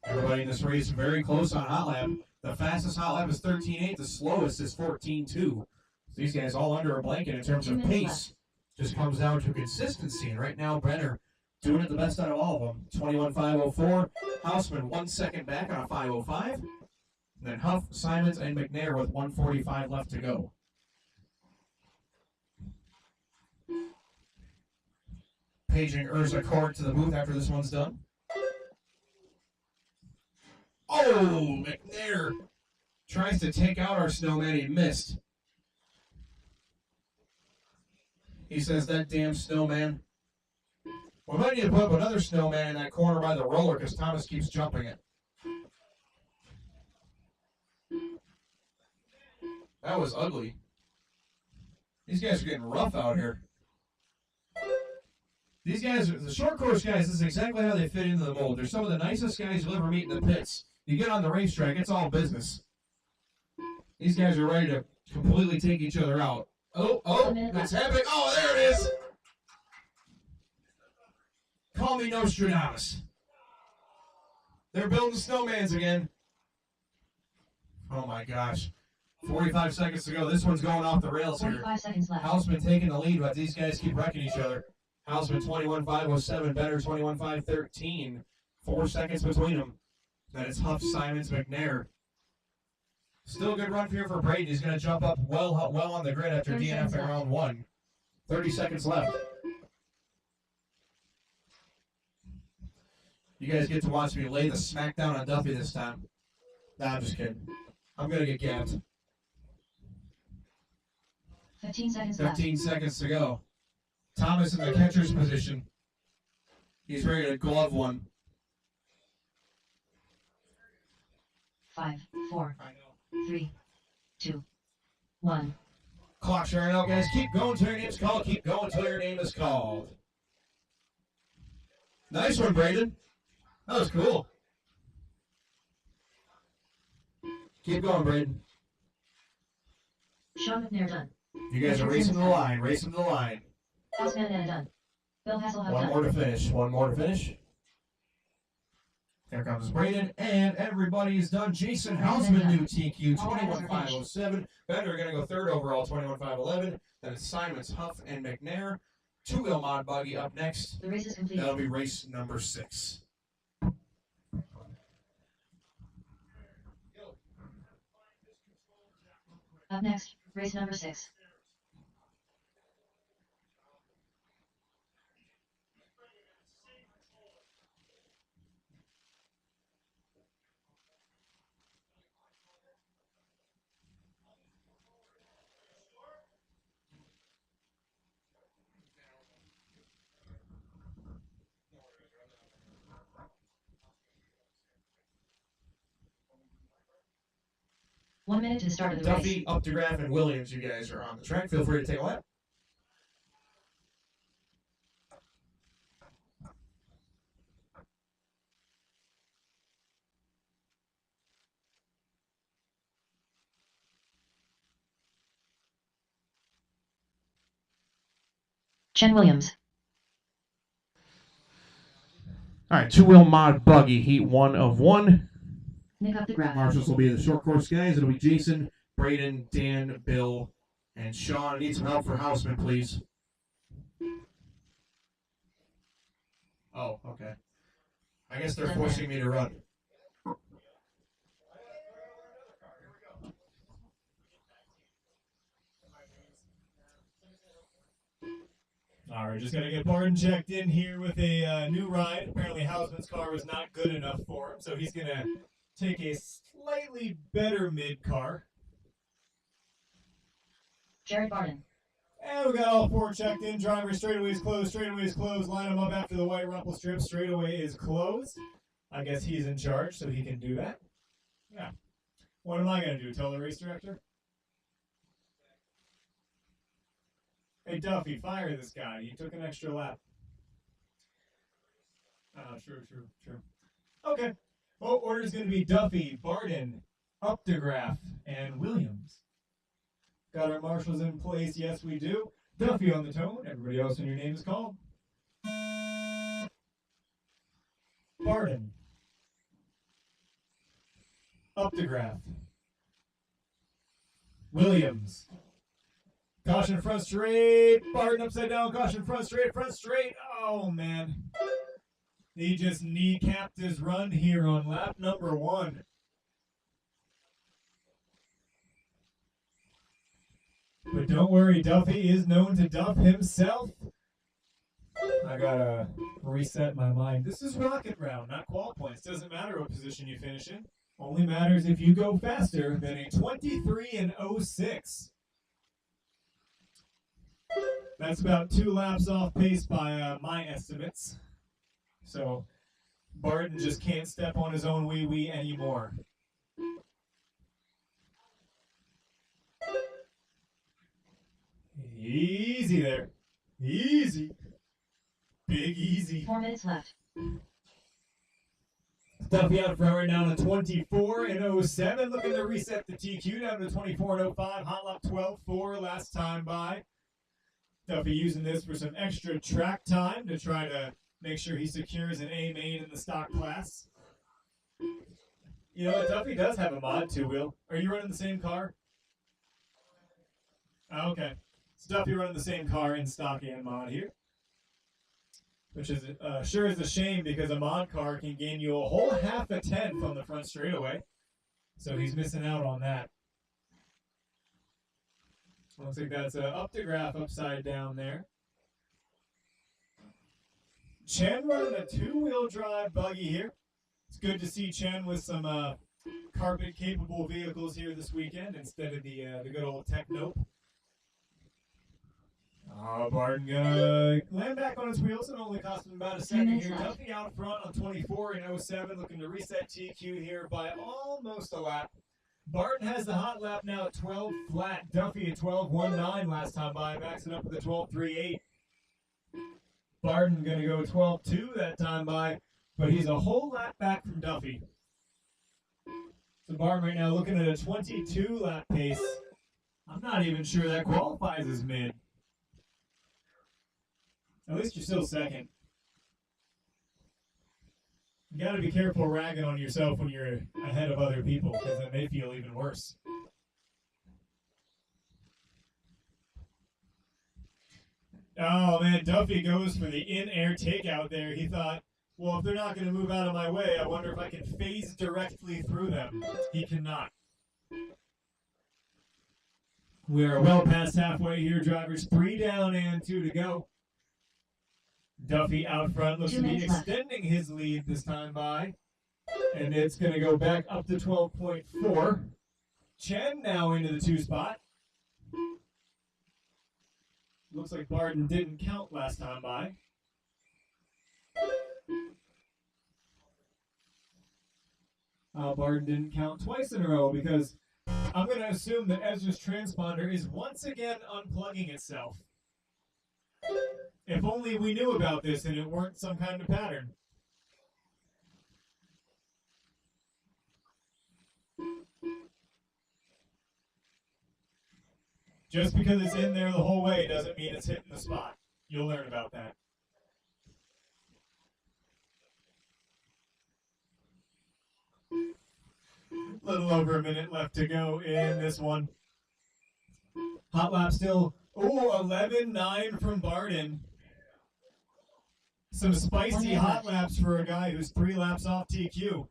S1: Everybody in this race very close on hot lap. The fastest hot lap is 13.8. The slowest is 14.2. These guys all under a blanket in terms of pace. Just comes down to consistency. And right now, Benner doing it the best out of all of them. 21.504. Houseman 1 second back on a 5.05. And then Huff, Simons, and McNair with 1:45 left to go. Paging Urza Court to the booth after this one's done. Oh, McNair tries to take out our snowman. He missed. He says, that damn snowman. We might need to put up another snowman in that corner by the roller because Thomas keeps jumping it. That was ugly. These guys are getting rough out here. These guys, the short course guys, this is exactly how they fit into the mold. They're some of the nicest guys you'll ever meet in the pits. You get on the racetrack, it's all business. These guys are ready to completely take each other out. Oh, it's happening. Oh, there it is. Call me Nostradamus. They're building snowmans again. Oh my gosh. 45 seconds to go. This one's going off the rails here.
S2: 45 seconds left.
S1: Hausman taking the lead, but these guys keep wrecking each other. Hausman 21.507, Benner 21.513. 4 seconds between them. Then it's Huff, Simons, McNair. Still a good run here for Braden. He's going to jump up well on the grid after
S2: 30 seconds
S1: DNFing
S2: left.
S1: round 1. 30 seconds left. You guys get to watch me lay the smackdown on Duffy this time. Nah, I'm just kidding. I'm going to get gapped.
S2: 15 seconds left.
S1: 15 seconds to go. Thomas in the catcher's position. He's ready to glove one.
S2: 5, 4, 3, 2, 1.
S1: Clock's running out, guys. Keep going till your name's called. Keep going till your name is called. Nice one, Braden. That was cool. Keep going, Braden.
S2: Sean McNair done.
S1: You guys are racing to the line. Racing to the line.
S2: Hausman and done. Bill Hasselhoff
S1: One
S2: done.
S1: more to finish. One more to finish. Here comes Braden, and everybody's done. Jason Hausman, new TQ, 21.507. Bender going to go third overall, 21.511. Then it's Simons, Huff, and McNair. Two-wheel mod buggy up next.
S2: The race is complete.
S1: That'll be race number 6.
S2: Up next, race number 6. One minute to the start of the race.
S1: Duffy, Updegraff, and Williams, you guys are on the track. Feel free to take a lap.
S2: Chen Williams.
S3: All right, two-wheel mod buggy, heat 1 of 1.
S2: Nick Updegraff.
S1: Marshals will be the short course guys. It'll be Jason, Braden, Dan, Bill, and Sean. I need some help for Hausman, please. Oh, okay. I guess they're forcing me to run.
S7: All right, just gonna get Barton checked in here with a new ride. Apparently, Hausman's car was not good enough for him, so he's gonna take a slightly better mid car.
S2: Jared Barton.
S7: And we got all 4 checked in. Driver straightaway is closed. Straightaway is closed. Line them up after the white rumple strip. Straightaway is closed. I guess he's in charge, so he can do that. Yeah. What am I gonna do? Tell the race director? Hey Duffy, fire this guy. He took an extra lap. True. Okay. Well, order's going to be Duffy, Barton, Updegraff, and Williams. Got our marshals in place? Yes, we do. Duffy on the tone. Everybody else when your name is called. Barton. Updegraff. Williams. Caution front straight. Barton upside down. Caution front straight. Front straight. Oh, man. He just kneecapped his run here on lap number 1. But don't worry, Duffy is known to Duff himself. I gotta reset my mind. This is rocket round, not qual points. Doesn't matter what position you finish in. Only matters if you go faster than a 23 and 06. That's about 2 laps off pace by my estimates. So Barton just can't step on his own wee anymore. Easy there. Easy. Big easy.
S2: 4 minutes left.
S7: Duffy out front right now to 24 and 07, looking to reset the TQ down to 24 and 05. Hot lap 12.4 last time by. Duffy using this for some extra track time to try to make sure he secures an A main in the stock class. You know what? Duffy does have a mod 2-wheel. Are you running the same car? Oh, okay. So Duffy running the same car in stock and mod here. Which is sure is a shame because a mod car can gain you a whole half a tenth on the front straightaway. So he's missing out on that. Looks like that's up the graph upside down there. Chen running a 2-wheel drive buggy here. It's good to see Chen with some carpet capable vehicles here this weekend instead of the good old Technope. Barton gonna land back on his wheels and only cost him about a second
S2: minutes
S7: here.
S2: left.
S7: Duffy out front on 24 and 07, looking to reset TQ here by almost a lap. Barton has the hot lap now at 12 flat. Duffy at 12.19 last time by, maxing up with a 12.38. Barton gonna go 12.2 that time by, but he's a whole lap back from Duffy. So Barton right now looking at a 22 lap pace. I'm not even sure that qualifies as mid. At least you're still second. You gotta be careful ragging on yourself when you're ahead of other people, because it may feel even worse. Oh man, Duffy goes for the in-air takeout there. He thought, well, if they're not gonna move out of my way, I wonder if I can phase directly through them. He cannot. We are well past halfway here, drivers. 3 down and 2 to go. Duffy out front looks
S2: 2
S7: to be
S2: minutes left.
S7: extending his lead this time by. And it's going to go back up to 12.4. Chen now into the 2 spot. Looks like Barton didn't count last time by. Barton didn't count twice in a row because I'm going to assume that Ezra's transponder is once again unplugging itself. If only we knew about this and it weren't some kind of pattern. Just because it's in there the whole way doesn't mean it's hitting the spot. You'll learn about that. Little over a minute left to go in this one. Hot lap still, 11.9 from Barton. Some spicy hot laps for a guy who's 3 laps off TQ.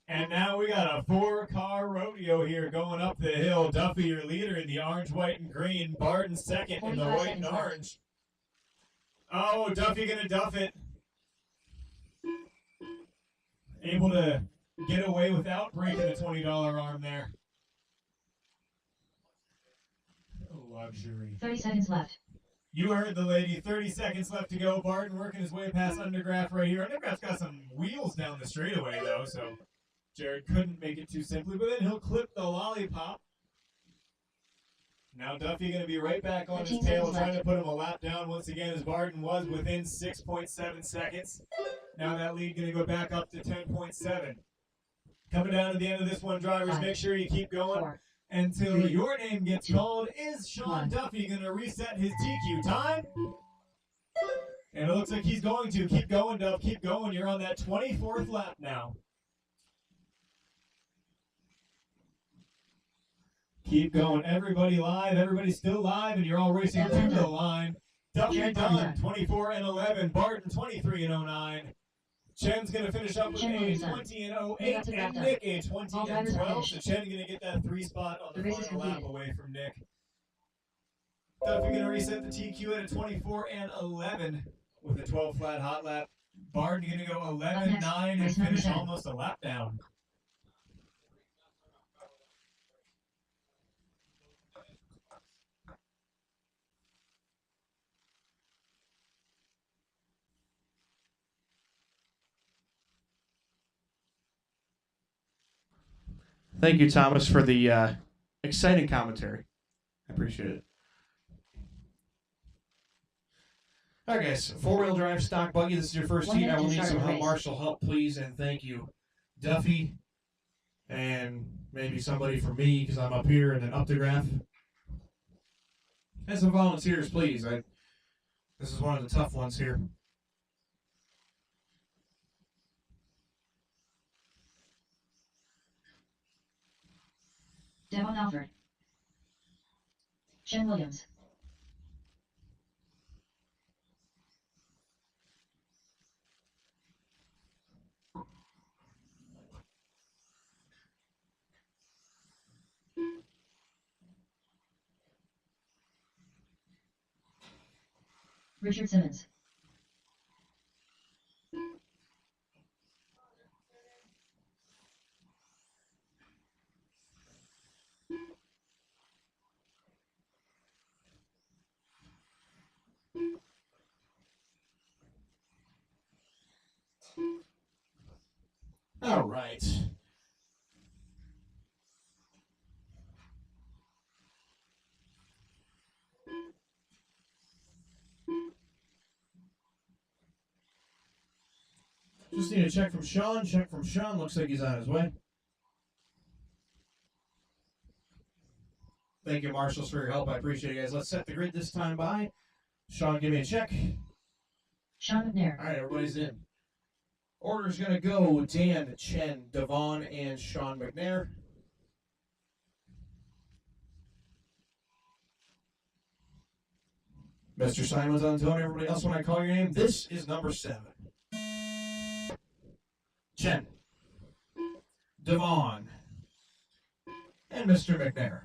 S7: And now we got a 4-car rodeo here going up the hill. Duffy, your leader in the orange, white, and green. Barton second in the
S2: 45
S7: white and
S2: seconds left.
S7: orange. Oh, Duffy gonna duff it. Able to get away without breaking a $20 arm there. Luxury.
S2: 30 seconds left.
S7: You heard the lady. 30 seconds left to go. Barton working his way past Undergraph right here. Undergraph's got some wheels down the straightaway, though, so Jared couldn't make it too simply. But then he'll clip the lollipop. Now Duffy going to be right back on his
S2: 15
S7: tail,
S2: seconds
S7: trying
S2: left.
S7: to put him a lap down once again, as Barton was within 6.7 seconds. Now that lead going to go back up to 10.7. Coming down to the end of this one, drivers,
S2: 5,
S7: make sure you keep going
S2: 4,
S7: until
S2: 3,
S7: your name gets
S2: 2,
S7: called. Is Sean
S2: 1.
S7: Duffy going to reset his TQ time? And it looks like he's going to. Keep going, Duff. Keep going. You're on that 24th lap now. Keep going. Everybody live. Everybody's still live, and you're all racing to the line. Duffy
S2: Jared
S7: done.
S2: Barton.
S7: 24 and 11. Barton 23 and 09. Chen's going to finish up with
S2: Chen
S7: a
S2: Williams done.
S7: 20 and
S2: They got
S7: 08,
S2: to wrap
S7: and
S2: up.
S7: Nick a 20
S2: All
S7: and
S2: drivers are
S7: 12. So
S2: finished.
S7: Chen going to get that 3 spot on
S2: The
S7: the
S2: race is
S7: final lap
S2: completed.
S7: away from Nick. Duffy going to reset the TQ at a 24 and 11 with a 12 flat hot lap. Barton going to go 11
S2: next,
S7: 9 and
S2: race number
S7: finish
S2: 7.
S7: almost a lap down.
S3: Thank you, Thomas, for the exciting commentary. I appreciate it. All right, guys. Four-wheel drive stock buggy. This is your first
S2: 1
S3: heat. I
S2: minute
S3: will
S2: to
S3: need
S2: start
S3: some
S2: the
S3: help.
S2: race.
S3: Marshall, help, please, and thank you. Duffy, and maybe somebody from me because I'm up here, and then Uptograph. And some volunteers, please. This is one of the tough ones here.
S2: Devon Alford. Chen Williams. Richard Simmons.
S3: All right. Just need a check from Sean. Check from Sean. Looks like he's on his way. Thank you, Marshals, for your help. I appreciate it, guys. Let's set the grid this time by. Sean, give me a check.
S2: Sean McNair.
S3: All right, everybody's in. Order's going to go Dan, Chen, Devon, and Sean McNair. Mr. Simon's on tone. Everybody else, when I call your name, this is number 7. Chen, Devon, and Mr. McNair.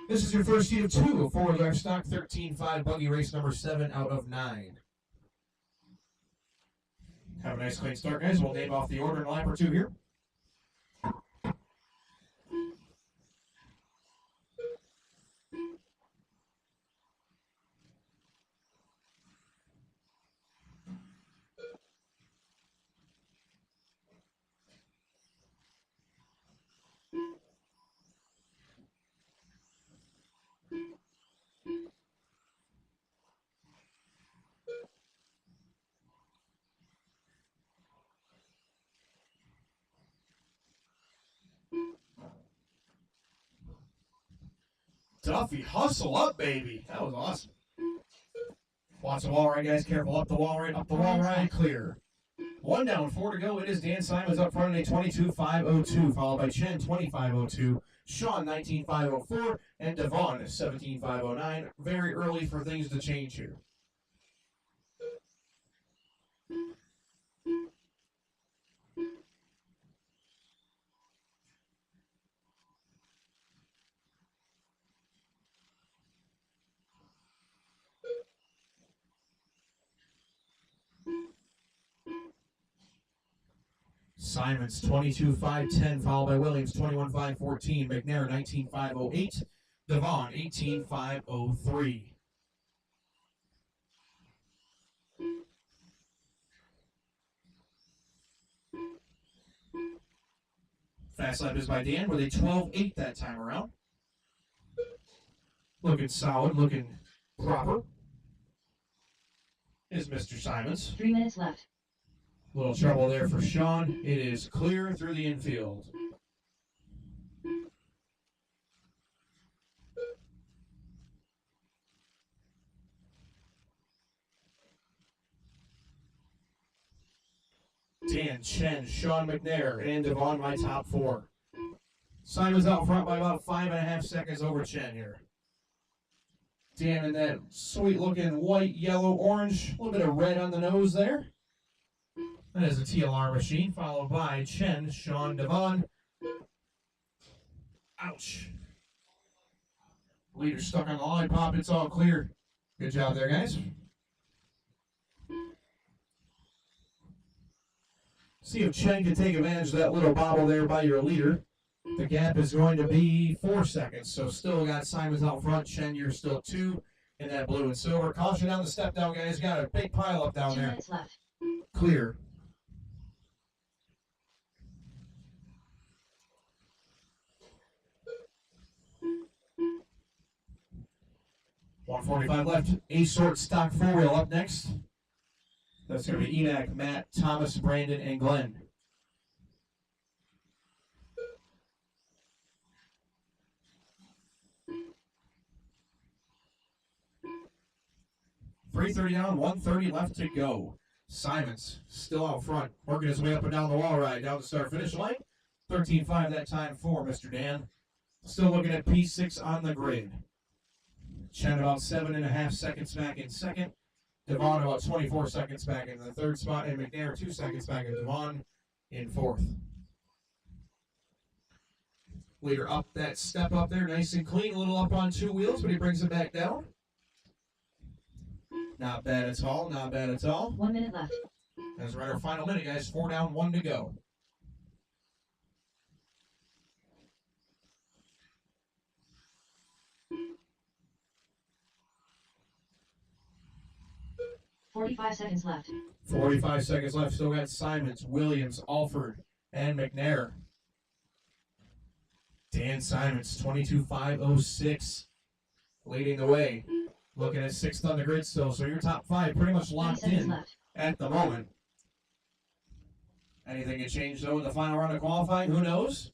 S3: This is your first heat of 2 of four-wheel drive stock 13.5 buggy race number 7 out of 9. Have a nice clean start, guys. We'll name off the order in a lap or two here. Duffy, hustle up, baby. That was awesome. Watch the wall right, guys. Careful. Up the wall right, up the wall right. Clear. 1 down, 4 to go. It is Dan Simons up front in a 22.502, followed by Chen 25.02, Sean 19.504, and Devon 17.509. Very early for things to change here. Simons 22.510, followed by Williams 21.514, McNair 19.508, Devon 18.503. Fast lap is by Dan with a 12.8 that time around. Looking solid, looking proper is Mr. Simons.
S2: 3 minutes left.
S3: Little trouble there for Sean. It is clear through the infield. Dan, Chen, Sean McNair, and Devon, my top 4. Simon's out front by about 5.5 seconds over Chen here. Dan in that sweet looking white, yellow, orange, a little bit of red on the nose there. That is a TLR machine, followed by Chen, Sean, Devon. Ouch. Leader stuck on the lollipop. It's all clear. Good job there, guys. See if Chen can take advantage of that little bobble there by your leader. The gap is going to be 4 seconds, so still got Simons out front. Chen, you're still 2 in that blue and silver. Caution down the step down, guys. Got a big pile up down
S2: 2
S3: there.
S2: minutes left.
S3: Clear.
S1: 145 left. A sort stock 4-wheel up next. That's going to be Enoch, Matt, Thomas, Brandon, and Glenn. 3:30 down, 1:30 left to go. Simons still out front, working his way up and down the wall ride, down the start finish line. 13.5 that time for Mr. Dan. Still looking at P6 on the grid. Chen about 7.5 seconds back in second. Devon about 24 seconds back in the third spot, and McNair 2 seconds back in Devon in fourth. Leader up that step up there, nice and clean, a little up on 2 wheels, but he brings it back down. Not bad at all, not bad at all.
S2: 1 minute left.
S1: That's right, our final minute, guys. 4 down, 1 to go.
S2: $45 seconds left.
S1: 45 seconds left. Still got Simons, Williams, Alford, and McNair. Dan Simons, 22.506, leading the way. Looking at 6th on the grid still, so your top 5 pretty much
S2: 30
S1: locked
S2: seconds
S1: in
S2: left.
S1: at the moment. Anything can change, though, in the final round of qualifying. Who knows?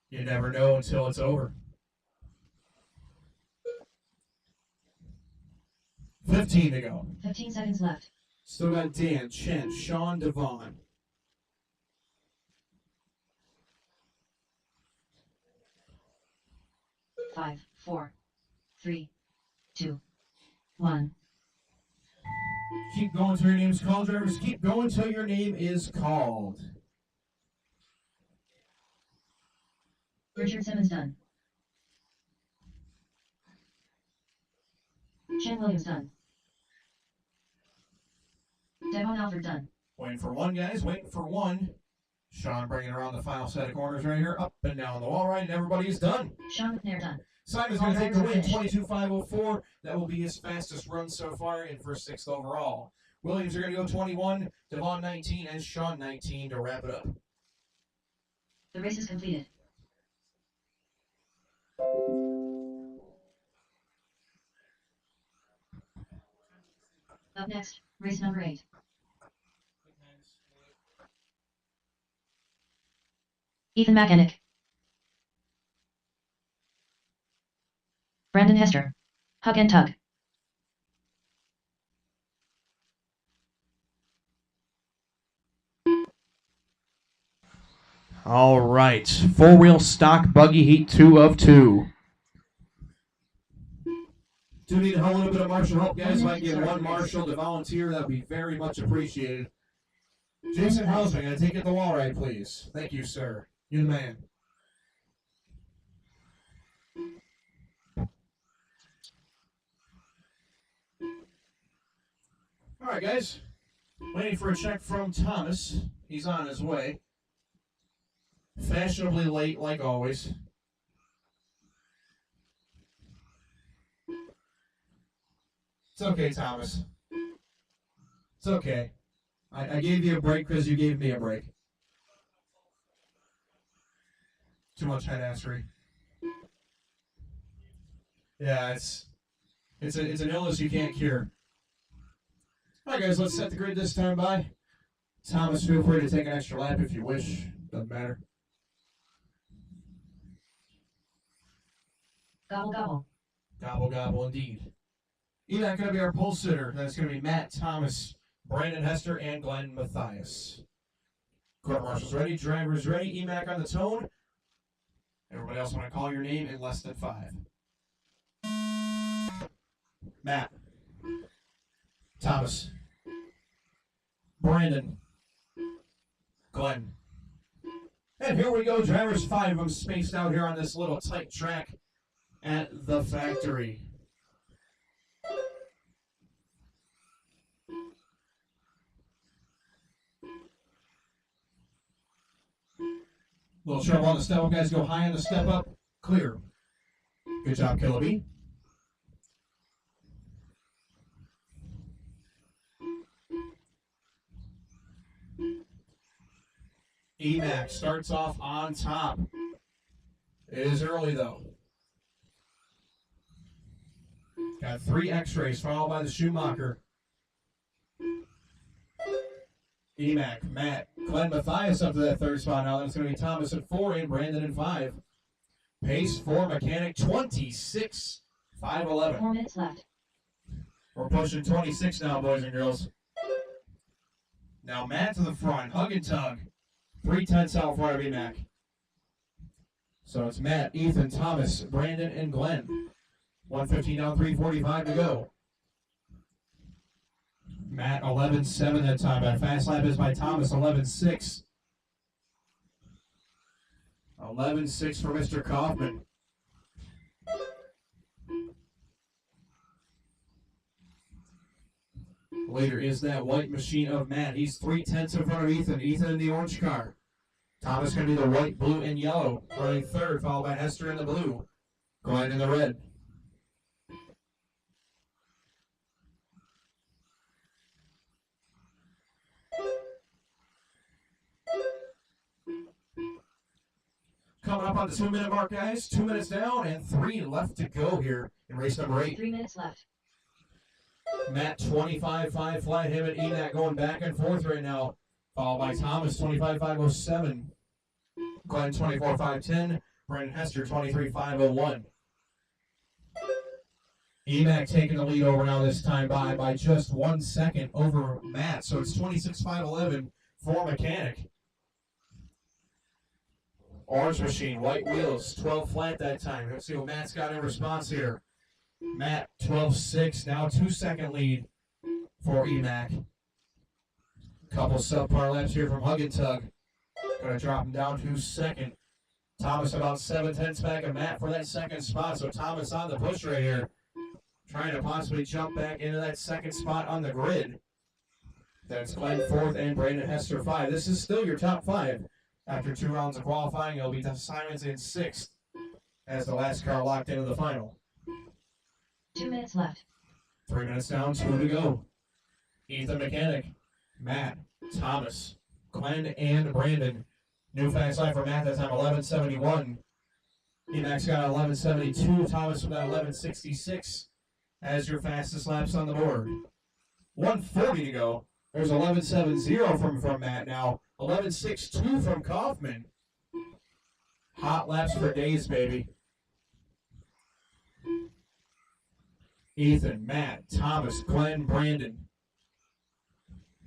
S1: You never know until it's over. 15 to go.
S2: 15 seconds left.
S1: Still got Dan, Chen, Sean, Devon.
S2: Five, 4, 3, 2, 1.
S1: Keep going till your name's called, drivers. Keep going till your name is called.
S2: Richard Simmons done. Chen Williams done. Devon Alford done.
S1: Waiting for one, guys. Waiting for one. Sean bringing around the final set of corners right here. Up and down the wall right, and everybody's done.
S2: Sean McNair done.
S1: Simon's going to take the win, 22.504. That will be his fastest run so far and for 6th overall. Williams are going to go 21, Devon 19, and Sean 19 to wrap it up.
S2: The race is completed. Up next, race number 8. Ethan McEnick. Brandon Hester. Hug and Tug.
S3: All right. 4-wheel stock buggy heat 2 of 2.
S1: Do need a little bit of marshal help, guys. If I can get one marshal to volunteer, that would be very much appreciated. Jason Hausman, can I take it the wall ride, please? Thank you, sir. You're the man. All right, guys. Waiting for a check from Thomas. He's on his way. Fashionably late, like always. It's okay, Thomas. It's okay. I gave you a break because you gave me a break. Too much headassery. Yeah, it's an illness you can't cure. All right, guys, let's set the grid this time by. Thomas, feel free to take an extra lap if you wish. Doesn't matter.
S2: Gobble gobble.
S1: Gobble, gobble, indeed. Enoch going to be our pole sitter. That's going to be Matt, Thomas, Brandon Hester, and Glenn Matthias. Court marshals ready, drivers ready, EMAC on the tone. Everybody else want to call your name in less than 5. Matt. Thomas. Brandon. Glenn. And here we go, drivers, 5 of them spaced out here on this little tight track at the factory. Little trouble on the step up, guys. Go high on the step up. Clear. Good job, Killaby. EMAC starts off on top. It is early, though. Got 3 X-rays, followed by the Schumacher. Emac, Matt, Glenn Mathias up to that 3rd spot now. That's going to be Thomas at 4 and Brandon at 5. Pace for Mechanic 26, 5:11.
S2: 4 minutes left.
S1: We're pushing 26 now, boys and girls. Now Matt to the front, hug and tug. 3/10 out front of Emac. So it's Matt, Ethan, Thomas, Brandon, and Glenn. 1:15 down, 3:45 to go. Matt 11.7 that time. That fast lap is by Thomas 11.6. 11.6 for Mr. Kaufman. Later is that white machine of Matt. He's 3/10 in front of Ethan. Ethan in the orange car. Thomas going to be the white, blue, and yellow. Running 3rd, followed by Hester in the blue. Glenn in the red. Coming up on the 2-minute mark, guys. 2 minutes down and 3 left to go here in race number 8.
S2: 3 minutes left.
S1: Matt 25.5 flat. Him and Emac going back and forth right now. Followed by Thomas 25.507. Glenn 24.510. Brandon Hester 23.501. Emac taking the lead over now this time by just 1 second over Matt. So it's 26.511 for Mechanic. Orange machine, white wheels, 12 flat that time. Let's see what Matt's got in response here. Matt 12.6, now 2-second lead for Emac. Couple subpar laps here from Hug and Tug. Gonna drop him down to 2nd. Thomas about 7/10 back of Matt for that 2nd spot. So Thomas on the push right here. Trying to possibly jump back into that 2nd spot on the grid. That's Glenn 4th and Brandon Hester 5. This is still your top 5. After 2 rounds of qualifying, it'll be Simons in 6th as the last car locked into the final.
S2: 2 minutes left.
S1: 3 minutes down, 2 to go. Ethan Mechanic, Matt, Thomas, Glenn, and Brandon. New fast lap for Matt that time, 11.71. Emac's got 11.72. Thomas with that 11.66 as your fastest laps on the board. 1:40 to go. There's 11.70 from Matt now. 11.62 from Kaufman. Hot laps for days, baby. Ethan, Matt, Thomas, Glenn, Brandon.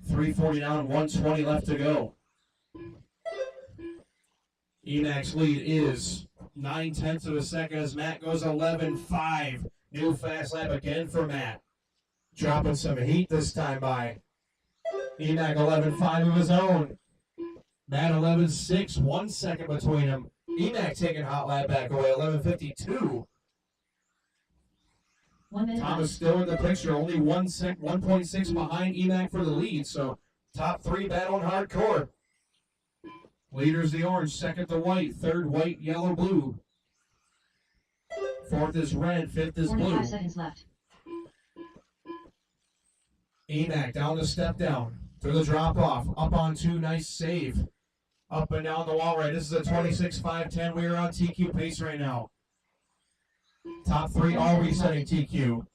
S1: 3:40 down, 1:20 left to go. Emac's lead is 9/10 of a second as Matt goes 11.5. New fast lap again for Matt. Dropping some heat this time by Emac 11.5 of his own. Matt 11.6, 1 second between them. Emac taking hot lap back away, 11.52.
S2: 1 minute
S1: Thomas
S2: left.
S1: still in the picture, only 1.6 behind Emac for the lead. So top 3 battling hardcore. Leader's the orange, 2nd the white, 3rd white, yellow, blue. 4th is red, 5th is
S2: 45
S1: blue.
S2: seconds left.
S1: Emac down the step down, through the drop off, up on 2, nice save. Up and down the wall right. This is a 26.510. We are on TQ pace right now. Top 3 all resetting TQ.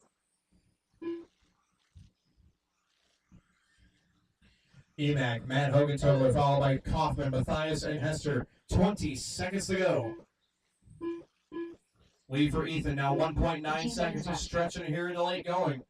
S1: Emac, Matt Hogan followed by Kaufman, Mathias, and Hester. 20 seconds to go. Lead for Ethan now, 1.9 seconds of stretching here in the late going.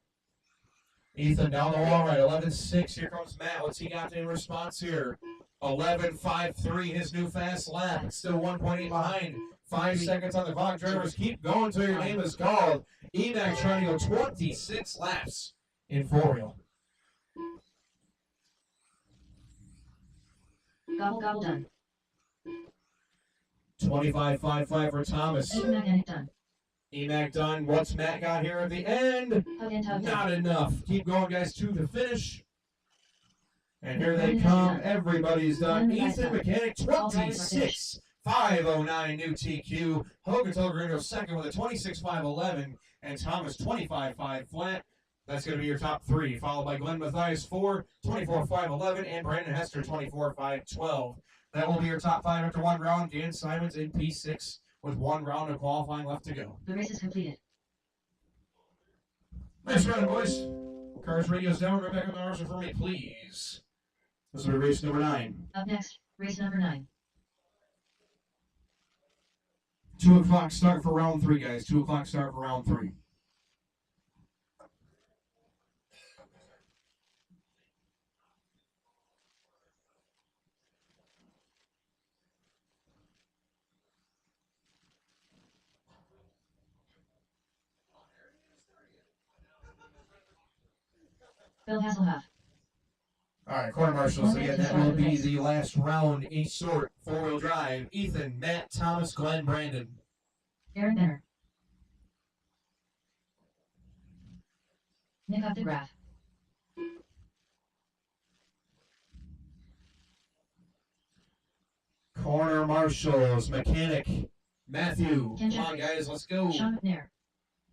S1: Ethan down the wall right, 11.6. Here comes Matt. What's he got in response here? 11.53, his new fast lap. It's still 1.8 behind. 5 seconds on the clock. Drivers, keep going till your name is called. Emac trying to go 26 laps in 4-wheel.
S2: Gobble gobble done.
S1: 25.55 for Thomas.
S2: Ethan Mechanic done.
S1: Emac done. What's Matt got here at the end?
S2: Hug and Tug done.
S1: Not enough. Keep going, guys. 2 to finish. And here they come. Everybody's done. Ethan Mechanic, 26.509 new TQ. Hogan Tolgrino 2nd with a 26.511. And Thomas 25.5 flat. That's going to be your top 3. Followed by Glenn Mathias 4, 24.511. And Brandon Hester 24.512. That will be your top 5 after 1 round. Dan Simons in P6 with 1 round of qualifying left to go.
S2: The race is completed.
S1: Nice running, boys. Cars, radios down. Right back on the marshal for me, please. This will be race number 9.
S2: Up next, race number 9.
S1: 2 o'clock start for round 3, guys. 2 o'clock start for round 3.
S2: Bill Hasselhoff.
S1: All right, corner marshals. Again, that will be the last round. Each sort, 4-wheel drive. Ethan, Matt, Thomas, Glenn, Brandon.
S2: Aaron Benner. Nick Updegraff.
S1: Corner marshals, mechanic, Matthew.
S2: Ken
S1: Come on,
S2: Jeffries.
S1: guys, let's go.
S2: Sean McNair.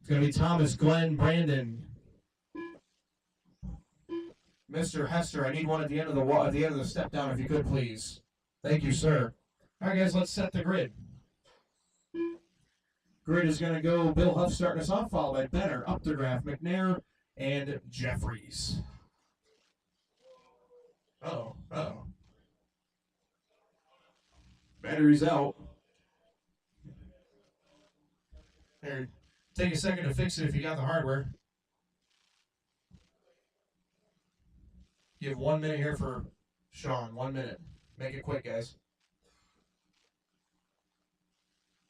S1: It's going to be Thomas, Glenn, Brandon. Mr. Hester, I need one at the end of the step down, if you could, please. Thank you, sir. All right, guys, let's set the grid. Grid is going to go Bill Huff starting us off, followed by Benner, Updegraff, McNair, and Jeffries. Uh-oh. Battery's out. Here, take a second to fix it if you got the hardware. Give 1 minute here for Sean. 1 minute. Make it quick, guys.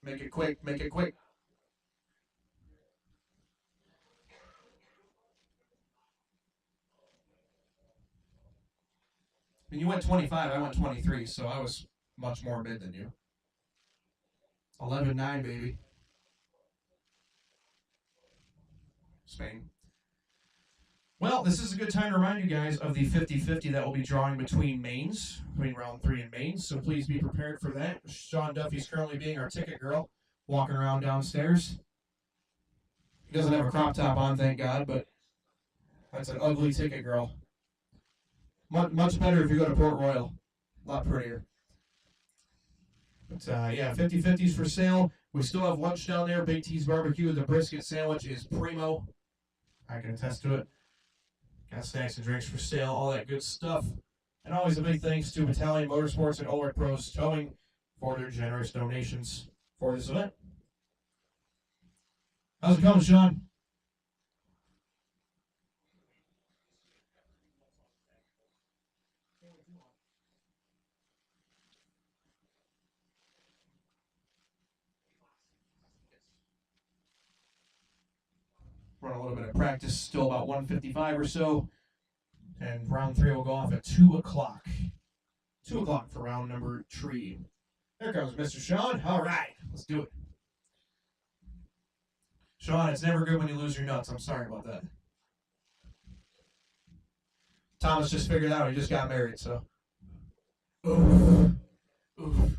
S1: Make it quick. Make it quick. And you went 25, I went 23, so I was much more mid than you. 11-9, baby. Spain. Well, this is a good time to remind you guys of the 50-50 that will be drawing between mains, between round 3 and mains, so please be prepared for that. Sean Duffy's currently being our ticket girl, walking around downstairs. He doesn't have a crop top on, thank God, but that's an ugly ticket girl. Much better if you go to Port Royal. A lot prettier. But yeah, 50-50s for sale. We still have lunch down there. Big T's Barbecue. The brisket sandwich is primo. I can attest to it. Got snacks and drinks for sale. All that good stuff. And always a big thanks to Battalion Motorsports and Ulrich Pros Towing for their generous donations for this event. How's it going, Sean? Run a little bit of practice, still about 1:55 or so. And round 3 will go off at 2 o'clock. 2 o'clock for round number 3. There comes Mr. Sean. All right, let's do it. Sean, it's never good when you lose your nuts. I'm sorry about that. Thomas just figured out he just got married, so. Oof. Oof.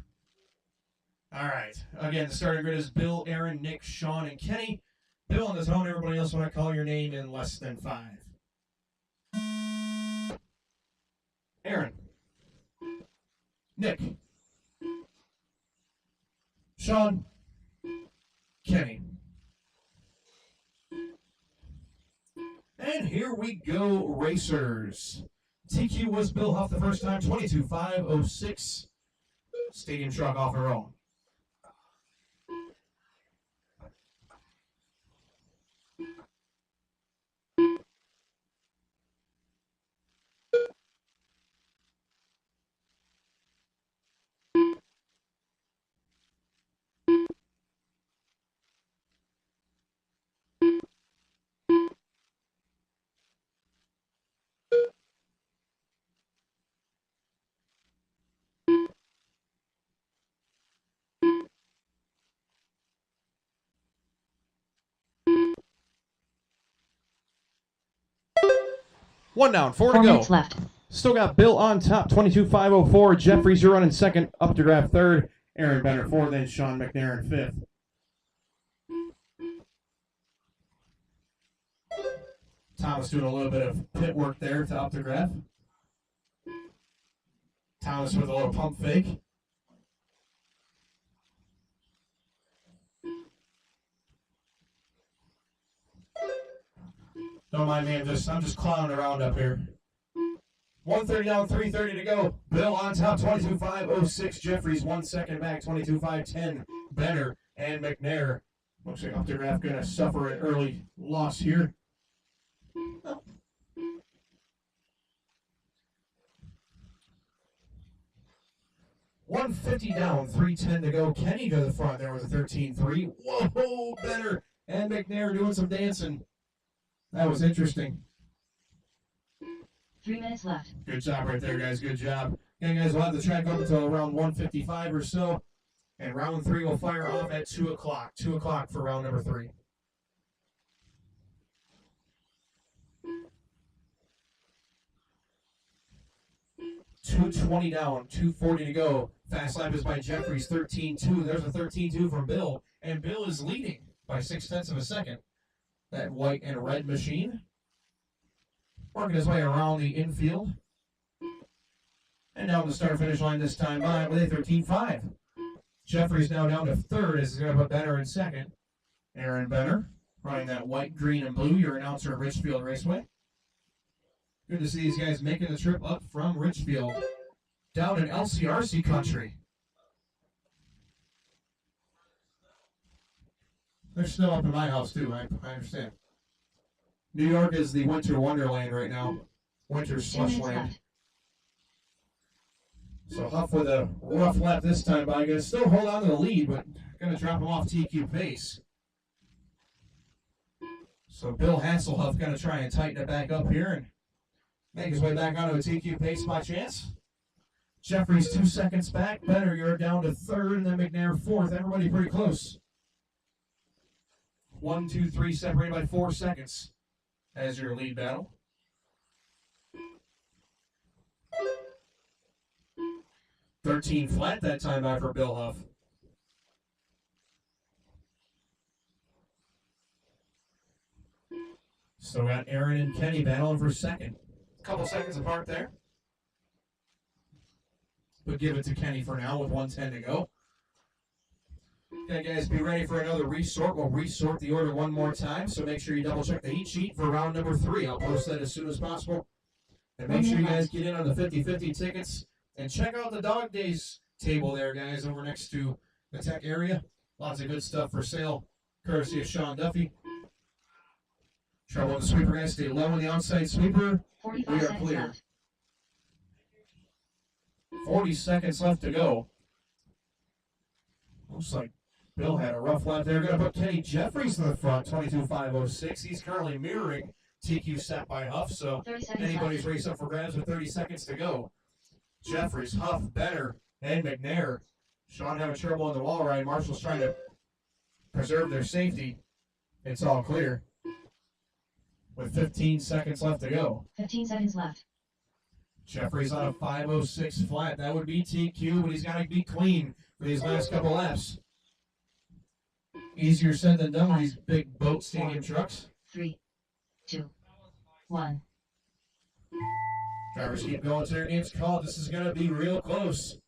S1: All right. Again, the starting grid is Bill, Aaron, Nick, Sean, and Kenny. Bill on the phone, everybody else when I call your name in less than 5. Aaron. Nick. Sean. Kenny. And here we go, racers. TQ was Bill Huff the first time, 22.506. Stadium truck off her own. One down, 4 to
S2: 4
S1: go.
S2: minutes left.
S1: Still got Bill on top, 22.504. Jeffries, you're running second. Updegraff third. Aaron Benner fourth. Then Sean McNair in fifth. Thomas doing a little bit of pit work there to Updegraff. Thomas with a little pump fake. Don't mind me, I'm just clowning around up here. 130 down, 3:30 to go. Bill on top, 22.506. Jeffries 1 second back, 22.510. Benner and McNair. Looks like Updegraff going to suffer an early loss here. Oh. $150 down, 3:10 to go. Kenny to the front there with a 13.3. Whoa, Benner and McNair doing some dancing. That was interesting.
S2: 3 minutes left.
S1: Good job right there, guys. Good job. Again, guys, we'll have the track up until around 1:55 or so. And round 3 will fire off at 2 o'clock. 2 o'clock for round number 3. $220 down, 2:40 to go. Fast lap is by Jeffries, 13.2. There's a 13.2 from Bill. And Bill is leading by 0.6 of a second. That white and red machine. Working his way around the infield. And down the start-finish line this time by with a 13.5. Jeffries now down to third as he's going to put Benner in second. Aaron Benner running that white, green, and blue, your announcer at Richfield Raceway. Good to see these guys making the trip up from Richfield down in LCRC country. There's snow up in my house too, I understand. New York is the winter wonderland right now. Winter
S2: 2
S1: slush
S2: minutes
S1: land.
S2: left.
S1: So Huff with a rough lap this time, but going to still hold on to the lead, but going to drop him off TQ pace. So Bill Hasselhoff going to try and tighten it back up here and make his way back onto a TQ pace by chance. Jeffries 2 seconds back. Benner, you're down to third, and then McNair fourth. Everybody pretty close. 1, 2, 3 separated by 4 seconds as your lead battle. $13 flat that time by for Bill Huff. Still got Aaron and Kenny battling for second. A couple seconds apart there. But give it to Kenny for now with 1:10 to go. Okay, guys, be ready for another resort. We'll resort the order one more time, so make sure you double check the heat sheet for round number 3. I'll post that as soon as possible. And make sure you guys get in on the 50-50 tickets. And check out the Dog Days table there, guys, over next to the tech area. Lots of good stuff for sale, courtesy of Sean Duffy. Trouble with the sweeper, guys. Stay low on the outside sweeper.
S2: 45
S1: We are
S2: seconds
S1: clear.
S2: left.
S1: 40 seconds left to go. Looks like Bill had a rough lap there. Going to put Kenny Jeffries in the front, 22.506. He's currently mirroring TQ set by Huff, so
S2: 30 seconds
S1: anybody's
S2: left.
S1: race up for grabs with 30 seconds to go. Jeffries, Huff, Benner, and McNair. Sean having trouble on the wall ride. Marshall's trying to preserve their safety. It's all clear. With 15 seconds left to go.
S2: 15 seconds left.
S1: Jeffries on a 506 flat. That would be TQ, but he's got to be clean for these last couple laps. Easier said than done with these big boat stadium trucks.
S2: 3, 2, 1.
S1: Drivers keep going to their names called. This is going to be real close.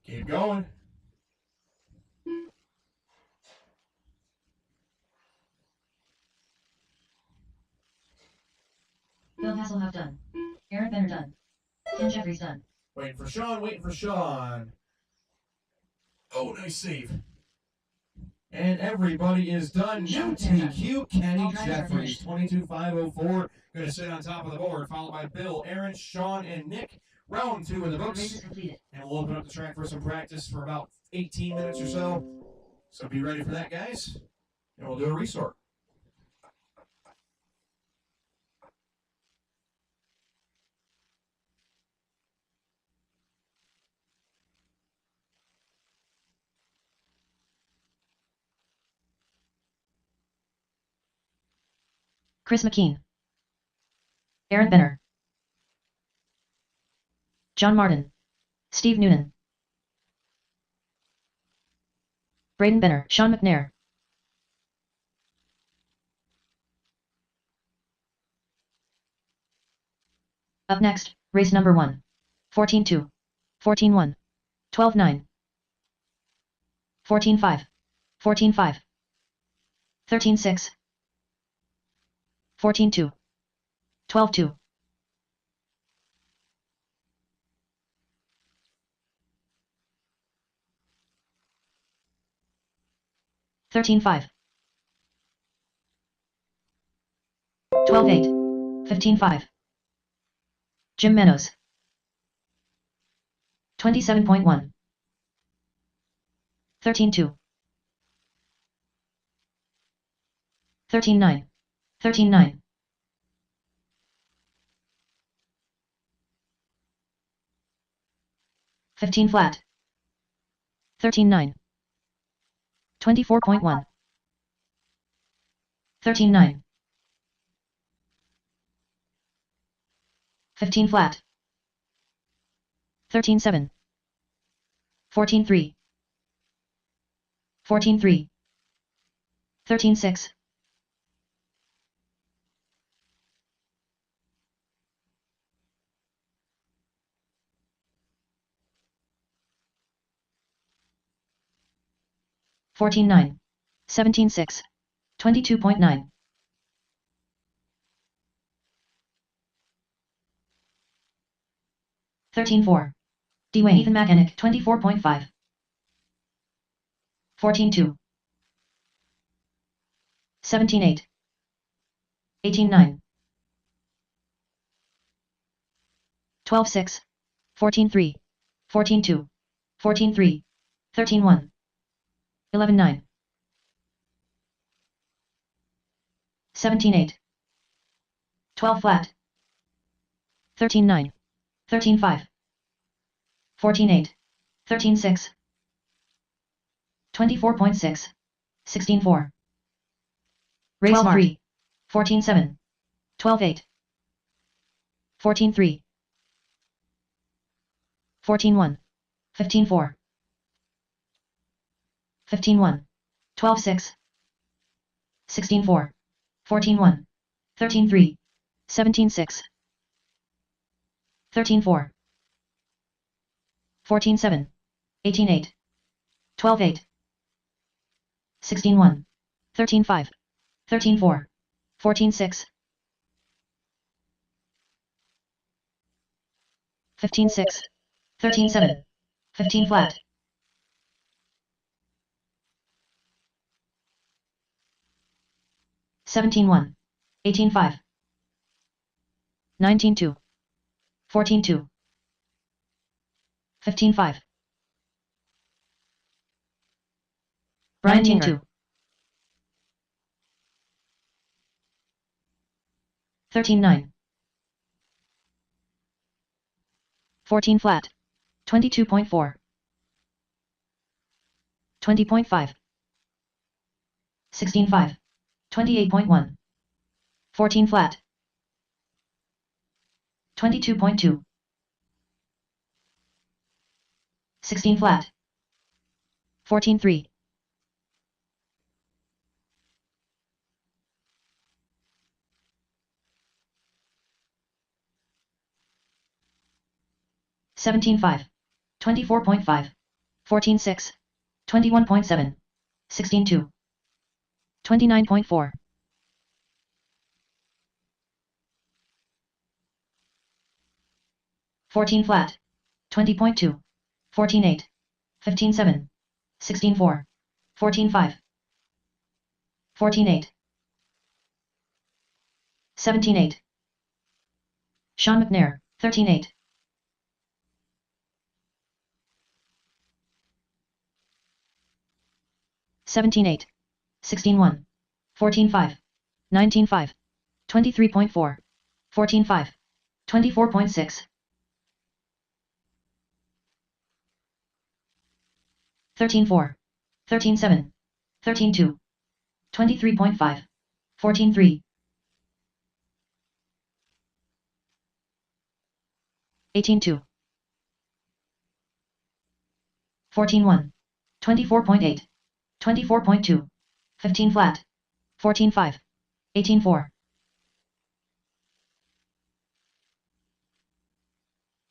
S1: Keep going.
S2: Bill Hasselhoff done. Aaron Benner done. Ken Jeffries done.
S1: Waiting for Sean, waiting for Sean. Oh, nice save. And everybody is done. New TQ, Kenny Jeffries, 22.504. Going to sit on top of the board, followed by Bill, Aaron, Sean, and Nick. Round 2 in the
S2: Race
S1: books.
S2: is completed.
S1: And we'll open up the track for some practice for about 18 minutes or so. So be ready for that, guys. And we'll do a resort.
S2: Chris McKean. Aaron Benner. John Martin. Steve Noonan. Braden Benner. Sean McNair. Up next, race number 1. 14-2. 14-1. 12-9. 14-5. 14-5. 13-6. 14-2. 12-2. 13-5. 12-8. 15-5. Jim Menos. 27.1. 13-2. 13-9. 13-9. 15 flat. 13-9. 24.1. 13-9. 15 flat. 13-7. 14-3. 14-3. 13-6. 14-9. 17-6. 22.9. 13-4. Dwayne Ethan Mechanic 24.5. 14-2. 17-8. 18-9. 12-6. 14-3. 14-2. 14-3. 13-1. 11-9. 17-8. 12 flat. 13-9. 13-5. 14-8. 13-6. 24.6. 16-4. Race 3. 14-7. 12-8. 14-3. 14-1. 15-4. 15-1. 12-6. 16-4. 14-1. 13-3. 17-6. 13-4. 14-7. 18-8. 12-8. 16-1. 13-5. 13-4. 14-6. 15-6. 13-7. 15 flat. 17-1. 18-5. 19-2. 14-2. 15-5. Brian Tinker. 13-9. 14 flat. 22.4. 20.5. 16-5. 28.1. 14 flat. 22.2. 16 flat. 14-3. 17-5. 24.5. 14-6. 21.7. 16-2. 29.4. 14 flat. 20.2. 14-8. 15-7. 16-4. 14-5. 14-8. 17-8. Sean McNair, 13-8. 17-8. 16-1. 14-5. 19-5. 23.4. 14-5. 24.6. 13-4. 13-7. 13-2. 23.5. 14-3. 18-2. 14-1. 24.8. 24.2. 15 flat. 14-5. 18-4.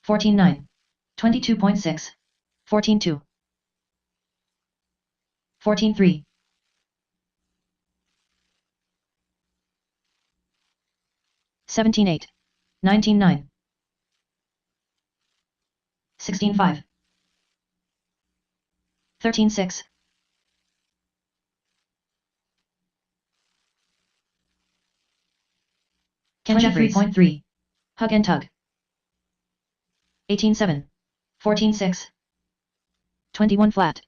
S2: 14-9. 22.6. 14-2. 14-3. 17-8. 19-9. 16-5. 13-6. 23.3. Hug and tug. 18-7. 14-6. 21 flat.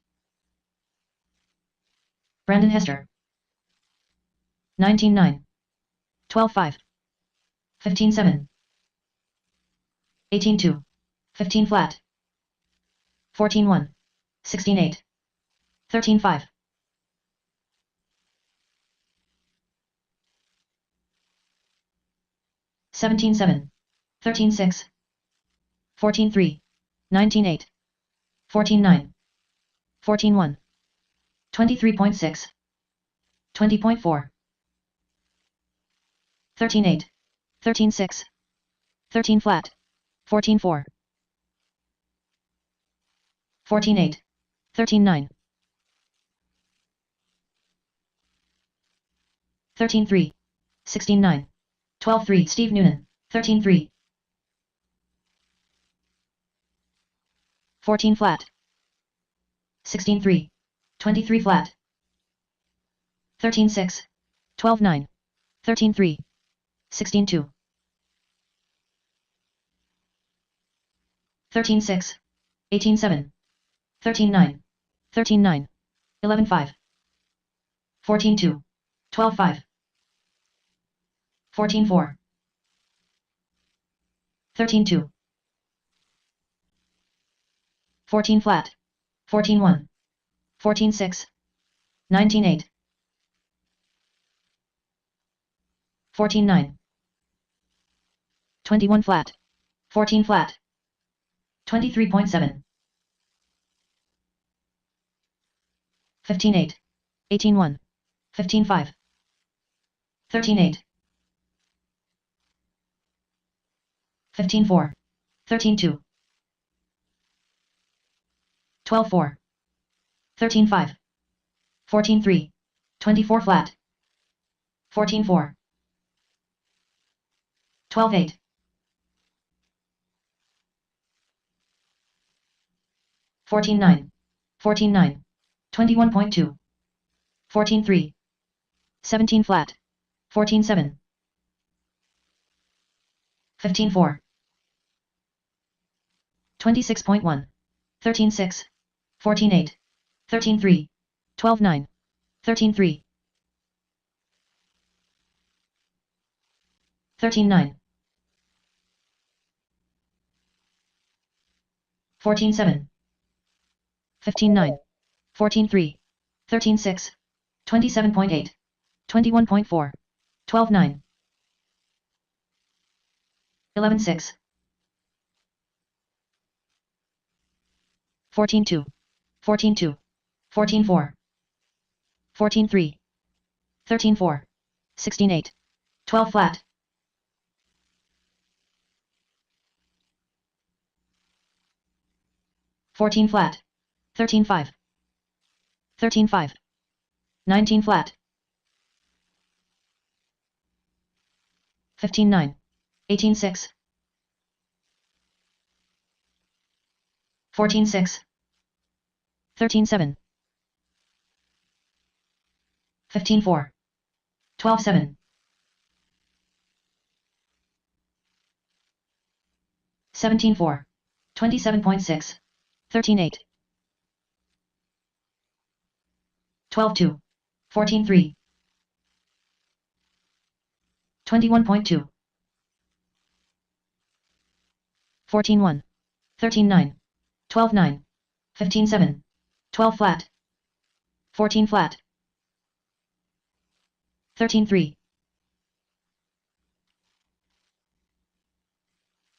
S2: Brandon Hester. 19-9. 12-5. 15-7. 18-2. 15 flat. 14-1. 16-8. 13-5. 17-7. 13-6. 14-3. 19-8. 14-9. 14-1. 23.6. 20.4. 13-8. 13-6. 13 flat. 14-4. 14-8. 13-9. 13-3. 16-9. 12-3. Steve Noonan. 13-3. 14 flat. 16-3. 23 flat. 13-6. 12-9. 13-3. 16-2. 13-6. 18-7. 13-9. 13-9. 11-5. 14-2. 12-5. 14-4. 13-2. 14 flat. 14-1. 14-6. 19-8. 14-9. 21 flat. 14 flat. 23.7. 15-8. 18-1. 15-5. 13-8. 15-4. 13-2. 12-4. 13-5. 14-3. 24 flat. 14-4. 12-8. 14-9. 14-9. 21.2. 14-3. 17 flat. 14-7. 15-4. 26.1. 13-6. 14-8. 13-3. 12-9. 13-3. 13-9. 14-7. 15-9. 14-3. 13-6. 27.8. 21.4. 12-9. 11-6. 14-2. 14-2. 14-4. 14-3. 13-4. 16-8. 12 flat. 14 flat. 13-5. 13-5. 19 flat. 15-9. 18-6. 14-6. 13-7. 15-4. 12-7. 17-4. 27.6. 13-8. 12-2. 14-3. 21.2. 14-1. 13-9. 12-9. 15-7. 12 flat. 14 flat. 13-3.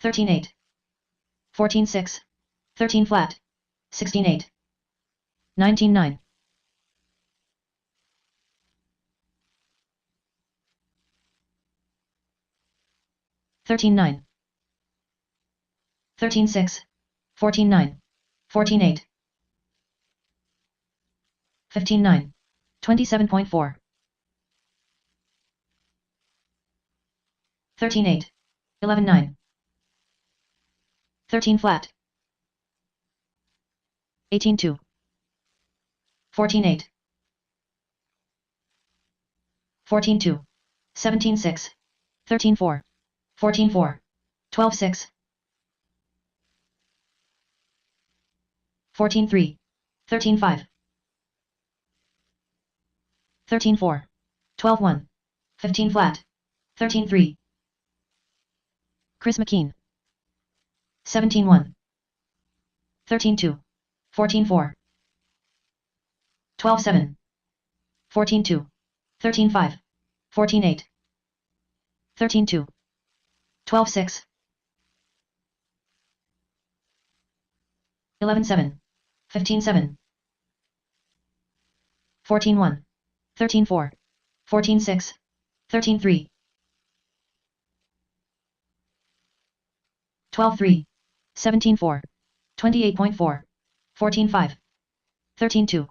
S2: 13-8. 14-6. 13 flat. 16-8. 19-9. 13-9. 13-6. 14-9. 14-8. 15-9. 27.4. 13-8. 11-9. 13 flat. 18-2. 14-8. 14-2. 17-6. 13-4. 14-4. 12-6. 14-3. 13-5. 13-4. 12-1. 15 flat. 13-3. Chris McKean. 17-1. 13-2. 14-4. 12-7. 14-2. 13-5. 14-8. 13-2. 12-6. 11-7. 15-7. 14-1. 13-4. 14-6. 13-3. 12-3. 17-4. 28.4. 14-5. 13-2.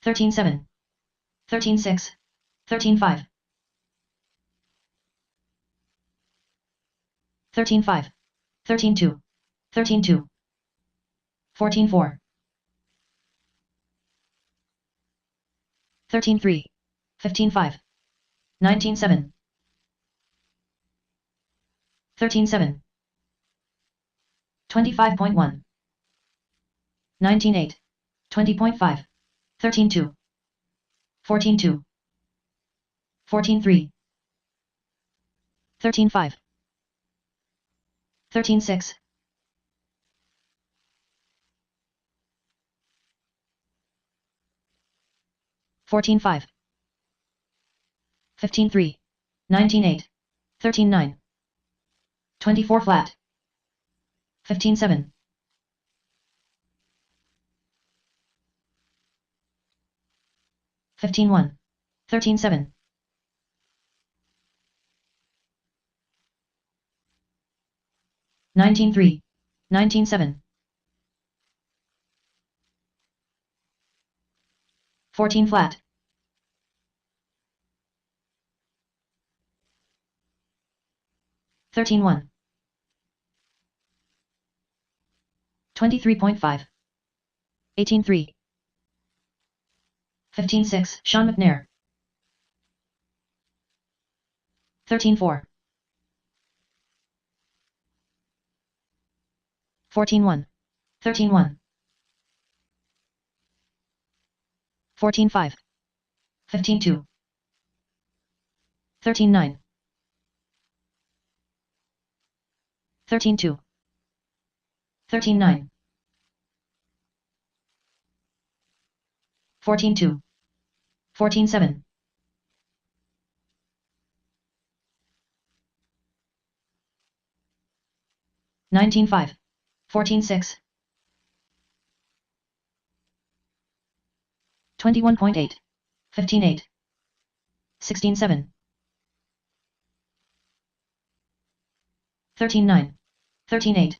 S2: 13-7. 13-6. 13-5. 13-5. 13-2. 13-2. 14-4. 13-3. 15-5. 19-7. 13-7. 25.1. 19-8. 20.5. 13-2. 14-2. 14-3. 13-5. 13-6. 14-5. 15-3. 19-8. 13-9. 24 flat. 15-7. 15-1. 13-7. 19-3. 19-7. 14 flat. 13-1. 23.5. 18-3. 15-6. Sean McNair. 13-4. 14-1. 13-1. 14-5. 15-2. 13-9. 13-2. 13-9. 14-2. 14-7. 19-5. 14-6. 21.8. 15-8. 16-7. 13-9. 13-8.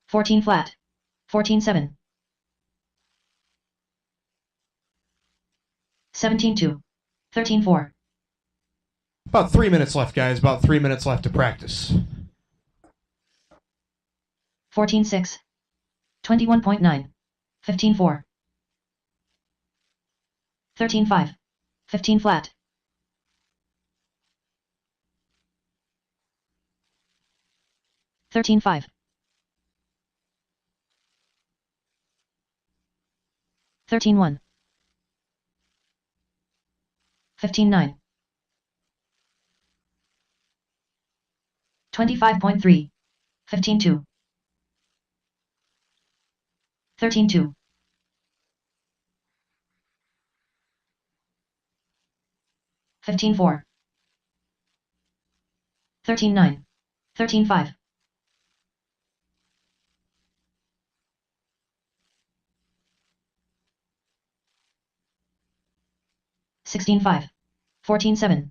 S2: 14 flat. 14-7. 17-2. 13-4.
S3: About 3 minutes left, guys. About 3 minutes left to practice.
S2: 14-6. 21.9. 15-4. 13-5. 15 flat. 13-5. 13-1. 15-9. 25.3. 15-2. 13-2. 15-4. 13-9. 13-5. 16-5. 14-7.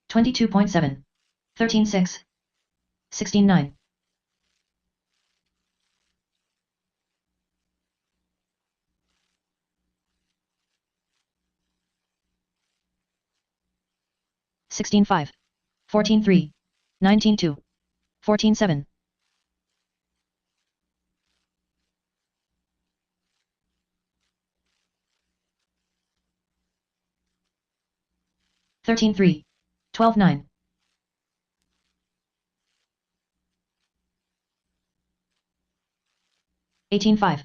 S2: 22.7. 13-6. 16-9. 16-5. 14-3. 19-2. 14-7. 13-3. 12-9. 18-5.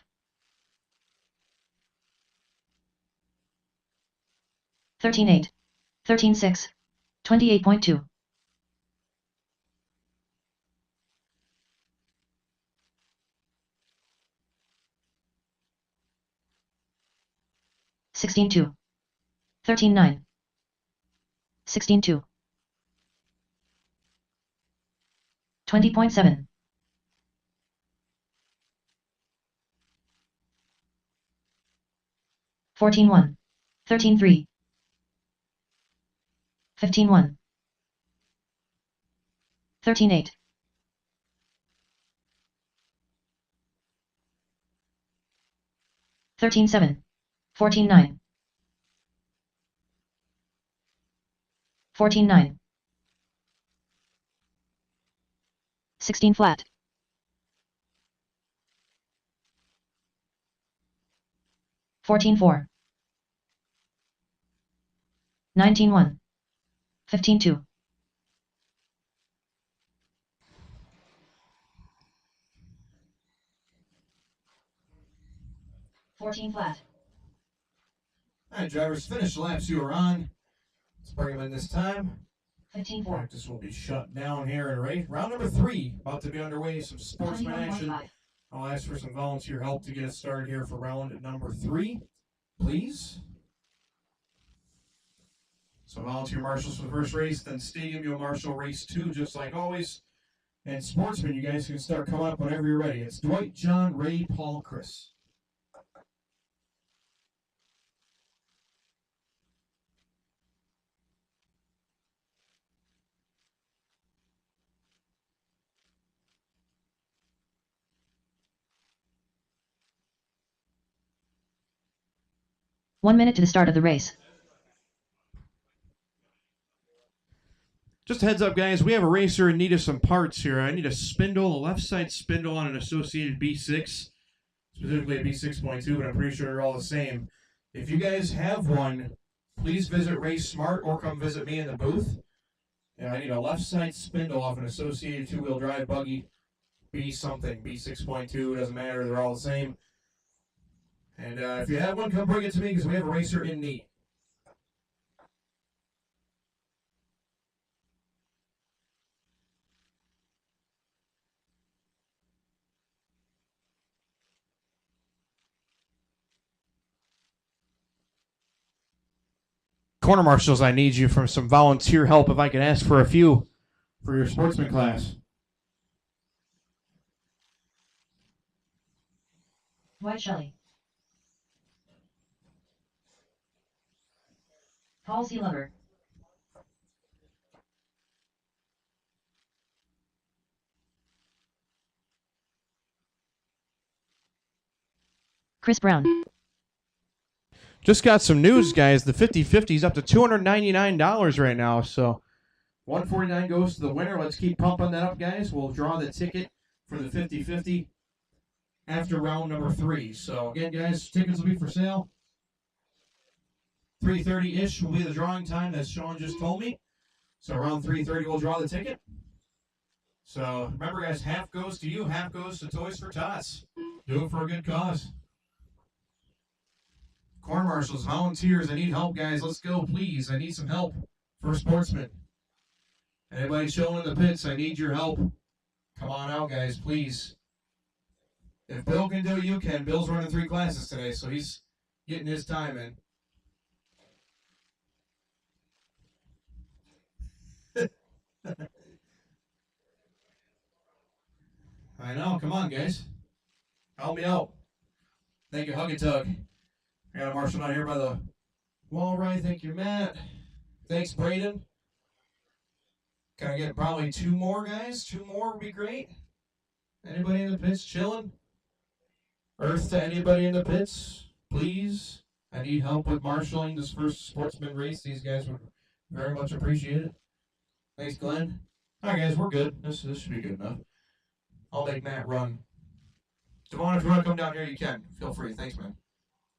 S2: 13-8. 13-6. 28.2. 16-2. 13-9. 16-2. 20.7. 14-1. 13-3. 15-1. 13-8. 13-7. 14-9. 14-9. 16 flat. 14-4. 19-1. 15-2. 14 flat.
S1: All right, drivers, finish the laps you were on. Let's bring them in this time.
S2: 15-4.
S1: Practice will be shut down here in race. Round number 3 about to be underway. Some sportsman action.
S2: 21.5.
S1: I'll ask for some volunteer help to get us started here for round number 3, please. So volunteer marshals for the first race, then stadium you'll marshal race 2, just like always. And sportsmen, you guys can start coming up whenever you're ready. It's Dwight, John, Ray, Paul, Chris.
S2: One minute to the start of the race.
S3: Just a heads up, guys. We have a racer in need of some parts here. I need a spindle, a left side spindle on an associated B6, specifically a B6.2, but I'm pretty sure they're all the same. If you guys have one, please visit Race Smart or come visit me in the booth. And I need a left side spindle off an associated two-wheel drive buggy, B something, B6.2, doesn't matter, they're all the same. And if you have one, come bring it to me because we have a racer in need. Corner marshals, I need you for some volunteer help if I could ask for a few for your sportsman class.
S2: Dwight Shelley. Paul C. Lover. Chris Brown.
S3: Just got some news, guys. The 50-50 is up to $299 right now. So $149 goes to the winner. Let's keep pumping that up, guys. We'll draw the ticket for the 50-50 after round number 3. So again, guys, tickets will be for sale. 3:30-ish will be the drawing time, as Sean just told me. So around 3:30, we'll draw the ticket. So remember, guys, half goes to you, half goes to Toys for Tots. Do it for a good cause. Corner marshals, volunteers, I need help, guys. Let's go, please. I need some help for sportsmen. Anybody chilling in the pits, I need your help. Come on out, guys, please. If Bill can do it, you can. Bill's running 3 classes today, so he's getting his time in. I know. Come on, guys. Help me out. Thank you, Hug and Tug. I got a marshal out here by the wall right. Thank you, Matt. Thanks, Braden. Can I get probably 2 more, guys? 2 more would be great. Anybody in the pits chilling? Earth to anybody in the pits, please. I need help with marshaling this first sportsman race. These guys would
S1: Very much appreciated. Thanks, Glenn. All right, guys, we're good. This should be good enough. I'll make Matt run. Devon, if you want to come down here, you can. Feel free. Thanks, man.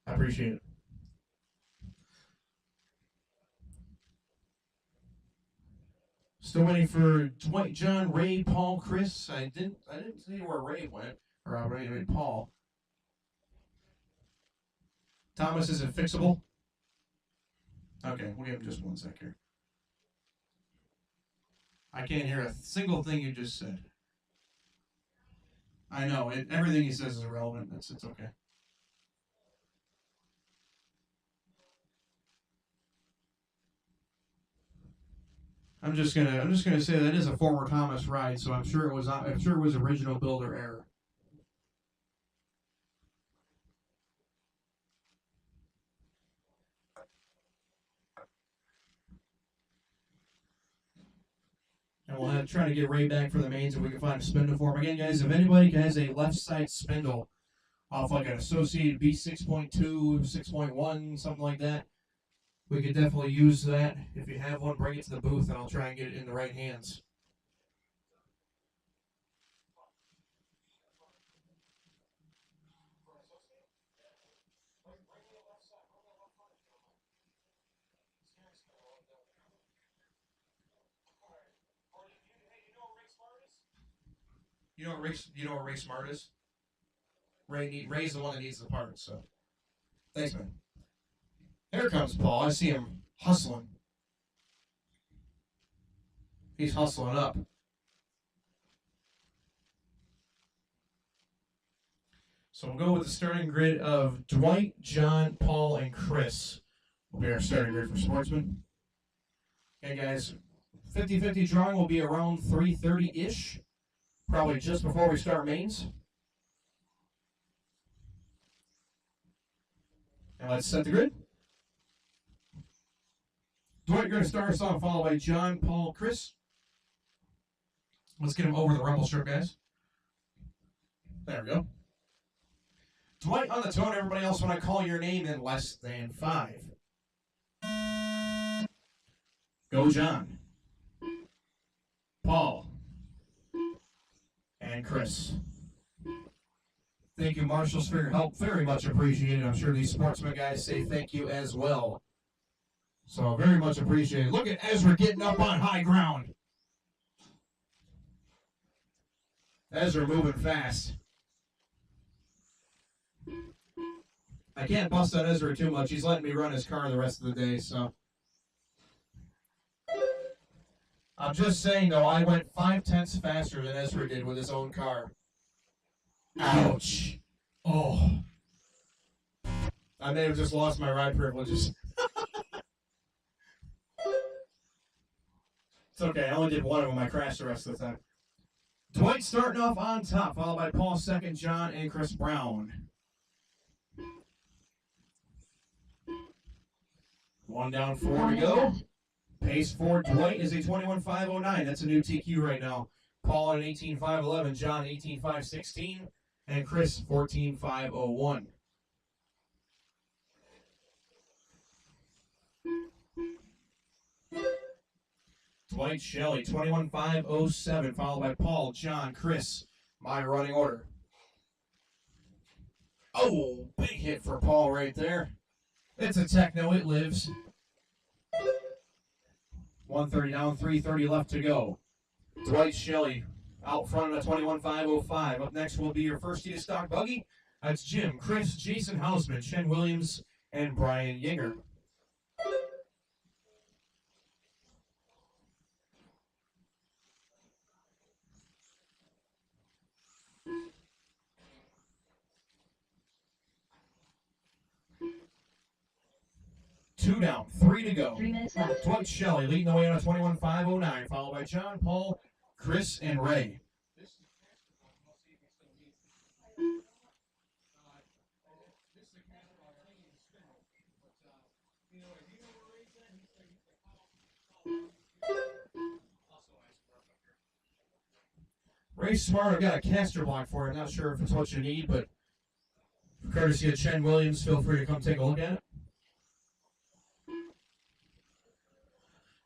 S1: I appreciate it. Still waiting for Dwight, John, Ray, Paul, Chris. I didn't see where Ray went. Or Ray, Paul. Thomas, is it fixable? Okay, we'll give him just 1 sec here. I can't hear a single thing you just said. I know, everything he says is irrelevant. It's okay. I'm just gonna say that is a former Thomas ride, so I'm sure it was original builder error. And we'll try to get Ray back for the mains if we can find a spindle for him. Again, guys, if anybody has a left side spindle off like an associated B6.2, 6.1, something like that, we could definitely use that. If you have one, bring it to the booth and I'll try and get it in the right hands. You know what Ray Smart is? Ray's the one that needs the parts, so. Thanks, man. Here comes Paul. I see him hustling. He's hustling up. So we'll go with the starting grid of Dwight, John, Paul, and Chris. Will be our starting grid for Sportsman. Okay, guys. 50-50 drawing will be around 3:30-ish. Probably just before we start mains. And let's set the grid. Dwight, you're going to start us off, followed by John, Paul, Chris. Let's get him over the rumble strip, guys. There we go. Dwight on the tone, everybody else, when I call your name in less than 5. Go, John. Paul. And Chris. Thank you, marshals, for your help. Very much appreciated. I'm sure these sportsman guys say thank you as well. So very much appreciated. Look at Ezra getting up on high ground. Ezra moving fast. I can't bust on Ezra too much. He's letting me run his car the rest of the day, so. I'm just saying, though, I went 5/10 faster than Ezra did with his own car. Ouch. Oh. I may have just lost my ride privileges. It's okay. I only did one of them. I crashed the rest of the time. Dwight starting off on top, followed by Paul second, John, and Chris Brown. 1 down, 4 to go. Pace for Dwight is a 21.509. That's a new TQ right now. Paul at an 18.511, John 18.516, and Chris 14.501. Dwight Shelley 21.507, followed by Paul, John, Chris. My running order. Oh, big hit for Paul right there. It's a techno, it lives. 130 down, 3:30 left to go. Dwight Shelley out front at a 21.505. Up next will be your first heat of stock buggy. That's Jim, Chris, Jason Hausman, Shen Williams, and Brian Yinger. Two down, 3 to go.
S2: 3 minutes left.
S1: Dwight Shelley leading the way on a 21.509, followed by John, Paul, Chris, and Ray. Ray Smart, I've got a caster block for you. I'm not sure if it's what you need, but courtesy of Chen Williams, feel free to come take a look at it.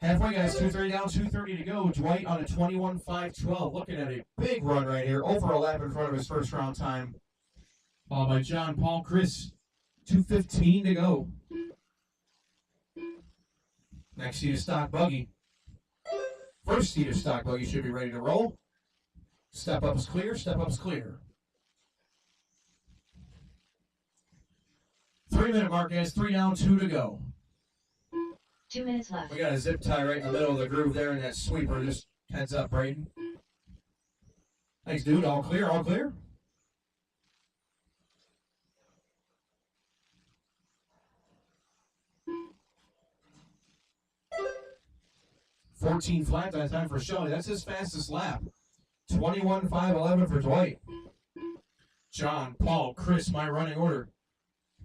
S1: Halfway, guys. 2:30 down, 2:30 to go. Dwight on a 21.512. Looking at a big run right here. Over a lap in front of his first round time. Followed by John Paul Chris. 2:15 to go. Next seat is stock buggy. First seat of stock buggy should be ready to roll. Step up is clear. Step up is clear. 3-minute mark, guys. 3 down, 2 to go.
S2: 2 minutes left.
S1: We got a zip tie right in the middle of the groove there, and that sweeper just heads up, Braden. Thanks, dude. All clear, all clear. $14 flat that time for Shelly. That's his fastest lap. 21.511 for Dwight. John, Paul, Chris, my running order.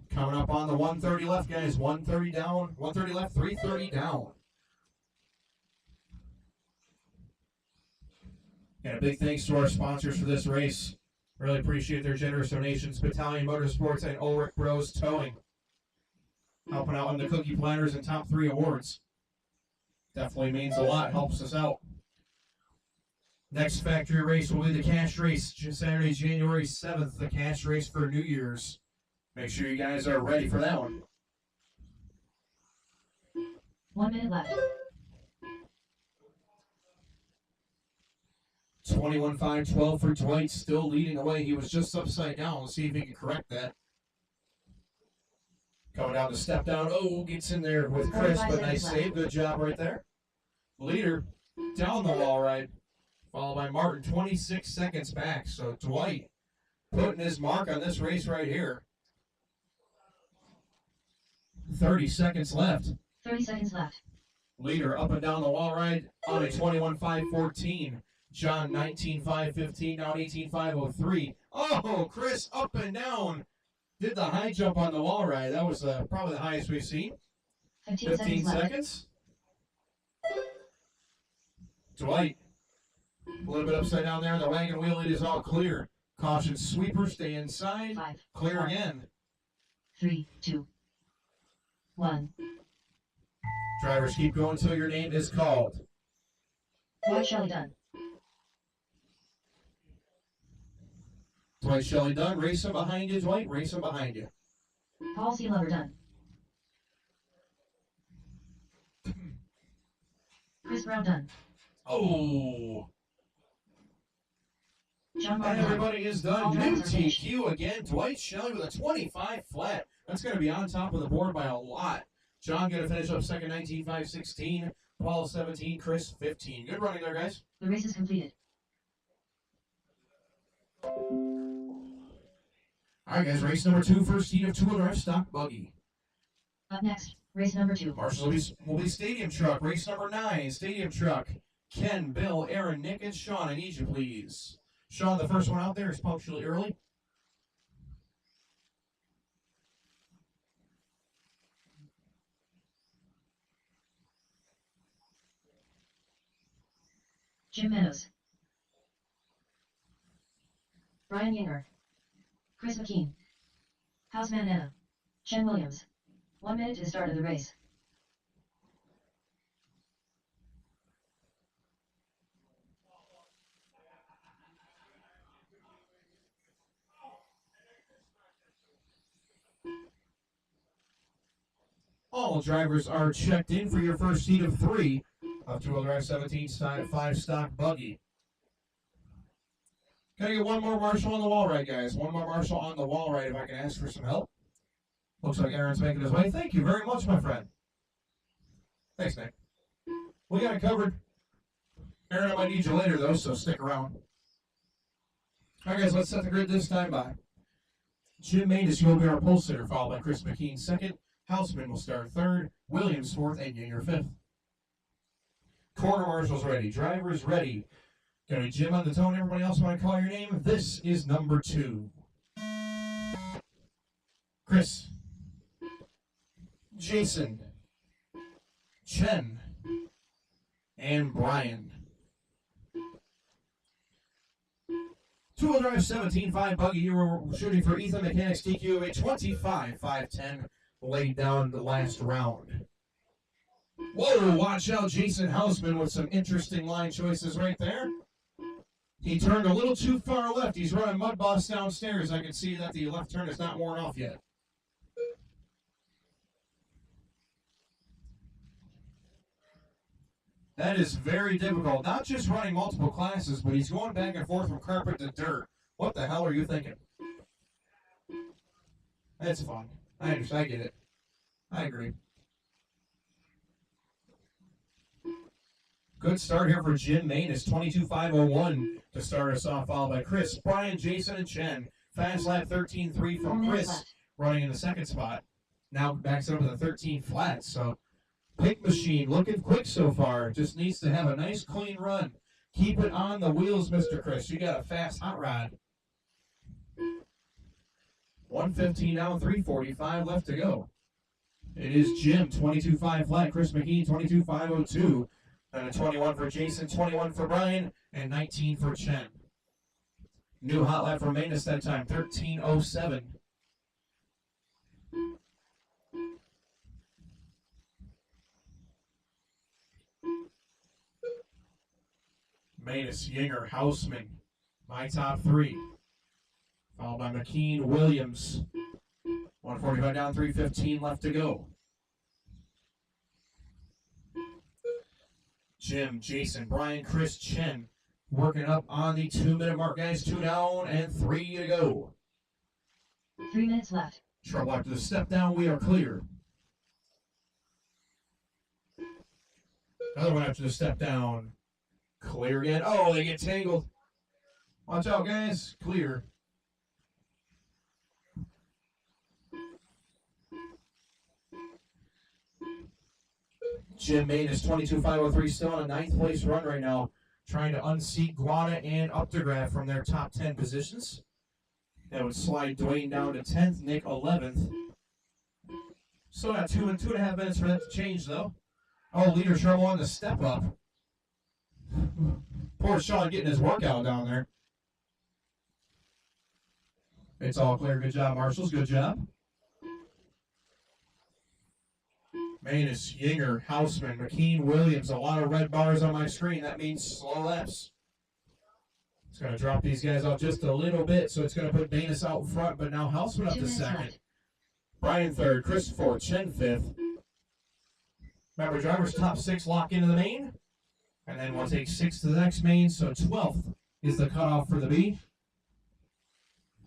S1: Coming up on the 130 left, guys. 130 down, 130 left, 330 down. And a big thanks to our sponsors for this race. Really appreciate their generous donations. Battalion Motorsports and Ulrich Bros Towing. Helping out on the Cookie Planners and Top 3 awards. Definitely means a lot, helps us out. Next factory race will be the cash race, Saturday, January 7th, the cash race for New Year's. Make sure you guys are ready for that one.
S2: 1 minute left.
S1: 21.512 for Dwight, still leading the way. He was just upside down. Let's see if he can correct that. Coming down the step down. Oh, gets in there with Chris, but nice save. Good job right there. Leader down the wall ride, followed by Martin, 26 seconds back. So Dwight putting his mark on this race right here. 30 seconds left.
S2: 30 seconds left.
S1: Leader up and down the wall ride on a 21.514. John 19.515, now 18.503. Oh, Chris up and down. Did the high jump on the wall ride. That was probably the highest we've seen.
S2: 15
S1: 15
S2: seconds left.
S1: seconds. Dwight, a little bit upside down there. The wagon wheel, it is all clear. Caution sweeper, stay inside.
S2: 5,
S1: Clear
S2: 4,
S1: again.
S2: 3, 2, 1.
S1: Drivers, keep going until your name is called.
S2: Dwight Shelley done.
S1: Dwight Shelley done. Race him behind you, Dwight. Race him behind you.
S2: Paul C. Lover done. Chris Brown done.
S1: Oh.
S2: John
S1: And
S2: Martin done.
S1: everybody is done.
S2: All
S1: New
S2: drivers are finished.
S1: TQ again. Dwight Shelley with a 25 flat. That's going to be on top of the board by a lot. John going to finish up second, 19.516. Paul 17. Chris 15. Good running there, guys.
S2: The race is completed.
S1: All right, guys. Race number 2, first heat of two-wheel drive stock buggy.
S2: Up next, race number 2.
S1: Marshals will be stadium truck. Race number 9, stadium truck. Ken, Bill, Aaron, Nick, and Sean. I need you, please. Sean, the first one out there is punctually early.
S2: Jim Meadows. Brian Yinger. Chris McKean. Houseman Anna. Shen Williams. 1 minute to the start of the race.
S1: All drivers are checked in for your first heat of 3 of two-wheel drive 17.5 stock buggy. Gotta get one more marshal on the wall ride, guys. One more marshal on the wall ride if I can ask for some help. Looks like Aaron's making his way. Thank you very much, my friend. Thanks, Nick. We got it covered. Aaron, I might need you later, though, so stick around. All right, guys, let's set the grid this time by. Jim Matus, you will be our pole sitter, followed by Chris McKean second. Houseman will start third. Williams fourth, and Yinger fifth. Corner marshals ready. Drivers ready. Gonna be Jim on the tone. Everybody else want to call your name? This is number 2. Chris. Jason. Chen. And Brian. Two-wheel drive 17.5 buggy. You were shooting for Ethan Mechanics TQ of a 25.510 laid down the last round. Whoa, watch out, Jason Hausman with some interesting line choices right there. He turned a little too far left. He's running Mud Boss downstairs. I can see that the left turn is not worn off yet. That is very difficult. Not just running multiple classes, but he's going back and forth from carpet to dirt. What the hell are you thinking? That's fun. I understand. I get it. I agree. Good start here for Jim Main. It's 22.501 to start us off, followed by Chris, Brian, Jason, and Chen. Fast lap 13.3
S2: 4
S1: from
S2: minutes
S1: Chris,
S2: left.
S1: running in the second spot. Now backs it up with a 13 flat. So Pick Machine looking quick so far. Just needs to have a nice clean run. Keep it on the wheels, Mr. Chris. You got a fast hot rod. 1:15 now, 3:45 left to go. It is Jim, 22.5 flat. Chris McKee, 22.502. Then a 21 for Jason, 21 for Brian, and 19 for Chen. New hot lap for Manus that time, 13:07. Manus, Yinger, Hausman, my top three. Followed by McKean, Williams. 145 down, 3:15 left to go. Jim, Jason, Brian, Chris, Chen working up on the 2-minute mark, guys. 2 down and 3 to go.
S2: 3 minutes left.
S1: Trouble after the step down, we are clear. Another one after the step down. Clear again. Oh, they get tangled. Watch out, guys. Clear. Jim Main is 22.503, still on a 9th place run right now, trying to unseat Guana and Updegraff from their top 10 positions. That would slide Dwayne down to 10th, Nick 11th. Still got 2.5 minutes for that to change, though. Oh, leader trouble on the step up. Poor Sean getting his workout down there. It's all clear. Good job, Marshals. Good job. Manus, Yinger, Hausman, McKean, Williams. A lot of red bars on my screen. That means slow laps. It's going to drop these guys out just a little bit, so it's going to put Manus out front, but now Hausman up
S2: 2
S1: to
S2: minutes
S1: second.
S2: left.
S1: Brian third, Chris fourth, Chen fifth. Remember, drivers top 6 lock into the main, and then we'll take 6 to the next main, so 12th is the cutoff for the B.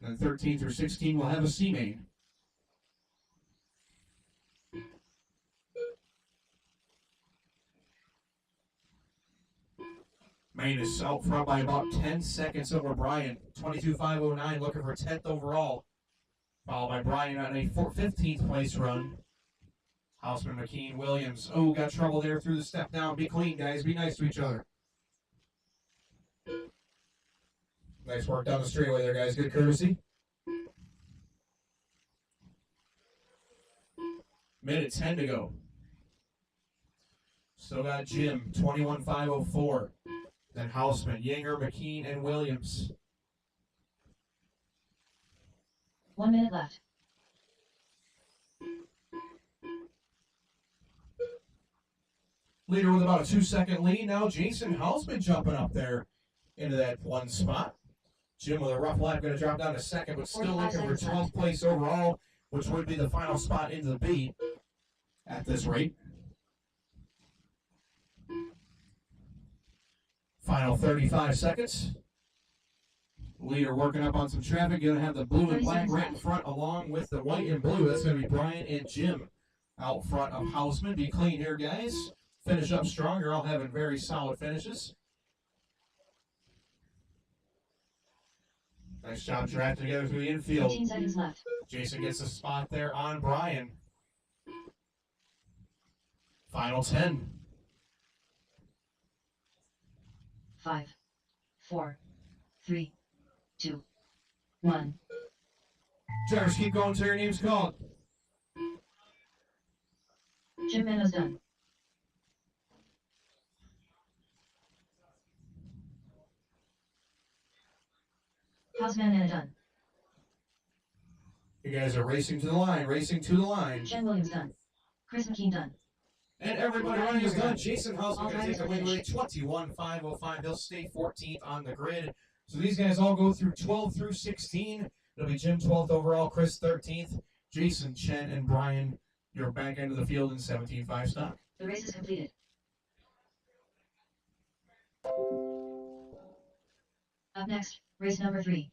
S1: And then 13 through 16 will have a C main. Manus out front by about 10 seconds over Brian. 22.509, looking for 10th overall. Followed by Brian on a 15th place run. Hausman, McKean, Williams. Oh, got trouble there through the step down. Be clean, guys. Be nice to each other. Nice work down the straightaway there, guys. Good courtesy. Minute 10 to go. Still got Jim, 21.504. Then Hausman, Yinger, McKean, and Williams.
S2: 1 minute left.
S1: Leader with about a 2-second lead now. Jason Hausman jumping up there into that one spot. Jim with a rough lap, going to drop down to second, but still
S2: 45
S1: looking for
S2: seconds
S1: 12th place overall, which would be the final spot into the B at this rate. Final 35 seconds. Leader working up on some traffic. Going to have the blue and
S2: 30
S1: black
S2: seconds
S1: right in
S2: left.
S1: front along with the white and blue. That's going to be Brian and Jim out front of Hausman. Be clean here, guys. Finish up strong. You're all having very solid finishes. Nice job drafting together through the infield.
S2: 15 seconds left.
S1: Jason gets a spot there on Brian. Final 10.
S2: 5, 4, 3, 2, 1.
S1: Drivers, keep going until your name's called.
S2: Jim Manos done. Hausman and done.
S1: You guys are racing to the line, racing to the line.
S2: Chen Williams done. Chris McKean done.
S1: And everybody running is done. Jason Hausman going to take the win rate 21.505. He'll stay 14th on the grid. So these guys all go through 12 through 16. It'll be Jim 12th overall, Chris 13th, Jason, Chen, and Brian, your back end of the field in 17.5 stock.
S2: The race is completed. Up next, race number 3.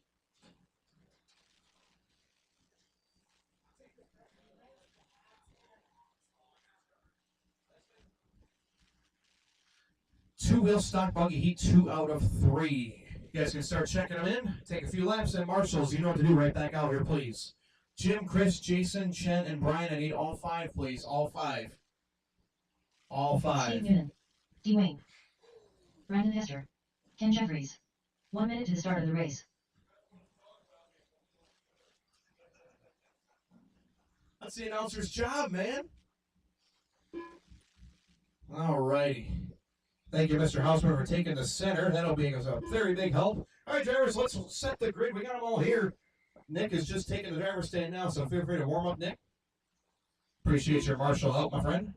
S1: Two-wheel stock buggy heat, 2 out of 3. You guys can start checking them in. Take a few laps, and marshals, you know what to do. Right back out here, please. Jim, Chris, Jason, Chen, and Brian. I need all 5, please. All 5. All 5.
S2: Steve Noonan, Dwayne, Brandon Hester, Ken Jeffries. 1 minute to the start of the race.
S1: That's the announcer's job, man. All righty. Thank you, Mr. Hausman, for taking the center. That'll be a very big help. All right, drivers, let's set the grid. We got them all here. Nick is just taking the driver's stand now, so feel free to warm up, Nick. Appreciate your marshal help, my friend.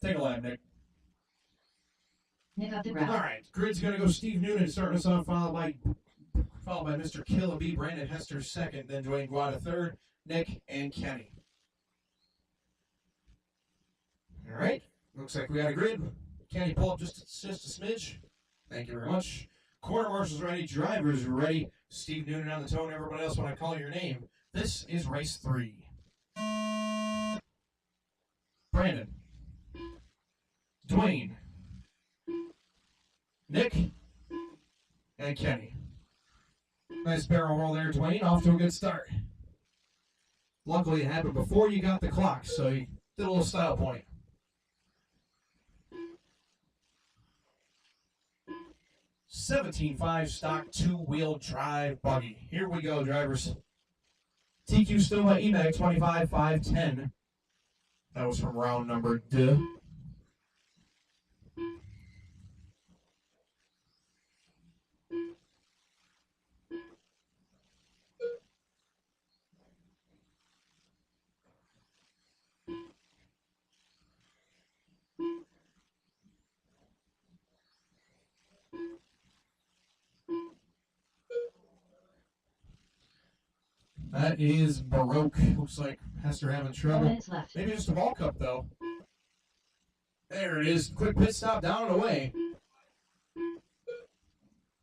S1: Take a lap, Nick.
S2: Nick up the
S1: All
S2: ground.
S1: right, grid's going to go Steve Noonan starting us off, followed by Mr. Killaby, Brandon Hester second, then Dwayne Guada third, Nick, and Kenny. All right, looks like we got a grid. Kenny, pull up just a smidge. Thank you very much. Corner marshals ready, drivers ready. Steve Noonan on the tone. Everybody else, when I call your name, this is race 3. Brandon, Dwayne, Nick, and Kenny. Nice barrel roll there, Dwayne. Off to a good start. Luckily, it happened before you got the clock, so you did a little style point. $17.5 stock 2-wheel drive buggy. Here we go, drivers. TQ still by EMAG 25.510. That was from round number 2. That is Baroque. Looks like Hester having
S2: 4
S1: trouble.
S2: minutes left.
S1: Maybe just a ball cup, though. There it is. Quick pit stop, down and away.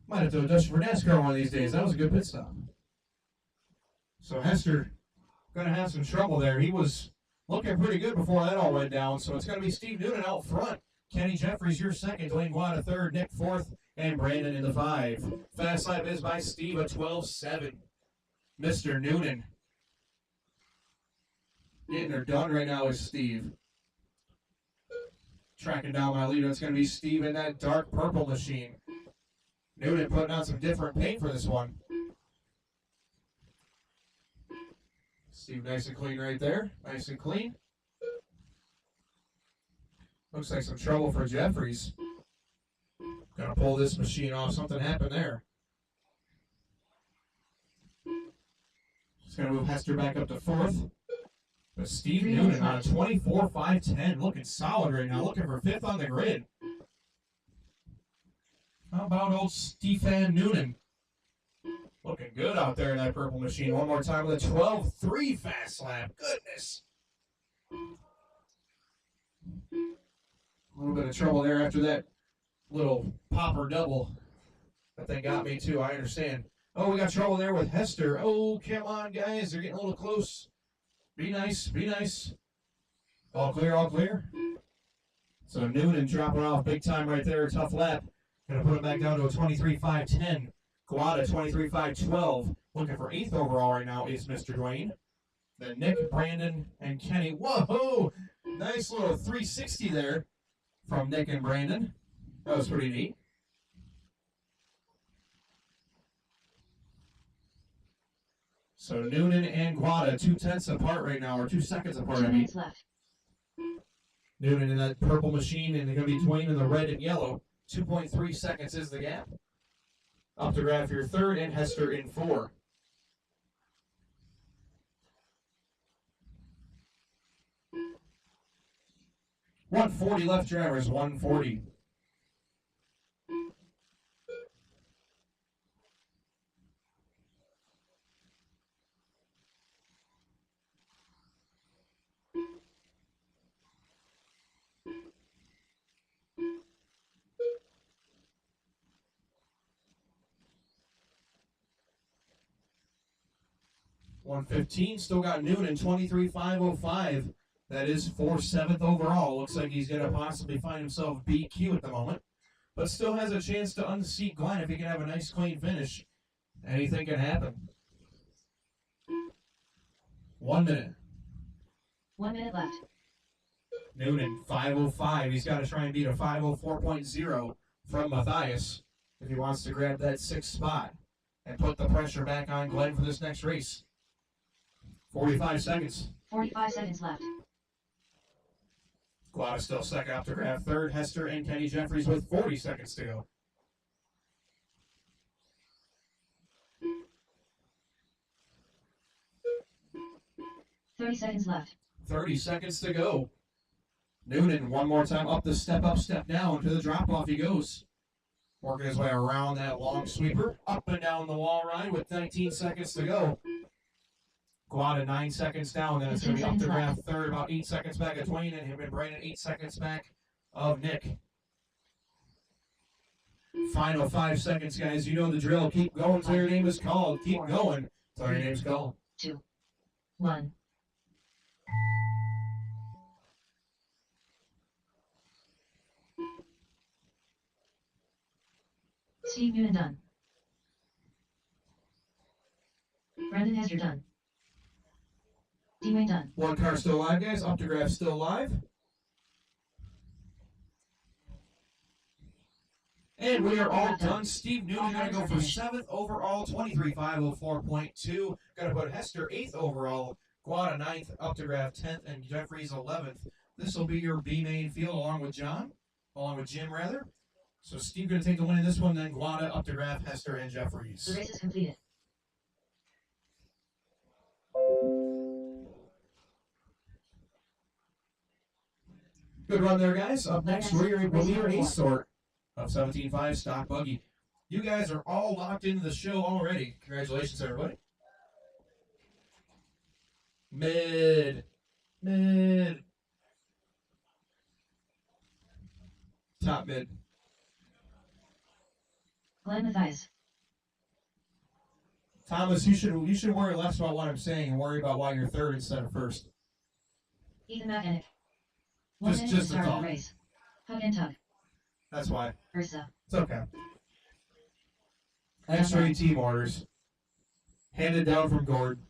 S1: Might have to audition for NASCAR one of these days. That was a good pit stop. So Hester going to have some trouble there. He was looking pretty good before that all went down. So it's going to be Steve Noonan out front. Kenny Jeffries, your second. Dwayne Guada third. Nick fourth. And Brandon in the 5. Fast lap is by Steve at 12.7. Mr. Noonan. Getting her done right now is Steve. Tracking down my leader. It's going to be Steve in that dark purple machine. Noonan putting on some different paint for this one. Steve nice and clean right there. Nice and clean. Looks like some trouble for Jeffries. Gonna pull this machine off. Something happened there. Just gonna move Hester back up to 4th. But Steve Noonan on a 24.510. Looking solid right now. Looking for 5th on the grid. How about old Stefan Noonan? Looking good out there in that purple machine. One more time with a 12.3 fast lap. Goodness. A little bit of trouble there after that little popper double. That thing got me too, I understand. Oh, we got trouble there with Hester. Oh, come on, guys. They're getting a little close. Be nice, be nice. All clear, all clear. So Noonan dropping off big time right there. Tough lap. Gonna put it back down to a 23.510. Guada 23.512. Looking for 8th overall right now is Mr. Dwayne. Then Nick, Brandon, and Kenny. Whoa! Nice little 360 there from Nick and Brandon. That was pretty neat. So Noonan and Guada 2/10 apart right now, or 2 seconds apart.
S2: 2
S1: I mean.
S2: minutes left.
S1: Noonan in that purple machine, and they're going to be Dwayne in the red and yellow. 2.3 seconds is the gap. Optograph your third, and Hester in 4. .140 left, drivers. 140. .115, still got Noonan, 23.505. That is for 7th overall. Looks like he's going to possibly find himself BQ at the moment, but still has a chance to unseat Glenn if he can have a nice clean finish. Anything can happen. 1 minute.
S2: 1 minute left.
S1: Noonan, 5:05. He's got to try and beat a 5:04.0 from Matthias if he wants to grab that 6th spot and put the pressure back on Glenn for this next race. 45 seconds.
S2: 45 seconds left.
S1: Guada still second, Optograph third. Hester and Kenny Jeffries with 40 seconds to go.
S2: 30 seconds left.
S1: 30 seconds to go. Noonan one more time up the step up, step down. To the drop off he goes. Working his way around that long sweeper. Up and down the wall ride with 19 seconds to go. Guada 9 seconds down. Then it's going to be
S2: 15 seconds
S1: Optograph
S2: left.
S1: third, about 8 seconds back of Dwayne, and him and Brandon 8 seconds back of Nick. Final 5 seconds, guys. You know the drill. Keep going till your name is called. Keep going till your name's called.
S2: 2, 1. Steve Noonan done. Brendan Hester done. Dwayne done.
S1: One car still alive, guys. Optograph still alive. And we are all done. Steve Noonan going to go for 7th overall, 23.504.2. Going to put Hester 8th overall, Guada 9th, Optograph 10th, and Jeffries 11th. This will be your B main field along with Jim rather. So Steve going to take the win in this one, then Guada, Optograph, Hester, and
S2: The
S1: Jeffries.
S2: race is completed.
S1: Good run there, guys. Up next, we're a sort of 17.5 stock buggy. You guys are all locked into the show already. Congratulations, everybody. Mid. Top mid.
S2: Glenn Matthias.
S1: Thomas, you should worry less about what I'm saying and worry about why you're third instead of first.
S2: Ethan Mechanic. 1
S1: Just-
S2: minute to
S1: just a
S2: start
S1: thought.
S2: the race. Hug and tug.
S1: That's why.
S2: Ursa.
S1: It's okay. X-ray team orders. Handed down from Gord.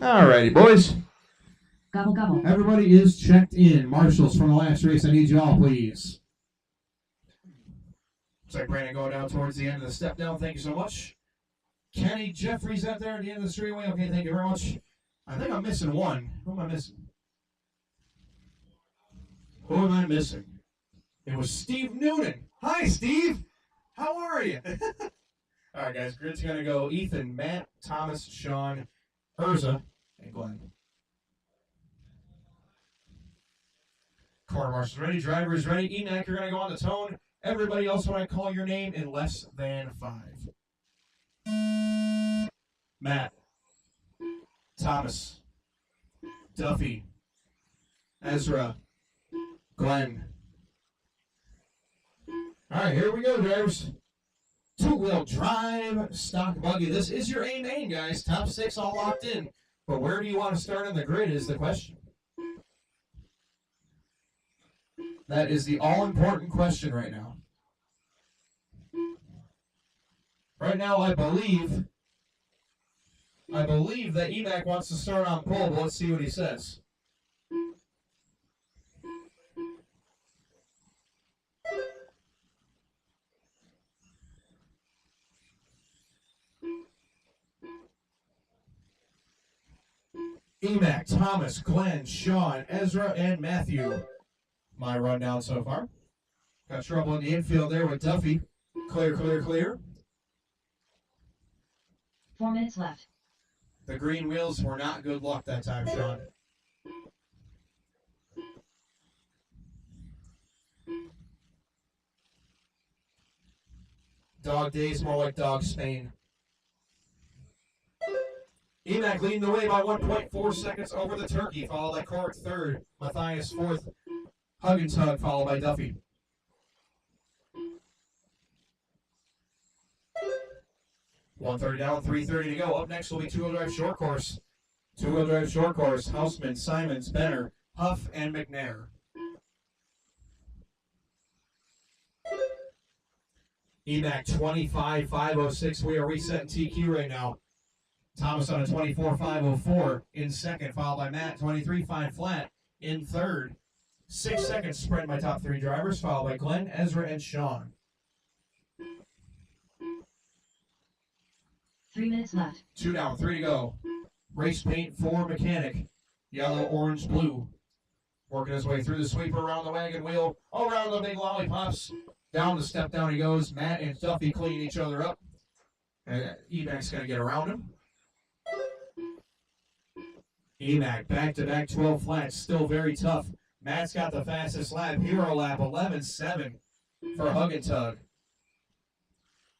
S1: Alrighty, boys.
S2: Gobble gobble.
S1: Everybody is checked in. Marshals from the last race, I need you all, please. Looks like Brandon going down towards the end of the step down. Thank you so much. Kenny Jeffries out there at the end of the straightaway. Okay, thank you very much. I think I'm missing one. Who am I missing? Who am I missing? It was Steve Noonan. Hi, Steve. How are you? All right, guys. Grid's going to go Ethan, Matt, Thomas, Sean, Urza, and Glenn. Corner marshals ready, drivers ready. Enoch, you're going to go on the tone. Everybody else, when I call your name, in less than 5. Matt, Thomas, Duffy, Ezra, Glenn. All right, here we go, drivers. Two-wheel drive, stock buggy. This is your A main, guys. Top 6 all locked in. But where do you want to start on the grid is the question. That is the all-important question right now. Right now, I believe I believe that Emac wants to start on pole, but let's see what he says. Emac, Thomas, Glenn, Sean, Ezra, and Matthew. My rundown so far. Got trouble in the infield there with Duffy. Clear, clear, clear.
S2: 4 minutes left.
S1: The green wheels were not good luck that time, Sean. Dog days, more like dog Spain. Emac leading the way by 1.4 seconds over the turkey, followed by Cork third, Matthias fourth, Hug and Tug, followed by Duffy. $130 down, $330 to go. Up next will be two-wheel drive short course. Two-wheel drive short course, Hausman, Simons, Benner, Huff, and McNair. Emac 25.506. We are resetting TQ right now. Thomas on a 24.504 in second, followed by Matt 23.5 flat in third. 6 seconds spread my top three drivers, followed by Glenn, Ezra, and Sean.
S2: 3 minutes left.
S1: 2 down, 3 to go. Race paint for mechanic. Yellow, orange, blue. Working his way through the sweeper, around the wagon wheel, around the big lollipops. Down the step down he goes. Matt and Duffy clean each other up. And Emac's going to get around him. Emac back-to-back 12 flats, still very tough. Matt's got the fastest lap, hero lap, 11.7 for Hug and Tug.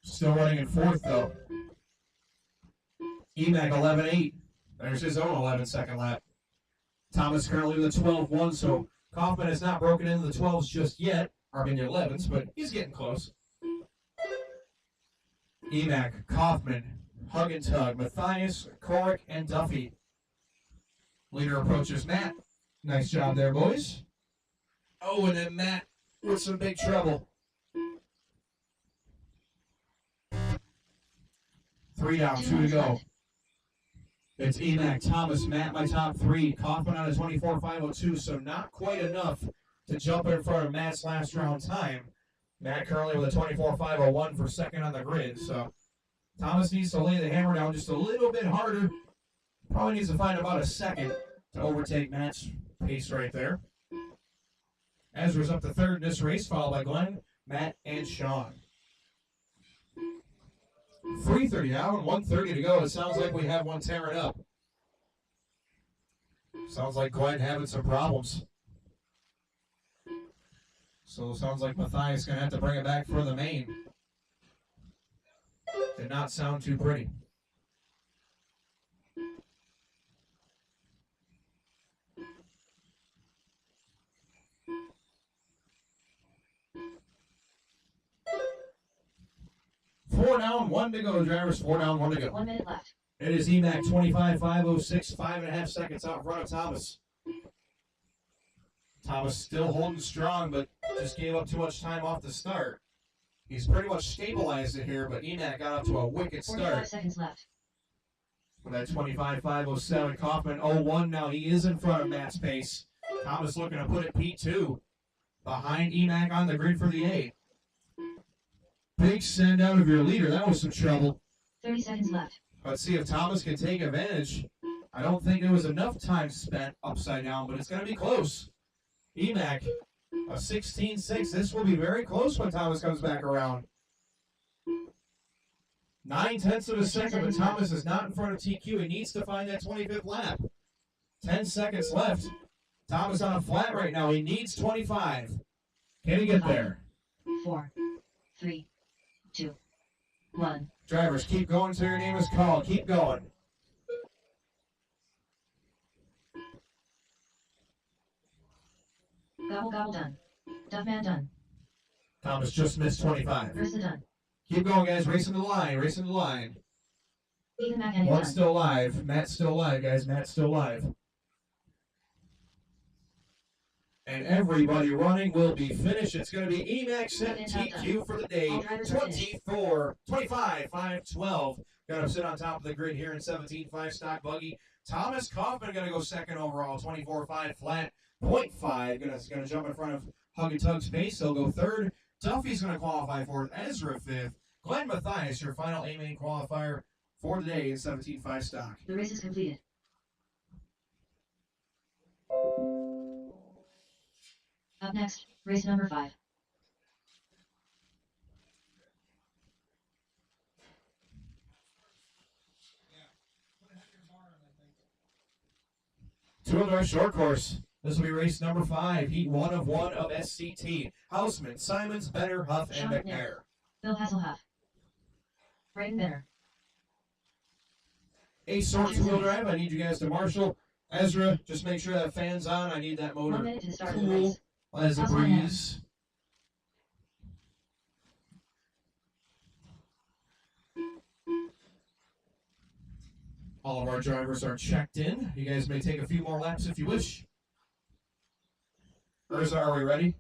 S1: Still running in fourth, though. Emac 11.8. There's his own 11-second lap. Thomas currently with a 12.1, so Kaufman has not broken into the 12s just yet. I mean, the 11s, but he's getting close. Emac, Kaufman, Hug and Tug, Matthias, Corrick, and Duffy. Leader approaches Matt. Nice job there, boys. Oh, and then Matt with some big trouble. 3 down, 2 to go. It's Emac, Thomas, Matt, my top three. Kaufman on a 24.502, so not quite enough to jump in front of Matt's last round time. Matt currently with a 24.501 for second on the grid, so Thomas needs to lay the hammer down just a little bit harder. Probably needs to find about a second to overtake Matt's pace right there. Ezra's up to third in this race, followed by Glenn, Matt, and Sean. 3:30 now and 1:30 to go. It sounds like we have one tearing up. Sounds like Glenn having some problems. So it sounds like Matthias going to have to bring it back for the main. Did not sound too pretty. Four down, 1 to go, drivers. 4 down, 1 to go.
S2: 1 minute left.
S1: It is Emac 25.506, 5.5 seconds out in front of Thomas. Thomas still holding strong, but just gave up too much time off the start. He's pretty much stabilized it here, but Emac got up to a wicked
S2: 45
S1: start.
S2: seconds left.
S1: With that 25.507, Kaufman 0-1 now. He is in front of Matt's pace. Thomas looking to put it P2. Behind Emac on the grid for the 8. Big send out of your leader. That was some trouble.
S2: 30 seconds left.
S1: Let's see if Thomas can take advantage. I don't think there was enough time spent upside down, but it's going to be close. Emac, a 16.6. This will be very close when Thomas comes back around. 9/10 of a second, but Thomas is not in front of TQ. He needs to find that 25th lap. 10 seconds left. Thomas on a flat right now. He needs 25. Can he get there?
S2: 4, 3, 2, 1.
S1: Drivers, keep going till your name is called. Keep going.
S2: Gobble gobble done. Duffman done.
S1: Thomas just missed 25.
S2: Ursa done.
S1: Keep going, guys. Racing the line. Racing the line.
S2: Ethan McEnany
S1: One's
S2: done.
S1: still live. Matt's still live, guys. Matt's still live. And everybody running will be finished. It's going to be Emac set TQ for the day. 25, 5, 12. Going to sit on top of the grid here in 17.5 stock buggy. Thomas Kaufman going to go second overall, 24.5 flat, 0.5. Going to jump in front of Hug and Tug's pace. He'll go third. Duffy's going to qualify fourth. Ezra fifth. Glenn Mathias, your final A-main qualifier for today in 17.5 stock.
S2: The race is completed. Up next, race number 5.
S1: Two of our short course. This will be race number 5, heat 1 of 1 of SCT. Houseman, Simons, Benner, Huff, and
S2: Sean
S1: McNair.
S2: Bill Hasselhoff. Braden Benner.
S1: A sort two-wheel drive. I need you guys to marshal. Ezra, just make sure that fan's on. I need that
S2: 1
S1: motor
S2: minute to the start of the
S1: cool
S2: race.
S1: as a
S2: How's my hand?
S1: breeze. All of our drivers are checked in. You guys may take a few more laps if you wish. Urza, are we ready?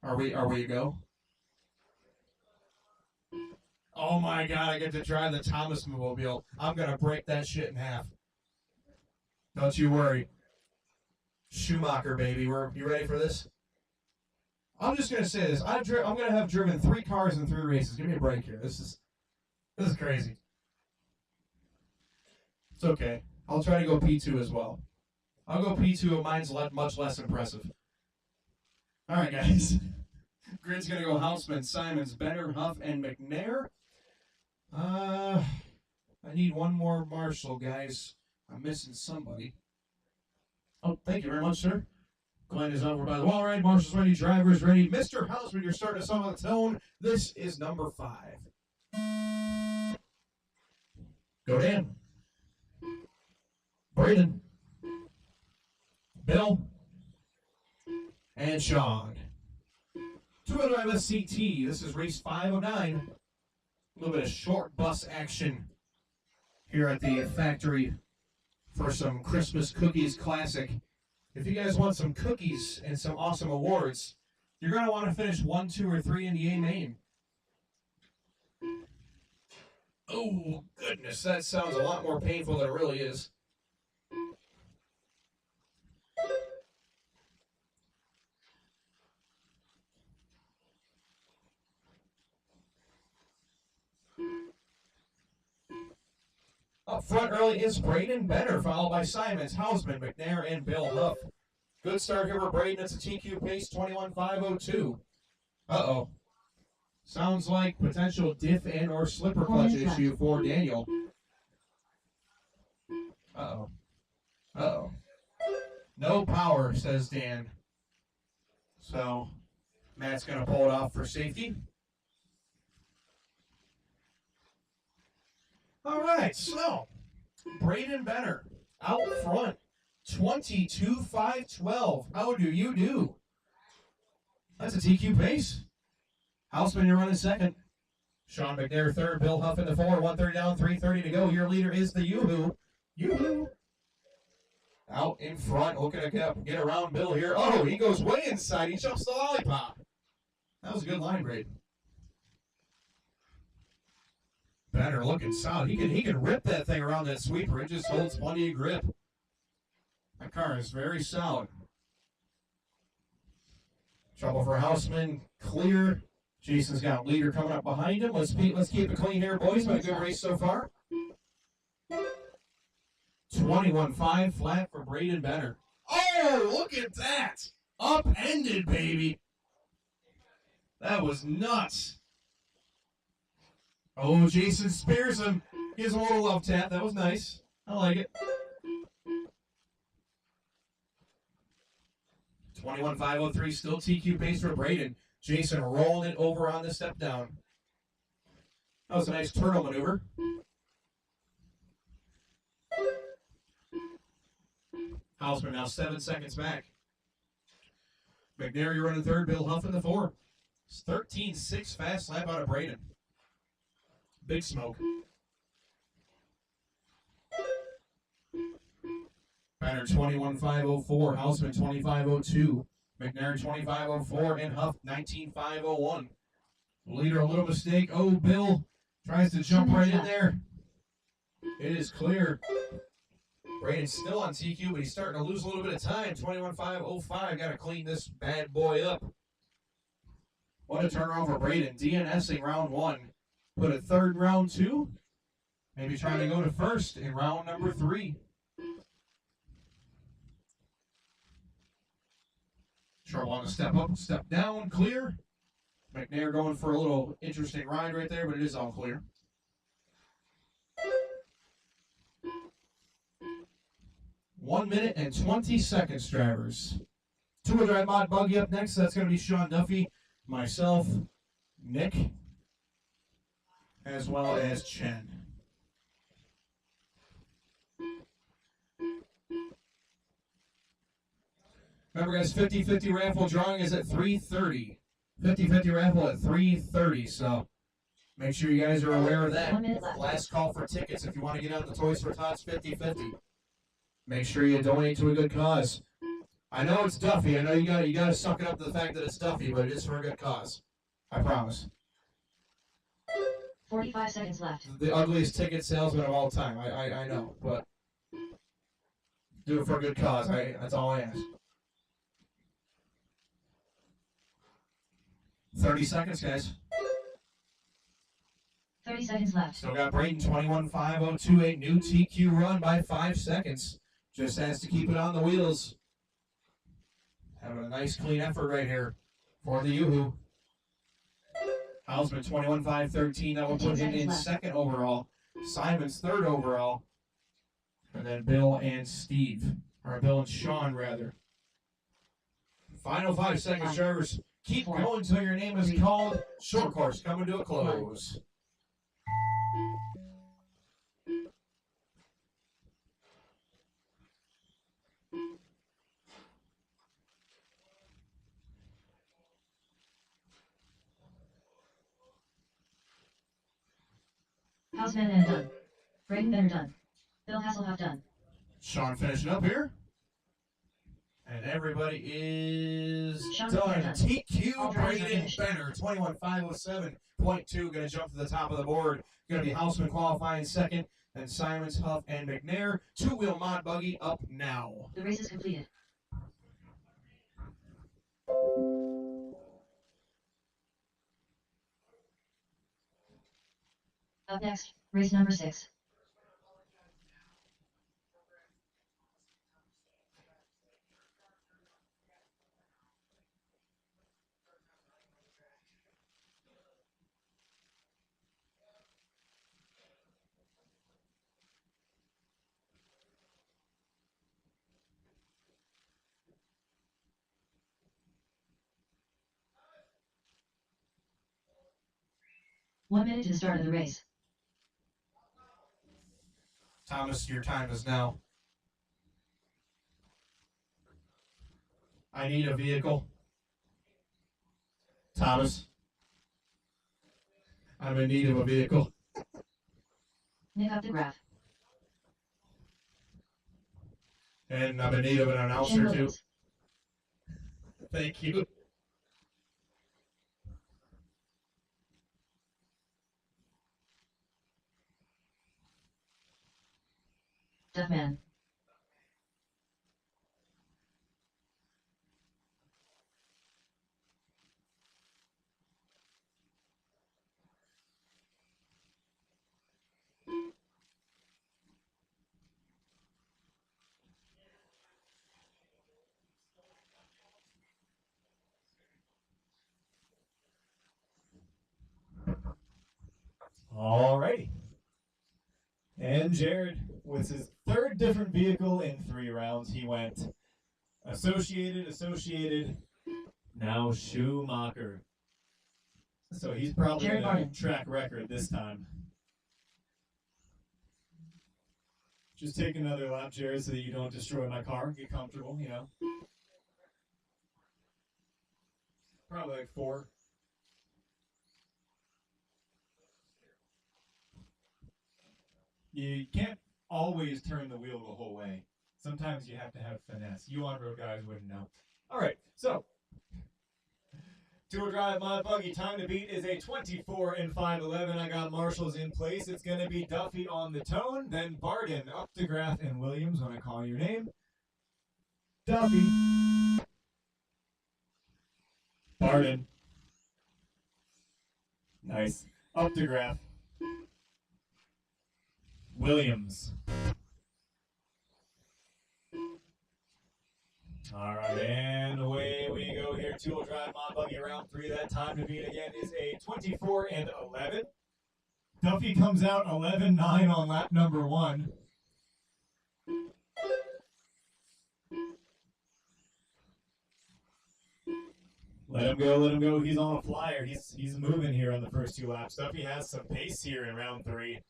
S1: Are we a go? Oh my god, I get to drive the Thomas Mobile. I'm gonna break that shit in half. Don't you worry. Schumacher, baby. You ready for this? I'm just gonna say this. I'm gonna have driven 3 cars in 3 races. Give me a break here. This is crazy. It's okay. I'll try to go P2 as well. I'll go P2. Mine's much less impressive. All right, guys. Grid's gonna go Houseman, Simons, Benner, Huff, and McNair. I need one more marshal, guys. I'm missing somebody. Oh, thank you very much, sir. Glenn is over by the wall ride. Marshal's ready. Driver's ready. Mr. Houseman, you're starting us off on the tone. This is number 5. Go Dan. Braden. Bill. And Sean. 2-wheel drive SCT. This is race 5 of 9. A little bit of short bus action here at the factory for some Christmas Cookies Classic. If you guys want some cookies and some awesome awards, you're going to want to finish 1, 2, or 3 in the A main. Oh, goodness, that sounds a lot more painful than it really is. Up front early is Braden Benner, followed by Simons, Houseman, McNair, and Bill Huff. Good start here for Braden. It's a TQ pace, 21.502. Uh-oh. Sounds like potential diff and or slipper clutch issue for Daniel. Uh-oh. Uh-oh. No power, says Dan. So, Matt's going to pull it off for safety. All right, so Braden Benner out front, 22.512. How do you do? That's a TQ pace. Houseman, you're running second. Sean McNair third. Bill Huff in the 4. 130 down, 3:30 to go. Your leader is the Yoo-Hoo. Yoo-Hoo. Out in front, looking to get around Bill here. Oh, he goes way inside. He jumps the lollipop. That was a good line break. Benner looking solid. He can rip that thing around that sweeper. It just holds plenty of grip. That car is very solid. Trouble for Houseman. Clear. Jason's got a leader coming up behind him. Let's keep it clean here, boys. Been a good race so far. 21.5 flat for Braden Benner. Oh, look at that. Upended, baby. That was nuts. Oh, Jason spares him. Gives him a little love tap. That was nice. I like it. 21.503, still TQ pace for Braden. Jason rolling it over on the step down. That was a nice turtle maneuver. Houseman now 7 seconds back. McNair, you're running third. Bill Huff in the 4. It's 13.6 fast lap out of Braden. Big smoke. Benner 21.504. Houseman 25.02. McNair 25.04. And Huff 19.501. Leader, a little mistake. Oh, Bill Tries to jump
S2: 2
S1: right
S2: minutes
S1: in there. It is clear. Braden's still on TQ, but he's starting to lose a little bit of time. 21.505. Got to clean this bad boy up. What a turnaround for Braden. DNSing round 1. Put a third in round 2. Maybe trying to go to first in round number 3. Trouble on the step up, step down, clear. McNair going for a little interesting ride right there, but it is all clear. One minute and 20 seconds, drivers. Two-wheel drive mod buggy up next. That's going to be Sean Duffy, myself, Nick, as well as Chen. Remember, guys, 50-50 raffle drawing is at 3:30. 50-50 raffle at 3:30. So make sure you guys are aware of that.
S2: 1 minute left.
S1: Last call for tickets if you want to get out the Toys for Tots 50-50. Make sure you donate to a good cause. I know it's Duffy. I know you got to suck it up to the fact that it's Duffy, but it is for a good cause. I promise.
S2: 45 seconds left.
S1: The ugliest ticket salesman of all time. I know, but do it for a good cause. That's all I ask. 30 seconds, guys.
S2: 30 seconds left.
S1: Still got Braden 21.5028. New TQ run by 5 seconds. Just has to keep it on the wheels. Having a nice clean effort right here for the Yoo-Hoo. Hausman 21.513. That will put him in second overall. Simon's third overall. And then Bill and Steve. Or Bill and Sean, rather. Final 5 seconds, drivers. Keep going until your name is called. Short course coming to a close.
S2: Houseman and done. Braden Benner done. Bill Hasselhoff done.
S1: Sean finishing up here. And everybody is
S2: Sean
S1: done.
S2: Benner done.
S1: TQ
S2: All drivers are
S1: Braden
S2: finished.
S1: Benner, 21.507.2. Going to jump to the top of the board. Going to be Houseman qualifying second. Then Simons, Huff, and McNair. Two-wheel mod buggy up now.
S2: The race is completed. Up next, race number 6. One minute to the start of the race.
S1: Thomas, your time is now. I need a vehicle. Thomas. I'm in need of a vehicle.
S2: Nick up the graph.
S1: And I'm in need of an
S2: Shane
S1: announcer, too.
S2: Williams.
S1: Thank you.
S2: Duffman.
S7: Alrighty. And Jared was his third different vehicle in 3 rounds. He went Associated, now Schumacher. So he's probably
S2: Jared
S7: going
S2: Martin.
S7: to track record this time. Just take another lap, Jared, so that you don't destroy my car. Get comfortable, you know. Probably like 4. You can't always turn the wheel the whole way. Sometimes you have to have finesse. You on-road guys wouldn't know. All right, so Two-wheel drive my buggy. Time to beat is a 24 and 5:11. I got marshals in place. It's going to be Duffy on the tone, then Barden, Updegraff, and Williams when I call your name. Duffy. Barden. Nice. Updegraff. Williams. All right, and away we go here. Two-wheel drive my buggy around 3. That time to beat again is a 24 and 11. Duffy comes out 11-9 on lap number 1. Let him go, let him go. He's on a flyer. He's moving here on the first 2 laps. Duffy has some pace here in round 3.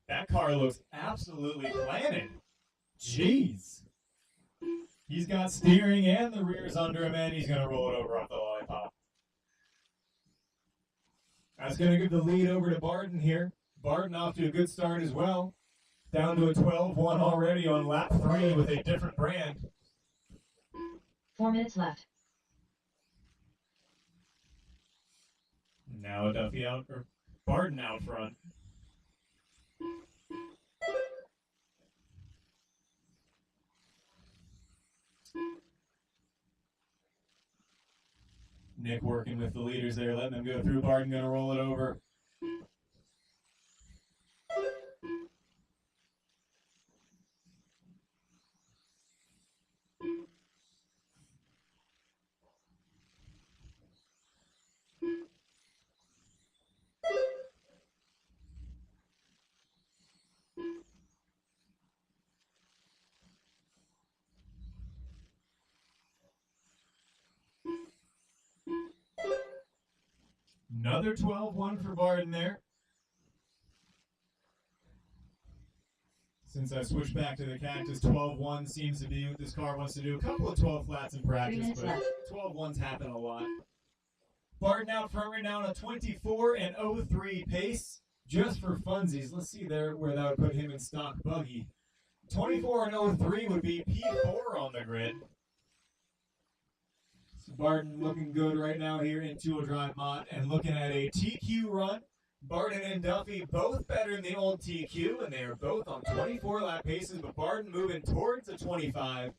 S7: That car looks absolutely planted. Jeez. He's got steering and the rear's under him, and he's going to roll it over off the lollipop. That's going to give the lead over to Barden here. Barden off to a good start as well. Down to a 12-1 already on lap 3 with a different brand.
S2: 4 minutes left.
S7: Now Duffy out, or Barden out front. Nick working with the leaders there, letting them go through. Barden going to roll it over. Another 12-1 for Barden there. Since I switched back to the Cactus, 12-1 seems to be what this car wants to do. A couple of 12 flats in
S2: 3
S7: practice,
S2: minutes
S7: but
S2: left.
S7: 12-1s happen a lot. Barden out front right now on a 24 and 03 pace. Just for funsies, let's see there where that would put him in stock buggy. 24 and 03 would be P4 on the grid. So Barden looking good right now here in two-wheel drive mod and looking at a TQ run. Barden and Duffy both better than the old TQ, and they are both on 24 lap paces, but Barden moving towards the 25.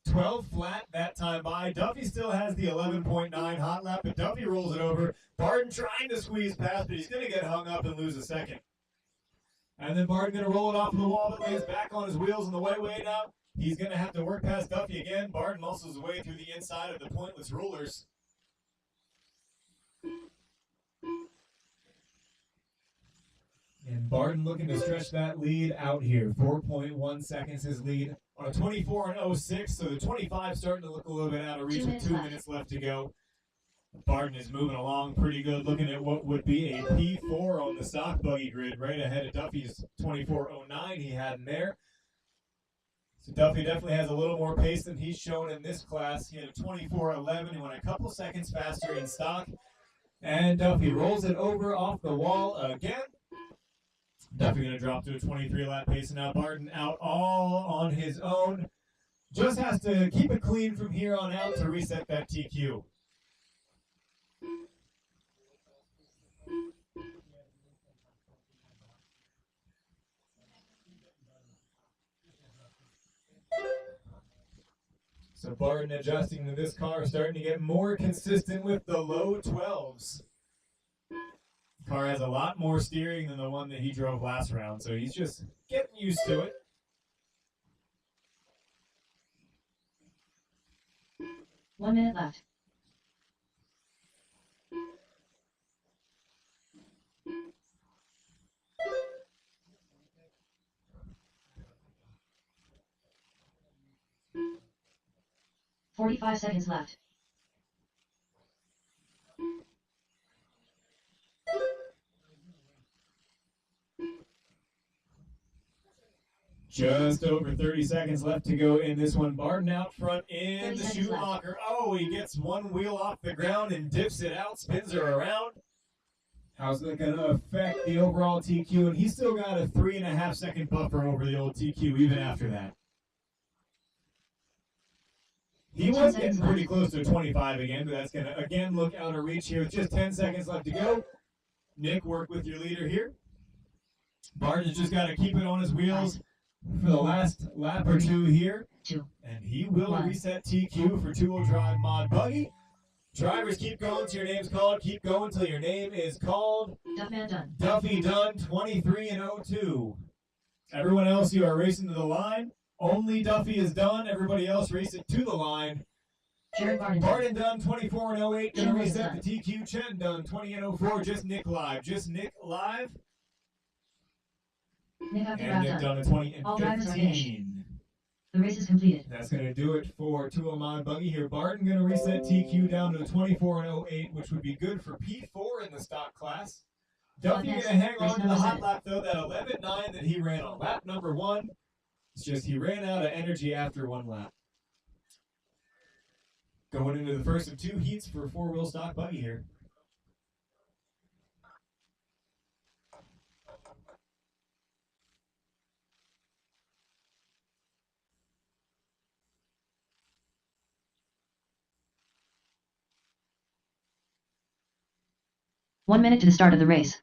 S7: 12 flat that time by. Duffy still has the 11.9 hot lap, but Duffy rolls it over. Barden trying to squeeze past, but he's going to get hung up and lose a second. And then Barden going to roll it off the wall, but lands back on his wheels on the white way now. He's going to have to work past Duffy again. Barden muscles his way through the inside of the pointless rulers. And Barden looking to stretch that lead out here. 4.1 seconds his lead on a 24 and 06. So the 25 starting to look a little bit out of reach
S2: 2
S7: with
S2: minutes
S7: 2
S2: left.
S7: minutes left to go. Barden is moving along pretty good, looking at what would be a P4 on the stock buggy grid, right ahead of Duffy's 24.09 he had in there. So Duffy definitely has a little more pace than he's shown in this class. He had a 24.11. He went a couple seconds faster in stock. And Duffy rolls it over off the wall again. Duffy going to drop to a 23 lap pace, and now Barden out all on his own. Just has to keep it clean from here on out to reset that TQ. So Barden adjusting to this car, starting to get more consistent with the low 12s. Car has a lot more steering than the one that he drove last round, so he's just getting used to it.
S2: One minute left. "45 seconds left.
S7: Just over 30 seconds left to go in this one. Barden out front in
S2: 30
S7: the
S2: seconds left.
S7: Schumacher. Oh, he gets one wheel off the ground and dips it out, spins her around. How's that going to affect the overall TQ? And he's still got a 3.5 second buffer over the old TQ even after that. He
S2: 10
S7: was
S2: seconds
S7: getting pretty
S2: left.
S7: close to 25 again, but that's going to again look out of reach here with just 10 seconds left to go. Nick, work with your leader here. Barton's just got to keep it on his wheels for the last lap or two here.
S2: 2,
S7: And he will
S2: 1.
S7: reset TQ for two-wheel drive mod buggy. Drivers, keep going till your name's called. Keep going till your name is called.
S2: Duffman done.
S7: Duffy done 23 and 02. Everyone else, you are racing to the line. Only Duffy is done. Everybody else racing to the line.
S2: Jared Barden.
S7: Barton done 24 and 08. Gonna
S2: Chen
S7: reset
S2: done.
S7: the TQ. Chen done 20 and 04. Just Nick live. Just Nick live.
S2: Nick up to
S7: And
S2: route
S7: Nick
S2: done.
S7: done a 20 and
S2: All drivers are finished.
S7: 15.
S2: The race is completed.
S7: That's going to do it for two-wheel mod buggy here. Barton going to reset TQ down to a 24 and 08, which would be good for P4 in the stock class. Duffy going
S2: next,
S7: to hang
S2: race
S7: on to the
S2: number
S7: hot
S2: 7.
S7: lap, though, that 11.9 that he ran on lap number 1. It's just he ran out of energy after one lap. Going into the first of two heats for four-wheel stock buggy here.
S2: One minute to the start of the race.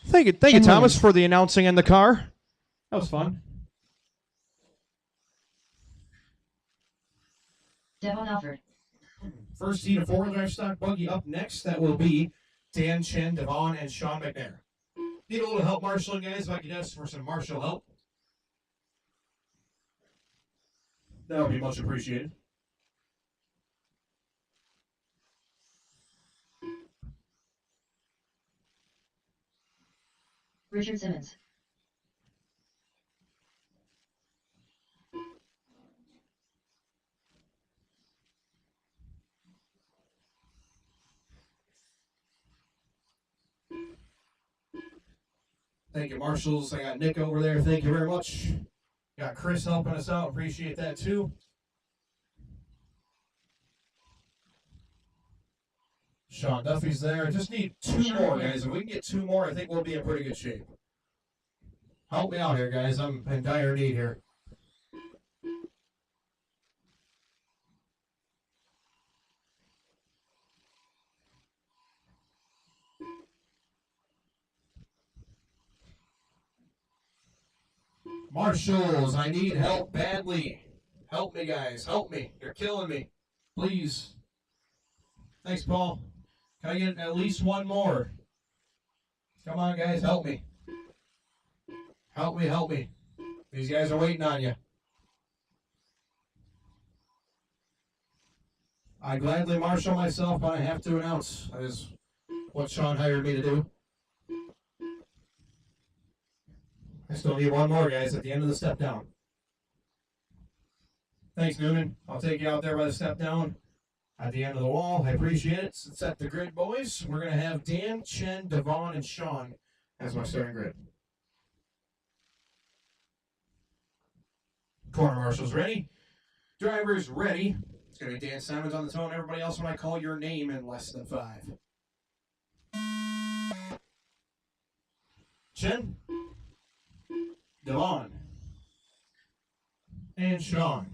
S3: Thank you,
S2: Chen
S3: Thomas,
S2: Williams.
S3: for the announcing and the car. That was fun.
S2: Devon Alford.
S1: First heat of four-wheel drive stock buggy up next. That will be Dan Chen, Devon, and Sean McNair. Need a little help marshaling, guys. If I could ask for some marshal help, that would be much appreciated.
S2: Richard Simmons.
S1: Thank you, marshals. I got Nick over there. Thank you very much. Got Chris helping us out. Appreciate that too. Sean Duffy's there. Just need two more, guys. If we can get two more, I think we'll be in pretty good shape. Help me out here, guys. I'm in dire need here. Marshals, I need help badly. Help me, guys. Help me. You're killing me. Please. Thanks, Paul. Can I get at least one more? Come on, guys. Help me. Help me, help me. These guys are waiting on you. I gladly marshal myself, but I have to announce. That is what Sean hired me to do. I still need one more, guys, at the end of the step down. Thanks, Noonan. I'll take you out there by the step down at the end of the wall. I appreciate it. Set the grid, boys. We're going to have Dan, Chen, Devon, and Sean as my starting grid. Corner marshals ready. Drivers ready. It's going to be Dan Simons on the tone. Everybody else when I call your name in less than 5. Chen. Devon. And Sean.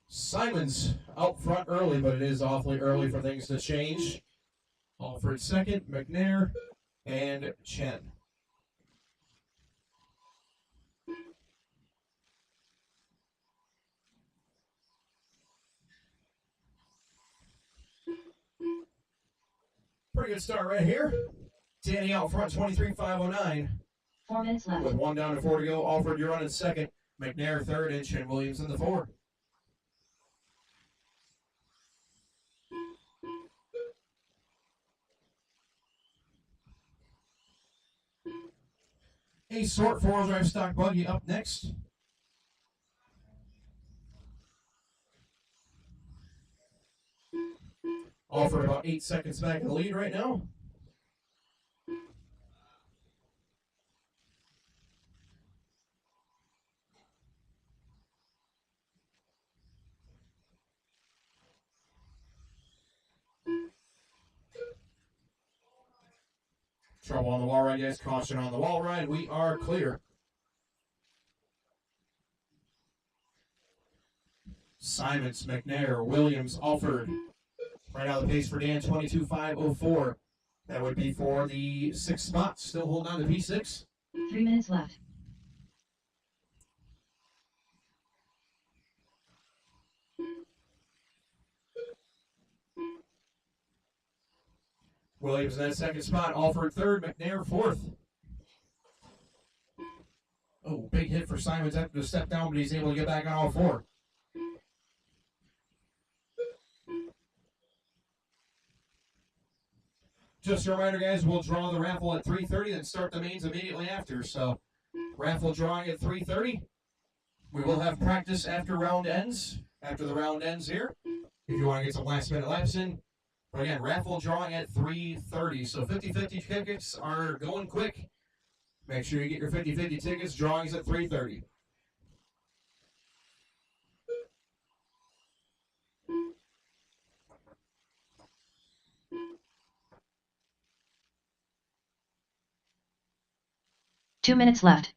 S1: Simons out front early, but it is awfully early for things to change. Alfred second, McNair, and Chen. Pretty good start right here. Danny out front, 23.509.
S2: 4 minutes left.
S1: With 1 down and 4 to go, Alfred, you're running second. McNair third, and Chen Williams in the 4. A sort 4-wheel drive stock buggy up next. Alford about 8 seconds back in the lead right now. Trouble on the wall ride, guys. Caution on the wall ride. We are clear. Simons, McNair, Williams, Alford. Right out of the pace for Dan, 22.504. That would be for the 6th spot. Still holding on to P6.
S2: 3 minutes left.
S1: Williams in that 2nd spot. Alford 3rd. McNair 4th. Oh, big hit for Simons after the step down, but he's able to get back on all 4. Just a reminder, guys, we'll draw the raffle at 3:30 and start the mains immediately after. So, raffle drawing at 3:30. We will have practice after round ends. After the round ends here, if you want to get some last-minute laps in. But again, raffle drawing at 3:30. So 50-50 tickets are going quick. Make sure you get your 50-50 tickets. Drawings at 3:30.
S2: Two minutes left.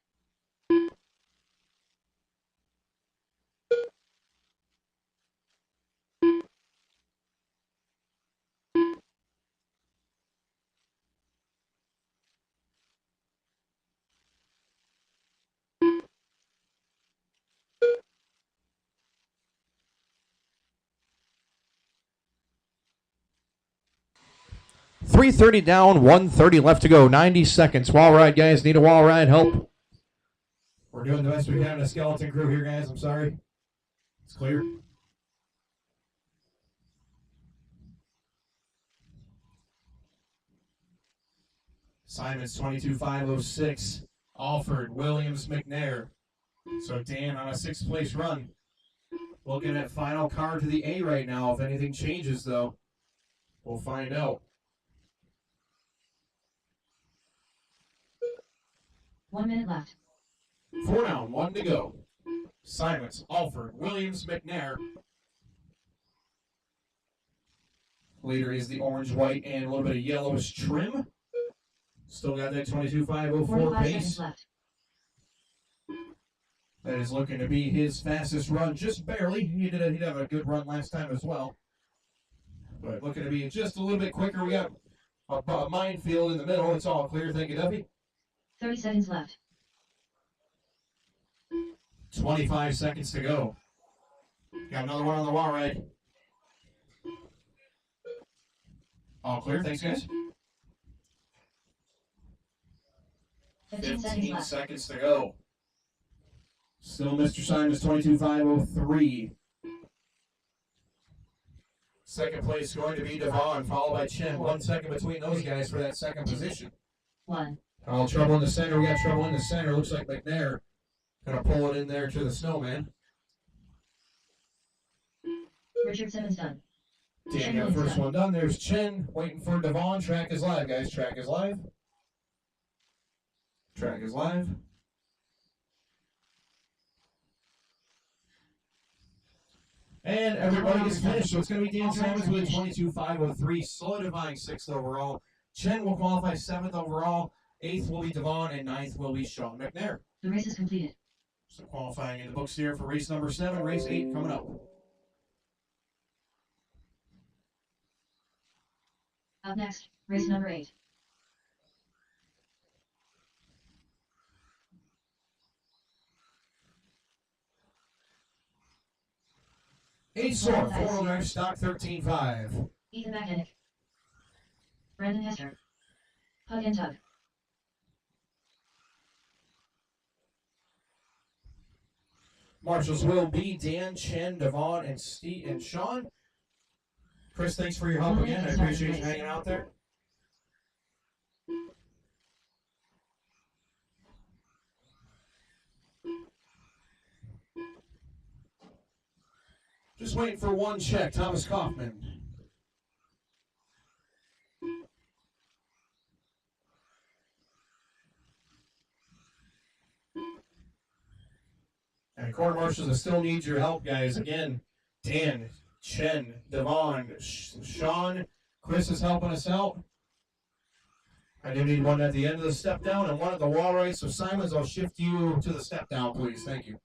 S3: .330 down, 130 left to go. 90 seconds. Wall ride, guys. Need a wall ride help.
S1: We're doing the best we can in a skeleton crew here, guys. I'm sorry. It's clear. Simons 22.506. Alford, Williams, McNair. So Dan on a 6th place run. Looking at final car to the A right now. If anything changes, though, we'll find out.
S2: 1 minute left.
S1: 4 down, 1 to go. Simons, Alford, Williams, McNair. Leader is the orange, white, and a little bit of yellowish trim. Still got that 22.504
S2: 45
S1: pace.
S2: seconds left.
S1: That is looking to be his fastest run, just barely. He'd have a good run last time as well. But looking to be just a little bit quicker. We got a minefield in the middle. It's all clear. Thank you, Duffy.
S2: 30 seconds left.
S1: 25 seconds to go. Got another one on the wall ride. All clear. Thanks, guys.
S2: 15 seconds
S1: 15
S2: left.
S1: seconds to go. Still Mr. Simons, 22.503. Second place going to be Devon, followed by Chen. 1 second between those guys for that second position.
S2: 1.
S1: Oh, trouble in the center. We got trouble in the center. Looks like McNair gonna pull it in there to the snowman.
S2: Richard Simmons done.
S1: Dan got the first one done. There's Chen waiting for Devon. Track is live, guys. Track is live. Track is live. And everybody is finished. So it's going to be Dan Simons with a 22.503, solidifying 6th overall. Chen will qualify 7th overall. 8th will be Devon, and 9th will be Sean McNair.
S2: The race is completed.
S1: So qualifying in the books here for race number 7, race 8 coming up.
S2: Up next, race number 8.
S1: Eight Sword, 4-wheel drive stock 13.5.
S2: Ethan McKinnick. Brandon Hester. Hug and Tug.
S1: Marshals will be Dan, Chen, Devon, and Steve and Sean. Chris, thanks for your help again. I appreciate you hanging out there. Just waiting for one check. Thomas Kaufman. Court marshals that still need your help, guys. Again, Dan, Chen, Devon, Sean, Chris is helping us out. I do need one at the end of the step down and one at the wall right. So Simons, I'll shift you to the step down, please. Thank you.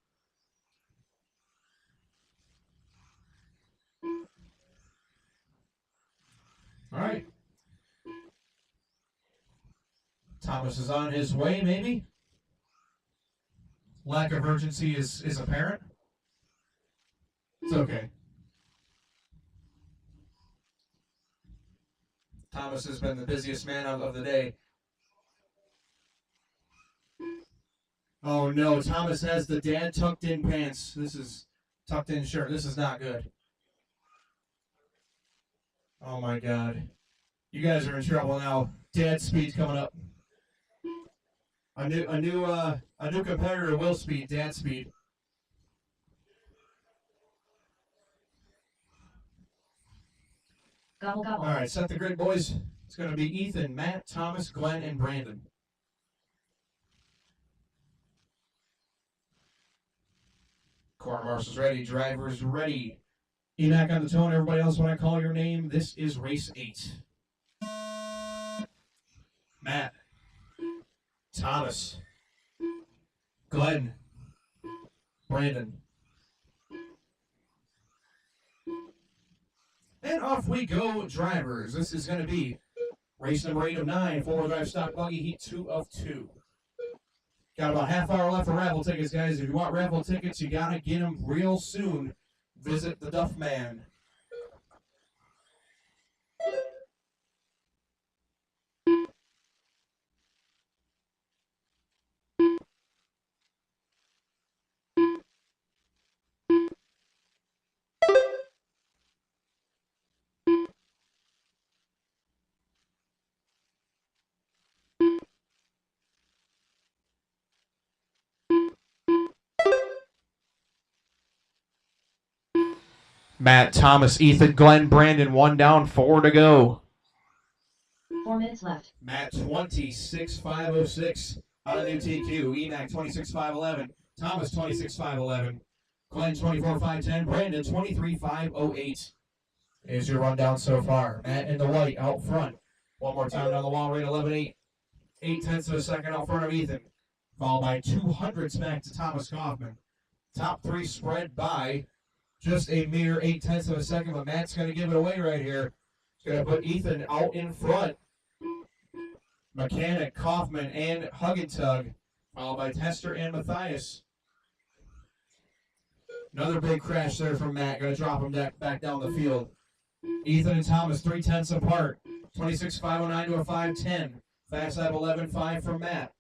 S1: All right. Thomas is on his way, maybe. Lack of urgency is apparent. It's okay. Thomas has been the busiest man of the day. Oh no, Thomas has the dad tucked in pants. This is tucked in shirt. This is not good. Oh my God. You guys are in trouble now. Dad speed's coming up. A new competitor, Will Speed, Dad Speed.
S2: Gobble gobble.
S1: All right, set the grid, boys. It's going to be Ethan, Matt, Thomas, Glenn, and Brandon. Court marshals ready, drivers ready. EMAC on the tone, everybody else when I call your name. This is race 8. Matt, Thomas, Glenn, Brandon. And off we go, drivers. This is going to be race number 8 of 9, 4-wheel drive stock buggy, heat 2 of 2. Got about half hour left for raffle tickets, guys. If you want raffle tickets, you got to get them real soon. Visit the Duff Man.
S3: Matt, Thomas, Ethan, Glenn, Brandon, 1 down, 4 to go.
S2: 4 minutes left.
S1: Matt 26.506 on a new TQ. EMAC 26.511. Thomas 26.511. Glenn 24.510. Brandon 23.508 is your rundown so far. Matt in the white out front. One more time down the wall, rate 11.8. 0.8 of a second out front of Ethan. Followed by 200s back to Thomas Kaufman. Top 3 spread by just a mere 0.8 of a second, but Matt's going to give it away right here. He's going to put Ethan out in front. Mechanic, Kaufman, and Huggentug, followed by Tester and Matthias. Another big crash there from Matt. Going to drop him back down the field. Ethan and Thomas 0.3 apart. 26.509 to a 5.10. Fast lap 11.5 from Matt.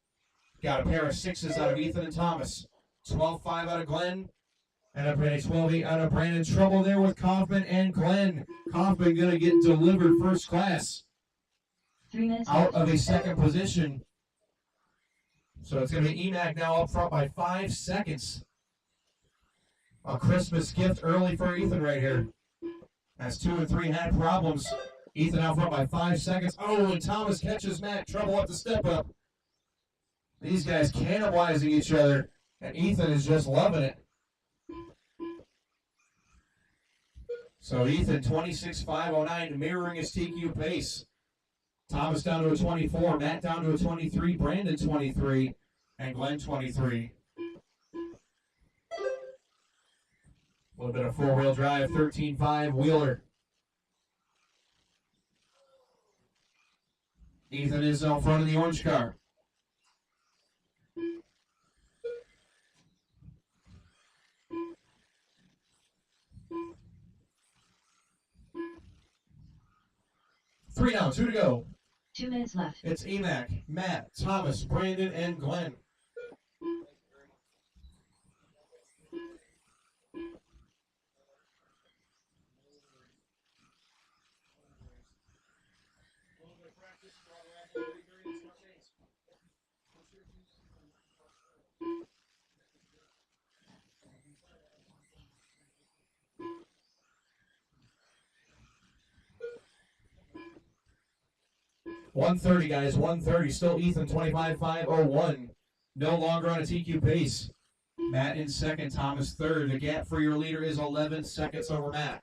S1: Got a pair of 6s out of Ethan and Thomas. 12.5 out of Glenn. And a 12.8 out of Brandon. Trouble there with Kaufman and Glenn. Kaufman going to get delivered first class.
S2: 3 minutes
S1: Out
S2: left.
S1: of a second position. So it's going to be EMAC now up front by 5 seconds. A Christmas gift early for Ethan right here. As 2 and 3 had problems. Ethan out front by 5 seconds. Oh, and Thomas catches Matt. Trouble up the step up. These guys cannibalizing each other. And Ethan is just loving it. So Ethan 26.509 mirroring his TQ pace. Thomas down to a 24, Matt down to a 23, Brandon 23, and Glenn 23. A little bit of 4-wheel drive, 13.5 wheeler. Ethan is out front of the orange car. Three down, 2 to go.
S2: 2 minutes left.
S1: It's EMAC, Matt, Thomas, Brandon, and Glenn. $130, guys. $130. Still Ethan 25.501. No longer on a TQ pace. Matt in second, Thomas third. The gap for your leader is 11 seconds over Matt.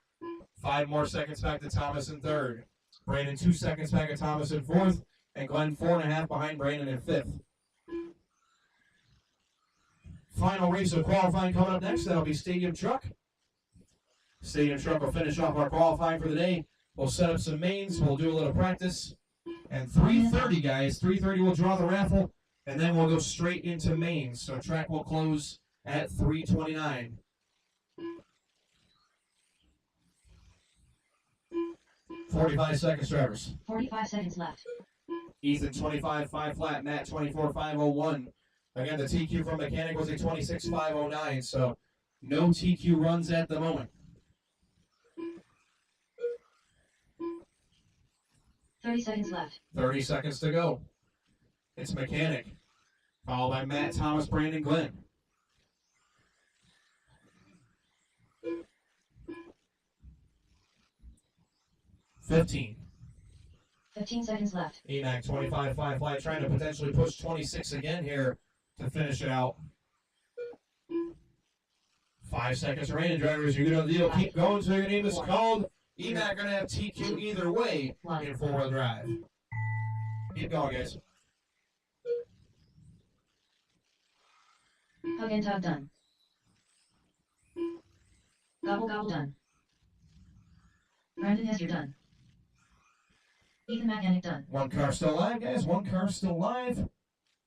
S1: 5 more seconds back to Thomas in third. Brandon 2 seconds back to Thomas in fourth. And Glenn 4.5 behind Brandon in fifth. Final race of qualifying coming up next. That'll be Stadium Truck. Stadium Truck will finish off our qualifying for the day. We'll set up some mains. We'll do a little practice. And 3:30, guys. 3:30 we'll draw the raffle. And then we'll go straight into mains. So track will close at 3:29. "45 seconds, drivers.
S2: 45 seconds left.
S1: Ethan 25.5 flat, Matt 24.501. Again, the TQ from Mechanic was a 26.509, so no TQ runs at the moment.
S2: 30 seconds left.
S1: 30 seconds to go. It's Mechanic, followed by Matt, Thomas, Brandon, Glenn. 15.
S2: 15 seconds left.
S1: EMAC 25.5 flat, trying to potentially push 26 again here to finish it out. 5 seconds remaining, drivers. You're going to deal. Keep going until your name is called. EMAC going to have TQ either way in four-wheel drive. Keep going, guys.
S2: Hug and tug done. Gobble gobble done. Brandon Hester done. Ethan Mechanic done.
S1: One car still live, guys. One car still live.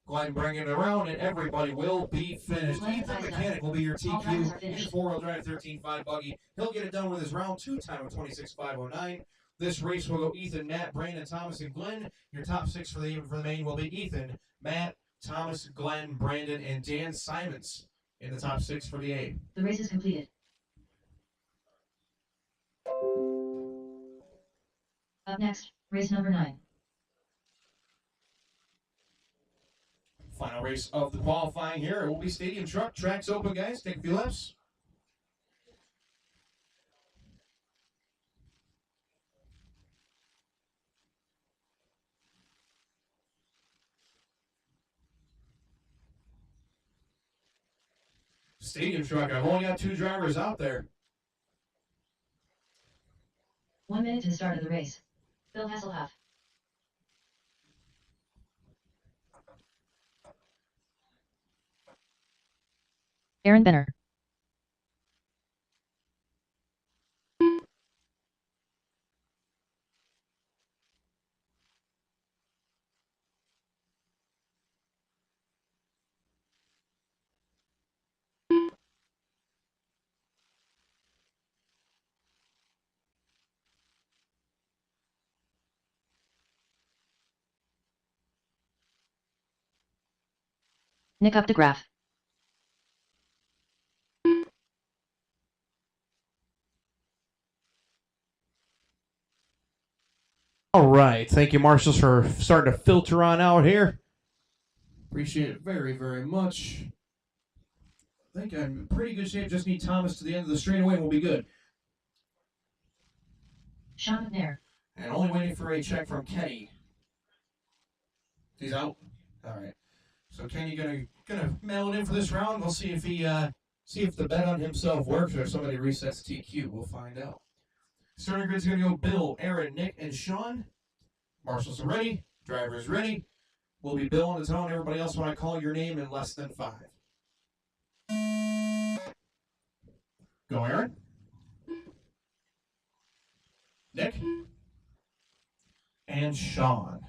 S1: Glenn bringing it around, and everybody will be finished. Ethan Mechanic will be your TQ in four-wheel drive 13.5 buggy. He'll get it done with his round 2 time of 26.509. This race will go Ethan, Matt, Brandon, Thomas, and Glenn. Your top 6 for the main will be Ethan, Matt, Thomas, Glenn, Brandon, and Dan Simons in the top 6 for the A.
S2: The race is completed. Up next, race number 9.
S1: Final race of the qualifying here. It will be Stadium Truck. Track's open, guys. Take a few laps. Stadium Truck. I've only got 2 drivers out there.
S2: 1 minute to the start of the race. Bill Hasselhoff. Aaron Benner. Nick Updegraff.
S3: All right. Thank you, Marshals, for starting to filter on out here.
S1: Appreciate it very, very much. I think I'm in pretty good shape. Just need Thomas to the end of the straightaway and we'll be good.
S2: Sean McNair.
S1: And only waiting for a check from Kenny. He's out. All right. So Kenny gonna mail it in for this round. We'll see if he see if the bet on himself works or if somebody resets TQ. We'll find out. Starting grid's gonna go Bill, Aaron, Nick, and Sean. Marshals are ready. Drivers ready. We'll be Bill on the tone. Everybody else when I call your name in less than 5. Go, Aaron. Nick. And Sean.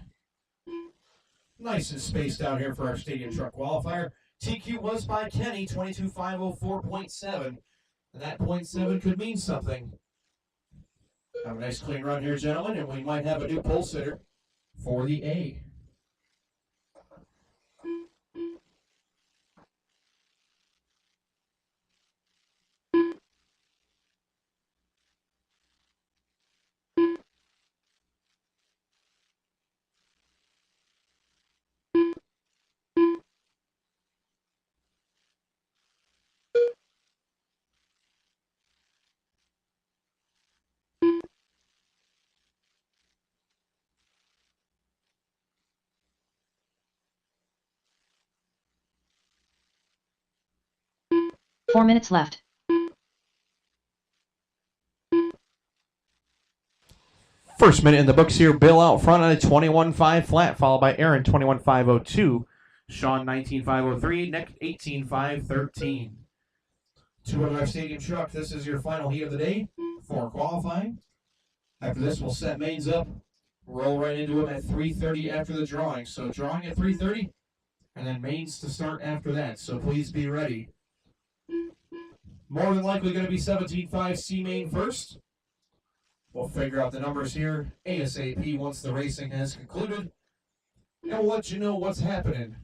S1: Nice and spaced out here for our Stadium Truck qualifier. TQ was by Kenny, 22.504.7. And that .7 could mean something. Have a nice clean run here, gentlemen, and we might have a new pole sitter for the A.
S2: 4 minutes left.
S3: First minute in the books here. Bill out front on a 21.5 flat, followed by Aaron 21.502, Sean 19.503, Nick 18.513.
S1: Two-wheel drive stadium truck. This is your final heat of the day for qualifying. After this, we'll set mains up, roll right into them at 3:30 after the drawing. So drawing at 3:30, and then mains to start after that. So please be ready. More than likely going to be 17.5 C main first. We'll figure out the numbers here ASAP once the racing has concluded, and we'll let you know what's happening.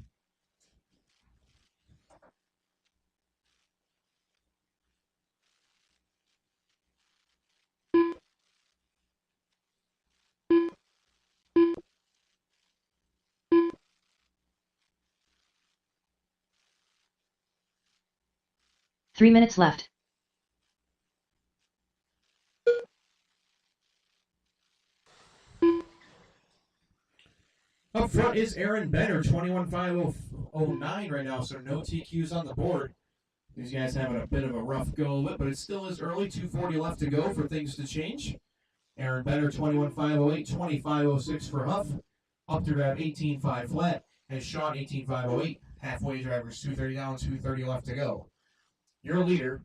S2: Three minutes left.
S1: Up front is Aaron Benner, 21.509 right now, so no TQs on the board. These guys having a bit of a rough go of it, but it still is early. 2:40 left to go for things to change. Aaron Benner, 21.508, 25.06 for Huff. Up to grab 18.5 flat, and Sean 18.508. Halfway drivers, 2:30 down, 2:30 left to go. Your leader,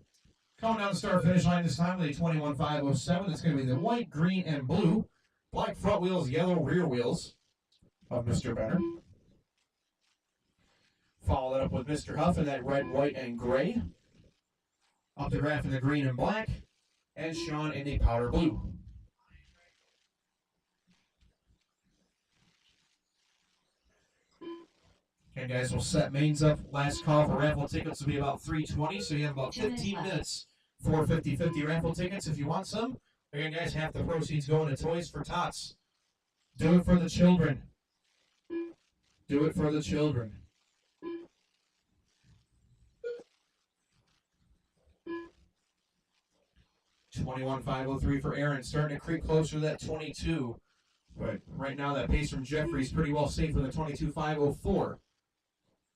S1: coming down the start finish line this time with a 21.507. It's going to be the white, green, and blue. Black front wheels, yellow rear wheels of Mr. Benner. Follow that up with Mr. Huff in that red, white, and gray. Up the graph in the green and black. And Sean in the powder blue. Okay, guys, we'll set mains up. Last call for raffle tickets will be about 3:20, so you have about 15 minutes for 50-50 raffle tickets if you want some. Again, guys, half the proceeds going to Toys for Tots. Do it for the children. Do it for the children. $21.503 for Aaron, starting to creep closer to that 22. But right now, that pace from Jeffrey's pretty well safe with a 22.504.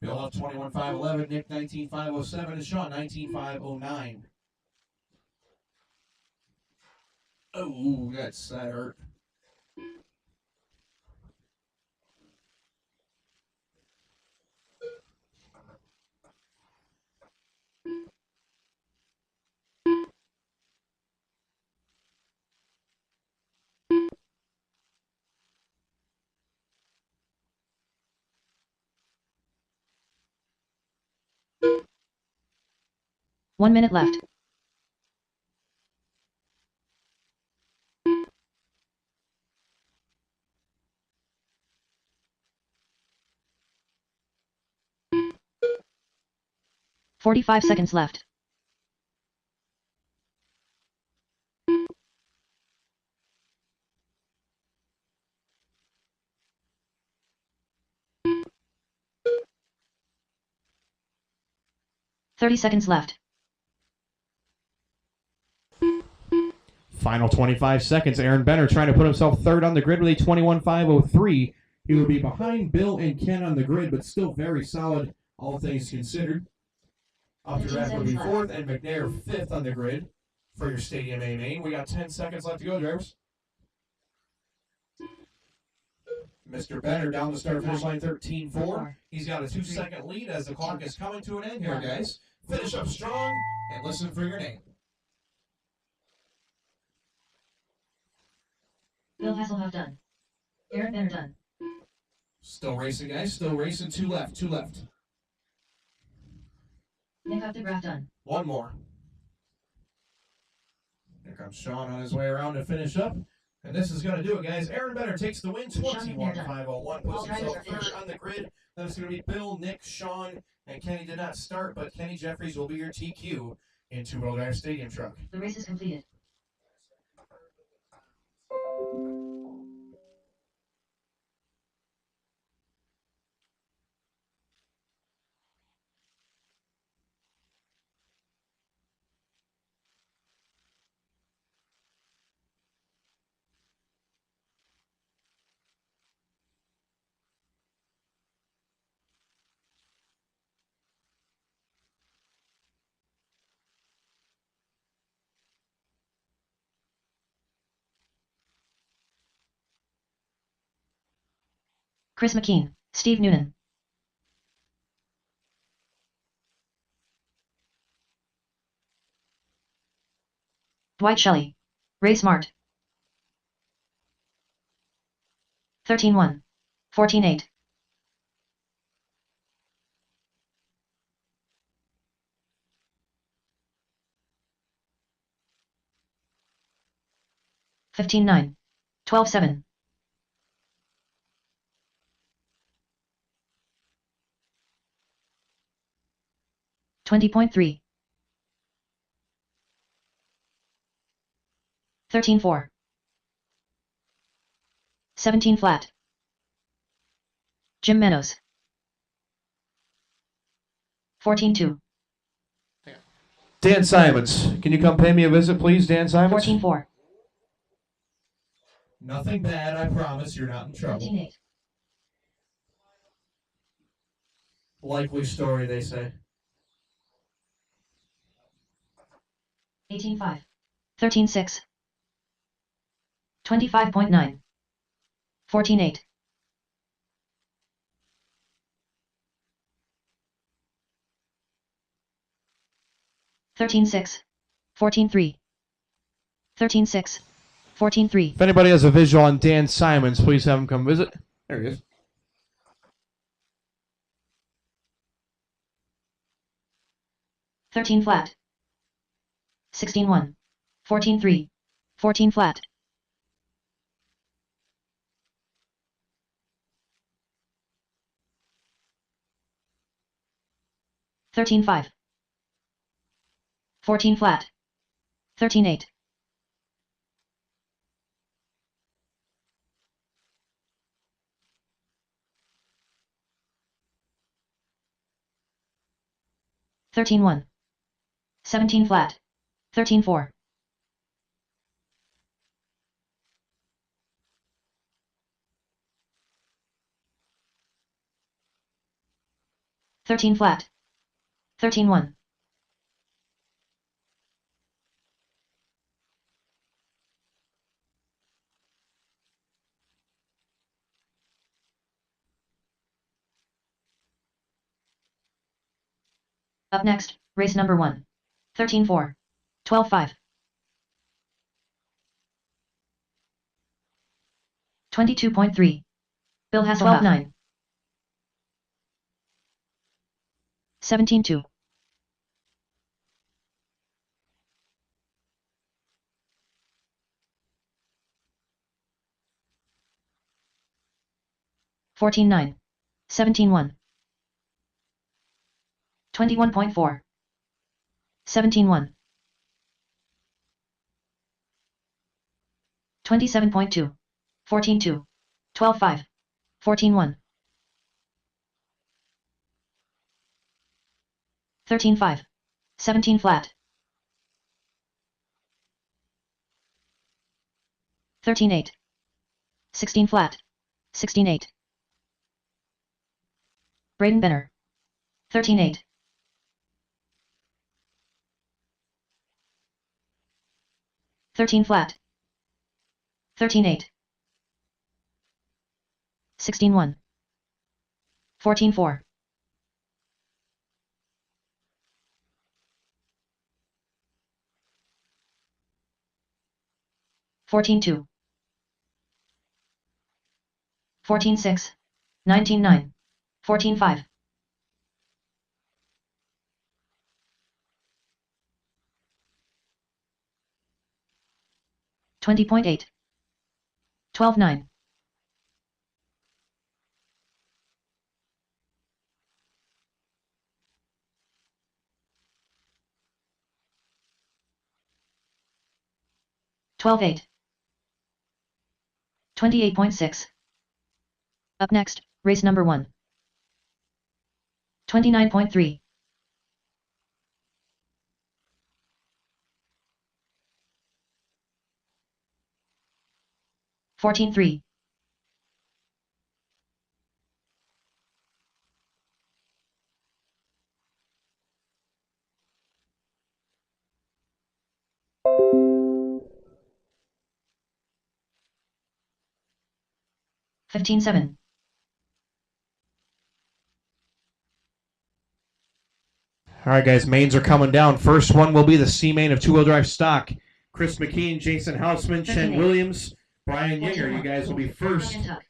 S1: Bill up 21.511, Nick 19.507, and Sean 19.509. Oh, that hurt.
S2: One minute left. $45 seconds left. $30 seconds left.
S3: Final 25 seconds. Aaron Benner trying to put himself third on the grid with a 21.503. He will be behind Bill and Ken on the grid, but still very solid, all things considered. Up to Rack will be fourth, and McNair fifth on the grid for your Stadium A main. We got 10 seconds left to go, drivers.
S1: Mr. Benner down the start finish line 13.4. He's got a 2-second lead as the clock is coming to an end here, guys. Finish up strong and listen for your name.
S2: Bill Hasselhoff done. Aaron Benner done.
S1: Still racing, guys. Still racing. Two left.
S2: Nick up the graph done.
S1: One more. Here comes Sean on his way around to finish up. And this is going to do it, guys. Aaron Benner takes the win, 21.501. Puts himself third on the grid. Then it's going to be Bill, Nick, Sean, and Kenny did not start, but Kenny Jeffries will be your TQ in Two-Wheel Drive Stadium Truck.
S2: The race is completed. Chris McKean, Steve Noonan. Dwight Shelley. Ray Smart. 13-1. 14-8. $15-9. 12-7. $20.3. 13-4. 17 flat. Jim Meadows. 14-2.
S3: Dan Simons, can you come pay me a visit, please, Dan Simons?
S2: 14-4.
S1: Nothing bad, I promise. You're not in trouble.
S2: 14-8.
S1: Likely story, they say.
S2: 18-5. 13-6. 25.9. 14-8. 13-6. 14-3. 13-6. 14-3.
S3: If anybody has a visual on Dan Simons, please have him come visit. There he is.
S2: $13 flat. 16-1. 14-3. 14 flat. 13-5. 14 flat. 13-8. 13-1. 17 flat. 13-4. 13 flat. 13-1. 'Up next, race number 1. 13-4. 12-5. 22.3. Bill Hasselhoff. 12-9. 17-2. 14-9. 17-1. 21.4. 17-1. 27.2. 14-2. 12-5. 14-1. 13-5. 17 flat. 13-8. 16 flat. 16-8. Braden Benner. 13-8. 13 flat. 13-8. 16-1. 14-4. 14-2. 14-6. 19-9. 14-5. 20.8. 12-9. 12-8. 28.6. Up next, race number 1. 29.3. 14-3. 15-7.
S3: All right, guys, mains are coming down. First one will be the C main of two-wheel drive stock. Chris McKean, Jason Hausman, Chen
S2: 13-8.
S3: Williams, Brian Yinger.
S2: 14-1.
S3: You guys will be first.
S2: Hug and tug.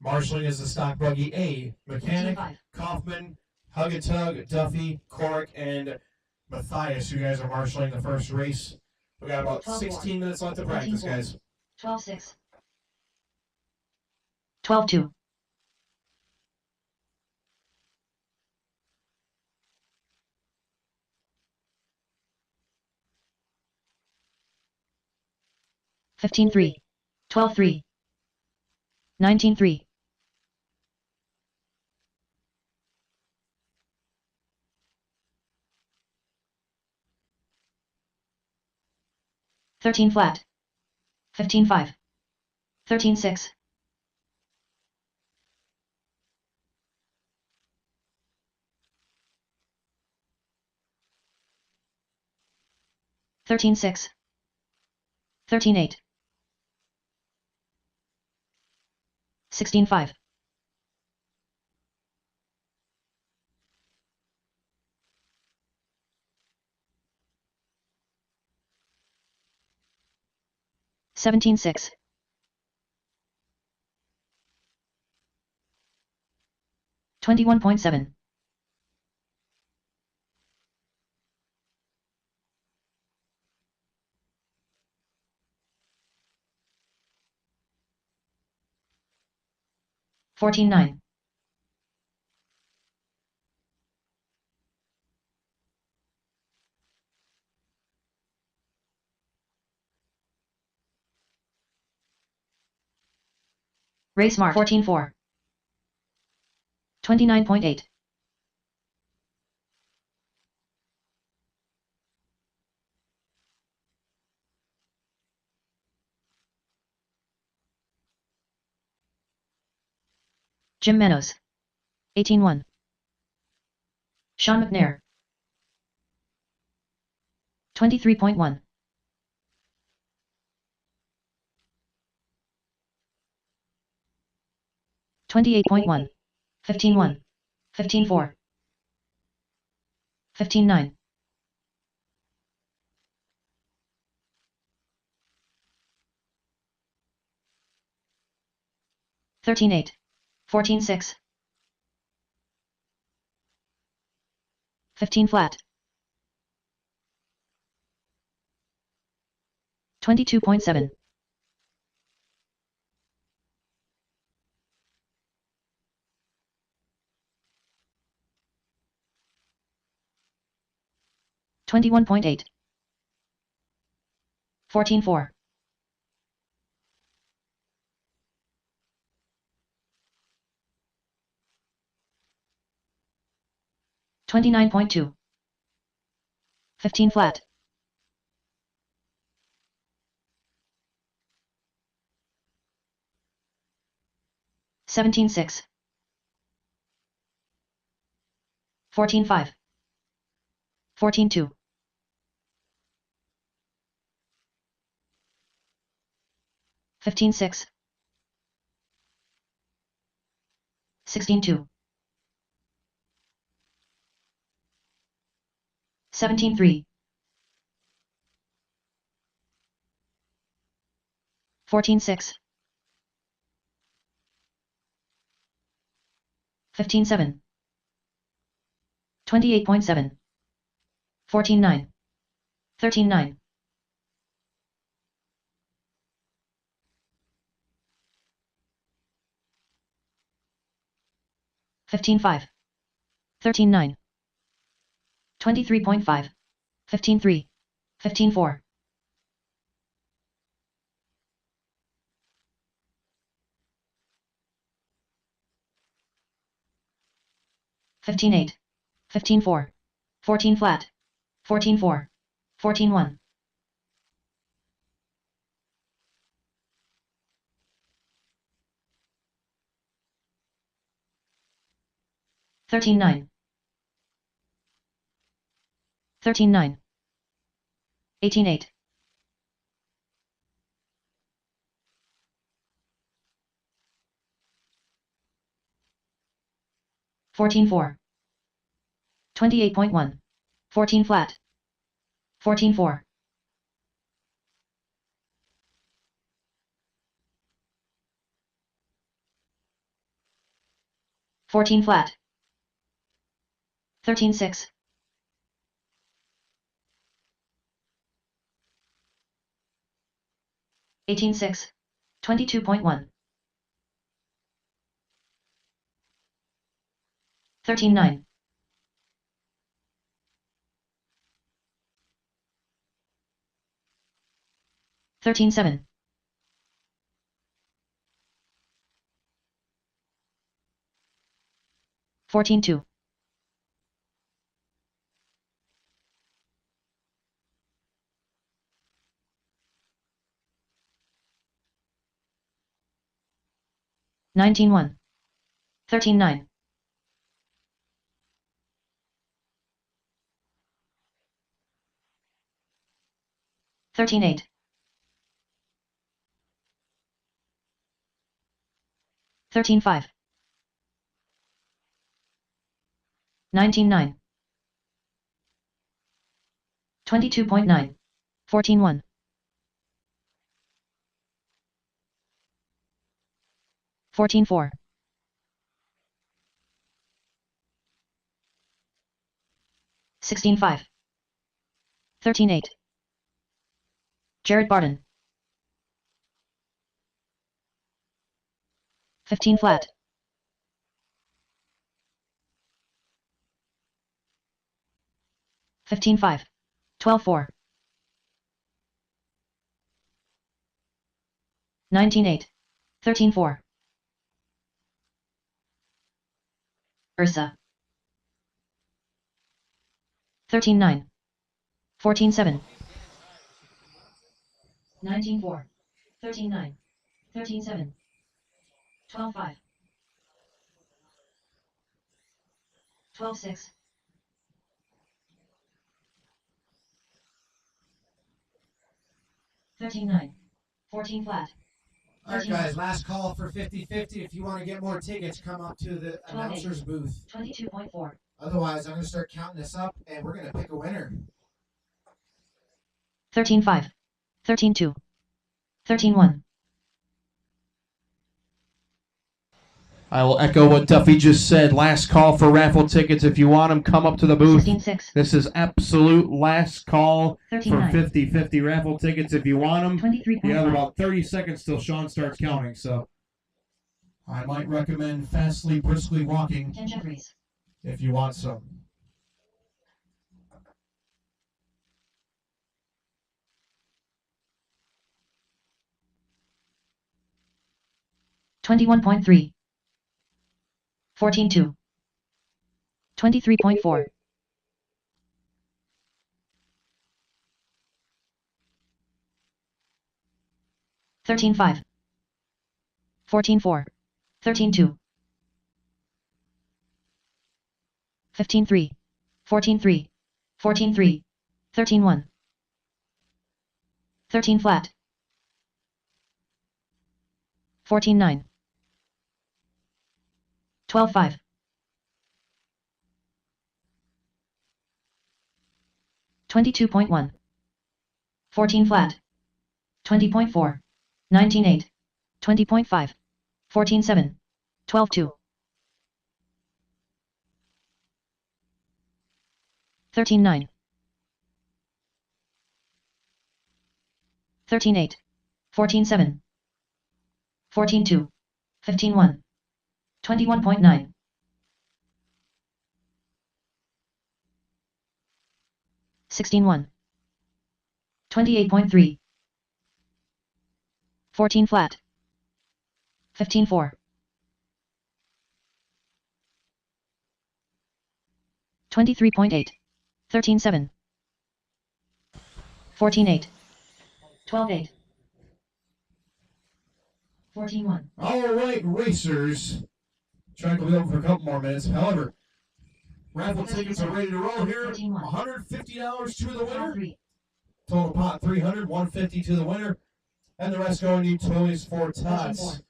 S4: Marshalling is the stock buggy A. Mechanic,
S2: 15-5.
S4: Kaufman, Hug and Tug, Duffy, Corrick, and Matthias. You guys are marshalling the first race. We got about
S2: 12-4.
S4: 16 minutes left to practice,
S2: 14-4.
S4: guys.
S2: 12-6. 12-2. $15-3. 12-3. 19-3. 13 flat. 15-5. 13-6. 13-6. 13-8. 16-5. 17-6. 21.7. 14-9. 14-4. 29.8. 18-1. Sean McNair. 23.1. 28.1. 15-1. 15-4. 15-9. 13-8. 14-6. 15 flat. 22.7. 21.8. 14-4. 29.2. 15 flat. 17-6. 14-5. 14-2. 15-6. 16-2. 17-3. 14-6. 15-7. 28.7. 14-9. 13-9. 15-5. 13-9. 23.5. 15-3. 15-4. 15-8. 15-4. 14 flat. 14-4. 14-1. 13-9. 13-9. 18-8. 14-4. 28.1. 14 flat. 14-4. 14 flat. 13-6. 18-6. 22.1. 13-9. 13-7. 14-2. 19-1. 13-9. 13-8. 13-5. 19-9. 22.9. 14-1. 14-4. 16-5. 13-8. Jared Barton. 15 flat. 15-5. 12-4. 19-8. 13-4. Ursa. 13-9. 14-7. 19-4. 13-9. 13-7. 12-5. 12-6. 13-9. 14 flat.
S4: All right, guys, last call for 50-50. If you want to get more tickets, come up to the
S2: 12-8.
S4: announcer's booth.
S2: 22.4.
S4: Otherwise, I'm going to start counting this up, and we're going to pick a winner.
S2: 13-5. 13-2. 13-1.
S3: I will echo what Duffy just said. Last call for raffle tickets. If you want them, come up to the booth.
S2: 16-6.
S3: This is absolute last call for
S2: 13-9.
S3: 50-50 raffle tickets. If you want them,
S2: 23.5.
S3: you have about 30 seconds till Sean starts counting. So
S1: I might recommend fastly, briskly walking
S2: Ken Jeffries.
S1: if you want some.
S2: $21.3. 14-2. 23.4. 13-5. 14-4. 13-2. 15-3. 14-3. 14-3. 13-1. 13 flat. 14-9. 12-5. 22.1. 14 flat. 20.4. 19-8. 20.5. 14-7. 12-2. 13-9. 13-8. 14-7. 14-2. 15-1. 21.9. 16-1. 28.3. 14 flat. 15-4. 23.8. 13-7. 14-8. 12-8. 14-1.
S1: All right, racers. Trying to be over for a couple more minutes. However, raffle tickets are ready to roll here. $150 to the winner.
S2: 12-3.
S1: Total pot 300, 150 to the winner, and the rest going to utilities for
S2: 14-4.
S1: tots.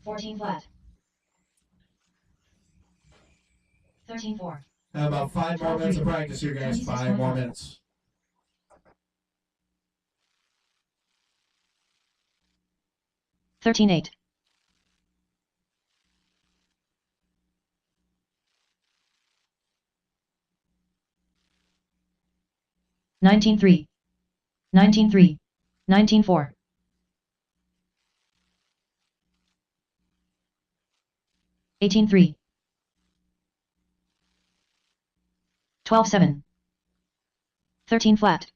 S2: 14 flat. 13-4.
S1: Have about 5 more minutes of practice here, guys. 5 more minutes.
S2: $13.8. $19.3. $19.3. $19.4. $18.3. $12.7. 13 flat.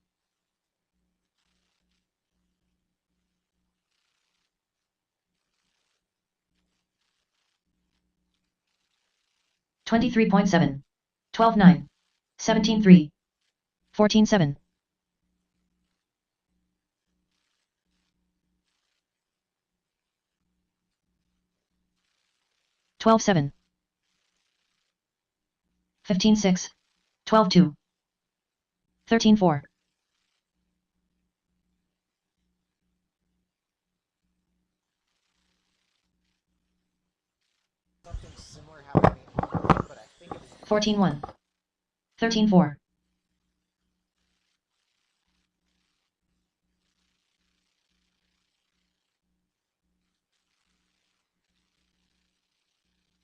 S2: $23.7. $12.9. $17.3. $14.7. $12.7. $15.6. $12.2. $13.4.
S4: Something similar happening, but I think it was
S2: 14.1. 13.4.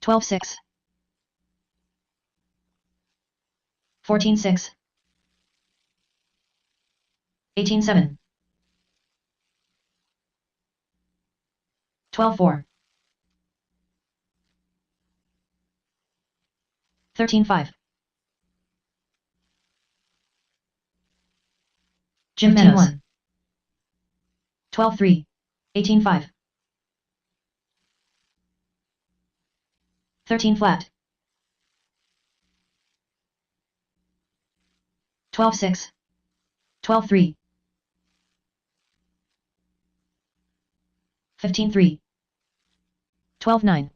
S2: $12.6. $14.6. $18.7. $12.4. $13.5. Jim Meadows. 12.3. 18.5. 13 flat. 12.6. 12.3. 15.3. 12.9.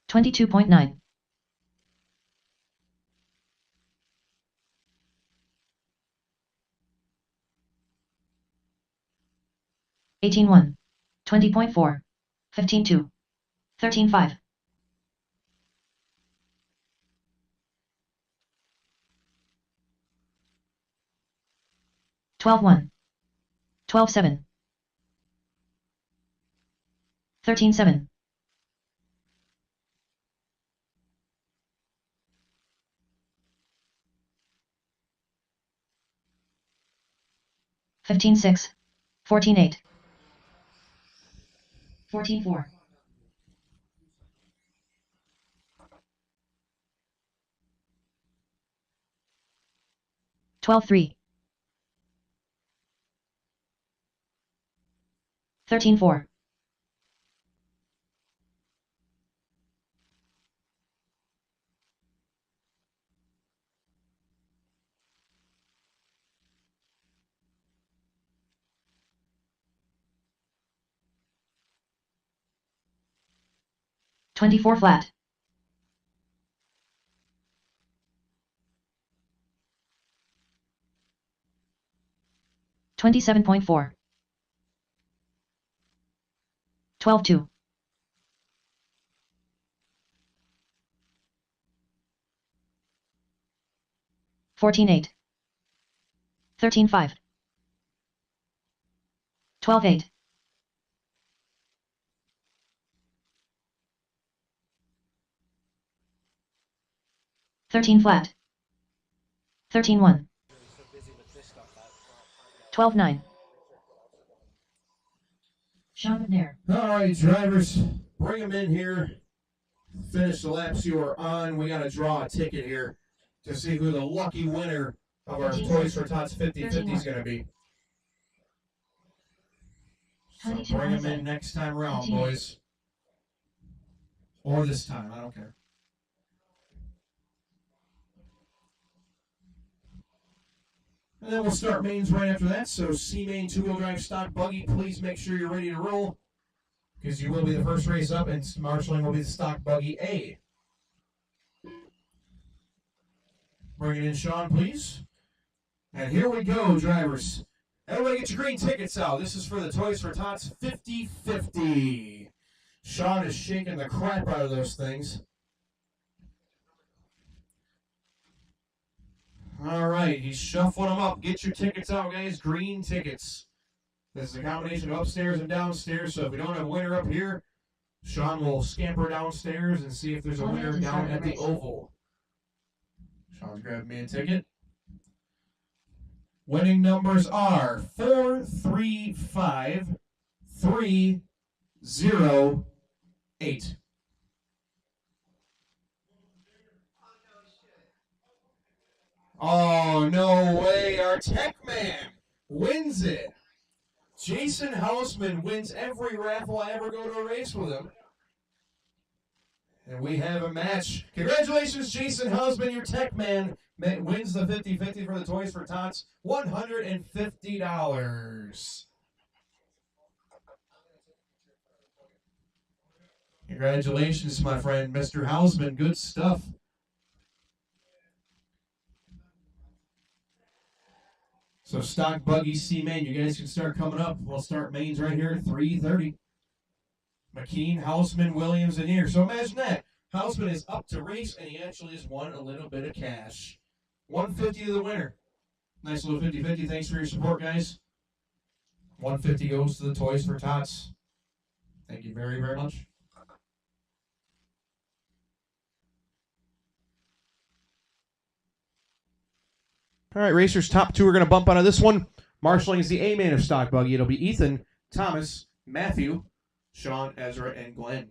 S2: 22.9. 18.1. 20.4. 15.2. 13.5. 12.1. 12.7. 13.7. 15.6. 14.8. 14.4. 12.3. 13.4. 24 flat. 27.4. 12.2. 14.8. 13.5. 12.8. 13 flat. 13.1. 12.9. Sean McNair.
S1: All right, drivers, bring them in here. Finish the laps you are on. We got to draw a ticket here to see who the lucky winner of our Toys for Tots 50/50 is going to be. So bring them in next time around, boys. Or this time, I don't care. And then we'll start mains right after that. So C main 2-wheel drive stock buggy, please make sure you're ready to roll, because you will be the first race up, and marshalling will be the stock buggy A. Bring it in, Sean, please. And here we go, drivers. Everybody get your green tickets out. This is for the Toys for Tots 50/50. Sean is shaking the crap out of those things.
S3: All right, he's shuffling them up. Get your tickets out, guys. Green tickets. This is a combination of upstairs and downstairs, so if we don't have a winner up here, Sean will scamper downstairs and see if there's a winner down at the Oval. Sean's grabbing me a ticket. Winning numbers are 435308. Oh, no way. Our tech man wins it. Jason Hausman wins every raffle I ever go to a race with him. And we have a match. Congratulations, Jason Hausman, your tech man wins the 50-50 for the Toys for Tots. $150. Congratulations, my friend, Mr. Hausman. Good stuff. So stock buggy C-Main, you guys can start coming up. We'll start mains right here at 3:30. McKean, Hausman, Williams, and here. So imagine that. Hausman is up to race, and he actually has won a little bit of cash. $150 to the winner. Nice little 50-50. Thanks for your support, guys. $150 goes to the Toys for Tots. Thank you very, very much. All right, racers, top two are going to bump out of this one. Marshalling is the A-main of stock buggy. It'll be Ethan, Thomas, Matthew, Sean, Ezra, and Glenn.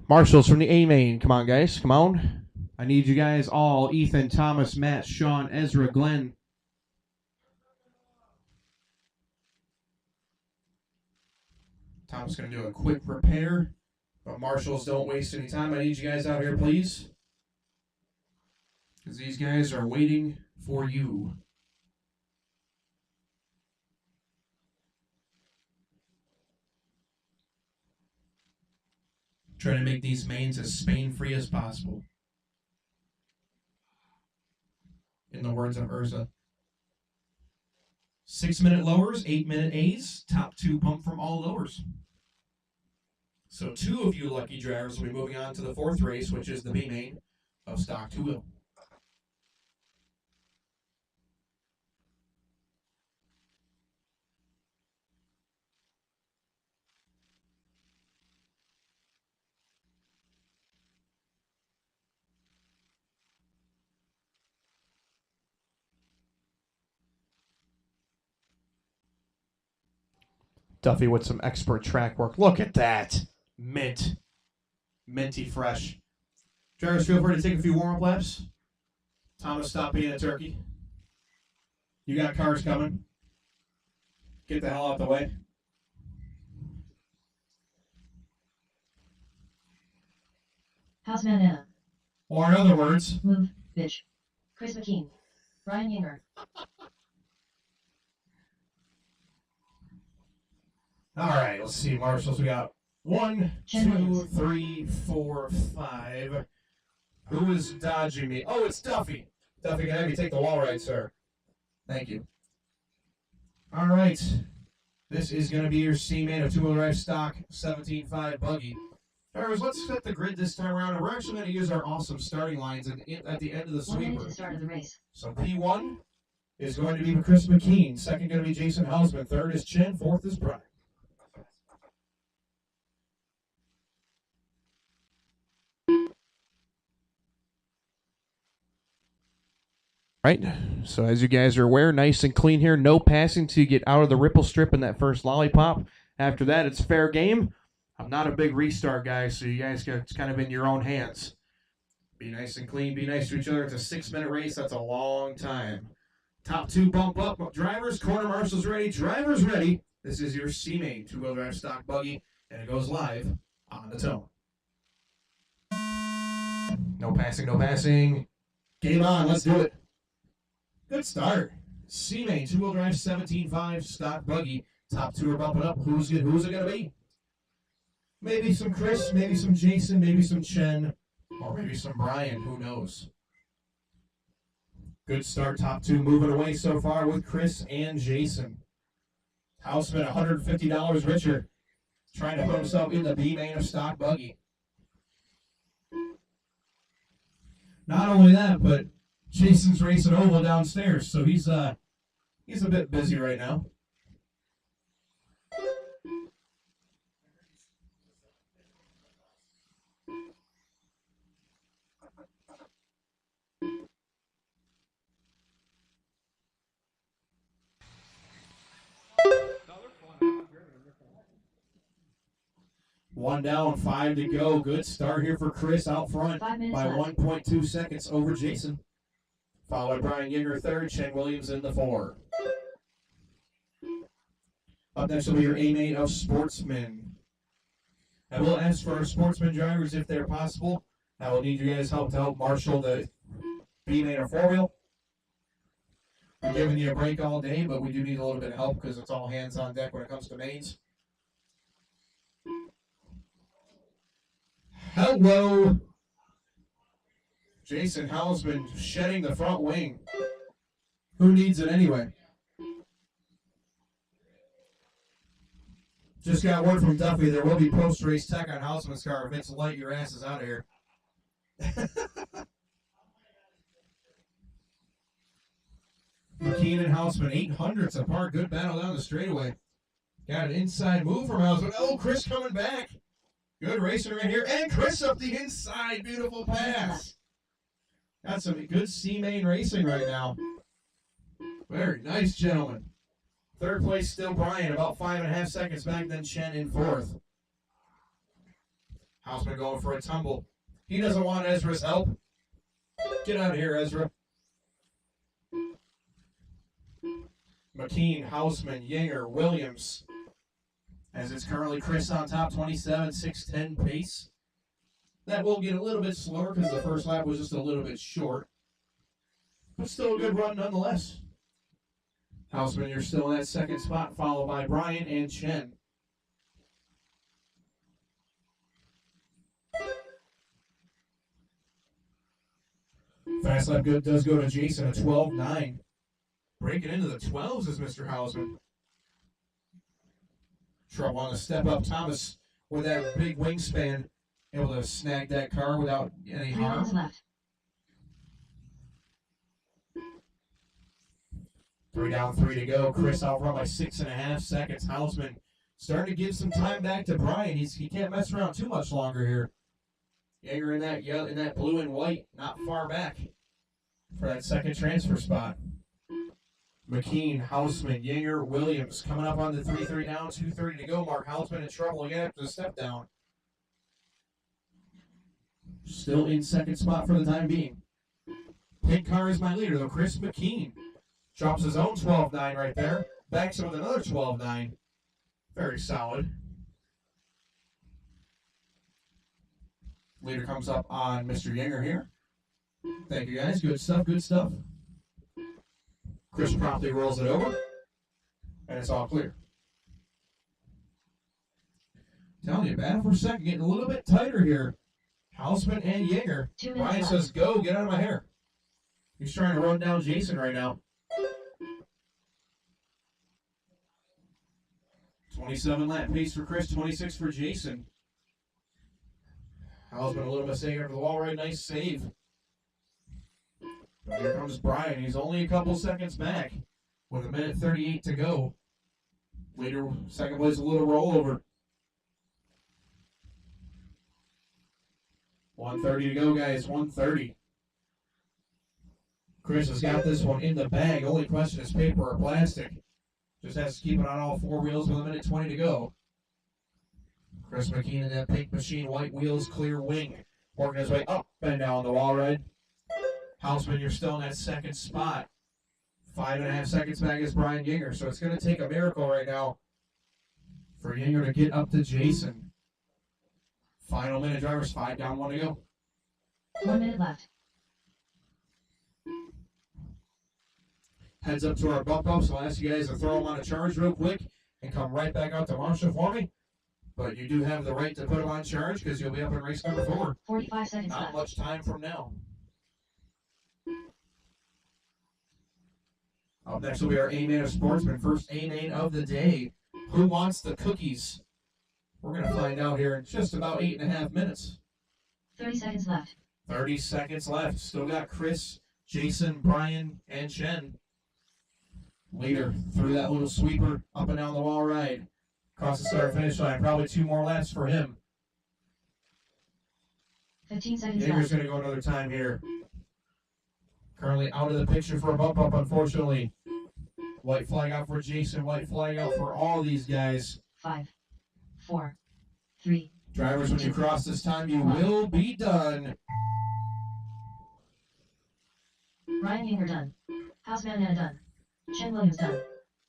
S3: Marshals from the A-main. Come on, guys. Come on. I need you guys all. Ethan, Thomas, Matt, Sean, Ezra, Glenn. Tom's going to do a quick repair. But marshals, don't waste any time. I need you guys out here, please. Because these guys are waiting for you. Trying to make these mains as Spain-free as possible. In the words of Urza. 6-minute lowers, 8-minute A's. Top two pump from all lowers. So 2 of you lucky drivers will be moving on to the 4th race, which is the B main of stock 2-wheel. Duffy with some expert track work. Look at that. Mint. Minty fresh. Drivers, feel free to take a few warm-up laps. Thomas, stop being a turkey. You got cars coming. Get the hell out the way.
S2: Houseman Anna.
S3: Or in other words,
S2: Move, bitch. Chris McKean. Ryan Yinger.
S3: all right, let's see, marshals. We got 1,
S2: Jen
S3: 2,
S2: Williams.
S3: 3, 4, 5. Who is dodging me? Oh, it's Duffy. Duffy, can I have you take the wall right, sir? Thank you. All right. This is going to be your C-main of 2-wheel drive stock 17.5 buggy. Drivers, let's set the grid this time around, and we're actually going to use our awesome starting lines at the end of the
S2: 1 minute
S3: sweeper.
S2: to start of the race.
S3: So P1 is going to be Chris McKean. Second going to be Jason Hausman. Third is Chin. Fourth is Brian. Right, so as you guys are aware, nice and clean here. No passing till you get out of the ripple strip in that first lollipop. After that, it's fair game. I'm not a big restart guy, so you guys got it's kind of in your own hands. Be nice and clean. Be nice to each other. It's a 6-minute race. That's a long time. Top 2 bump up. Drivers, corner marshals ready. Drivers ready. This is your C-main 2-wheel drive stock buggy.
S1: And it goes live on the tone. No passing, no passing. Game on, let's do it. Good start. C-Main, two-wheel drive, 17.5, stock buggy. Top two are bumping up. Who's it going to be? Maybe some Chris, maybe some Jason, maybe some Chen, or maybe some Brian. Who knows? Good start. Top two moving away so far with Chris and Jason. Houseman, $150 richer. Trying to put himself in the B-Main of stock buggy. Not only that, but Jason's racing oval downstairs, so he's a bit busy right now. One down, 5 to go. Good start here for Chris out front
S2: 5 minutes
S1: by
S2: left.
S1: 1.2 seconds over Jason. Followed by Brian Yeager third, Chen Williams in the 4. Up next will be your A-Main of Sportsman. I will ask for our Sportsman drivers if they're possible. I will need you guys' help to help marshal the B-Main of 4-wheel. We're giving you a break all day, but we do need a little bit of help because it's all hands on deck when it comes to mains. Hello. Jason Houseman shedding the front wing. Who needs it anyway? Just got word from Duffy there will be post-race tech on Houseman's car. If it's light, your ass is out of here. McKean and Houseman, 800s apart. Good battle down the straightaway. Got an inside move from Houseman. Oh, Chris coming back. Good racing right here. And Chris up the inside. Beautiful pass. Got some good C-Main racing right now. Very nice, gentlemen. Third place still Brian, about 5.5 seconds back, then Chen in fourth. Houseman going for a tumble. He doesn't want Ezra's help. Get out of here, Ezra. McKean, Houseman, Yeager, Williams. As it's currently Chris on top, 27.610 pace. That will get a little bit slower because the first lap was just a little bit short. But still a good run nonetheless. Houseman, you're still in that second spot, followed by Brian and Chen. Fast lap good does go to Jason, a 12.9. Breaking into the 12s is Mr. Houseman. Trouble on the step up. Thomas with that big wingspan, able to snag that car without any
S2: 3 laps
S1: harm.
S2: left.
S1: 3 down, 3 to go. Chris out front by 6.5 seconds. Houseman starting to give some time back to Brian. He can't mess around too much longer here. Yeager in that yellow, in that blue and white, not far back for that second transfer spot. McKean, Houseman, Yeager, Williams coming up on the 3-3 down, 2:30 to go mark. Houseman in trouble again after the step down. Still in second spot for the time being. Pink car is my leader though, Chris McKean. Drops his own 12.9 right there. Backs him with another 12.9. Very solid. Leader comes up on Mr. Yeager here. Thank you guys. Good stuff, good stuff. Chris promptly rolls it over. And it's all clear. Telling you, battle for second, getting a little bit tighter here. Houseman and Yeager.
S2: 2 minutes
S1: Brian
S2: left.
S1: says, go, get out of my hair. He's trying to run down Jason right now. 27 lap pace for Chris, 26 for Jason. Houseman a little mistake after the wall right, nice save. But here comes Brian, he's only a couple seconds back with 1:38 to go. Leader, second place, a little rollover. 1:30 to go, guys, 1:30. Chris has got this one in the bag. Only question is paper or plastic. Just has to keep it on all four wheels with 1:20 to go. Chris McKean in that pink machine, white wheels, clear wing. Working his way up and down the wall ride. Houseman, you're still in that second spot. 5.5 seconds back is Brian Yeager. So it's going to take a miracle right now for Yinger to get up to Jason. Final minute, drivers. 5 down, 1 to go.
S2: 1 minute left.
S1: Heads up to our bump ups. I'll ask you guys to throw them on a charge real quick and come right back out to Marshall for me. But you do have the right to put them on charge because you'll be up in race number 4.
S2: 45 seconds
S1: Not
S2: left.
S1: much time from now. Up next will be our A-Main of Sportsman. First A-Main of the day. Who wants the cookies? We're going to find out here in just about 8.5 minutes.
S2: 30 seconds left.
S1: 30 seconds left. Still got Chris, Jason, Brian, and Chen. Leader through that little sweeper up and down the wall ride. Across the start finish line. Probably 2 more laps for him.
S2: 15 seconds
S1: Yeager's
S2: left.
S1: going to go another time here. Currently out of the picture for a bump up, unfortunately. White flag out for Jason. White flag out for all these guys.
S2: 5, 4, 3,
S1: Drivers, when you cross this time, you will be done.
S2: Ryan Yinger done. Houseman Anna done. Chen Williams done.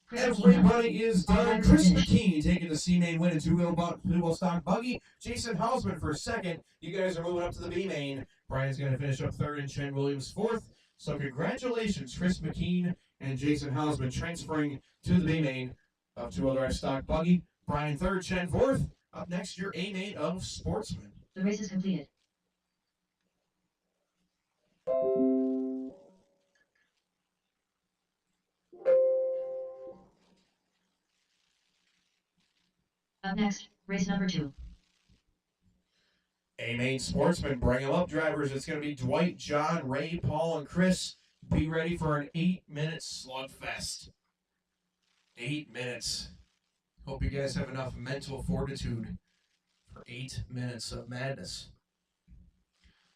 S2: Chris McKean done.
S1: Everybody is done. Chris McKean taking the C-Main win in two-wheel stock buggy. Jason Hausman for second. You guys are moving up to the B-Main. Brian's going to finish up third and Chen Williams fourth. So congratulations, Chris McKean and Jason Hausman transferring to the B-Main of two-wheel drive stock buggy. Brian third, Chen fourth. Up next, your A-Main of Sportsman.
S2: The race is completed. Up next, race number 2.
S1: A-Main Sportsman, bring them up, drivers. It's going to be Dwight, John, Ray, Paul, and Chris. Be ready for an 8-minute slugfest. 8 minutes. Hope you guys have enough mental fortitude for 8 minutes of madness.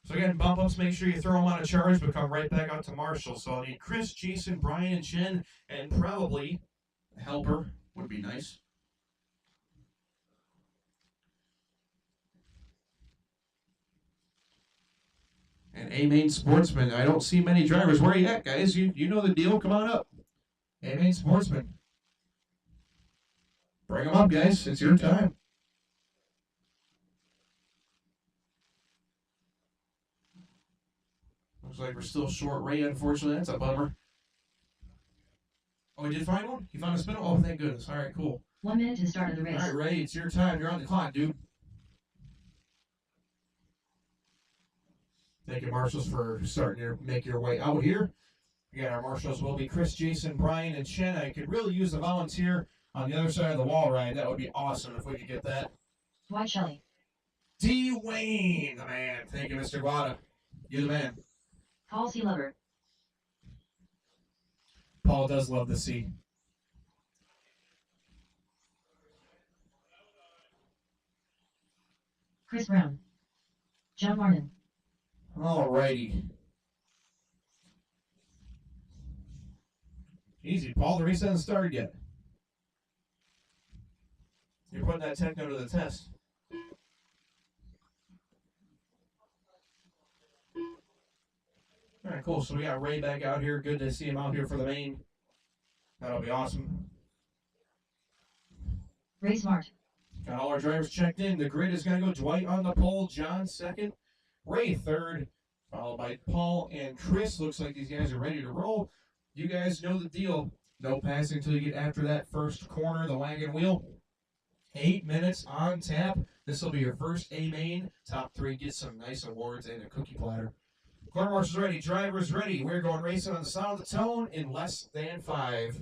S1: So again, bump ups, make sure you throw them on a charge, but come right back out to Marshall. So I need Chris, Jason, Brian, and Chen, and probably a helper would be nice. And A-Main Sportsman. I don't see many drivers. Where are you at, guys? You know the deal. Come on up. A-Main Sportsman. Bring them up, guys. It's your time. Looks like we're still short Ray, unfortunately. That's a bummer. Oh, he did find one? He found a spindle? Oh, thank goodness. All right, cool.
S2: 1 minute to the start of the
S1: All
S2: race.
S1: right, Ray, it's your time. You're on the clock, dude. Thank you, marshals, for starting to make your way out here. Again, our marshals will be Chris, Jason, Brian, and Chen. I could really use a volunteer on the other side of the wall ride. That would be awesome if we could get that.
S2: Dwight Shelley.
S1: D. Wayne, the man. Thank you, Mr. Guada. You're the man.
S2: Paul C. Lover.
S1: Paul does love the sea.
S2: Chris Brown. John Martin.
S1: All righty. Easy, Paul. The race hasn't started yet. You're putting that techno to the test. All right, cool. So we got Ray back out here. Good to see him out here for the main. That'll be awesome.
S2: Ray Smart.
S1: Got all our drivers checked in. The grid is going to go Dwight on the pole, John second, Ray third, followed by Paul and Chris. Looks like these guys are ready to roll. You guys know the deal. No passing until you get after that first corner, the wagon wheel. 8 minutes on tap. This will be your first A-Main. Top 3 get some nice awards and a cookie platter. Corner marshals ready. Drivers ready. We're going racing on the sound of the tone in less than 5.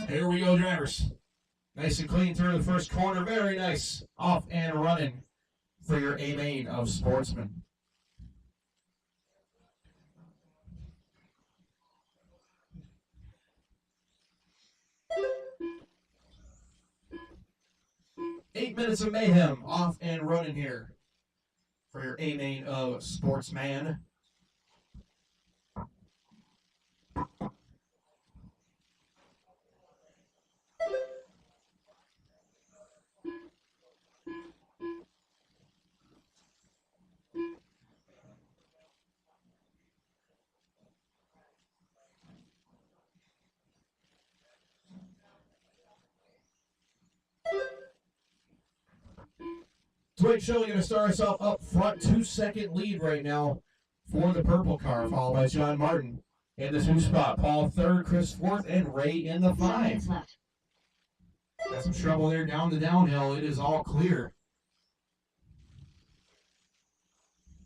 S1: Here we go, drivers. Nice and clean through the first corner. Very nice. Off and running for your A-Main of Sportsman. Eight minutes of mayhem. Off and running here for your A-Main of Sportsman. Dwight Shelley going to start us off up front. 2-second lead right now for the purple car, followed by John Martin in the 2 spot. Paul 3rd, Chris 4th, and Ray in the
S2: 7
S1: 5.
S2: minutes left.
S1: Got some trouble there down the downhill. It is all clear.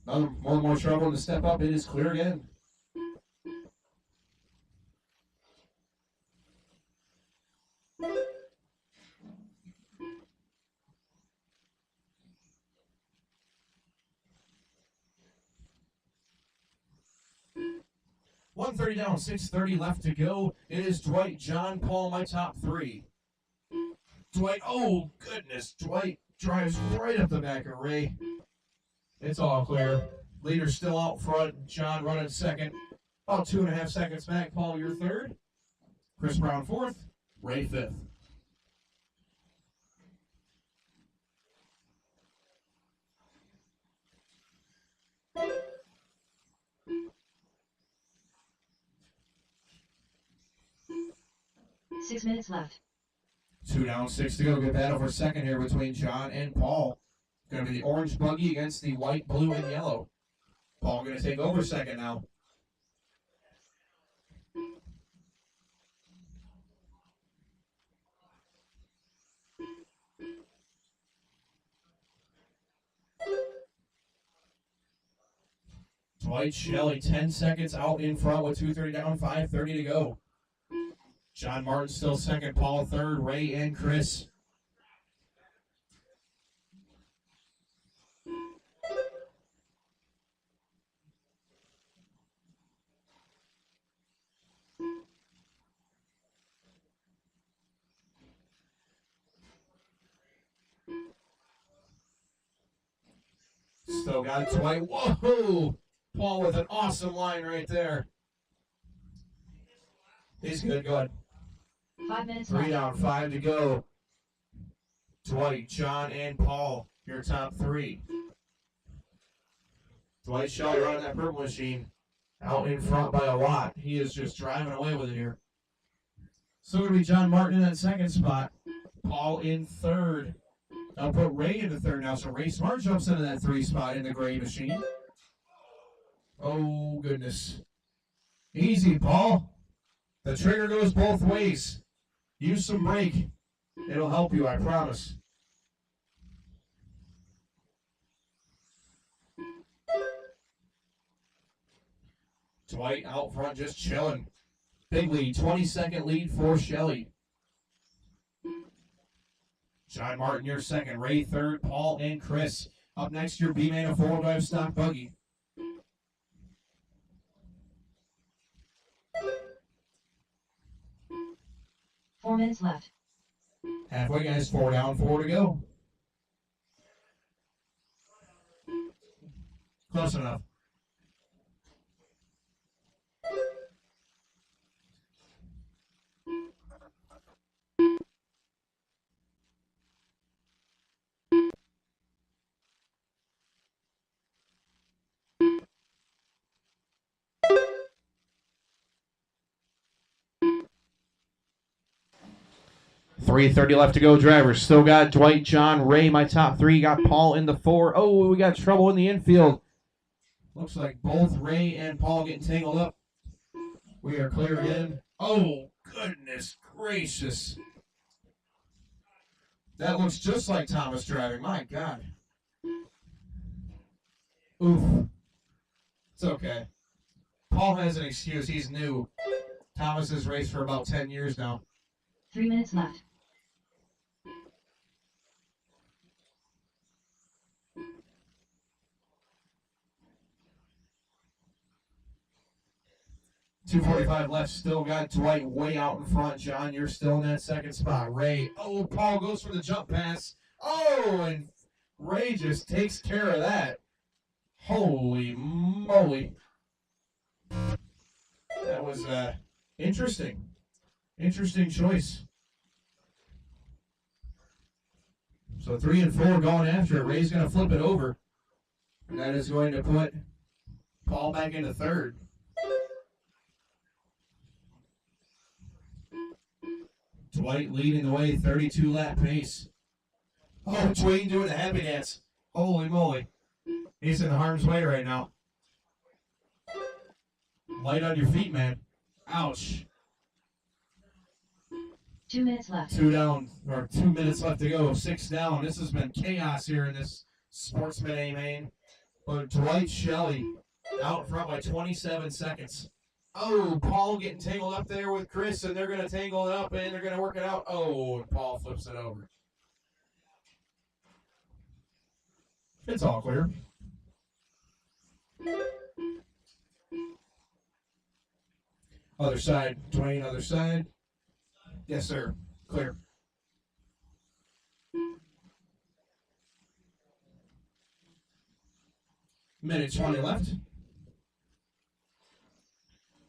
S1: One more trouble to step up. It is clear again. $130 down, $630 left to go. It is Dwight, John, Paul, my top 3. Dwight, oh goodness, Dwight drives right up the back of Ray. It's all clear. Leader still out front. John running 2nd. About 2.5 seconds back. Paul, you're 3rd. Chris Brown 4th. Ray 5th.
S2: Six minutes left.
S1: 2 down, 6 to go. Good battle for 2nd here between John and Paul. Going to be the orange buggy against the white, blue, and yellow. Paul going to take over 2nd now. Dwight Shelley 10 seconds out in front with 2:30 down, 5:30 to go. John Martin still 2nd, Paul 3rd, Ray and Chris. Still got Dwight. Whoa! Paul with an awesome line right there. He's good. Go ahead.
S2: 5 minutes
S1: 3
S2: left.
S1: down, 5 to go. Dwight, John, and Paul, your top 3. Dwight Shelley running that purple machine out in front by a lot. He is just driving away with it here. So it'll be John Martin in that 2nd spot. Paul in 3rd. I'll put Ray in the 3rd now. So Ray Smart jumps into that 3 spot in the gray machine. Oh, goodness. Easy, Paul. The trigger goes both ways. Use some brake. It'll help you, I promise. Dwight out front just chilling. Big lead, 20-second lead for Shelley. John Martin, your 2nd. Ray 3rd, Paul and Chris. Up next, your B-Man, a 4-wheel drive stock buggy.
S2: Four minutes left.
S1: Halfway, guys. 4 down, 4 to go. Close enough. $3:30 left to go, drivers. Still got Dwight, John, Ray, my top 3. Got Paul in the 4. Oh, we got trouble in the infield. Looks like both Ray and Paul getting tangled up. We are clear again. Oh, goodness gracious. That looks just like Thomas driving. My God. Oof. It's okay. Paul has an excuse. He's new. Thomas has raced for about 10 years now.
S2: 3 minutes left.
S1: $2:45 left. Still got Dwight way out in front. John, you're still in that 2nd spot. Ray. Oh, Paul goes for the jump pass. Oh, and Ray just takes care of that. Holy moly. That was interesting. Interesting choice. So 3 and 4 going after it. Ray's going to flip it over. And that is going to put Paul back into 3rd. Dwight leading the way, 32 lap pace. Oh, Dwayne doing the happy dance. Holy moly. He's in harm's way right now. Light on your feet, man. Ouch.
S2: 2 minutes left.
S1: 2 down, or 2 minutes left to go. 6 down. This has been chaos here in this Sportsman A main. But Dwight Shelley out front by 27 seconds. Oh, Paul getting tangled up there with Chris, and they're going to tangle it up, and they're going to work it out. Oh, and Paul flips it over. It's all clear. Other side, Dwayne, other side. Yes, sir. Clear. Minute 20 left.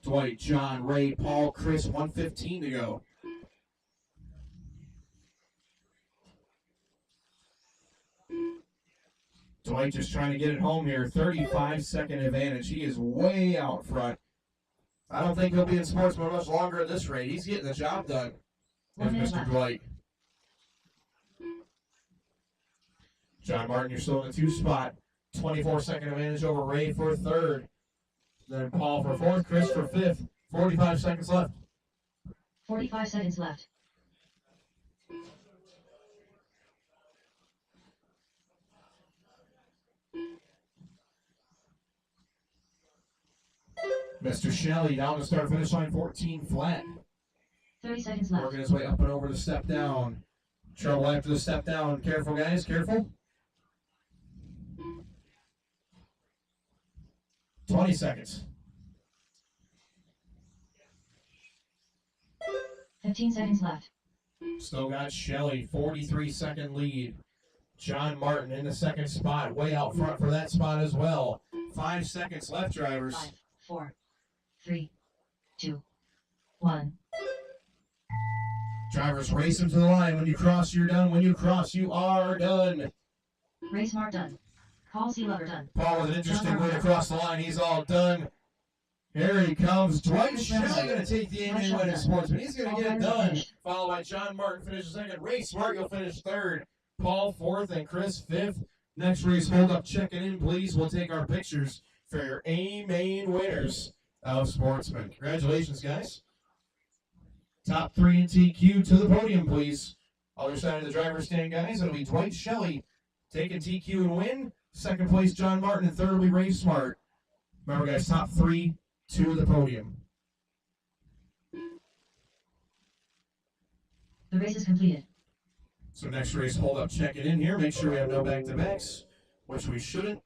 S1: Dwight, John, Ray, Paul, Chris, 1:15 to go. Dwight just trying to get it home here. 35-second advantage. He is way out front. I don't think he'll be in Sportsman much longer at this rate. He's getting the job done.
S2: 1 minute
S1: Mr.
S2: left.
S1: Dwight. John Martin, you're still in the 2 spot. 24-second advantage over Ray for 3rd. Then Paul for 4th, Chris for 5th. 45 seconds left.
S2: 45 seconds left.
S1: Mr. Shelley down to start finish line 14 flat.
S2: 30 seconds left.
S1: Working his way up and over the step down. Trouble after the step down. Careful, guys, careful. 20 seconds.
S2: 15 seconds left.
S1: Still got Shelley, 43-second lead. John Martin in the 2nd spot, way out front for that spot as well. 5 seconds left, drivers.
S2: 5, 4, 3, 2, 1.
S1: Drivers race him to the line. When you cross, you're done. When you cross, you are done.
S2: Race Mark done. Paul C. Lover done.
S1: Paul with an interesting way to cross the line. He's all done. Here he comes. Dwight Shelley going to take the aim win in Sportsman. He's going to get it done. Followed by John Martin, finishes 2nd. Ray Smart, you'll finish 3rd. Paul 4th and Chris 5th. Next race, hold up, checking in, please. We'll take our pictures for your A main winners of Sportsman. Congratulations, guys. Top 3 in TQ to the podium, please. Other side of the driver's stand, guys. It'll be Dwight Shelley taking TQ and win. 2nd place, John Martin, and 3rd will be Ray Smart. Remember, guys, top 3 to the podium.
S2: The race is completed.
S1: So next race, hold up, check it in here. Make sure we have no back-to-backs, which we shouldn't.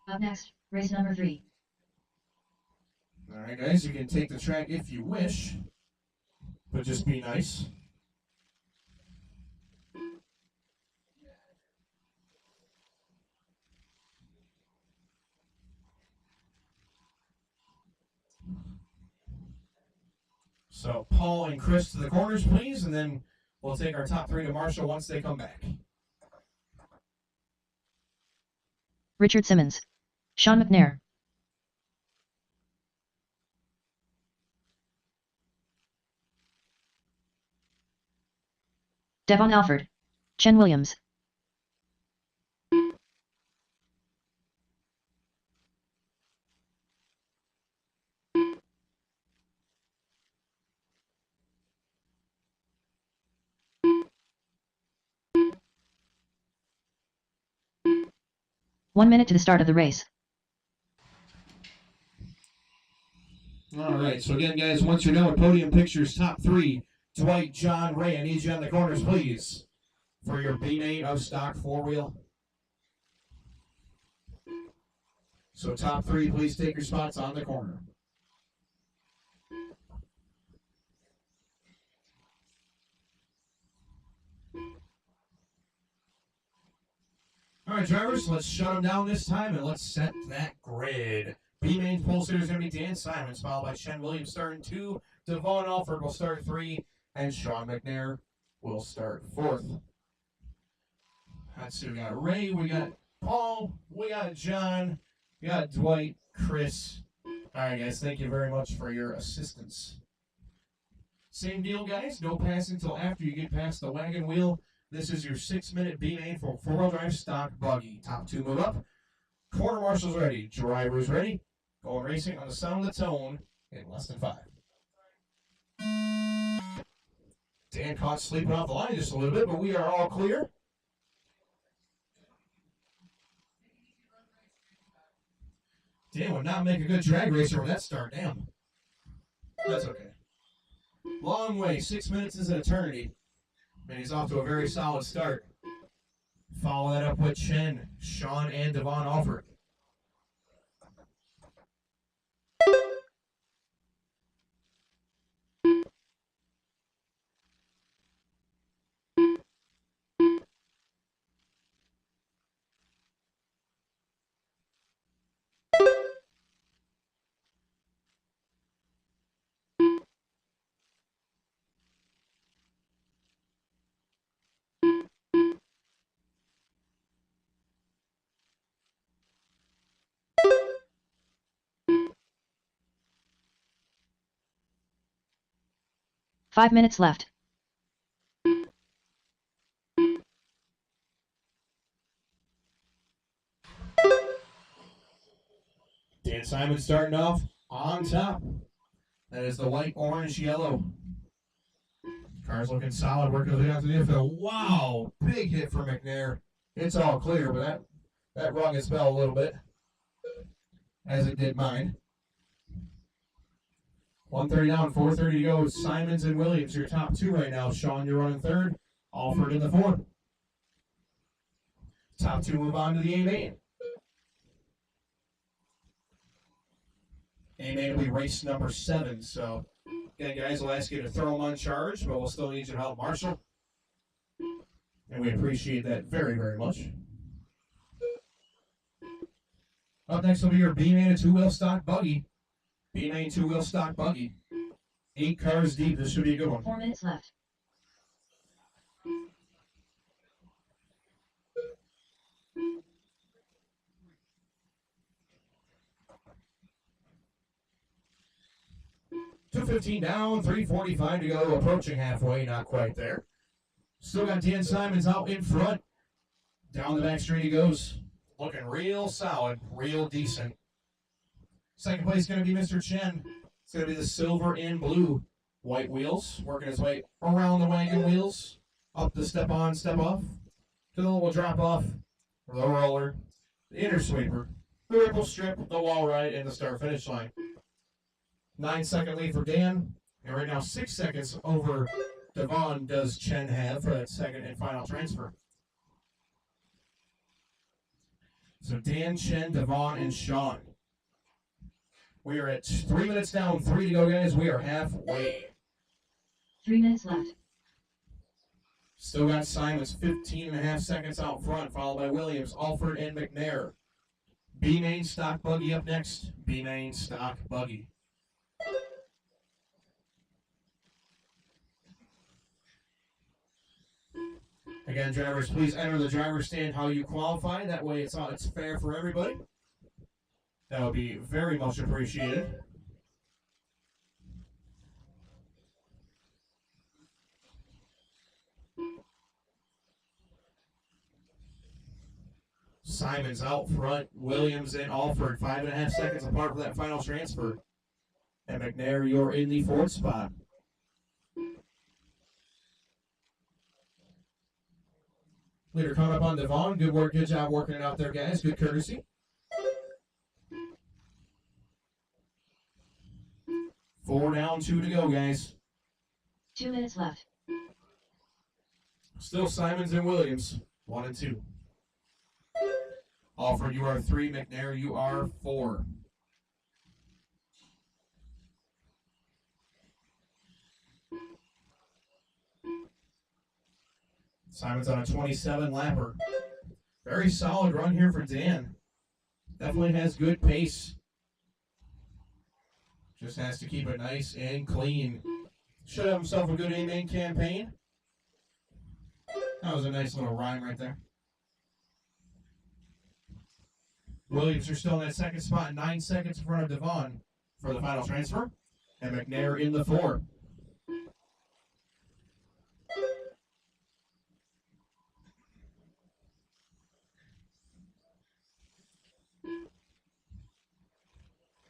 S2: Up next, race number 3.
S1: All right, guys, you can take the track if you wish, but just be nice. So Paul and Chris to the corners, please, and then we'll take our top 3 to Marshall once they come back.
S2: Richard Simmons. Sean McNair. Devon Alford. Chen Williams. One minute to the start of the race.
S1: All right, so again, guys, once you're done with podium pictures, top 3, Dwight, John, Ray, I need you on the corners, please, for your B-main of stock 4-wheel. So top 3, please take your spots on the corner. All right, drivers, let's shut them down this time, and let's set that grid. B-main pole sitter is going to be Dan Simons, followed by Chen Williams starting 2. Devon Alford will start 3, and Sean McNair will start 4th. Let's see, we got Ray, we got Paul, we got John, we got Dwight, Chris. All right, guys, thank you very much for your assistance. Same deal, guys. No passing until after you get past the wagon wheel. This is your 6-minute B main for four-wheel drive stock buggy. Top two move up. Quarter marshals ready. Drivers ready. Going racing on the sound of the tone in less than 5. Dan caught sleeping off the line just a little bit, but we are all clear. Dan would not make a good drag racer with that start. Damn. That's okay. Long way. 6 minutes is an eternity. And he's off to a very solid start. Follow that up with Chen, Sean, and Devon Alford.
S2: Five minutes left.
S1: Dan Simon starting off on top. That is the white, orange, yellow. Car's looking solid, working his way out to the infield. Wow, big hit for McNair. It's all clear, but that rung his bell a little bit, as it did mine. 130 down, 4:30 to go. Simons and Williams, your top two right now. Sean, you're running third. Alford in the fourth. Top two move on to the A-main. A-main will be race number 7. So, again, guys, we'll ask you to throw them on charge, but we'll still need you to help marshal. And we appreciate that very, very much. Up next will be your B-main, a 2-wheel stock buggy. B-main 2-wheel stock buggy. 8 cars deep. This should be a good one.
S2: 4 minutes left.
S1: $2.15 down, 3:45 to go. Approaching halfway, not quite there. Still got Dan Simons out in front. Down the back straight he goes. Looking real solid, real decent. Second place is going to be Mr. Chen. It's going to be the silver and blue white wheels. Working his way around the wagon wheels. Up the step on, step off. To the little drop off. The roller. The inner sweeper. The ripple strip. The wall ride. And the start finish line. 9-second lead for Dan. And right now 6 seconds over Devon does Chen have for that second and final transfer. So Dan, Chen, Devon, and Sean. We are at 3 minutes down, 3 to go, guys. We are halfway.
S2: 3 minutes left.
S1: Still got Simons 15.5 seconds out front, followed by Williams, Alford, and McNair. B-main stock buggy up next. B-main stock buggy. Again, drivers, please enter the driver's stand how you qualify. That way it's fair for everybody. That would be very much appreciated. Simons out front, Williams and Alford 5.5 seconds apart for that final transfer. And McNair, you're in the 4th spot. Leader coming up on Devon. Good work, good job working it out there, guys. Good courtesy. 4 down, 2 to go, guys.
S2: 2 minutes left.
S1: Still Simons and Williams, 1 and 2. Alford, you are 3. McNair, you are 4. Simons on a 27 lapper. Very solid run here for Dan. Definitely has good pace. Just has to keep it nice and clean. Should have himself a good A-main campaign. That was a nice little rhyme right there. Williams are still in that 2nd spot, 9 seconds in front of Devon for the final transfer. And McNair in the 4.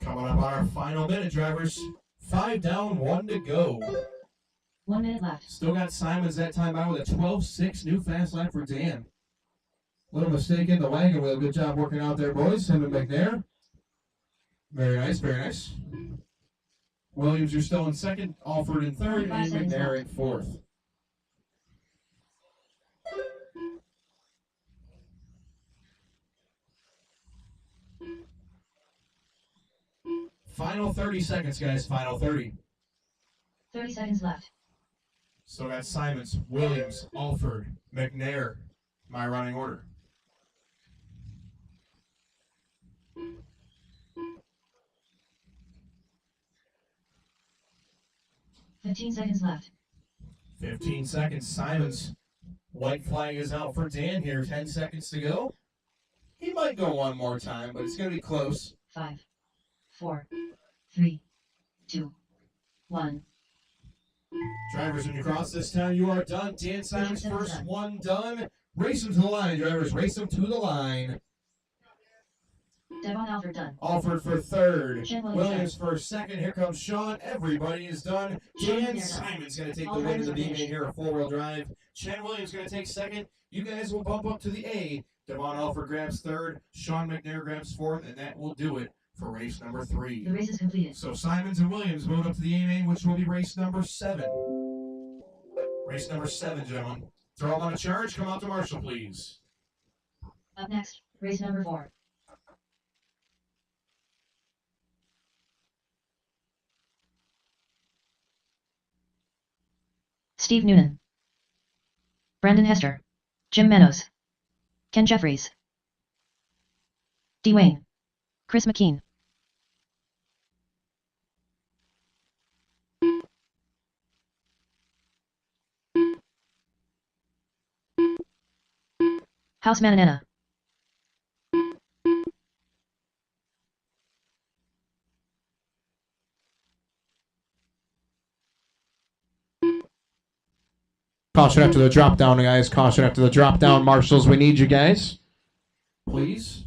S1: Coming up on our final minute, drivers. 5 down, 1 to go.
S2: 1 minute left.
S1: Still got Simons that time out with a 12.6 new fast lap for Dan. Little mistake in the wagon wheel. Good job working out there, boys. Him and McNair. Very nice, very nice. Williams, you're still in second. Alford in third,
S2: 45
S1: and
S2: seconds
S1: McNair
S2: left.
S1: in fourth. Final 30 seconds, guys. Final 30.
S2: 30 seconds left.
S1: Still got Simons, Williams, Alford, McNair. My running order.
S2: 15 seconds left.
S1: 15 seconds. Simons. White flag is out for Dan here. 10 seconds to go. He might go one more time, but it's going to be close.
S2: 5, 4, 3, 2, 1.
S1: Drivers, when you cross this town, you are done. Dan Simons, first one done. Race him to the line, drivers. Race him to the line.
S2: Devon Alford done.
S1: Alford for third.
S2: Chen
S1: Williams for second. Here comes Sean. Everybody is done. Dan Simons going to take the win in the B main here, a four-wheel drive. Chen Williams going to take second. You guys will bump up to the A. Devon Alford grabs third. Sean McNair grabs fourth, and that will do it for race number 3.
S2: The race is completed.
S1: So Simons and Williams move up to the A main, which will be race number 7. Race number 7, gentlemen. Throw them on a charge. Come out to Marshall, please.
S2: Up next, race number 4. Steve Noonan, Brandon Hester, Jim Meadows, Ken Jeffries, D. Wayne, Chris McKean. House Mananena.
S3: Caution after the drop down, guys. Caution after the drop down. Marshals, we need you guys.
S1: Please.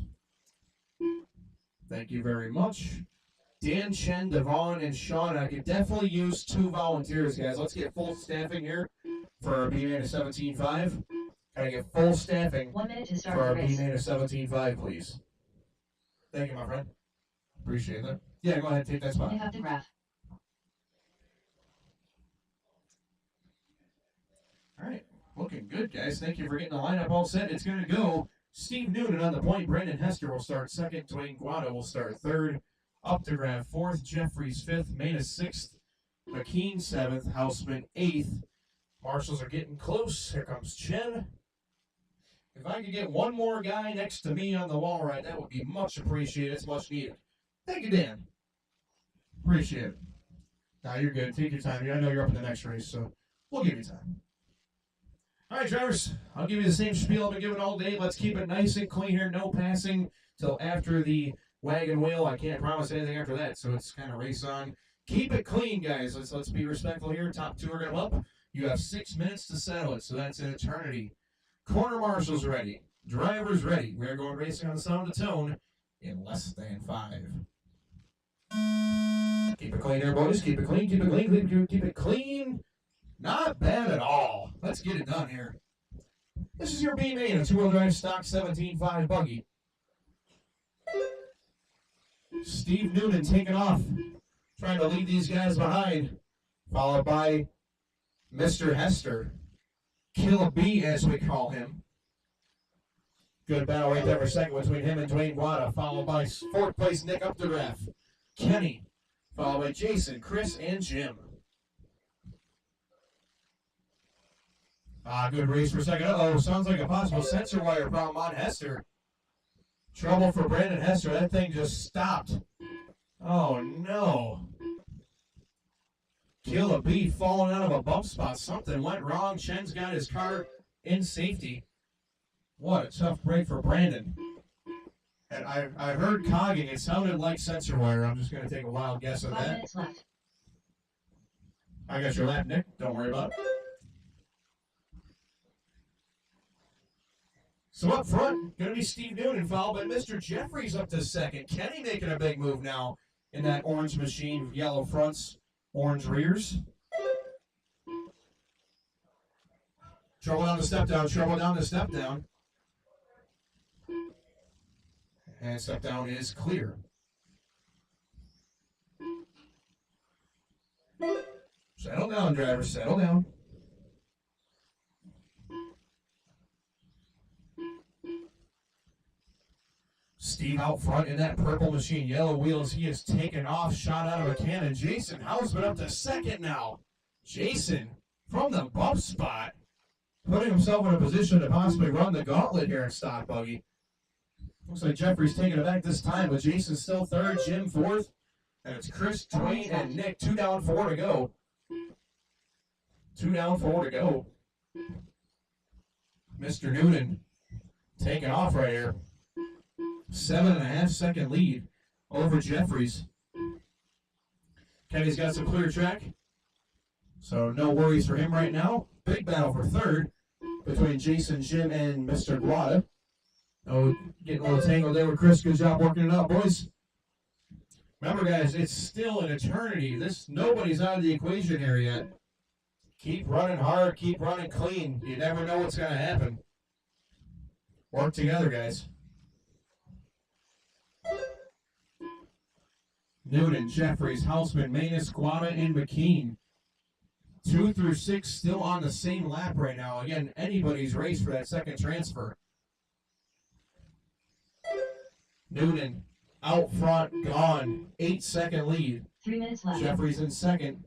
S1: Thank you very much. Dan, Chen, Devon, and Sean. I could definitely use 2 volunteers, guys. Let's get full staffing here for our B-Man of 17.5. Can I get full staffing
S2: 1 minute to start
S1: for our
S2: the race.
S1: B-Man of 17.5, please? Thank you, my friend. Appreciate that. Yeah, go ahead. Take that spot.
S2: Pick up the graph.
S1: All right. Looking good, guys. Thank you for getting the lineup all set. It's going to go Steve Noonan on the point. Brandon Hester will start second. Dwayne Guado will start third. Up to grab fourth. Jeffries fifth. Mena 6th. McKean 7th. Houseman 8th. Marshals are getting close. Here comes Chen. If I could get one more guy next to me on the wall right, that would be much appreciated. It's much needed. Thank you, Dan. Appreciate it. Now you're good. Take your time. I know you're up in the next race, so we'll give you time. All right, drivers, I'll give you the same spiel I've been giving all day. Let's keep it nice and clean here. No passing till after the wagon wheel. I can't promise anything after that, so it's kind of race on. Keep it clean, guys. Let's be respectful here. Top 2 are going to up. You have 6 minutes to settle it, so that's an eternity. Corner marshals ready. Drivers ready. We are going racing on the sound of the tone in less than 5. Keep it clean here, boys. Keep it clean. Keep it clean. Keep it clean. Not bad at all. Let's get it done here. This is your B-Main, a 2-wheel drive stock 17.5 buggy. Steve Noonan taking off, trying to lead these guys behind, followed by Mr. Hester. Killer B, as we call him. Good battle right there for second between him and Dwayne Guada, followed by 4th place Nick Updegraff. Kenny, followed by Jason, Chris, and Jim. Good race for a second. Uh-oh, sounds like a possible sensor wire problem on Hester. Trouble for Brandon Hester. That thing just stopped. Oh, no. Killer B falling out of a bump spot. Something went wrong. Chen's got his car in safety. What a tough break for Brandon. And I heard cogging. It sounded like sensor wire. I'm just going to take a wild guess on
S2: 5
S1: that.
S2: minutes left.
S1: I got your lap, Nick. Don't worry about it. So up front, going to be Steve Noonan, followed by Mr. Jeffries up to second. Kenny making a big move now in that orange machine, yellow fronts, orange rears. Trouble down the step down, trouble down the step down. And step down is clear. Settle down, driver, settle down. Steve out front in that purple machine, yellow wheels. He is taken off, shot out of a cannon. Jason Hausman up to second now. Jason from the bump spot, putting himself in a position to possibly run the gauntlet here in Stock Buggy. Looks like Jeffrey's taking it back this time, but Jason's still third, Jim fourth. And it's Chris, Dwayne, and Nick. 2 down, 4 to go. 2 down, 4 to go. Mr. Noonan taking off right here. 7.5 second lead over Jeffries. Kenny's got some clear track, so no worries for him right now. Big battle for third between Jason, Jim, and Mr. Guada. Oh, getting a little tangled there with Chris. Good job working it out, boys. Remember, guys, it's still an eternity. Nobody's out of the equation here yet. Keep running hard, keep running clean. You never know what's going to happen. Work together, guys. Noonan, Jeffries, Hausman, Manus, Guada, and McKean. 2 through 6 still on the same lap right now. Again, anybody's race for that second transfer. Noonan out front, gone. 8-second lead.
S2: 3 minutes left.
S1: Jeffries in second.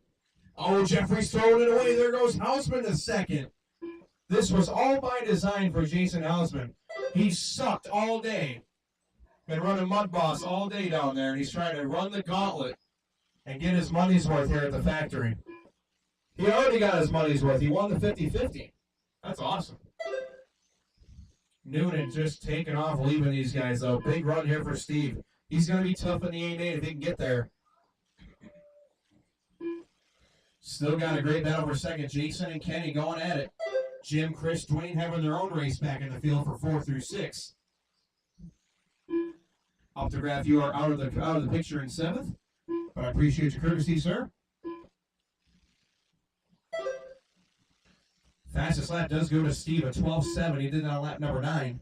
S1: Oh, Jeffries throwing it away. There goes Hausman to second. This was all by design for Jason Hausman. He sucked all day. Been running Mud Boss all day down there, and he's trying to run the gauntlet and get his money's worth here at the factory. He already got his money's worth. He won the 50-50. That's awesome. Noonan just taking off, leaving these guys, though. Big run here for Steve. He's going to be tough in the 8-8 if he can get there. Still got a great battle for second. Jason and Kenny going at it. Jim, Chris, Dwayne having their own race back in the field for 4 through 6. Optograph, you are out of the picture in 7th, but I appreciate your courtesy, sir. Fastest lap does go to Steve at 12.7. He did that on lap number 9.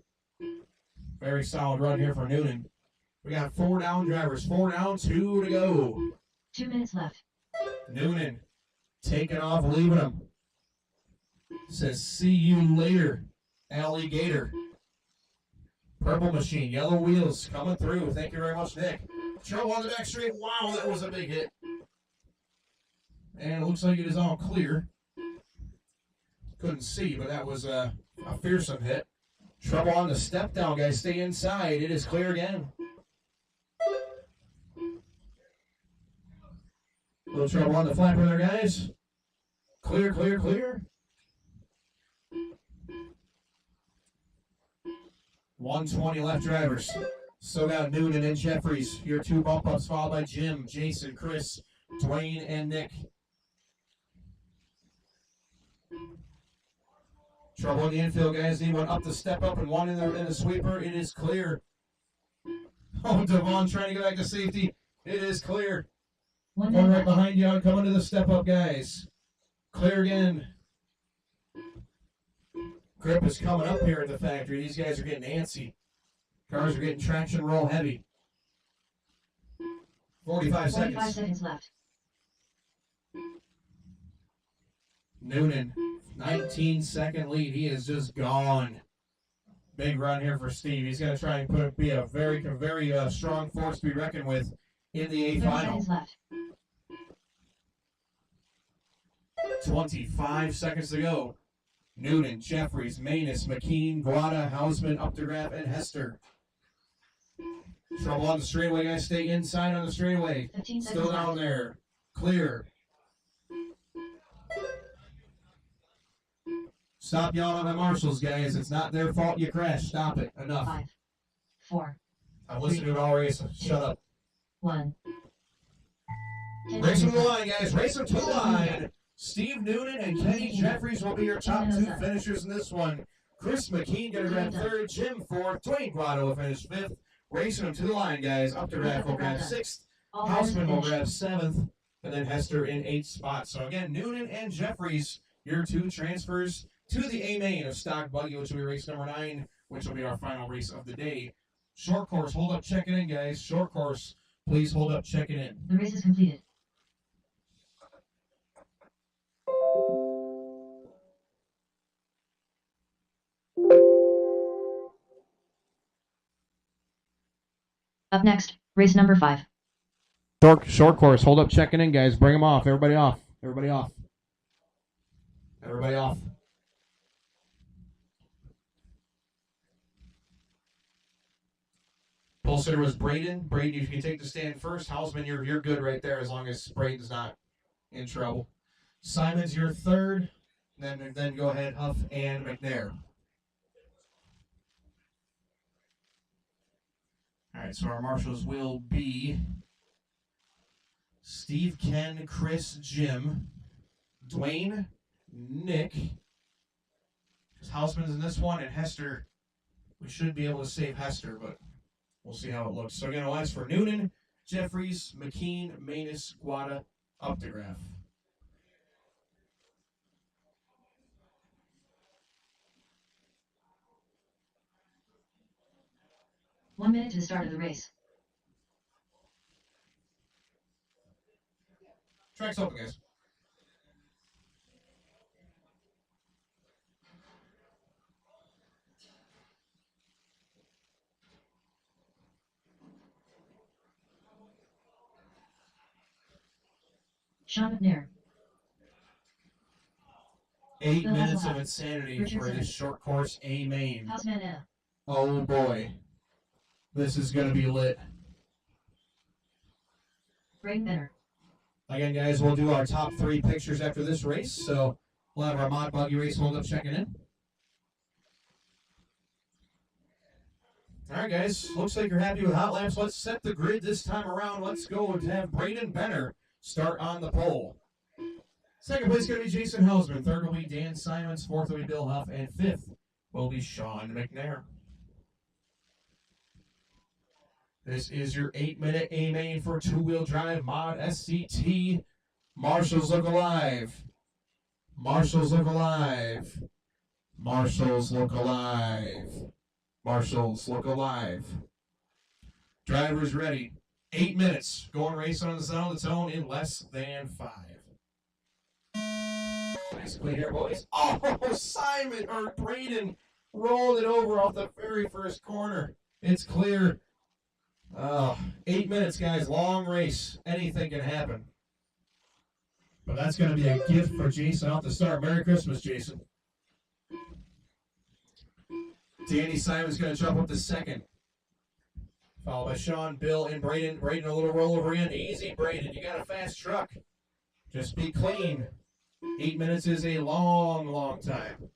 S1: Very solid run here for Noonan. We got 4 down drivers. 4 down, 2 to go.
S2: 2 minutes left.
S1: Noonan taking off, leaving him. Says, see you later, alligator. Purple machine, yellow wheels coming through. Thank you very much, Nick. Trouble on the back straight. Wow, that was a big hit. And it looks like it is all clear. Couldn't see, but that was a fearsome hit. Trouble on the step down, guys. Stay inside. It is clear again. Little trouble on the flapper there, guys. Clear, clear, clear. 120 left drivers. Still got Noonan and Jeffries. Your 2 bump ups, followed by Jim, Jason, Chris, Dwayne, and Nick. Trouble in the infield, guys. Need one up the step up and one in the sweeper. It is clear. Oh, Devon trying to get back to safety. It is clear.
S2: One
S1: One
S2: minute
S1: right
S2: left.
S1: behind you. Coming to the step up, guys. Clear again. Grip is coming up here at the factory. These guys are getting antsy. Cars are getting traction roll heavy. 45
S2: 45
S1: seconds.
S2: seconds left.
S1: Noonan, 19-second lead. He is just gone. Big run here for Steve. He's going to try and be a very strong force to be reckoned with in the A
S2: 30
S1: final.
S2: seconds left.
S1: 25 seconds to go. Noonan, Jeffries, Manus, McKean, Guada, Hausman, Updegraff, and Hester. Trouble on the straightaway, guys. Stay inside on the straightaway.
S2: 15 seconds
S1: Still down
S2: left.
S1: there. Clear. Stop yelling at the marshals, guys. It's not their fault you crashed. Stop it. Enough.
S2: 5, 4,
S1: I've listened to it all race. Shut up.
S2: 1. 10
S1: Race them to the
S2: seconds
S1: line, guys. Race them to the line. Steve Noonan and Kenny Jeffries will be your top 2 finishers in this one. Chris McKean going to grab 3rd, Jim 4th, Dwayne Guado will finish 5th. Racing them to the line, guys. Updegraff will grab 6th.
S2: All drivers
S3: Houseman will
S2: finished.
S3: grab 7th, and then Hester in 8th spot. So again, Noonan and Jeffries, your 2 transfers to the A main of Stock Buggy, which will be race number 9, which will be our final race of the day. Short course, hold up, checking in, guys. Short course, please hold up, checking in.
S2: The race is completed. Up next, race number 5.
S3: Short course, hold up, checking in, guys. Bring them off. Everybody off. Everybody off. Everybody off. Pole sitter was Braden. Braden, you can take the stand first. Hausman, you're good right there as long as Braden's not in trouble. Simon's your 3rd. Then go ahead, Huff and McNair. All right, so our marshals will be Steve, Ken, Chris, Jim, Dwayne, Nick. Hausman's in this one, and Hester. We should be able to save Hester, but we'll see how it looks. So again, last for Noonan, Jeffries, McKean, Manus, Guada, Updegraff.
S2: One minute to the start of the race.
S3: Track's open, guys.
S2: Sean McNair.
S3: 8
S2: Bill
S3: minutes of
S2: Hasselhoff.
S3: insanity
S2: Richard
S3: for this
S2: Simmons.
S3: short course A main.
S2: Houseman Anna.
S3: Oh boy. This is going to be lit.
S2: Braden Benner.
S3: Again, guys, we'll do our top 3 pictures after this race. So we'll have our Mod Buggy race hold up checking in. All right, guys. Looks like you're happy with hot laps. Let's set the grid this time around. Let's go and have Braden Benner start on the pole. Second place is going to be Jason Hausman. Third will be Dan Simons. Fourth will be Bill Huff. And fifth will be Sean McNair. This is your 8-minute A main for two-wheel drive mod SCT. Marshals look alive. Marshals look alive. Marshals look alive. Marshals look alive. Drivers ready. 8 minutes. Going racing on the sound of the tone in less than 5. Nice clean here, boys. Oh, Simon or Braden rolled it over off the very first corner. It's clear. 8 minutes, guys. Long race. Anything can happen. But that's going to be a gift for Jason off the start. Merry Christmas, Jason. Danny Simon's going to jump up to second. Followed by Sean, Bill, and Braden. Braden a little rollover in. Easy, Braden. You got a fast truck. Just be clean. 8 minutes is a long, long time.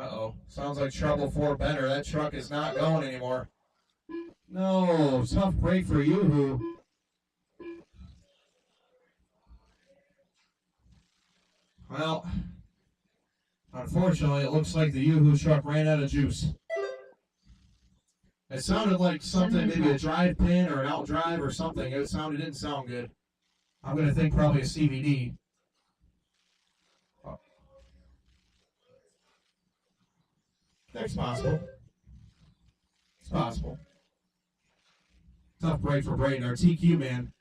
S3: Uh-oh. Sounds like trouble for Benner. That truck is not going anymore. No. Tough break for Yoo-Hoo. Well, unfortunately, it looks like the Yoo-Hoo truck ran out of juice. It sounded like something, maybe a drive pin or an out drive or something. It didn't sound good. I'm going to think probably a CVD. That's possible. It's possible. Tough break for Braden, our TQ man.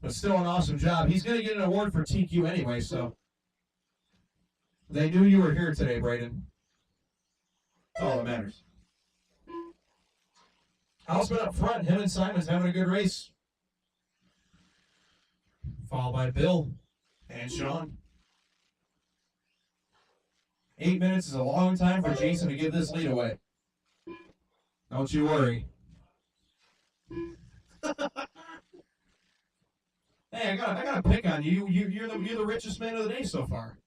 S3: But still an awesome job. He's going to get an award for TQ anyway, so. They knew you were here today, Braden. That's all that matters. Hausman up front. Him and Simon's having a good race. Followed by Bill and Sean. 8 minutes is a long time for Jason to give this lead away. Don't you worry. Hey, I gotta pick on you. You're the richest man of the day so far.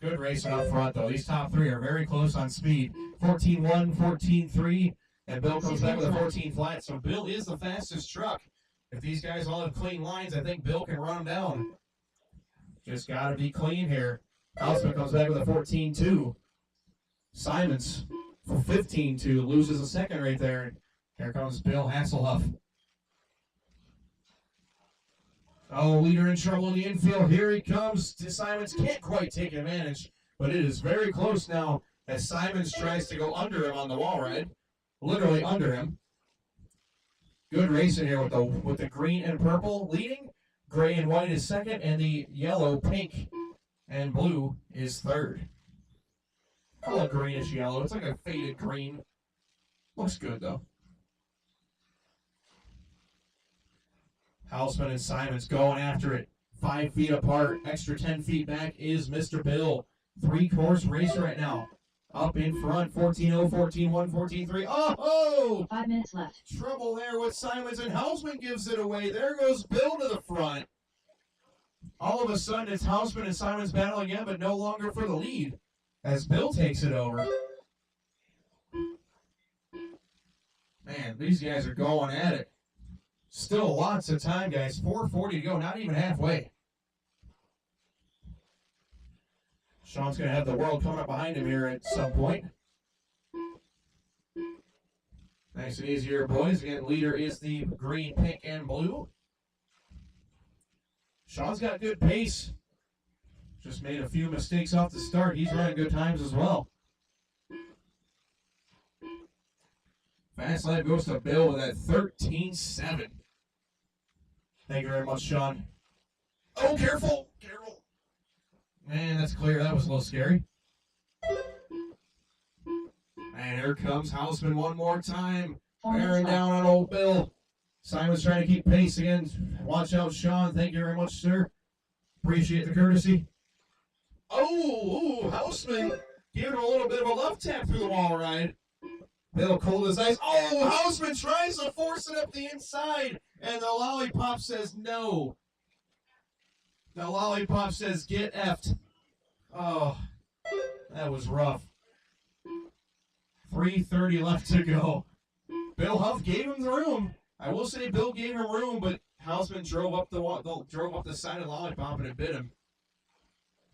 S3: Good racing up front, though. These top three are very close on speed. 14-1, 14-3, and Bill comes back with a 14 flat. So Bill is the fastest truck. If these guys all have clean lines, I think Bill can run them down. Just got to be clean here.
S1: Houseman comes back with a 14-2. Simons for 15-2, loses a second right there. And here comes Bill Hasselhoff. Oh, leader in trouble in the infield. Here he comes. Simons can't quite take advantage, but it is very close now as Simons tries to go under him on the wall ride. Literally under him. Good racing here with the green and purple leading. Gray and white is second, and the yellow, pink, and blue is third. Call it greenish yellow. It's like a faded green. Looks good though. Houseman and Simons going after it. 5 feet apart. Extra 10 feet back is Mr. Bill. 3-course race right now. Up in front. 14-0, 14-1, 14-3. Oh!
S2: 5 minutes left.
S1: Trouble there with Simons, and Houseman gives it away. There goes Bill to the front. All of a sudden, it's Houseman and Simons battling again, but no longer for the lead as Bill takes it over. Man, these guys are going at it. Still lots of time, guys. 4:40 to go, not even halfway. Sean's going to have the world coming up behind him here at some point. Nice and easy here, boys. Again, leader is the green, pink, and blue. Sean's got good pace. Just made a few mistakes off the start. He's running good times as well. Fast lap goes to Bill with that 13.7. Thank you very much, Sean. Oh, careful! Careful! Man, that's clear. That was a little scary. And here comes Houseman one more time.
S2: 4 minutes
S1: Bearing
S2: left.
S1: down on old Bill. Simon's trying to keep pace again. Watch out, Sean. Thank you very much, sir. Appreciate the courtesy. Oh, Houseman giving him a little bit of a love tap through the wall ride. Bill cold as ice. Oh, Houseman tries to force it up the inside, and the lollipop says no. The lollipop says get effed. Oh, that was rough. 3:30 left to go. Bill Huff gave him the room. I will say Bill gave him room, but Houseman drove up the side of the lollipop and it bit him.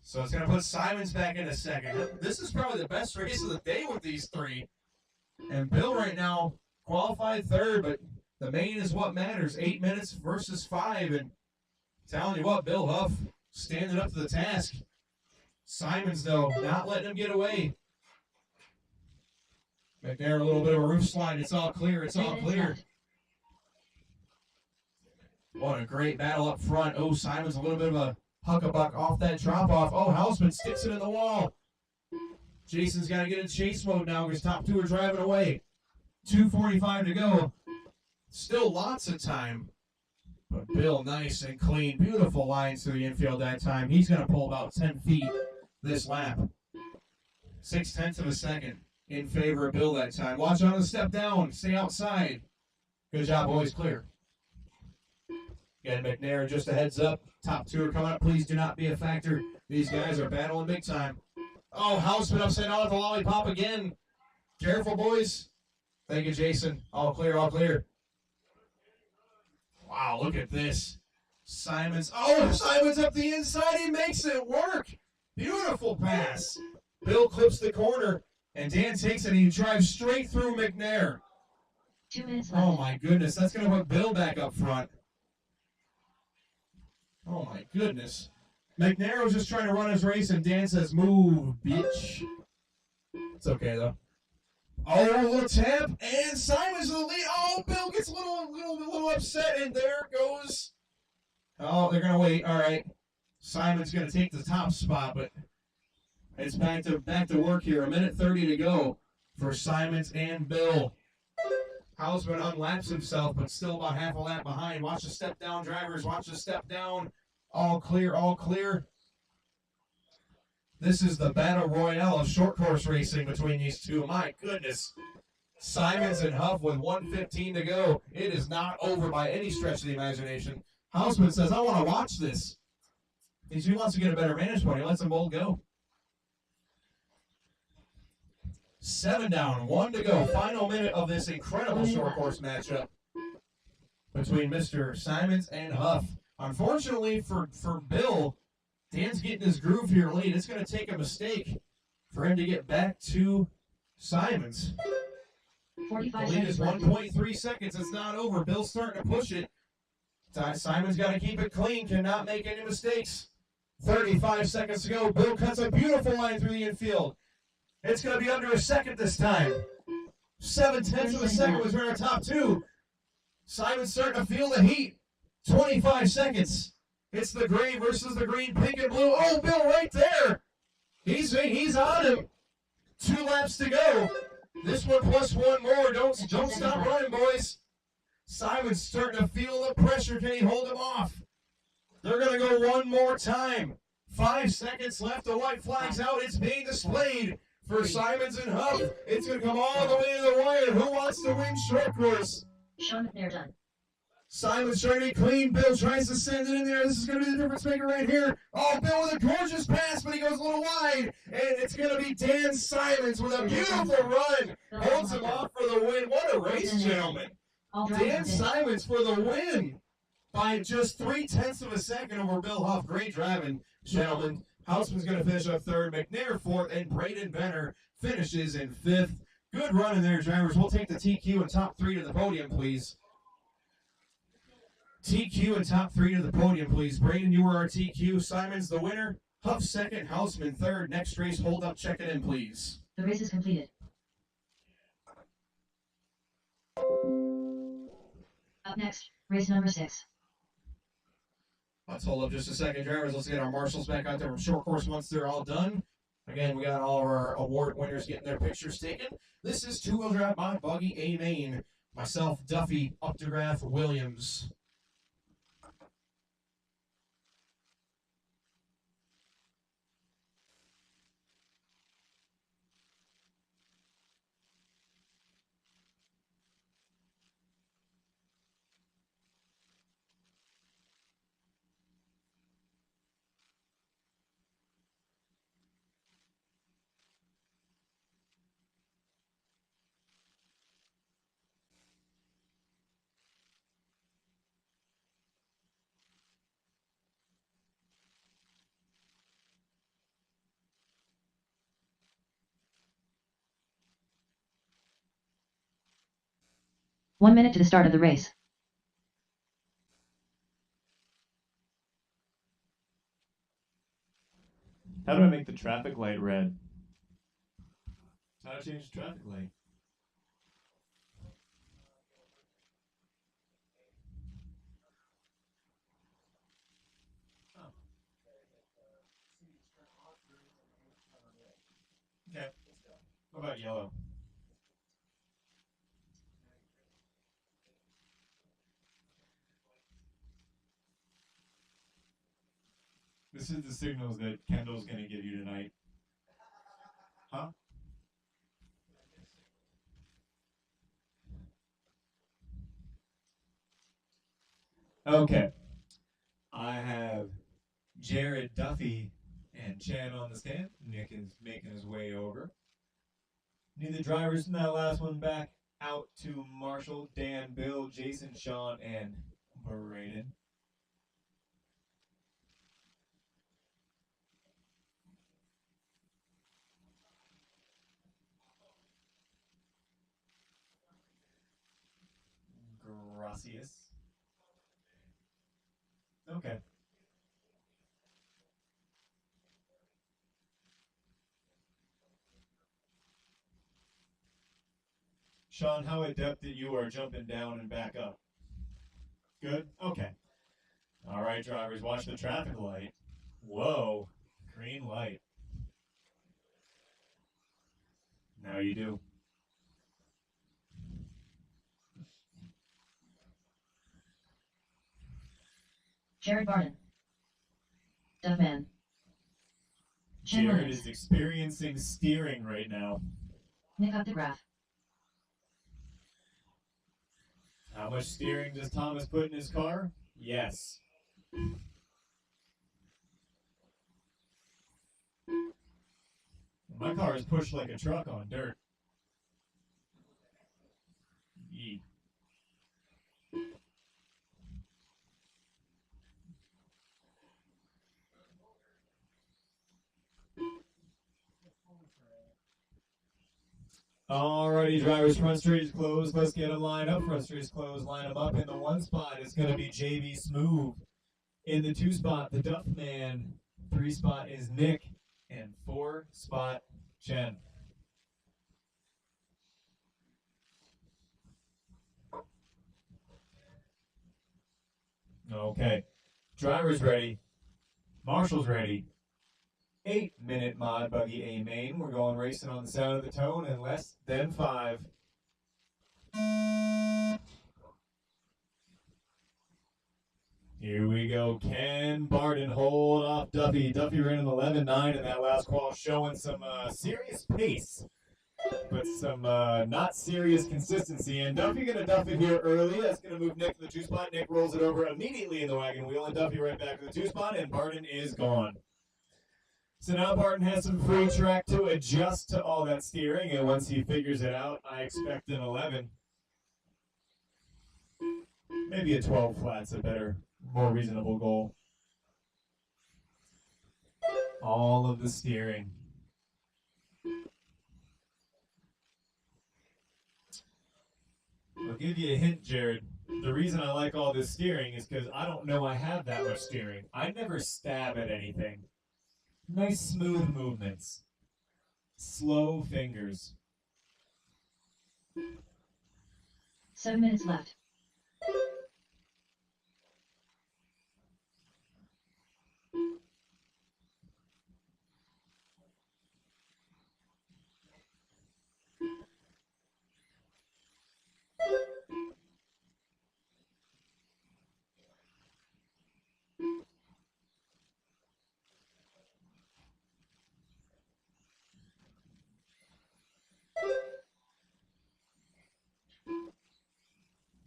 S1: So it's going to put Simons back in a second. This is probably the best race of the day with these three. And Bill right now qualified third, but the main is what matters. 8 minutes versus 5. And telling you what, Bill Huff standing up to the task. Simons, though, not letting him get away. McNair, a little bit of a roof slide. It's all clear. It's
S2: 3
S1: all
S2: minutes
S1: clear.
S2: left.
S1: What a great battle up front. Oh, Simons a little bit of a huckabuck off that drop-off. Oh, Houseman sticks it in the wall. Jason's got to get in chase mode now because top two are driving away. 2:45 to go. Still lots of time. But Bill, nice and clean. Beautiful lines to the infield that time. He's going to pull about 10 feet this lap. 0.6 of a second in favor of Bill that time. Watch on the step down. Stay outside. Good job, boys. Clear. Again, McNair, just a heads up. Top two are coming up. Please do not be a factor. These guys are battling big time. Oh, Houseman upside down with the lollipop again. Careful, boys. Thank you, Jason. All clear, all clear. Wow, look at this. Simons. Oh, Simons up the inside. He makes it work. Beautiful pass. Bill clips the corner, and Dan takes it, and he drives straight through McNair.
S2: 2 minutes left.
S1: Oh, my goodness. That's going to put Bill back up front. Oh, my goodness. McNair was just trying to run his race, and Dan says, move, bitch. It's okay, though. Oh, the tap, and Simons in the lead. Oh, Bill gets a little upset, and there goes. Oh, they're going to wait. All right. Simon's going to take the top spot, but it's back to work here. 1:30 to go for Simons and Bill. Houseman unlaps himself, but still about half a lap behind. Watch the step down, drivers. Watch the step down. All clear, all clear. This is the battle royale of short course racing between these two. My goodness. Simons and Huff with 1:15 to go. It is not over by any stretch of the imagination. Houseman says, I want to watch this. He wants to get a better vantage point. He lets them both go. 7 down, 1 to go. Final minute of this incredible short course matchup between Mr. Simons and Huff. Unfortunately for Bill, Dan's getting his groove here late. It's going to take a mistake for him to get back to Simons.
S2: 45
S1: The lead is
S2: seconds left.
S1: 1.3 seconds. It's not over. Bill's starting to push it. Simon's got to keep it clean, cannot make any mistakes. 35 seconds to go. Bill cuts a beautiful line through the infield. It's going to be under a second this time. 0.7 of a second was in our top two. Simon's starting to feel the heat. 25 seconds. It's the gray versus the green, pink and blue. Oh, Bill right there. He's on him. 2 laps to go. This one plus one more. Don't stop running, boys. Simon's starting to feel the pressure. Can he hold him off? They're going to go one more time. 5 seconds left. The white flag's out. It's being displayed for Simons and Huff. It's going to come all the way to the wire. Who wants to win short course?
S2: Sean McNair done.
S1: Simon's trying to be clean. Bill tries to send it in there. This is going to be the difference maker right here. Oh, Bill with a gorgeous pass, but he goes a little wide. And it's going to be Dan Simons with a beautiful run. Holds him off for the win. What a race, gentlemen.
S2: All
S1: Dan
S2: drivers in.
S1: Simons for the win by just 0.3 of a second over Bill Huff. Great driving, gentlemen. Houseman's going to finish up third, McNair fourth, and Braden Benner finishes in fifth. Good run in there, drivers. We'll take the TQ and top 3 to the podium, please. TQ and top 3 to the podium, please. Braden, you were our TQ. Simons the winner. Huff second, Houseman third. Next race, hold up, check it in, please.
S2: The race is completed. Up next, race number 6.
S1: Let's hold up just a second, drivers. Let's get our marshals back out there from short course once they're all done. Again, we got all of our award winners getting their pictures taken. This is two-wheel drive by Buggy A Main. Myself, Duffy, Updegraff, Williams.
S2: One minute to the start of the race.
S7: How do I make the traffic light red? How to change the traffic light? Oh. Okay. What about yellow? This is the signals that Kendall's gonna give you tonight. Huh? Okay. I have Jared Duffy and Chan on the stand. Nick is making his way over. Need the drivers from that last one back out to Marshall, Dan, Bill, Jason, Sean, and Braden. Gracias. Okay. Sean, how adept that you are jumping down and back up. Good? Okay. All right, drivers, watch the traffic light. Whoa, green light. Now you do.
S2: Jared Barden. Duffman. Chan
S7: Jared
S2: Williams.
S7: is experiencing steering right now.
S2: Nick Updegraff.
S7: How much steering does Thomas put in his car? Yes. My car is pushed like a truck on dirt. Yee. Alrighty, drivers, front straight is closed. Let's get them lined up. Front straight is closed. Line them up. In the 1 spot, it's going to be JB Smooth. In the 2 spot, the Duff Man. 3 spot is Nick. And 4 spot, Chen. Okay. Drivers ready. Marshall's ready. 8-minute mod buggy A main. We're going racing on the sound of the tone in less than 5. Here we go. Can Barden hold off Duffy? Duffy ran an 11.9 in that last qual, showing some serious pace, but some not serious consistency. And Duffy gonna duff it here early. That's gonna move Nick to the 2 spot. Nick rolls it over immediately in the wagon wheel, and Duffy right back to the 2 spot, and Barden is gone. So now Barton has some free track to adjust to all that steering, and once he figures it out, I expect an 11. Maybe a 12 flat's a better, more reasonable goal. All of the steering. I'll give you a hint, Jared. The reason I like all this steering is because I don't know I have that much steering. I never stab at anything. Nice smooth movements. Slow fingers.
S2: 7 minutes left.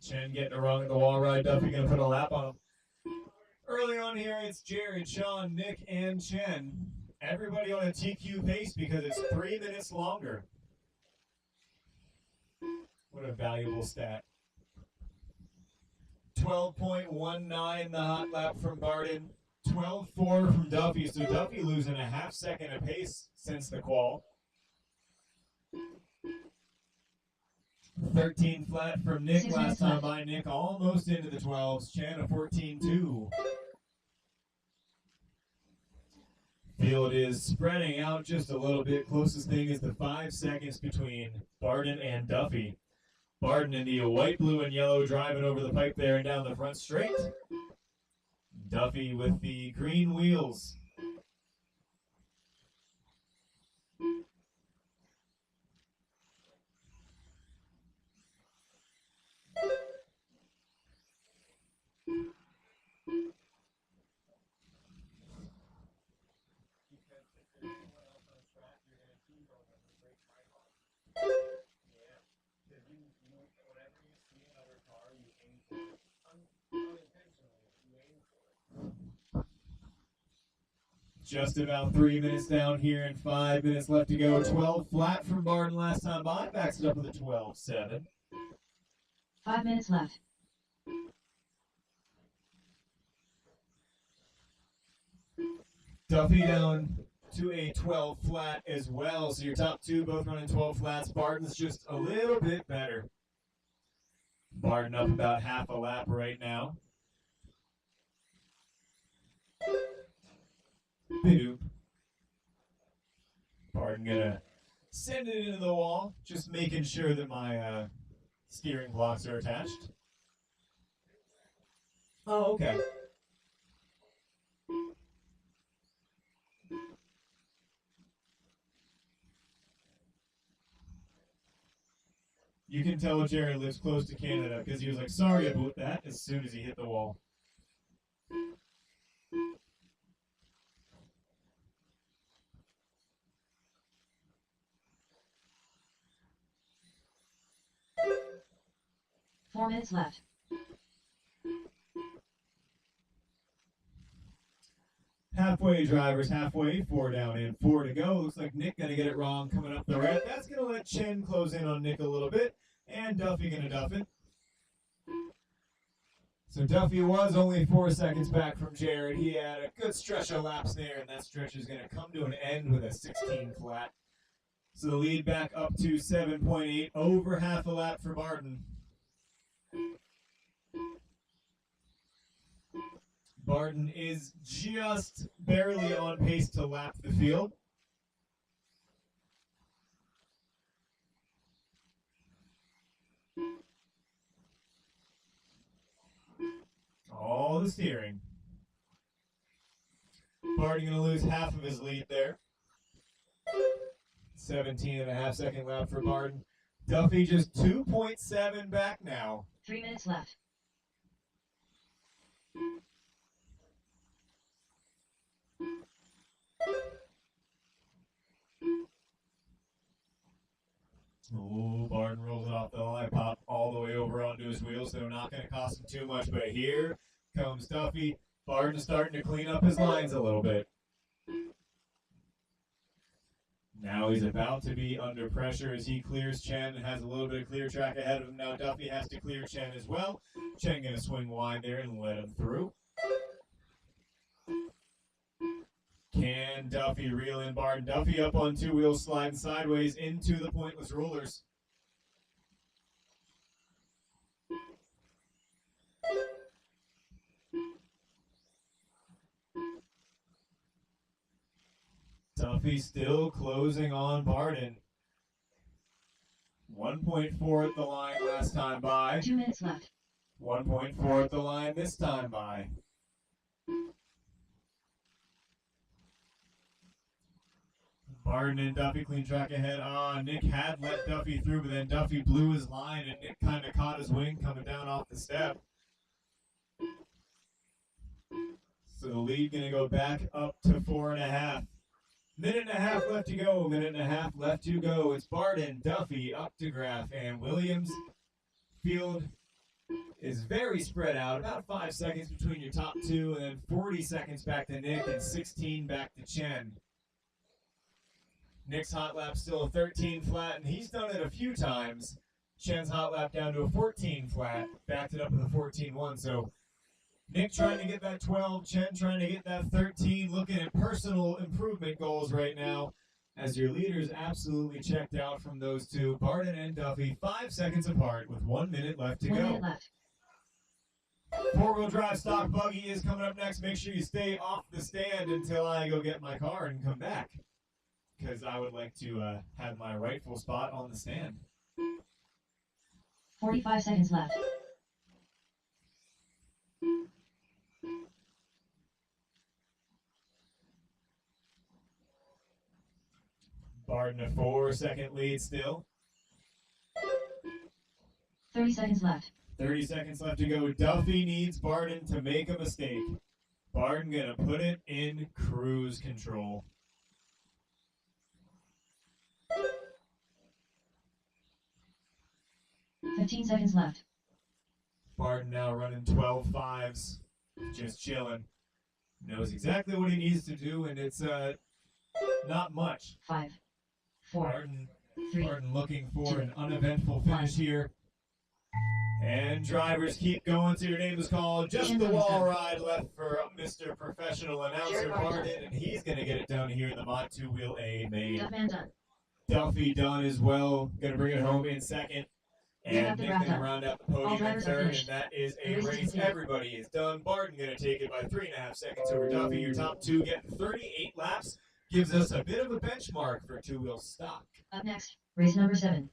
S7: Chen getting it wrong at the wall ride. Duffy gonna put a lap on him. Early on here, it's Jared, Sean, Nick, and Chen. Everybody on a TQ pace because it's 3 minutes longer. What a valuable stat. 12.19 the hot lap from Barden. 12.4 from Duffy. So Duffy losing a half second apace since the qual. 13 flat from Nick
S2: 6
S7: last
S2: minutes
S7: time
S2: left.
S7: by Nick, almost into the 12s. Chan a 14.2. Field is spreading out just a little bit. Closest thing is the 5 seconds between Barden and Duffy. Barden in the white, blue, and yellow driving over the pipe there and down the front straight. Duffy with the green wheels. Just about 3 minutes down here and 5 minutes left to go. 12 flat from Barden last time by. Backs it up with a 12.7.
S2: 5 minutes left.
S7: Duffy down to a 12 flat as well. So your top two both running 12 flats. Barden's just a little bit better. Barden up about half a lap right now. Bidoop. Barden gonna send it into the wall, just making sure that my steering blocks are attached. Oh, okay. You can tell Jared lives close to Canada because he was like, sorry about that as soon as he hit the wall.
S2: Four minutes left.
S7: Halfway, drivers, halfway. 4 down and 4 to go. Looks like Nick gonna get it wrong coming up the ramp. That's gonna let Chen close in on Nick a little bit. And Duffy gonna duff it. So Duffy was only 4 seconds back from Jared. He had a good stretch of laps there, and that stretch is gonna come to an end with a 16 flat. So the lead back up to 7.8, over half a lap for Barden. Barden is just barely on pace to lap the field. All the steering. Barden going to lose half of his lead there. 17.5 second lap for Barden. Duffy just 2.7 back now.
S2: 3 minutes left.
S7: Oh, Barden rolls it off the line, pop all the way over onto his wheels, so not going to cost him too much. But here comes Duffy. Barden starting to clean up his lines a little bit. Now he's about to be under pressure as he clears Chen and has a little bit of clear track ahead of him. Now Duffy has to clear Chen as well. Chen going to swing wide there and let him through. Can Duffy reel in Barden? Duffy up on two wheels, sliding sideways into the pointless rulers. Duffy still closing on Barden. 1.4 at the line last time by.
S2: 2 minutes left.
S7: 1.4 at the line this time by. Barden and Duffy clean track ahead. Nick had let Duffy through, but then Duffy blew his line and Nick kind of caught his wing coming down off the step. So the lead going to go back up to 4.5. Minute and a half left to go. Minute and a half left to go. It's Barden, Duffy, Updegraff, and Williams. Field is very spread out. About 5 seconds between your top two, and then 40 seconds back to Nick and 16 back to Chen. Nick's hot lap still a 13 flat, and he's done it a few times. Chen's hot lap down to a 14 flat, backed it up with a 14-1. So Nick trying to get that 12, Chen trying to get that 13, looking at personal improvement goals right now as your leaders absolutely checked out from those two. Barden and Duffy, 5 seconds apart with 1 minute left to
S2: 1
S7: go.
S2: minute left.
S7: Four-wheel drive stock buggy is coming up next. Make sure you stay off the stand until I go get my car and come back, because I would like to have my rightful spot on the stand.
S2: 45 seconds left.
S7: Barden a 4-second lead still.
S2: 30 seconds left.
S7: 30 seconds left to go. Duffy needs Barden to make a mistake. Barden gonna put it in cruise control.
S2: Fifteen seconds left.
S7: Barden now running 12 fives, just chilling. Knows exactly what he needs to do, and it's not much.
S2: 5, 4,
S7: Barden
S2: 3.
S7: Barden looking for an uneventful finish here. And drivers keep going, so your name is called. Just the wall ride left for Mr. Professional Announcer Barden, and he's going to get it down here in the Mod 2 Wheel A main.
S2: Duffman done.
S7: Duffy done as well. Going to bring it home in second.
S2: Clear
S7: And
S2: out the
S7: Nick
S2: wrap
S7: going to
S2: up.
S7: round out the
S2: All
S7: podium in
S2: drivers are
S7: third,
S2: finished.
S7: and that is
S2: The
S7: a
S2: race is
S7: race
S2: complete.
S7: everybody is done. Barden going to take it by 3.5 seconds over Duffy. Your top two getting 38 laps. Gives us a bit of a benchmark for two-wheel stock.
S2: Up next, race number 7.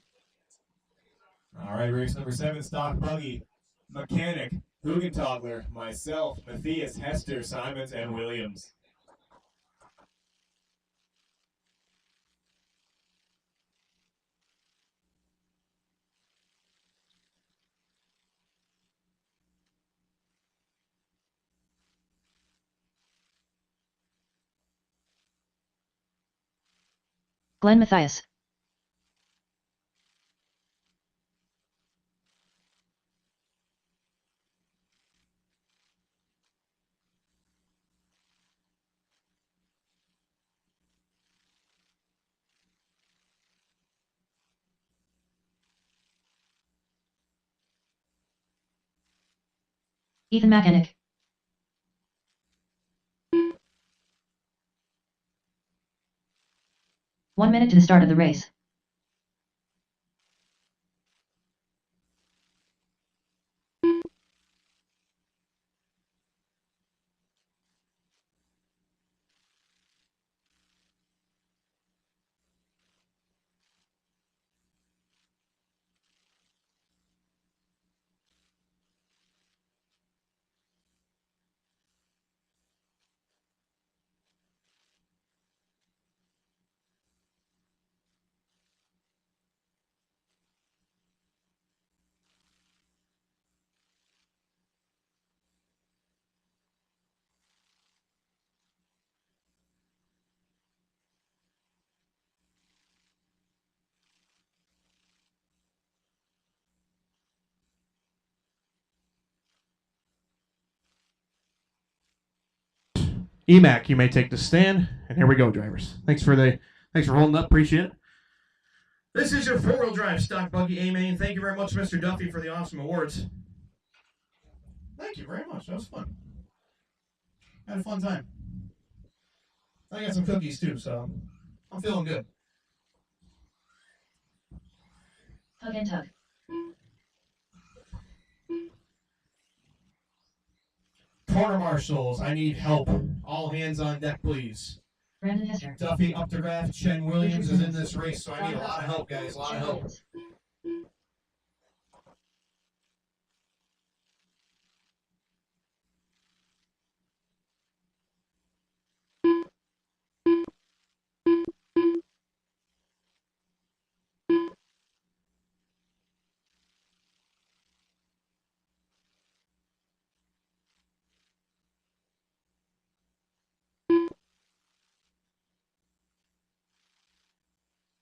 S7: All right, race number 7, stock buggy. Mechanic, Hugentogler, myself, Matthias, Hester, Simons, and Williams.
S2: Glenn Matthias. Ethan Mechanic. 1 minute to the start of the race.
S3: EMAC, you may take the stand. And here we go, drivers. Thanks for holding up. Appreciate it. This is your four-wheel drive stock buggy A-Main. Thank you very much, Mr. Duffy, for the awesome awards. Thank you very much. That was fun. Had a fun time. I got some cookies too, so I'm feeling good.
S2: Hug and tug.
S3: Corner marshals, I need help. All hands on deck, please.
S2: Brandon Hester.
S3: Duffy, Updegraft, Chen Williams is in this race, so I need a lot of help, guys. A lot of
S2: Chen
S3: help.
S2: Williams.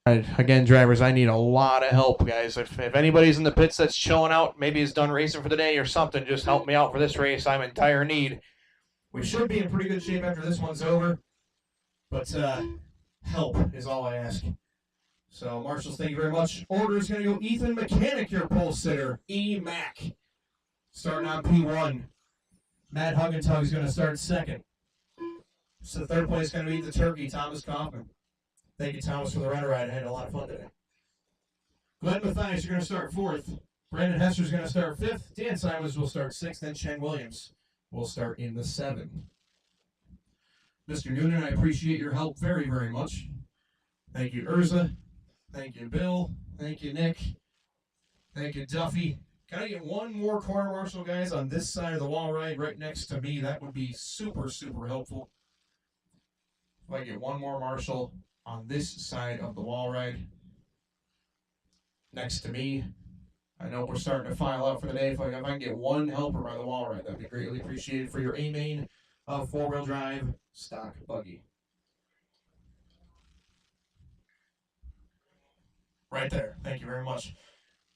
S3: All right, again, drivers, I need a lot of help, guys. If anybody's in the pits that's chilling out, maybe is done racing for the day or something, just help me out for this race. I'm in dire need. We should be in pretty good shape after this one's over, but help is all I ask. So, marshals, thank you very much. Order is going to go Ethan Mechanic, your pole sitter, E-Mac, starting on P1. Matt Huggentug is going to start second. So, third place is going to be the turkey, Thomas Kaufman. Thank you, Thomas, for the ride. I had a lot of fun today. Glenn Mathias, you're going to start fourth. Brandon Hester's going to start fifth. Dan Simons will start sixth. Then Chen Williams will start in the 7. Mr. Noonan, I appreciate your help very, very much. Thank you, Urza. Thank you, Bill. Thank you, Nick. Thank you, Duffy. Can I get one more corner marshal, guys, on this side of the wall right next to me? That would be super, super helpful. If I get one more marshal on this side of the wall ride next to me. I know we're starting to file out for the day. If I can get one helper by the wall ride, that'd be greatly appreciated for your A-Main four-wheel drive stock buggy. Right there. Thank you very much.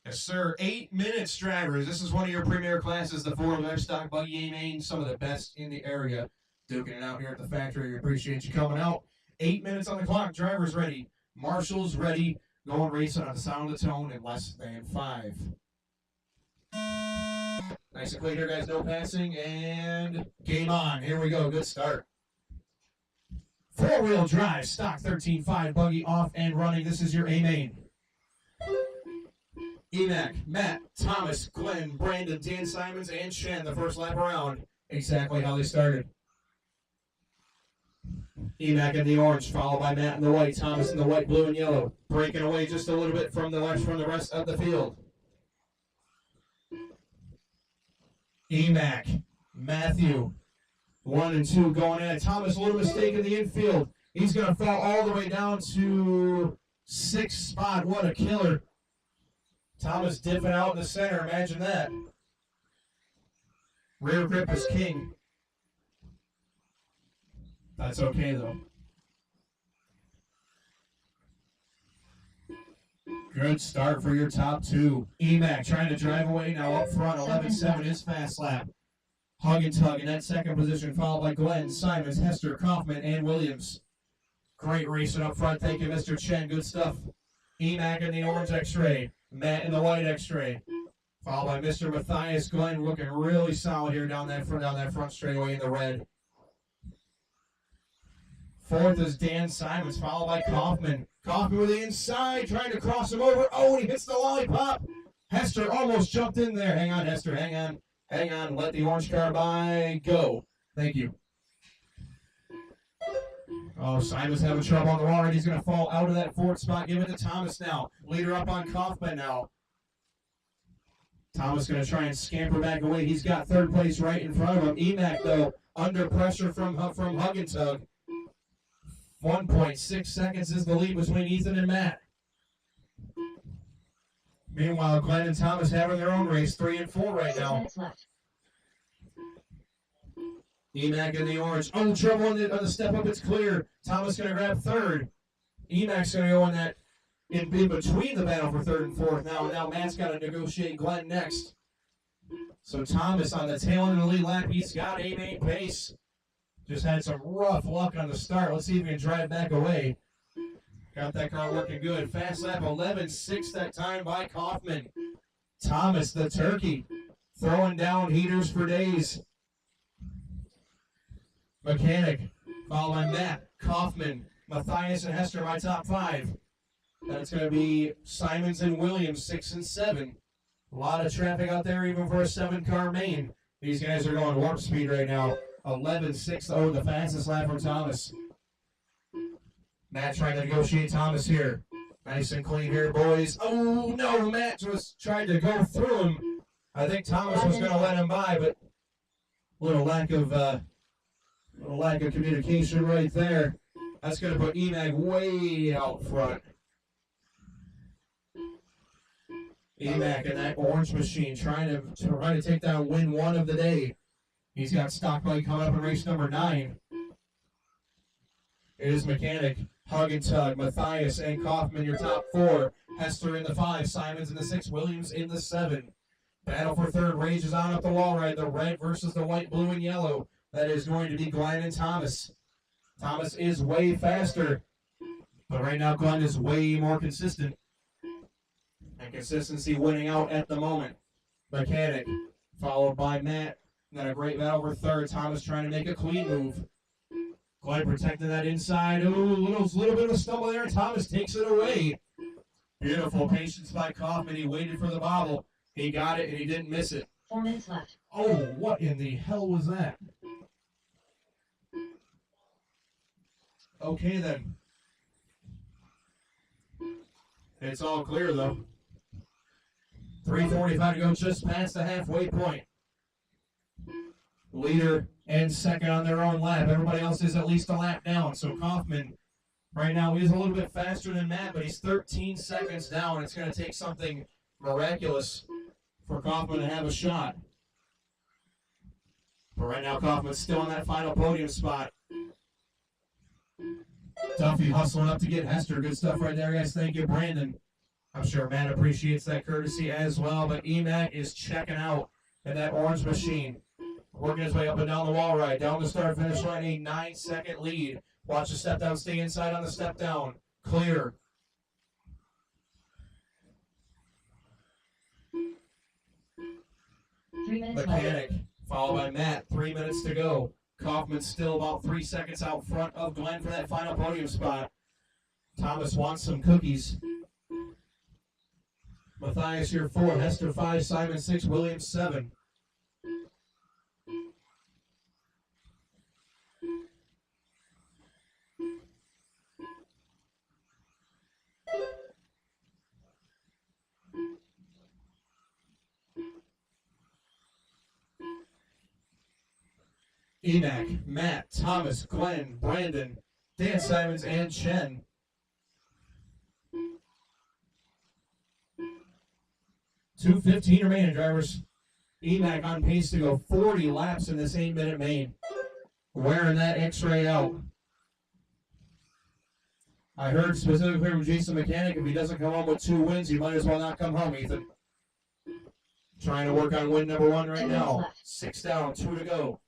S3: Yes, sir. 8 minutes, drivers. This is one of your premier classes, the four-wheel drive stock buggy A-Main. Some of the best in the area. Duking it out here at the factory. We appreciate you coming out. 8 minutes on the clock. Drivers ready. Marshals ready. Going racing on the sound of the tone in less than 5. Nice and clean here, guys. No passing. And game on. Here we go. Good start. Four-wheel drive. Stock 13.5 buggy off and running. This is your A-Main. EMAC, Matt, Thomas, Glenn, Brandon, Dan Simons, and Chen the first lap around. Exactly how they started. EMAC in the orange, followed by Matt in the white, Thomas in the white, blue, and yellow. Breaking away just a little bit from the rest of the field. EMAC, Matthew, 1 and 2 going at it. Thomas, a little mistake in the infield. He's going to fall all the way down to 6th spot. What a killer. Thomas dipping out in the center. Imagine that. Rear grip is king. That's okay, though. Good start for your top 2. EMAC trying to drive away now up front. 11.7 is fast lap. Hug and tug in that second position, followed by Glenn, Simons, Hester, Kaufman, and Williams. Great racing up front. Thank you, Mr. Chen. Good stuff. EMAC in the orange X-ray. Matt in the white X-ray. Followed by Mr. Mathias Glenn, looking really solid here down that front straightaway in the red. 4th is Dan Simons, followed by Kaufman.
S1: Kaufman with the inside, trying to cross him over. Oh, and he hits the lollipop. Hester almost jumped in there. Hang on, Hester. Hang on. Hang on. Let the orange car by. Go. Thank you. Oh, Simon's having trouble on the wall. He's going to fall out of that fourth spot. Give it to Thomas now. Leader up on Kaufman now. Thomas going to try and scamper back away. He's got third place right in front of him. Emac, though, under pressure from Hug and Tug. 1.6 seconds is the lead between Ethan and Matt. Meanwhile, Glenn and Thomas having their own race, 3 and 4 right
S2: 6
S1: now.
S2: minutes left.
S1: Emac in the orange. Oh, trouble on the step up. It's clear. Thomas going to grab third. Emac's going to go in that in between the battle for third and fourth. Now Matt's got to negotiate Glenn next. So Thomas on the tail end of the lead lap. He's got a main pace. Just had some rough luck on the start. Let's see if he can drive back away. Got that car working good. Fast lap 11.6 that time by Kaufman. Thomas, the turkey, throwing down heaters for days. Mechanic, followed by Matt, Kaufman, Matthias, and Hester, my top 5. Then it's going to be Simons and Williams, 6 and 7. A lot of traffic out there, even for a 7-car main. These guys are going warp speed right now. 11.6, oh, the fastest lap from Thomas. Matt trying to negotiate Thomas here. Nice and clean here, boys. Oh, no, Matt just tried to go through him. I think Thomas was going to let him by, but little lack of communication right there. That's going to put Emac way out front. Emac in that orange machine trying to take down win 1 of the day. He's got stock bike coming up in race number 9. It is Mechanic, Hug and Tug, Matthias, and Kaufman, your top 4. Hester in the 5, Simons in the 6, Williams in the 7. Battle for third rages on up the wall ride. The red versus the white, blue, and yellow. That is going to be Glenn and Thomas. Thomas is way faster, but right now Glenn is way more consistent. And consistency winning out at the moment. Mechanic, followed by Matt. Then a great battle for third. Thomas trying to make a clean move. Glenn protecting that inside. Ooh, little bit of a stumble there. Thomas takes it away. Beautiful patience by Kaufman. He waited for the bobble. He got it and he didn't miss it.
S2: 4 minutes left.
S1: Oh, what in the hell was that? Okay then. It's all clear though. 3:45 to go, just past the halfway point. Leader and second on their own lap. Everybody else is at least a lap down. So Kaufman right now is a little bit faster than Matt, but he's 13 seconds down. It's going to take something miraculous for Kaufman to have a shot. But right now Kaufman's still in that final podium spot. Duffy hustling up to get Hester. Good stuff right there, guys. Thank you, Brandon. I'm sure Matt appreciates that courtesy as well, but Emac is checking out in that orange machine. Working his way up and down the wall ride. Down the start finish line, a 9-second lead. Watch the step down, stay inside on the step down. Clear.
S2: Three minutes left.
S1: Mechanic, followed by Matt. 3 minutes to go. Kaufman's still about 3 seconds out front of Glenn for that final podium spot. Thomas wants some cookies. Matthias here 4, Hester 5, Simon 6, Williams 7. Emac, Matt, Thomas, Glenn, Brandon, Dan Simons, and Chen. $2:15 remaining, drivers. Emac on pace to go 40 laps in this 8-minute main. Wearing that X-ray out. I heard specifically from Jason Mechanic, if he doesn't come home with 2 wins, he might as well not come home, Ethan. Trying to work on win number 1 right
S2: 2 minutes
S1: now.
S2: left.
S1: 6 down, 2 to go.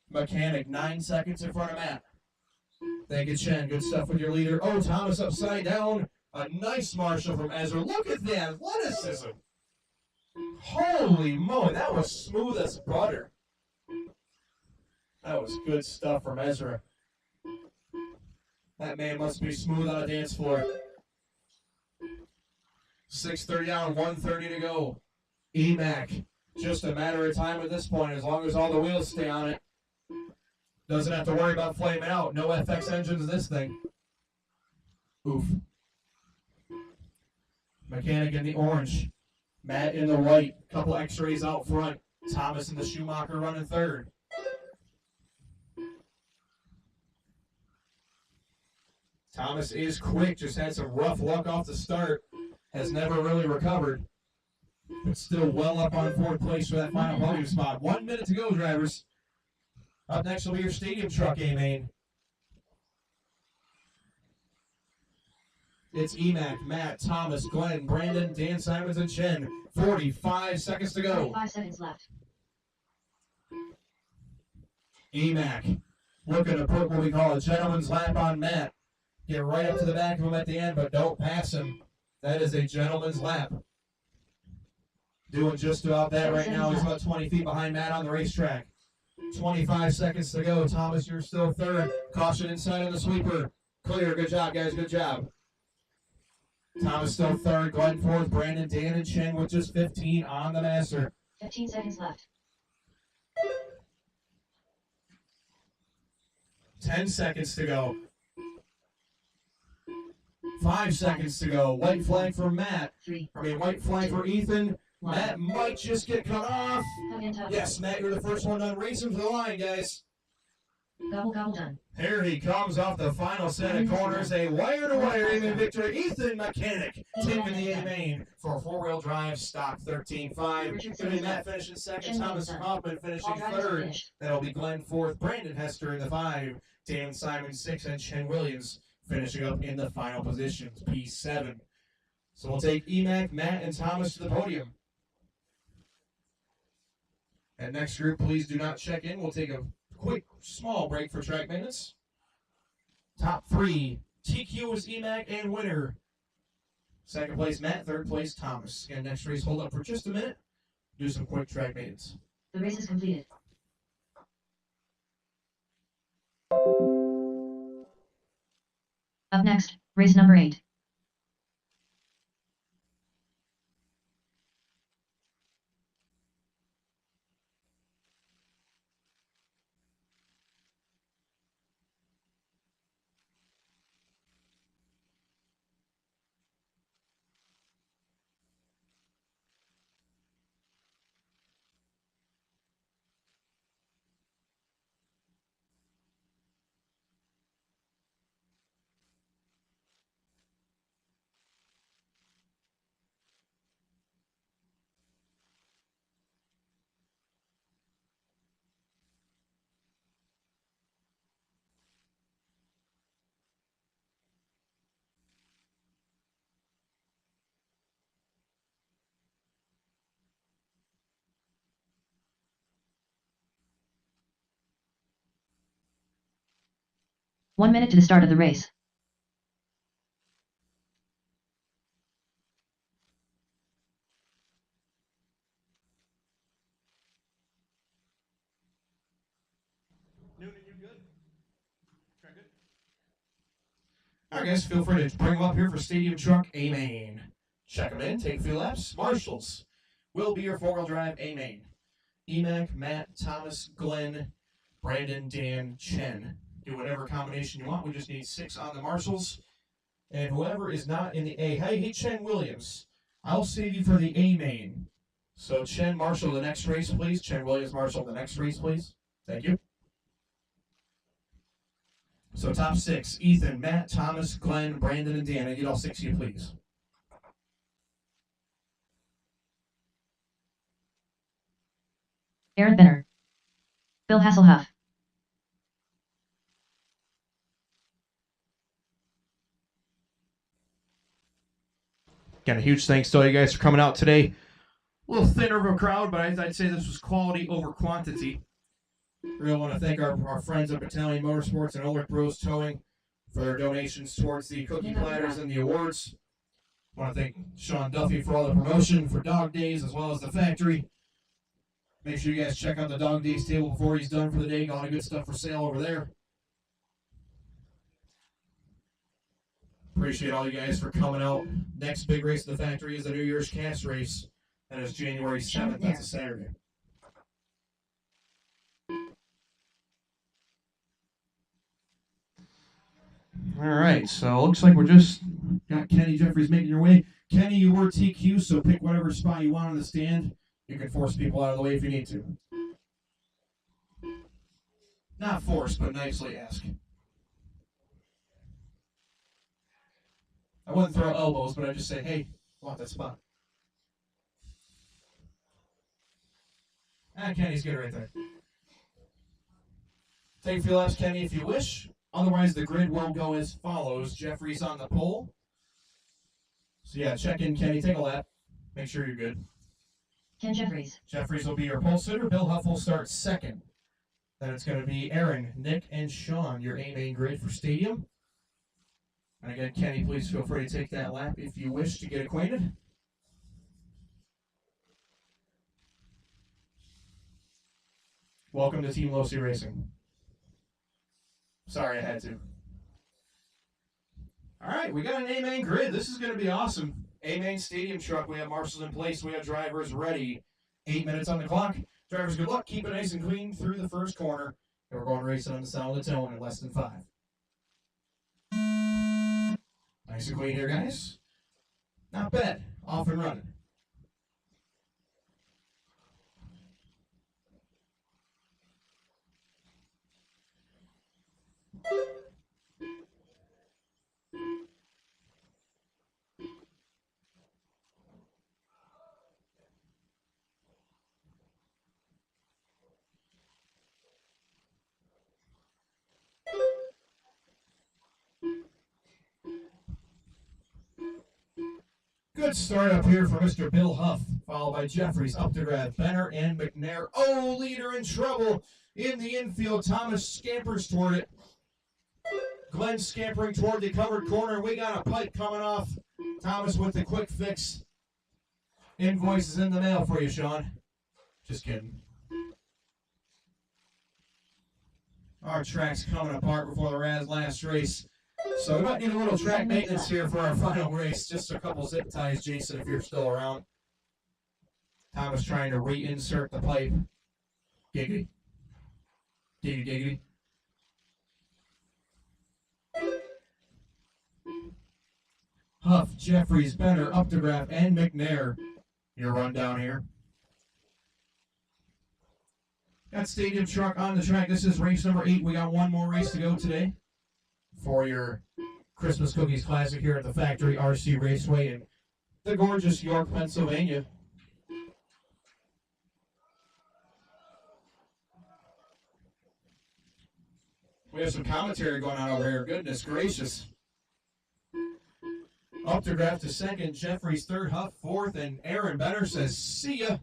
S1: Mechanic, 9 seconds in front of Matt. Thank you, Chen. Good stuff with your leader. Oh, Thomas upside down. A nice Marshall from Ezra. Look at the athleticism. Holy moly, that was smooth as butter. That was good stuff from Ezra. That man must be smooth on a dance floor. 6:30 down, 1:30 to go. EMAC, just a matter of time at this point, as long as all the wheels stay on it. Doesn't have to worry about flaming out. No FX engines in this thing. Oof. Mechanic in the orange. Matt in the white. Couple x-rays out front. Thomas and the Schumacher running third. Thomas is quick, just had some rough luck off the start. Has never really recovered. But still well up on fourth place for that final podium spot. 1 minute to go, drivers. Up next will be your stadium truck, A-Main. It's EMAC, Matt, Thomas, Glenn, Brandon, Dan Simons, and Chen. 45 seconds to go.
S2: 5 seconds left.
S1: EMAC looking to put what we call a gentleman's lap on Matt. Get right up to the back of him at the end, but don't pass him. That is a gentleman's lap. Doing just about that right now. He's about 20 feet behind Matt on the racetrack. 25 seconds to go. Thomas, you're still third. Caution inside on the sweeper. Clear. Good job, guys. Good job. Thomas still third. Glenn fourth. Brandon, Dan, and Chen with just 15 on the master.
S2: 15 seconds left.
S1: 10 seconds to go. 5 seconds to go. White flag for Matt.
S2: 3,
S1: White flag for Ethan.
S2: 1.
S1: Matt might just get cut off.
S2: Hug and tug.
S1: Yes, Matt, you're the first one done. Race him to the line, guys.
S2: Gobble gobble done.
S1: Here he comes off the final set of corners. A wire-to-wire A-Main victory. Ethan Mechanic taking the A-Main for four-wheel drive stock 13.5.
S2: Richard
S1: Gonna be
S2: Simmons
S1: Matt finishing second.
S2: Chen
S1: Thomas
S2: Wilson.
S1: Hoffman finishing
S2: All drivers are
S1: third.
S2: finished.
S1: That'll be Glenn fourth. Brandon Hester in the 5. Dan Simon 6. And Chen Williams finishing up in the final positions, P7. So we'll take EMAC, Matt, and Thomas to the podium. And next group, please do not check in. We'll take a quick, small break for track maintenance. Top 3, TQ is EMAC and winner. Second place, Matt. Third place, Thomas. And next race, hold up for just a minute. Do some quick track maintenance.
S2: The race is completed. Up next, race number 8. One minute to the start of the race.
S3: Noonan, you good? Track good?
S1: All right, guys, feel free to bring them up here for Stadium Truck A-Main. Check them in, take a few laps. Marshalls will be your four-wheel drive A-Main. EMAC, Matt, Thomas, Glenn, Brandon, Dan, Chen. Do whatever combination you want. We just need 6 on the Marshalls. And whoever is not in the A. Hey, Chen Williams. I'll save you for the A-Main. So Chen, Marshall, the next race, please. Chen Williams, Marshall, the next race, please. Thank you. So top 6, Ethan, Matt, Thomas, Glenn, Brandon, and Dan. I need all 6 of you, please.
S2: Aaron Benner. Bill Hasselhoff.
S3: Again, a huge thanks to all you guys for coming out today. A little thinner of a crowd, but I'd say this was quality over quantity.
S1: Really want to thank our friends at Battalion Motorsports and Ulrich Bros Towing for their donations towards the cookie platters and the awards. Want to thank Sean Duffy for all the promotion for Dog Days as well as the factory. Make sure you guys check out the Dog Days table before he's done for the day. Got a lot of good stuff for sale over there. Appreciate all you guys for coming out. Next big race at the factory is the New Year's Cast race. That is January 7th. That's a Saturday. All right, so looks like we're just got Kenny Jeffries making your way. Kenny, you were TQ, so pick whatever spot you want on the stand. You can force people out of the way if you need to. Not force, but nicely ask. I wouldn't throw elbows, but I'd just say, hey, I want that spot. Kenny's good right there. Take a few laps, Kenny, if you wish. Otherwise, the grid will go as follows. Jeffries on the pole. So yeah, check in, Kenny. Take a lap. Make sure you're good.
S2: Ken Jeffries.
S1: Jeffries will be your pole sitter. Bill Huff will start second. Then it's going to be Aaron, Nick, and Sean, your A-main grid for stadium. And again, Kenny, please feel free to take that lap if you wish to get acquainted. Welcome to Team Losi Racing. Sorry I had to. All right, we got an A-main grid. This is going to be awesome. A-main stadium truck. We have marshals in place. We have drivers ready. 8 minutes on the clock. Drivers, good luck. Keep it nice and clean through the first corner. And we're going racing on the sound of the tone in less than 5. Nice and clean here, guys. Not bad. Off and running. Good start up here for Mr. Bill Huff, followed by Jeffries, Updegraff, Benner, and McNair. Oh, leader in trouble in the infield. Thomas scampers toward it. Glenn scampering toward the covered corner. We got a pipe coming off. Thomas with the quick fix. Invoice is in the mail for you, Sean. Just kidding. Our track's coming apart before the last race. So we might need a little track maintenance here for our final race. Just a couple zip ties, Jason, if you're still around. Thomas trying to reinsert the pipe. Giggity. Giggity, giggity. Huff, Jeffries, Benner, Updegraff, and McNair. Your rundown here. Got stadium truck on the track. This is race number 8. We got one more race to go today for your Christmas Cookies Classic here at the Factory RC Raceway in the gorgeous York, Pennsylvania. We have some commentary going on over here. Goodness gracious. Updegraff to second, Jeffries third, Huff fourth, and Aaron Benner says, see ya.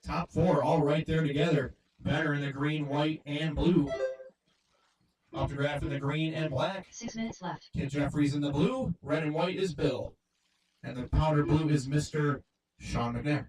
S1: Top 4 all right there together. Benner in the green, white, and blue. Updegraff in the green and black.
S2: 6 minutes left.
S1: Ken Jeffries in the blue. Red and white is Bill. And the powder blue is Mr. Sean McNair.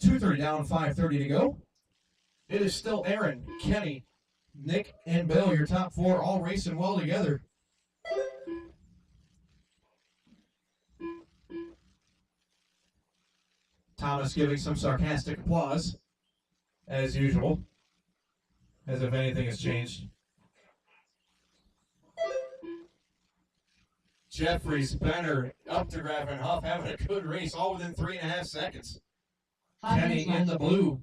S1: .230 down, 5:30 to go. It is still Aaron, Kenny, Nick, and Bill, your top 4, all racing well together. Thomas giving some sarcastic applause, as usual, as if anything has changed. Jeffries, Benner, Updegraff, and Huff having a good race, all within 3.5 seconds.
S2: 5
S1: Kenny
S2: minutes
S1: in
S2: left.
S1: the blue.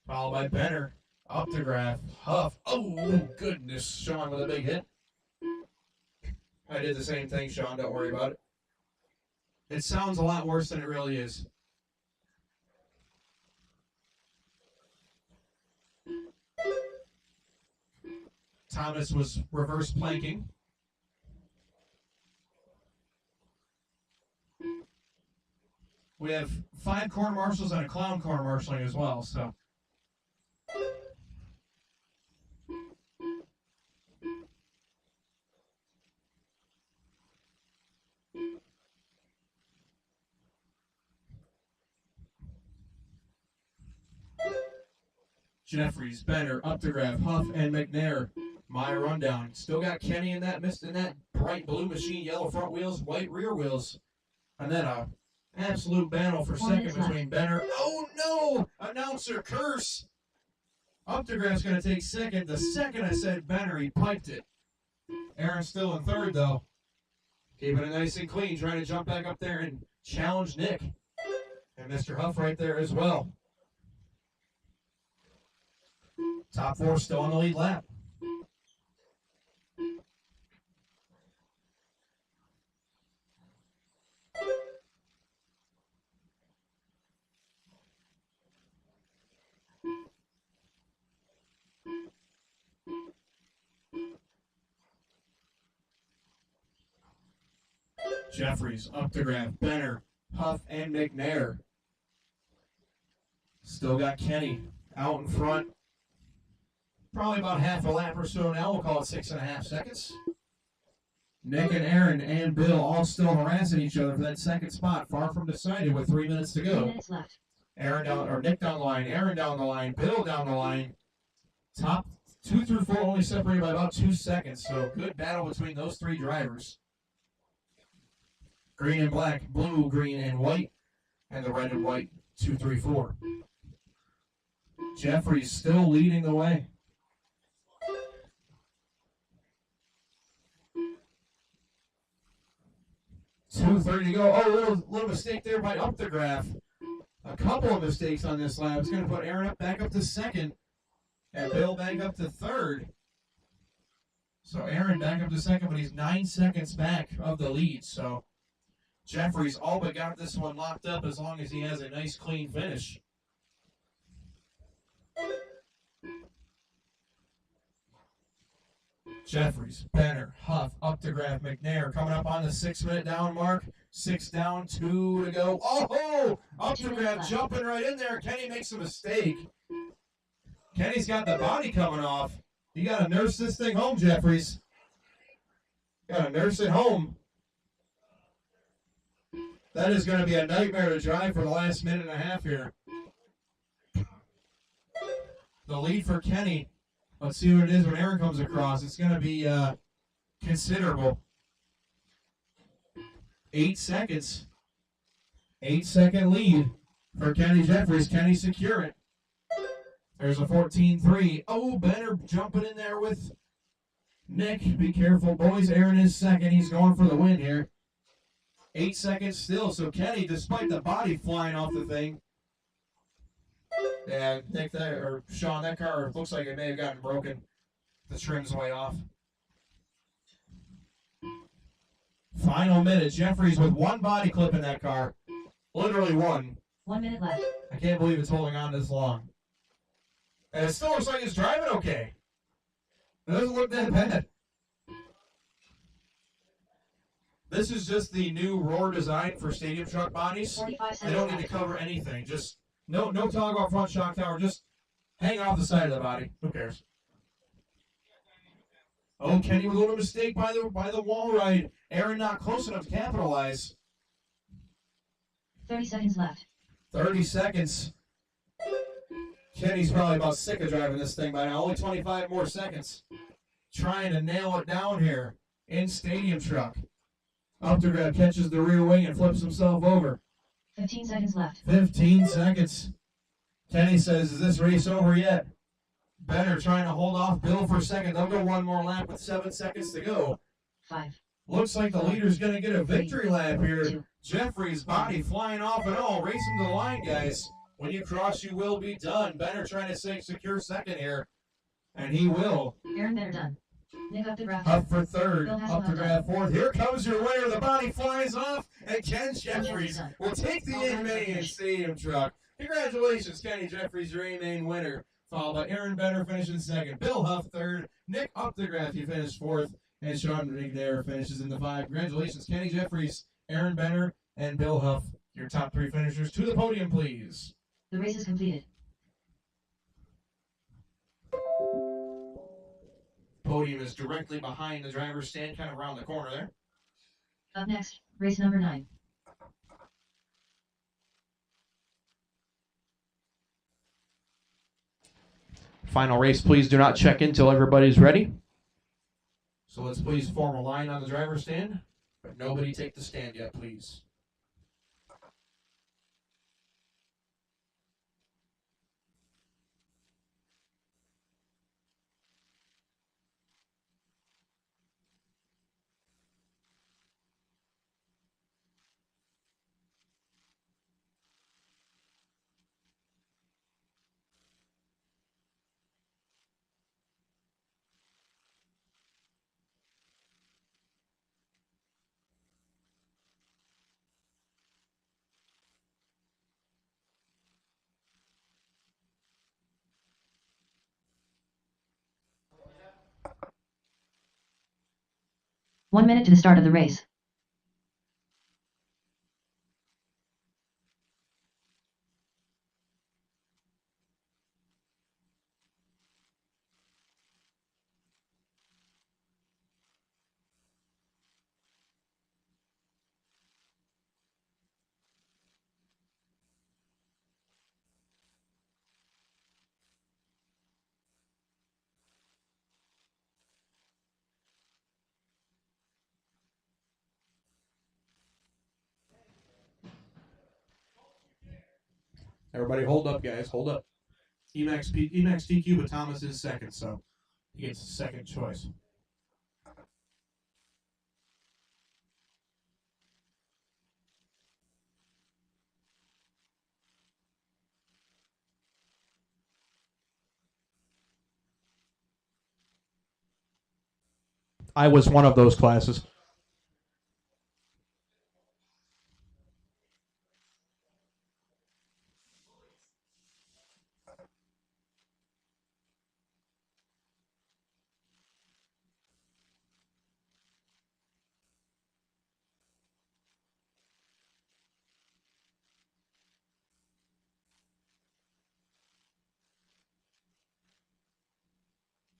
S1: Followed by Benner, Updegraff, Huff. Oh, goodness. Sean with a big hit. I did the same thing, Sean. Don't worry about it. It sounds a lot worse than it really is. Thomas was reverse planking. We have 5 corner marshals and a clown corner marshaling as well. So. Jeffries, Benner, Updegraff, Huff, and McNair. My rundown. Still got Kenny in that bright blue machine, yellow front wheels, white rear wheels. And then a absolute battle for
S2: 4
S1: second
S2: minutes left.
S1: between Benner. Oh no! Announcer curse! Updegraff's gonna take second. The second I said Benner, he piped it. Aaron's still in third though. Keeping it nice and clean, trying to jump back up there and challenge Nick. And Mr. Huff right there as well. Top 4 still on the lead lap. Jeffries, Updegraff, Benner, Huff, and McNair. Still got Kenny out in front. Probably about half a lap or so now. We'll call it 6.5 seconds. Nick and Aaron and Bill all still harassing each other for that second spot. Far from decided with 3 minutes to
S2: 3
S1: go.
S2: minutes left.
S1: Nick down the line, Aaron down the line, Bill down the line. Top 2 through 4 only separated by about 2 seconds. So good battle between those 3 drivers. Green and black, blue, green, and white. And the red and white, 2, 3, 4. Jeffries still leading the way. .230 to go. Oh, little mistake there by Updegraff. A couple of mistakes on this lap. It's going to put Aaron back up to second, and Bill back up to third. So Aaron back up to second, but he's 9 seconds back of the lead. So Jeffries all but got this one locked up as long as he has a nice clean finish. Jeffries, Benner, Huff, Updegraff, McNair coming up on the 6-minute down mark. 6 down, 2 to go. Oh, Updegraff jumping right in there. Kenny makes a mistake. Kenny's got the body coming off. You got to nurse this thing home, Jeffries. Got to nurse it home. That is going to be a nightmare to drive for the last minute and a half here. The lead for Kenny. Let's see what it is when Aaron comes across. It's going to be considerable. 8 seconds. 8-second lead for Kenny Jeffries. Can he secure it? There's a 14-3. Oh, Benner jumping in there with Nick. Be careful, boys. Aaron is second. He's going for the win here. 8 seconds still. So Kenny, despite the body flying off the thing, yeah, Nick, or Sean, that car looks like it may have gotten broken. The trim's way off. Final minute. Jeffries with 1 body clip in that car. Literally 1.
S2: 1 minute left.
S1: I can't believe it's holding on this long. And it still looks like it's driving okay. It doesn't look that bad. This is just the new Roar design for stadium truck bodies.
S2: 45
S1: They
S2: seconds
S1: don't need to
S2: left.
S1: cover anything. Just no talk about front shock tower. Just hang off the side of the body. Who cares? Oh, Kenny with a little mistake by the wall ride. Aaron not close enough to capitalize.
S2: 30 seconds left.
S1: 30 seconds. Kenny's probably about sick of driving this thing by now. Only 25 more seconds. Trying to nail it down here in stadium truck. Updegraff catches the rear wing and flips himself over.
S2: 15 seconds left.
S1: 15 seconds. Kenny says, is this race over yet? Benner trying to hold off Bill for a second. They'll go 1 more lap with 7 seconds to go.
S2: 5.
S1: Looks like the leader's going to get a victory lap here.
S2: 2.
S1: Jeffries' body flying off and all. Race him to the line, guys. When you cross, you will be done. Benner trying to secure second here. And he will.
S2: Aaron Benner done. Nick Updegraff.
S1: Up for third.
S2: Bill
S1: Up to
S2: Hasselhoff
S1: grab fourth. Here comes your winner. The body flies off. And Ken Jeffries
S2: done.
S1: will take the A-Main stadium truck. Congratulations, Kenny Jeffries, your A-Main winner. Followed by Aaron Benner finishing second. Bill Huff third. Nick Updegraff, he finished fourth. And Sean McNair finishes in the 5. Congratulations, Kenny Jeffries, Aaron Benner, and Bill Huff. Your top 3 finishers to the podium, please.
S2: The race is completed.
S3: Podium is directly behind the driver's stand, kind of around the corner there.
S2: Up next, race number 9.
S3: Final race, please do not check in until everybody's ready. So let's please form a line on the driver's stand, but nobody take the stand yet, please.
S2: One minute to the start of the race.
S3: Everybody hold up, guys. Hold up. Emax DQ, but Thomas is second, so he gets second choice. I was one of those classes.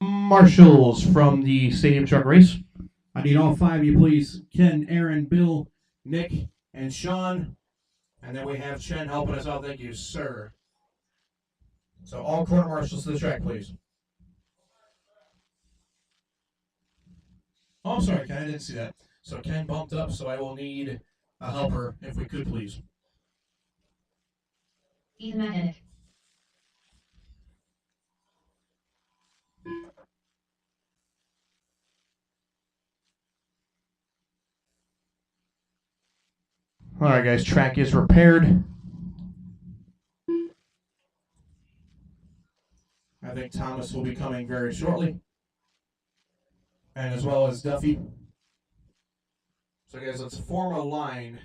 S3: Marshals from the Stadium Truck Race. I need all 5 of you, please. Ken, Aaron, Bill, Nick, and Sean. And then we have Chen helping us out. Thank you, sir. So all quarter marshals to the track, please. Oh, I'm sorry, Ken. I didn't see that. So Ken bumped up, so I will need a helper, if we could, please.
S2: Ethan Mechanic.
S3: All right, guys. Track is repaired. I think Thomas will be coming very shortly. And as well as Duffy. So, guys, let's form a line.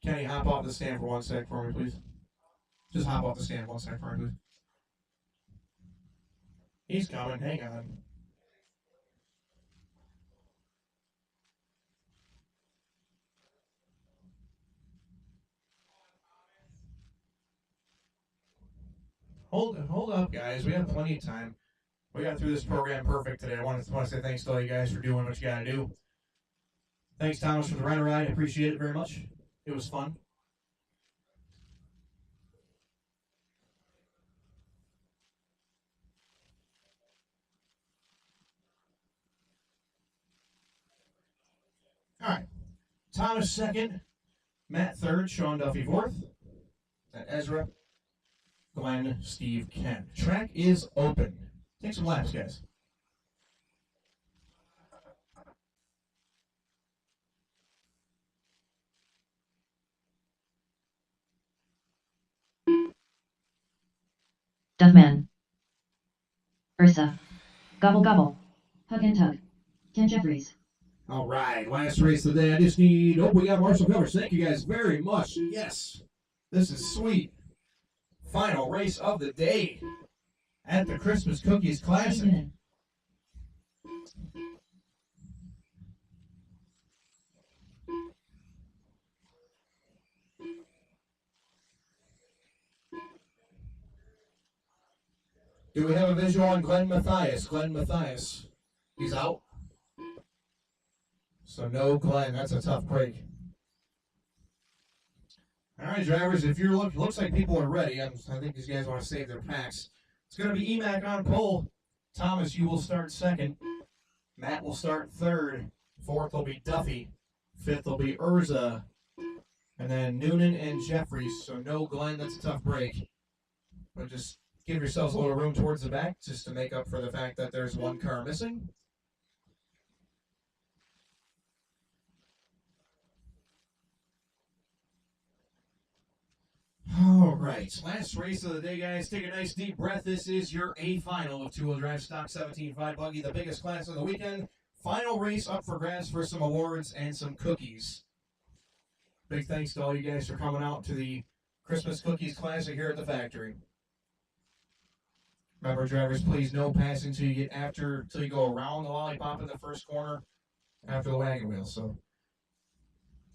S3: Kenny, hop off the stand for 1 sec for me, please. Just hop off the stand 1 sec for me, please. He's coming. Hang on. Hold up, guys. We have plenty of time. We got through this program perfect today. I want to say thanks to all you guys for doing what you got to do. Thanks, Thomas, for the rent ride. I appreciate it very much. It was fun. All right. Thomas second, Matt third, Sean Duffy fourth, and Ezra, Glenn, Steve, Ken. Track is open. Take some laps, guys.
S2: Duffman. Ursa. Gobble Gobble. Hug and Tug. Ken Jeffries.
S1: All right, last race of the day. I just need. Oh, we got Marshall covers. Thank you guys very much. Yes, this is sweet. Final race of the day at the Christmas Cookies Classic. Do we have a visual on Glenn Mathias? Glenn Mathias. He's out. So no Glenn. That's a tough break. All right, drivers, if you're looks like people are ready. I think these guys want to save their packs. It's going to be Emac on pole. Thomas, you will start second. Matt will start third. Fourth will be Duffy. Fifth will be Urza. And then Noonan and Jeffries. So no Glenn. That's a tough break. But just give yourselves a little room towards the back just to make up for the fact that there's one car missing. All right, last race of the day, guys. Take a nice deep breath. This is your A final of two-wheel drive stock 17.5 buggy, the biggest class of the weekend. Final race up for grabs for some awards and some cookies. Big thanks to all you guys for coming out to the Christmas Cookies Classic here at the factory. Remember, drivers, please no passing till you go around the lollipop in the first corner after the wagon wheel. So,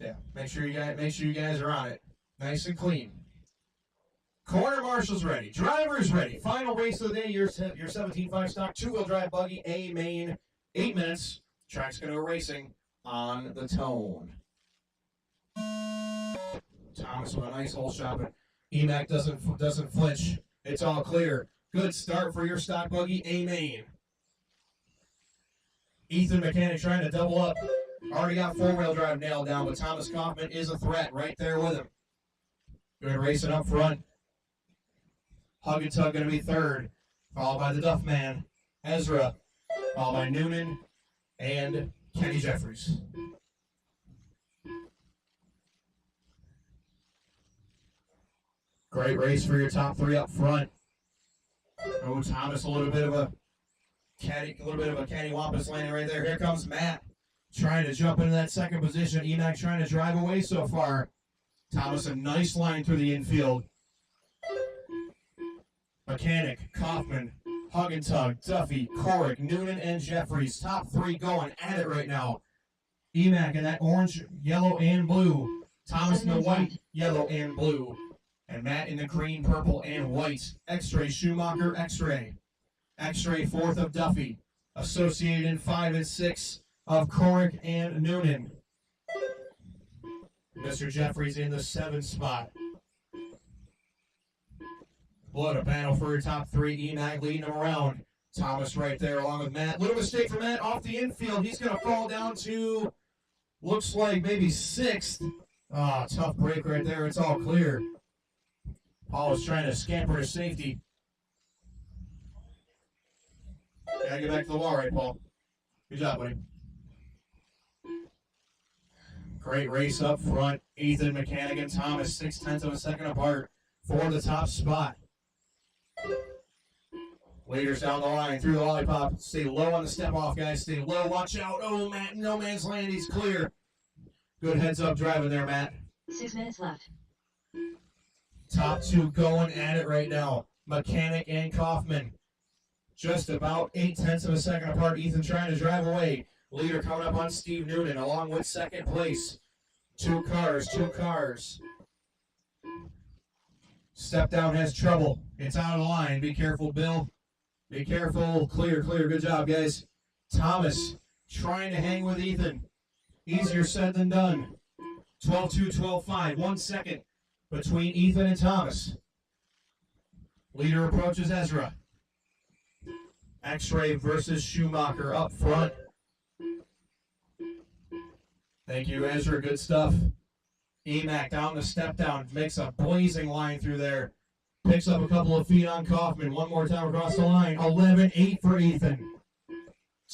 S1: yeah, make sure you guys are on it, nice and clean. Corner marshals ready. Drivers ready. Final race of the day. Your 17.5 stock two-wheel drive buggy A main. 8 minutes. Track's going to go racing on the tone. Thomas with a nice hole shot, but Emac doesn't flinch. It's all clear. Good start for your stock buggy A main. Ethan Mechanic trying to double up. Already got four-wheel drive nailed down, but Thomas Kaufman is a threat right there with him. Good racing up front. Hug and Tug going to be third, followed by the Duff Man, Ezra, followed by Noonan and Kenny Jeffries. Great race for your top three up front. Oh, Thomas, a little bit of a cattywampus landing right there. Here comes Matt, trying to jump into that second position. Emac trying to drive away so far. Thomas, a nice line through the infield. Mechanic, Kaufman, Hug and Tug, Duffy, Corrick, Noonan, and Jeffries. Top three going at it right now. Emac in that orange, yellow, and blue. Thomas in the white, yellow, and blue. And Matt in the green, purple, and white. X-Ray, Schumacher, X-Ray. X-Ray, fourth of Duffy. Associated in 5 and 6 of Corrick and Noonan. Mr. Jeffries in the 7th spot. What a battle for your top three. Emac leading them around. Thomas right there along with Matt. Little mistake for Matt off the infield. He's going to fall down to, looks like maybe 6th. Ah, tough break right there. It's all clear. Paul is trying to scamper to safety. Gotta get back to the wall, right, Paul? Good job, buddy. Great race up front. Ethan, Mechanic, and Thomas 0.6 of a second apart for the top spot. Leaders down the line through the lollipop. Stay low on the step off, guys. Stay low. Watch out. Oh, Matt, no man's land. He's clear. Good heads up driving there, Matt.
S2: 6 minutes left.
S1: Top two going at it right now. Mechanic and Kaufman. Just about 0.8 of a second apart. Ethan trying to drive away. Leader coming up on Steve Noonan along with second place. Two cars. Step down has trouble. It's out of the line. Be careful, Bill. Be careful. Clear. Good job, guys. Thomas trying to hang with Ethan. Easier said than done. 12-2, 12-5. 1 second between Ethan and Thomas. Leader approaches Ezra. X-Ray versus Schumacher up front. Thank you, Ezra. Good stuff. Emac down the step down. Makes a blazing line through there. Picks up a couple of feet on Kaufman. One more time across the line. 11-8 for Ethan.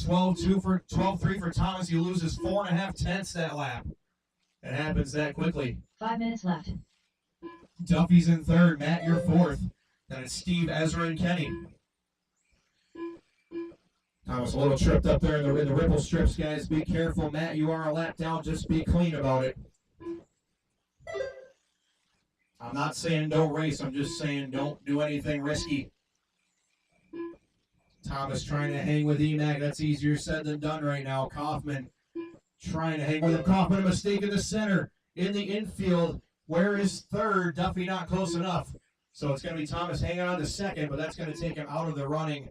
S1: 12-3 for Thomas. He loses 4.5 tenths that lap. It happens that quickly.
S2: 5 minutes left.
S1: Duffy's in third. Matt, you're fourth. Then it's Steve, Ezra, and Kenny. Thomas a little tripped up there in the ripple strips, guys. Be careful. Matt, you are a lap down. Just be clean about it. I'm not saying don't race. I'm just saying don't do anything risky. Thomas trying to hang with Emac. That's easier said than done right now. Kaufman trying to hang with him. Kaufman, a mistake in the center. In the infield. Where is third? Duffy not close enough. So it's going to be Thomas hanging on to second, but that's going to take him out of the running.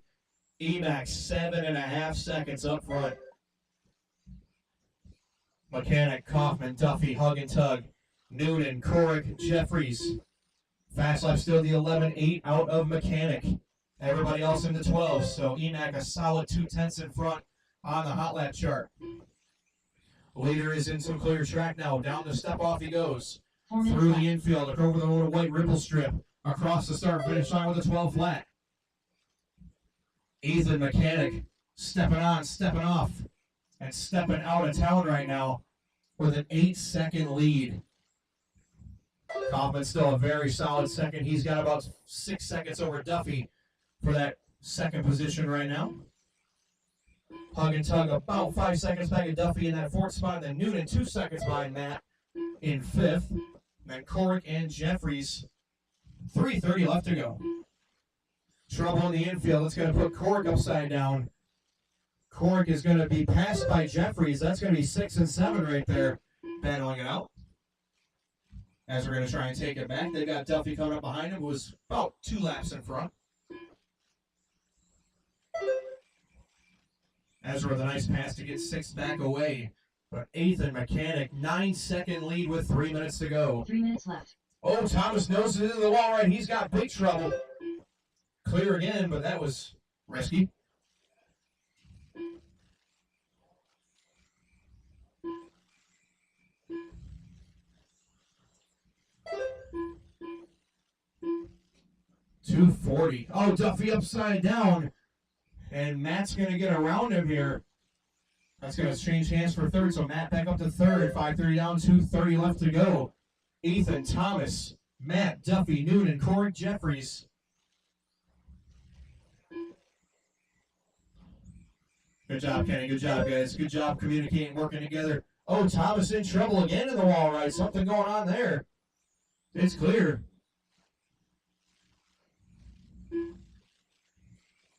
S1: Emax 7.5 seconds up front. Mechanic, Kaufman, Duffy, Hug and Tug, Noonan, Corrick, Jeffries. Fast lap still the 11.8 out of Mechanic. Everybody else in the 12. So Emac a solid 2/10 in front on the hot lap chart. Leader is in some clear track now. Down the step off he goes.
S2: 4 minutes
S1: Through
S2: left.
S1: the infield, look over the little white ripple strip. Across the start finish line with a 12 flat. Ethan Mechanic stepping on, stepping off, and stepping out of town right now with an 8-second lead. Kaufman still a very solid second. He's got about 6 seconds over Duffy for that second position right now. Hug and Tug about 5 seconds back at Duffy in that fourth spot. Then Noonan 2 seconds behind Matt in fifth. Then Corrick and Jeffries 3:30 left to go. Trouble in the infield. It's going to put Corrick upside down. Corrick is going to be passed by Jeffries. That's going to be 6 and 7 right there. Battling it out. As we're going to try and take it back, they've got Duffy coming up behind him, who was about 2 laps in front. Ezra with a nice pass to get 6 back away. But Ethan Mechanic, 9-second lead with 3 minutes to go.
S2: 3 minutes left.
S1: Oh, Thomas noses into the wall right. He's got big trouble. Clear again, but that was risky. .240. Oh, Duffy upside down. And Matt's going to get around him here. That's going to change hands for third. So Matt back up to third. 5:30 down, 2:30 left to go. Ethan, Thomas, Matt, Duffy, Noonan, Corey, Jeffries. Good job, Kenny. Good job, guys. Good job communicating, working together. Oh, Thomas in trouble again in the wall right. Something going on there. It's clear.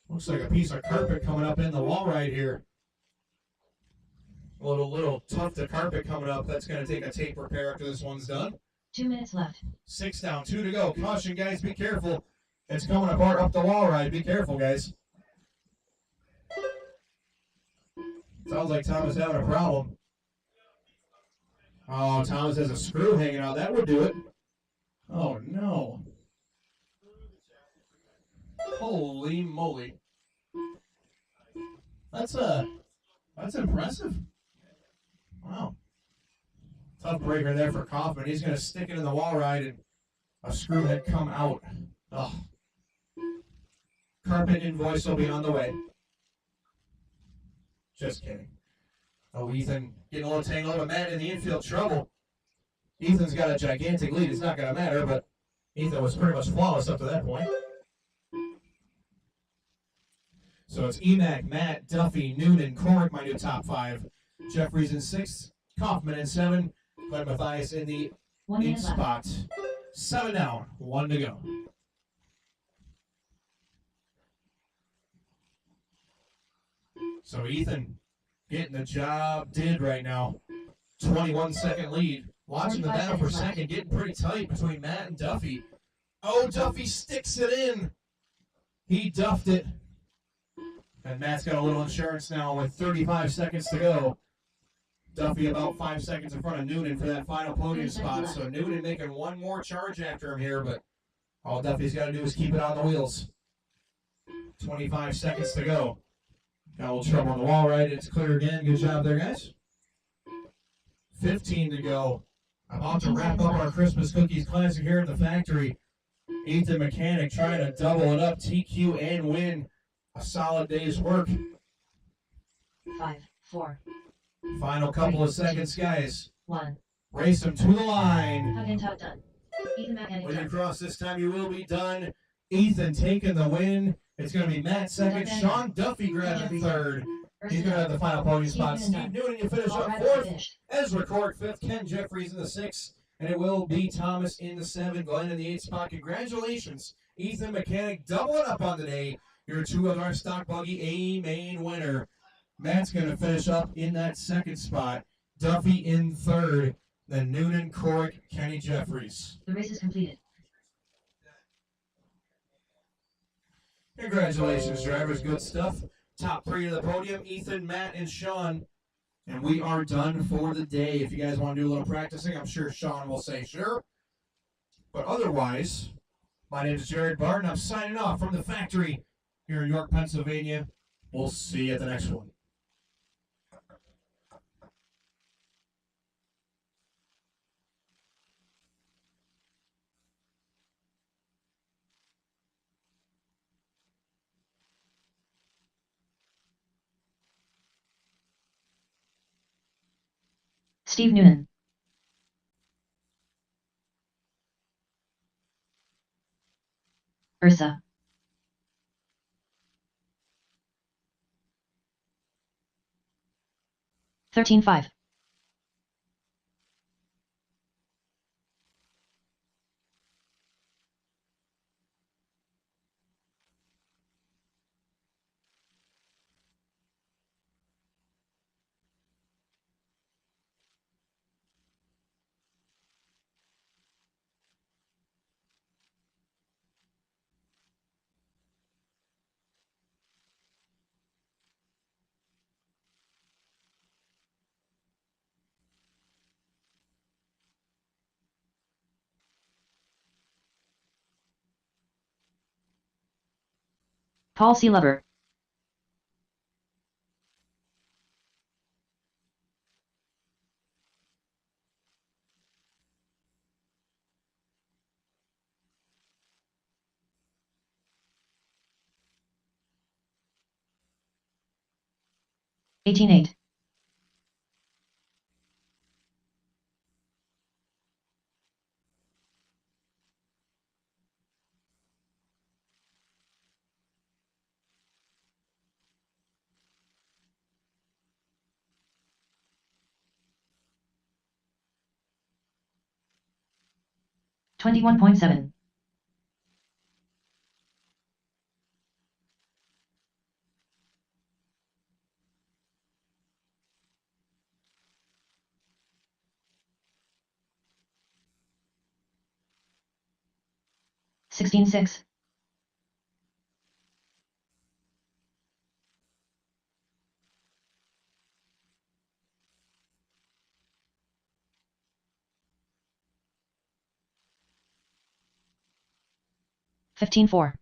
S1: Looks like a piece of carpet coming up in the wall right here. A little tuft of carpet coming up. That's going to take a tape repair after this one's done.
S2: 2 minutes left.
S1: 6 down, 2 to go. Caution, guys. Be careful. It's coming apart up the wall right. Be careful, guys. Sounds like Thomas having a problem. Oh, Thomas has a screw hanging out. That would do it. Oh, no. Holy moly. That's impressive. Wow. Tough breaker there for Kaufman. He's going to stick it in the wall ride and a screw had come out. Oh. Carpet invoice will be on the way. Just kidding. Oh, Ethan getting a little tangled up. Matt in the infield trouble. Ethan's got a gigantic lead. It's not going to matter, but Ethan was pretty much flawless up to that point. So it's Emac, Matt, Duffy, Noonan, Corrick, my new top 5. Jeffries in 6th, Kaufman in 7, Glenn Mathias in the
S2: 1 minute
S1: 8th
S2: left.
S1: spot. 7 down, 1 to go. So Ethan getting the job did right now. 21-second lead. Watching the
S2: 45
S1: battle for
S2: seconds left.
S1: second, getting pretty tight between Matt and Duffy. Oh, Duffy sticks it in. He duffed it. And Matt's got a little insurance now with 35 seconds to go. Duffy about 5 seconds in front of Noonan for that final podium
S2: 30 seconds
S1: spot.
S2: left.
S1: So Noonan making one more charge after him here, but all Duffy's got to do is keep it on the wheels. 25 seconds to go. Got a little trouble on the wall, right? It's clear again. Good job there, guys. 15 to go. About to wrap up our Christmas Cookies Classic here in the factory. Ethan Mechanic trying to double it up, TQ and win a solid day's work.
S2: 5, 4,
S1: Final couple of seconds, guys.
S2: 1.
S1: Race them to the line.
S2: Hug and Tug done. Ethan Mechanic
S1: When you
S2: done.
S1: cross this time, you will be done. Ethan taking the win. It's going to be Matt second. Sean Duffy grabbing third. He's going to have the final podium spot. Steve Noonan, you finish
S2: All
S1: up
S2: right,
S1: fourth.
S2: finished.
S1: Ezra Cork fifth. Ken Jeffries in the 6th. And it will be Thomas in the 7th. Glenn in the 8th spot. Congratulations, Ethan Mechanic. Doubling up on the day. You're 2 of our stock buggy A main winner. Matt's going to finish up in that 2nd spot. Duffy in 3rd. Then Noonan, Cork, Kenny Jeffries.
S2: The race is completed.
S1: Congratulations, drivers. Good stuff. Top three to the podium, Ethan, Matt, and Sean. And we are done for the day. If you guys want to do a little practicing, I'm sure Sean will say sure. But otherwise, my name is Jared Barton. I'm signing off from the factory here in York, Pennsylvania. We'll see you at the next one.
S2: Steve Noonan. Ursa. Thirteen 5. Paul C. Lover. Eighteen 8. 21.7. 16 6. 15 4.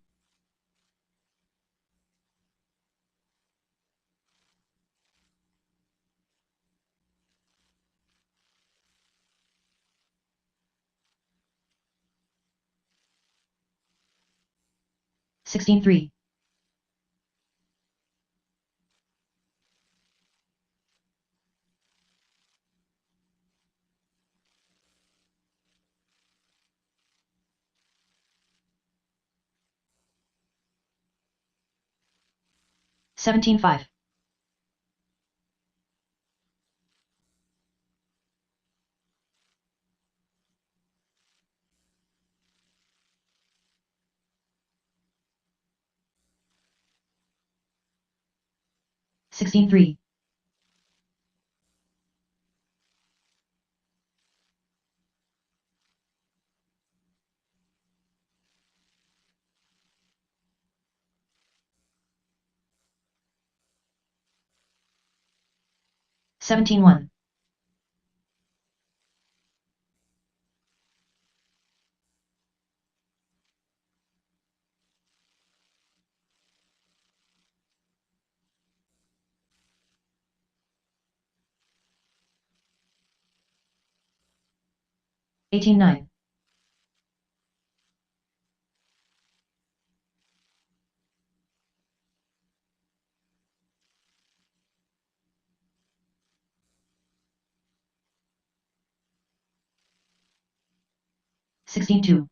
S2: 16 3. 17 5. 16 3. 17 1. 18 9. 16 2.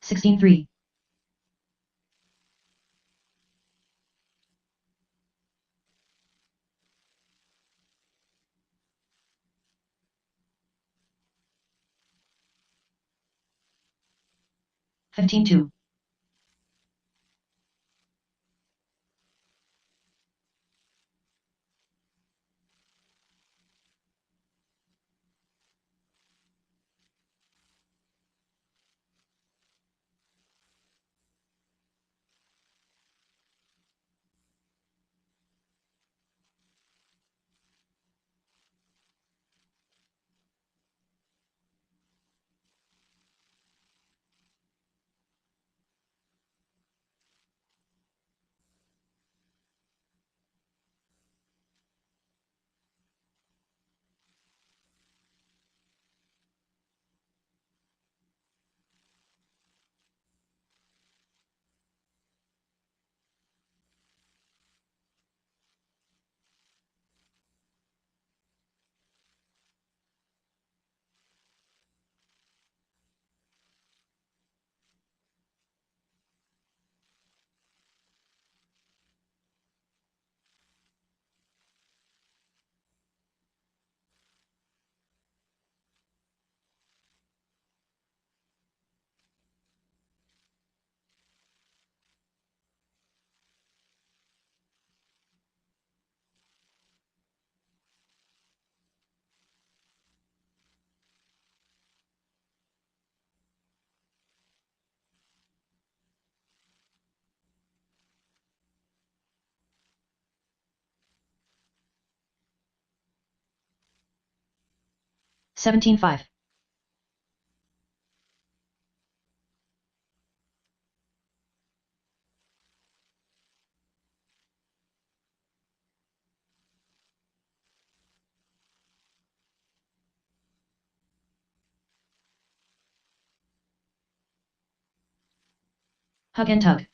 S2: 16 3. 15 2. 17-5. Hug and tug.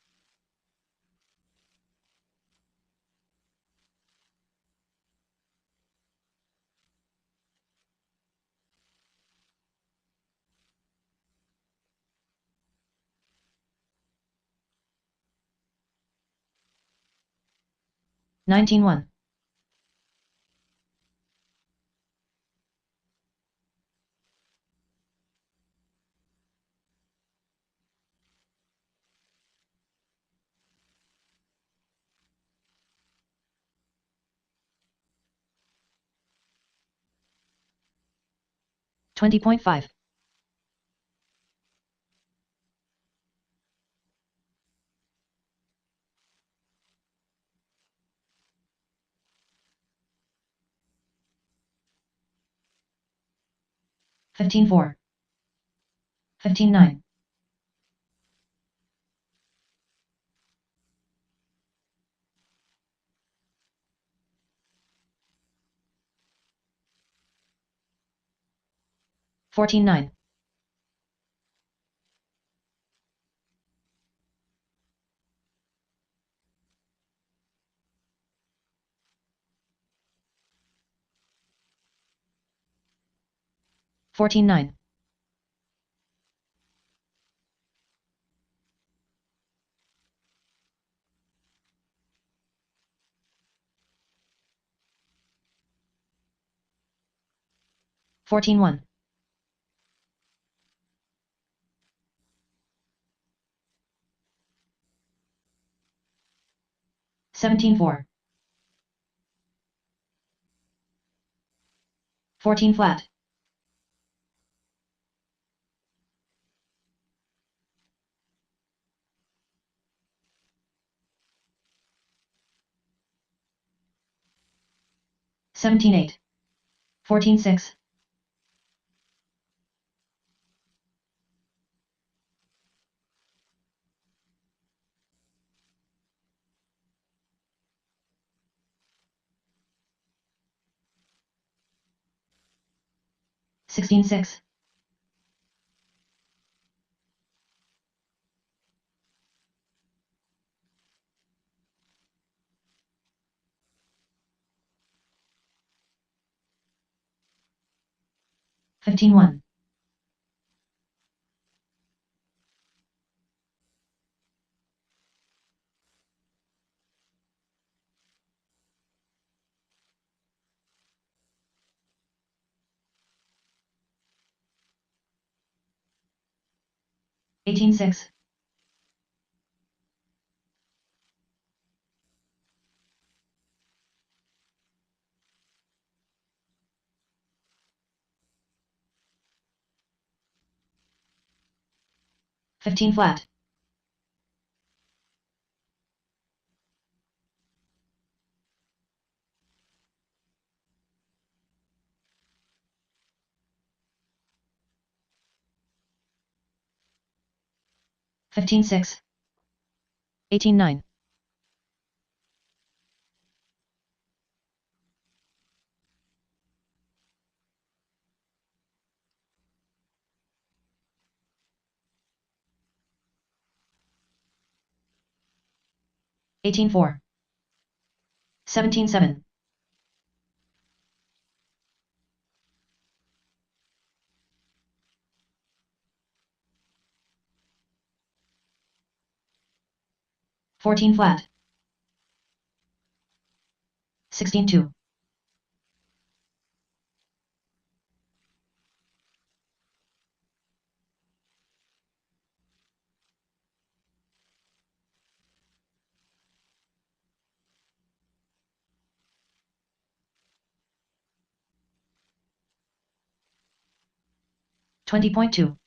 S2: Nineteen one. $20.5. 15-4. 15-9. 14-9. 14-9. 14-1. 17-4. 14 flat. 17-8. 14-6. 16-6. 15-1. 18-6. 15 flat. 15-6. 18-9. 18-4. 17-7. 14 flat. 16-2. 20.2.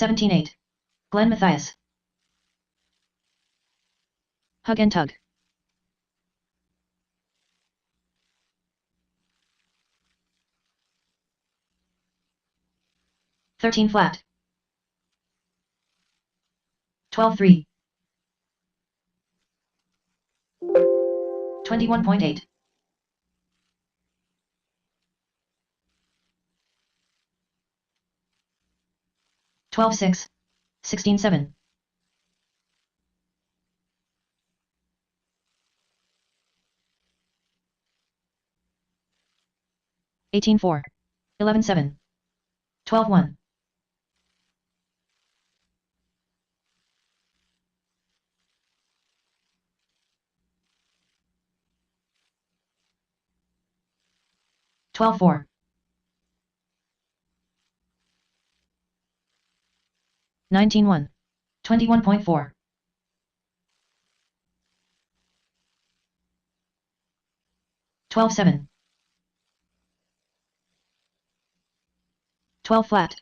S2: 17-8. Glenn Mathias. Hug and tug. 13 flat. 12-3. 21.8. 12-6. 16-7. 18-4. 11-7. 12-1. 12-4. 19-1. 21.4. 12-7. 12 flat.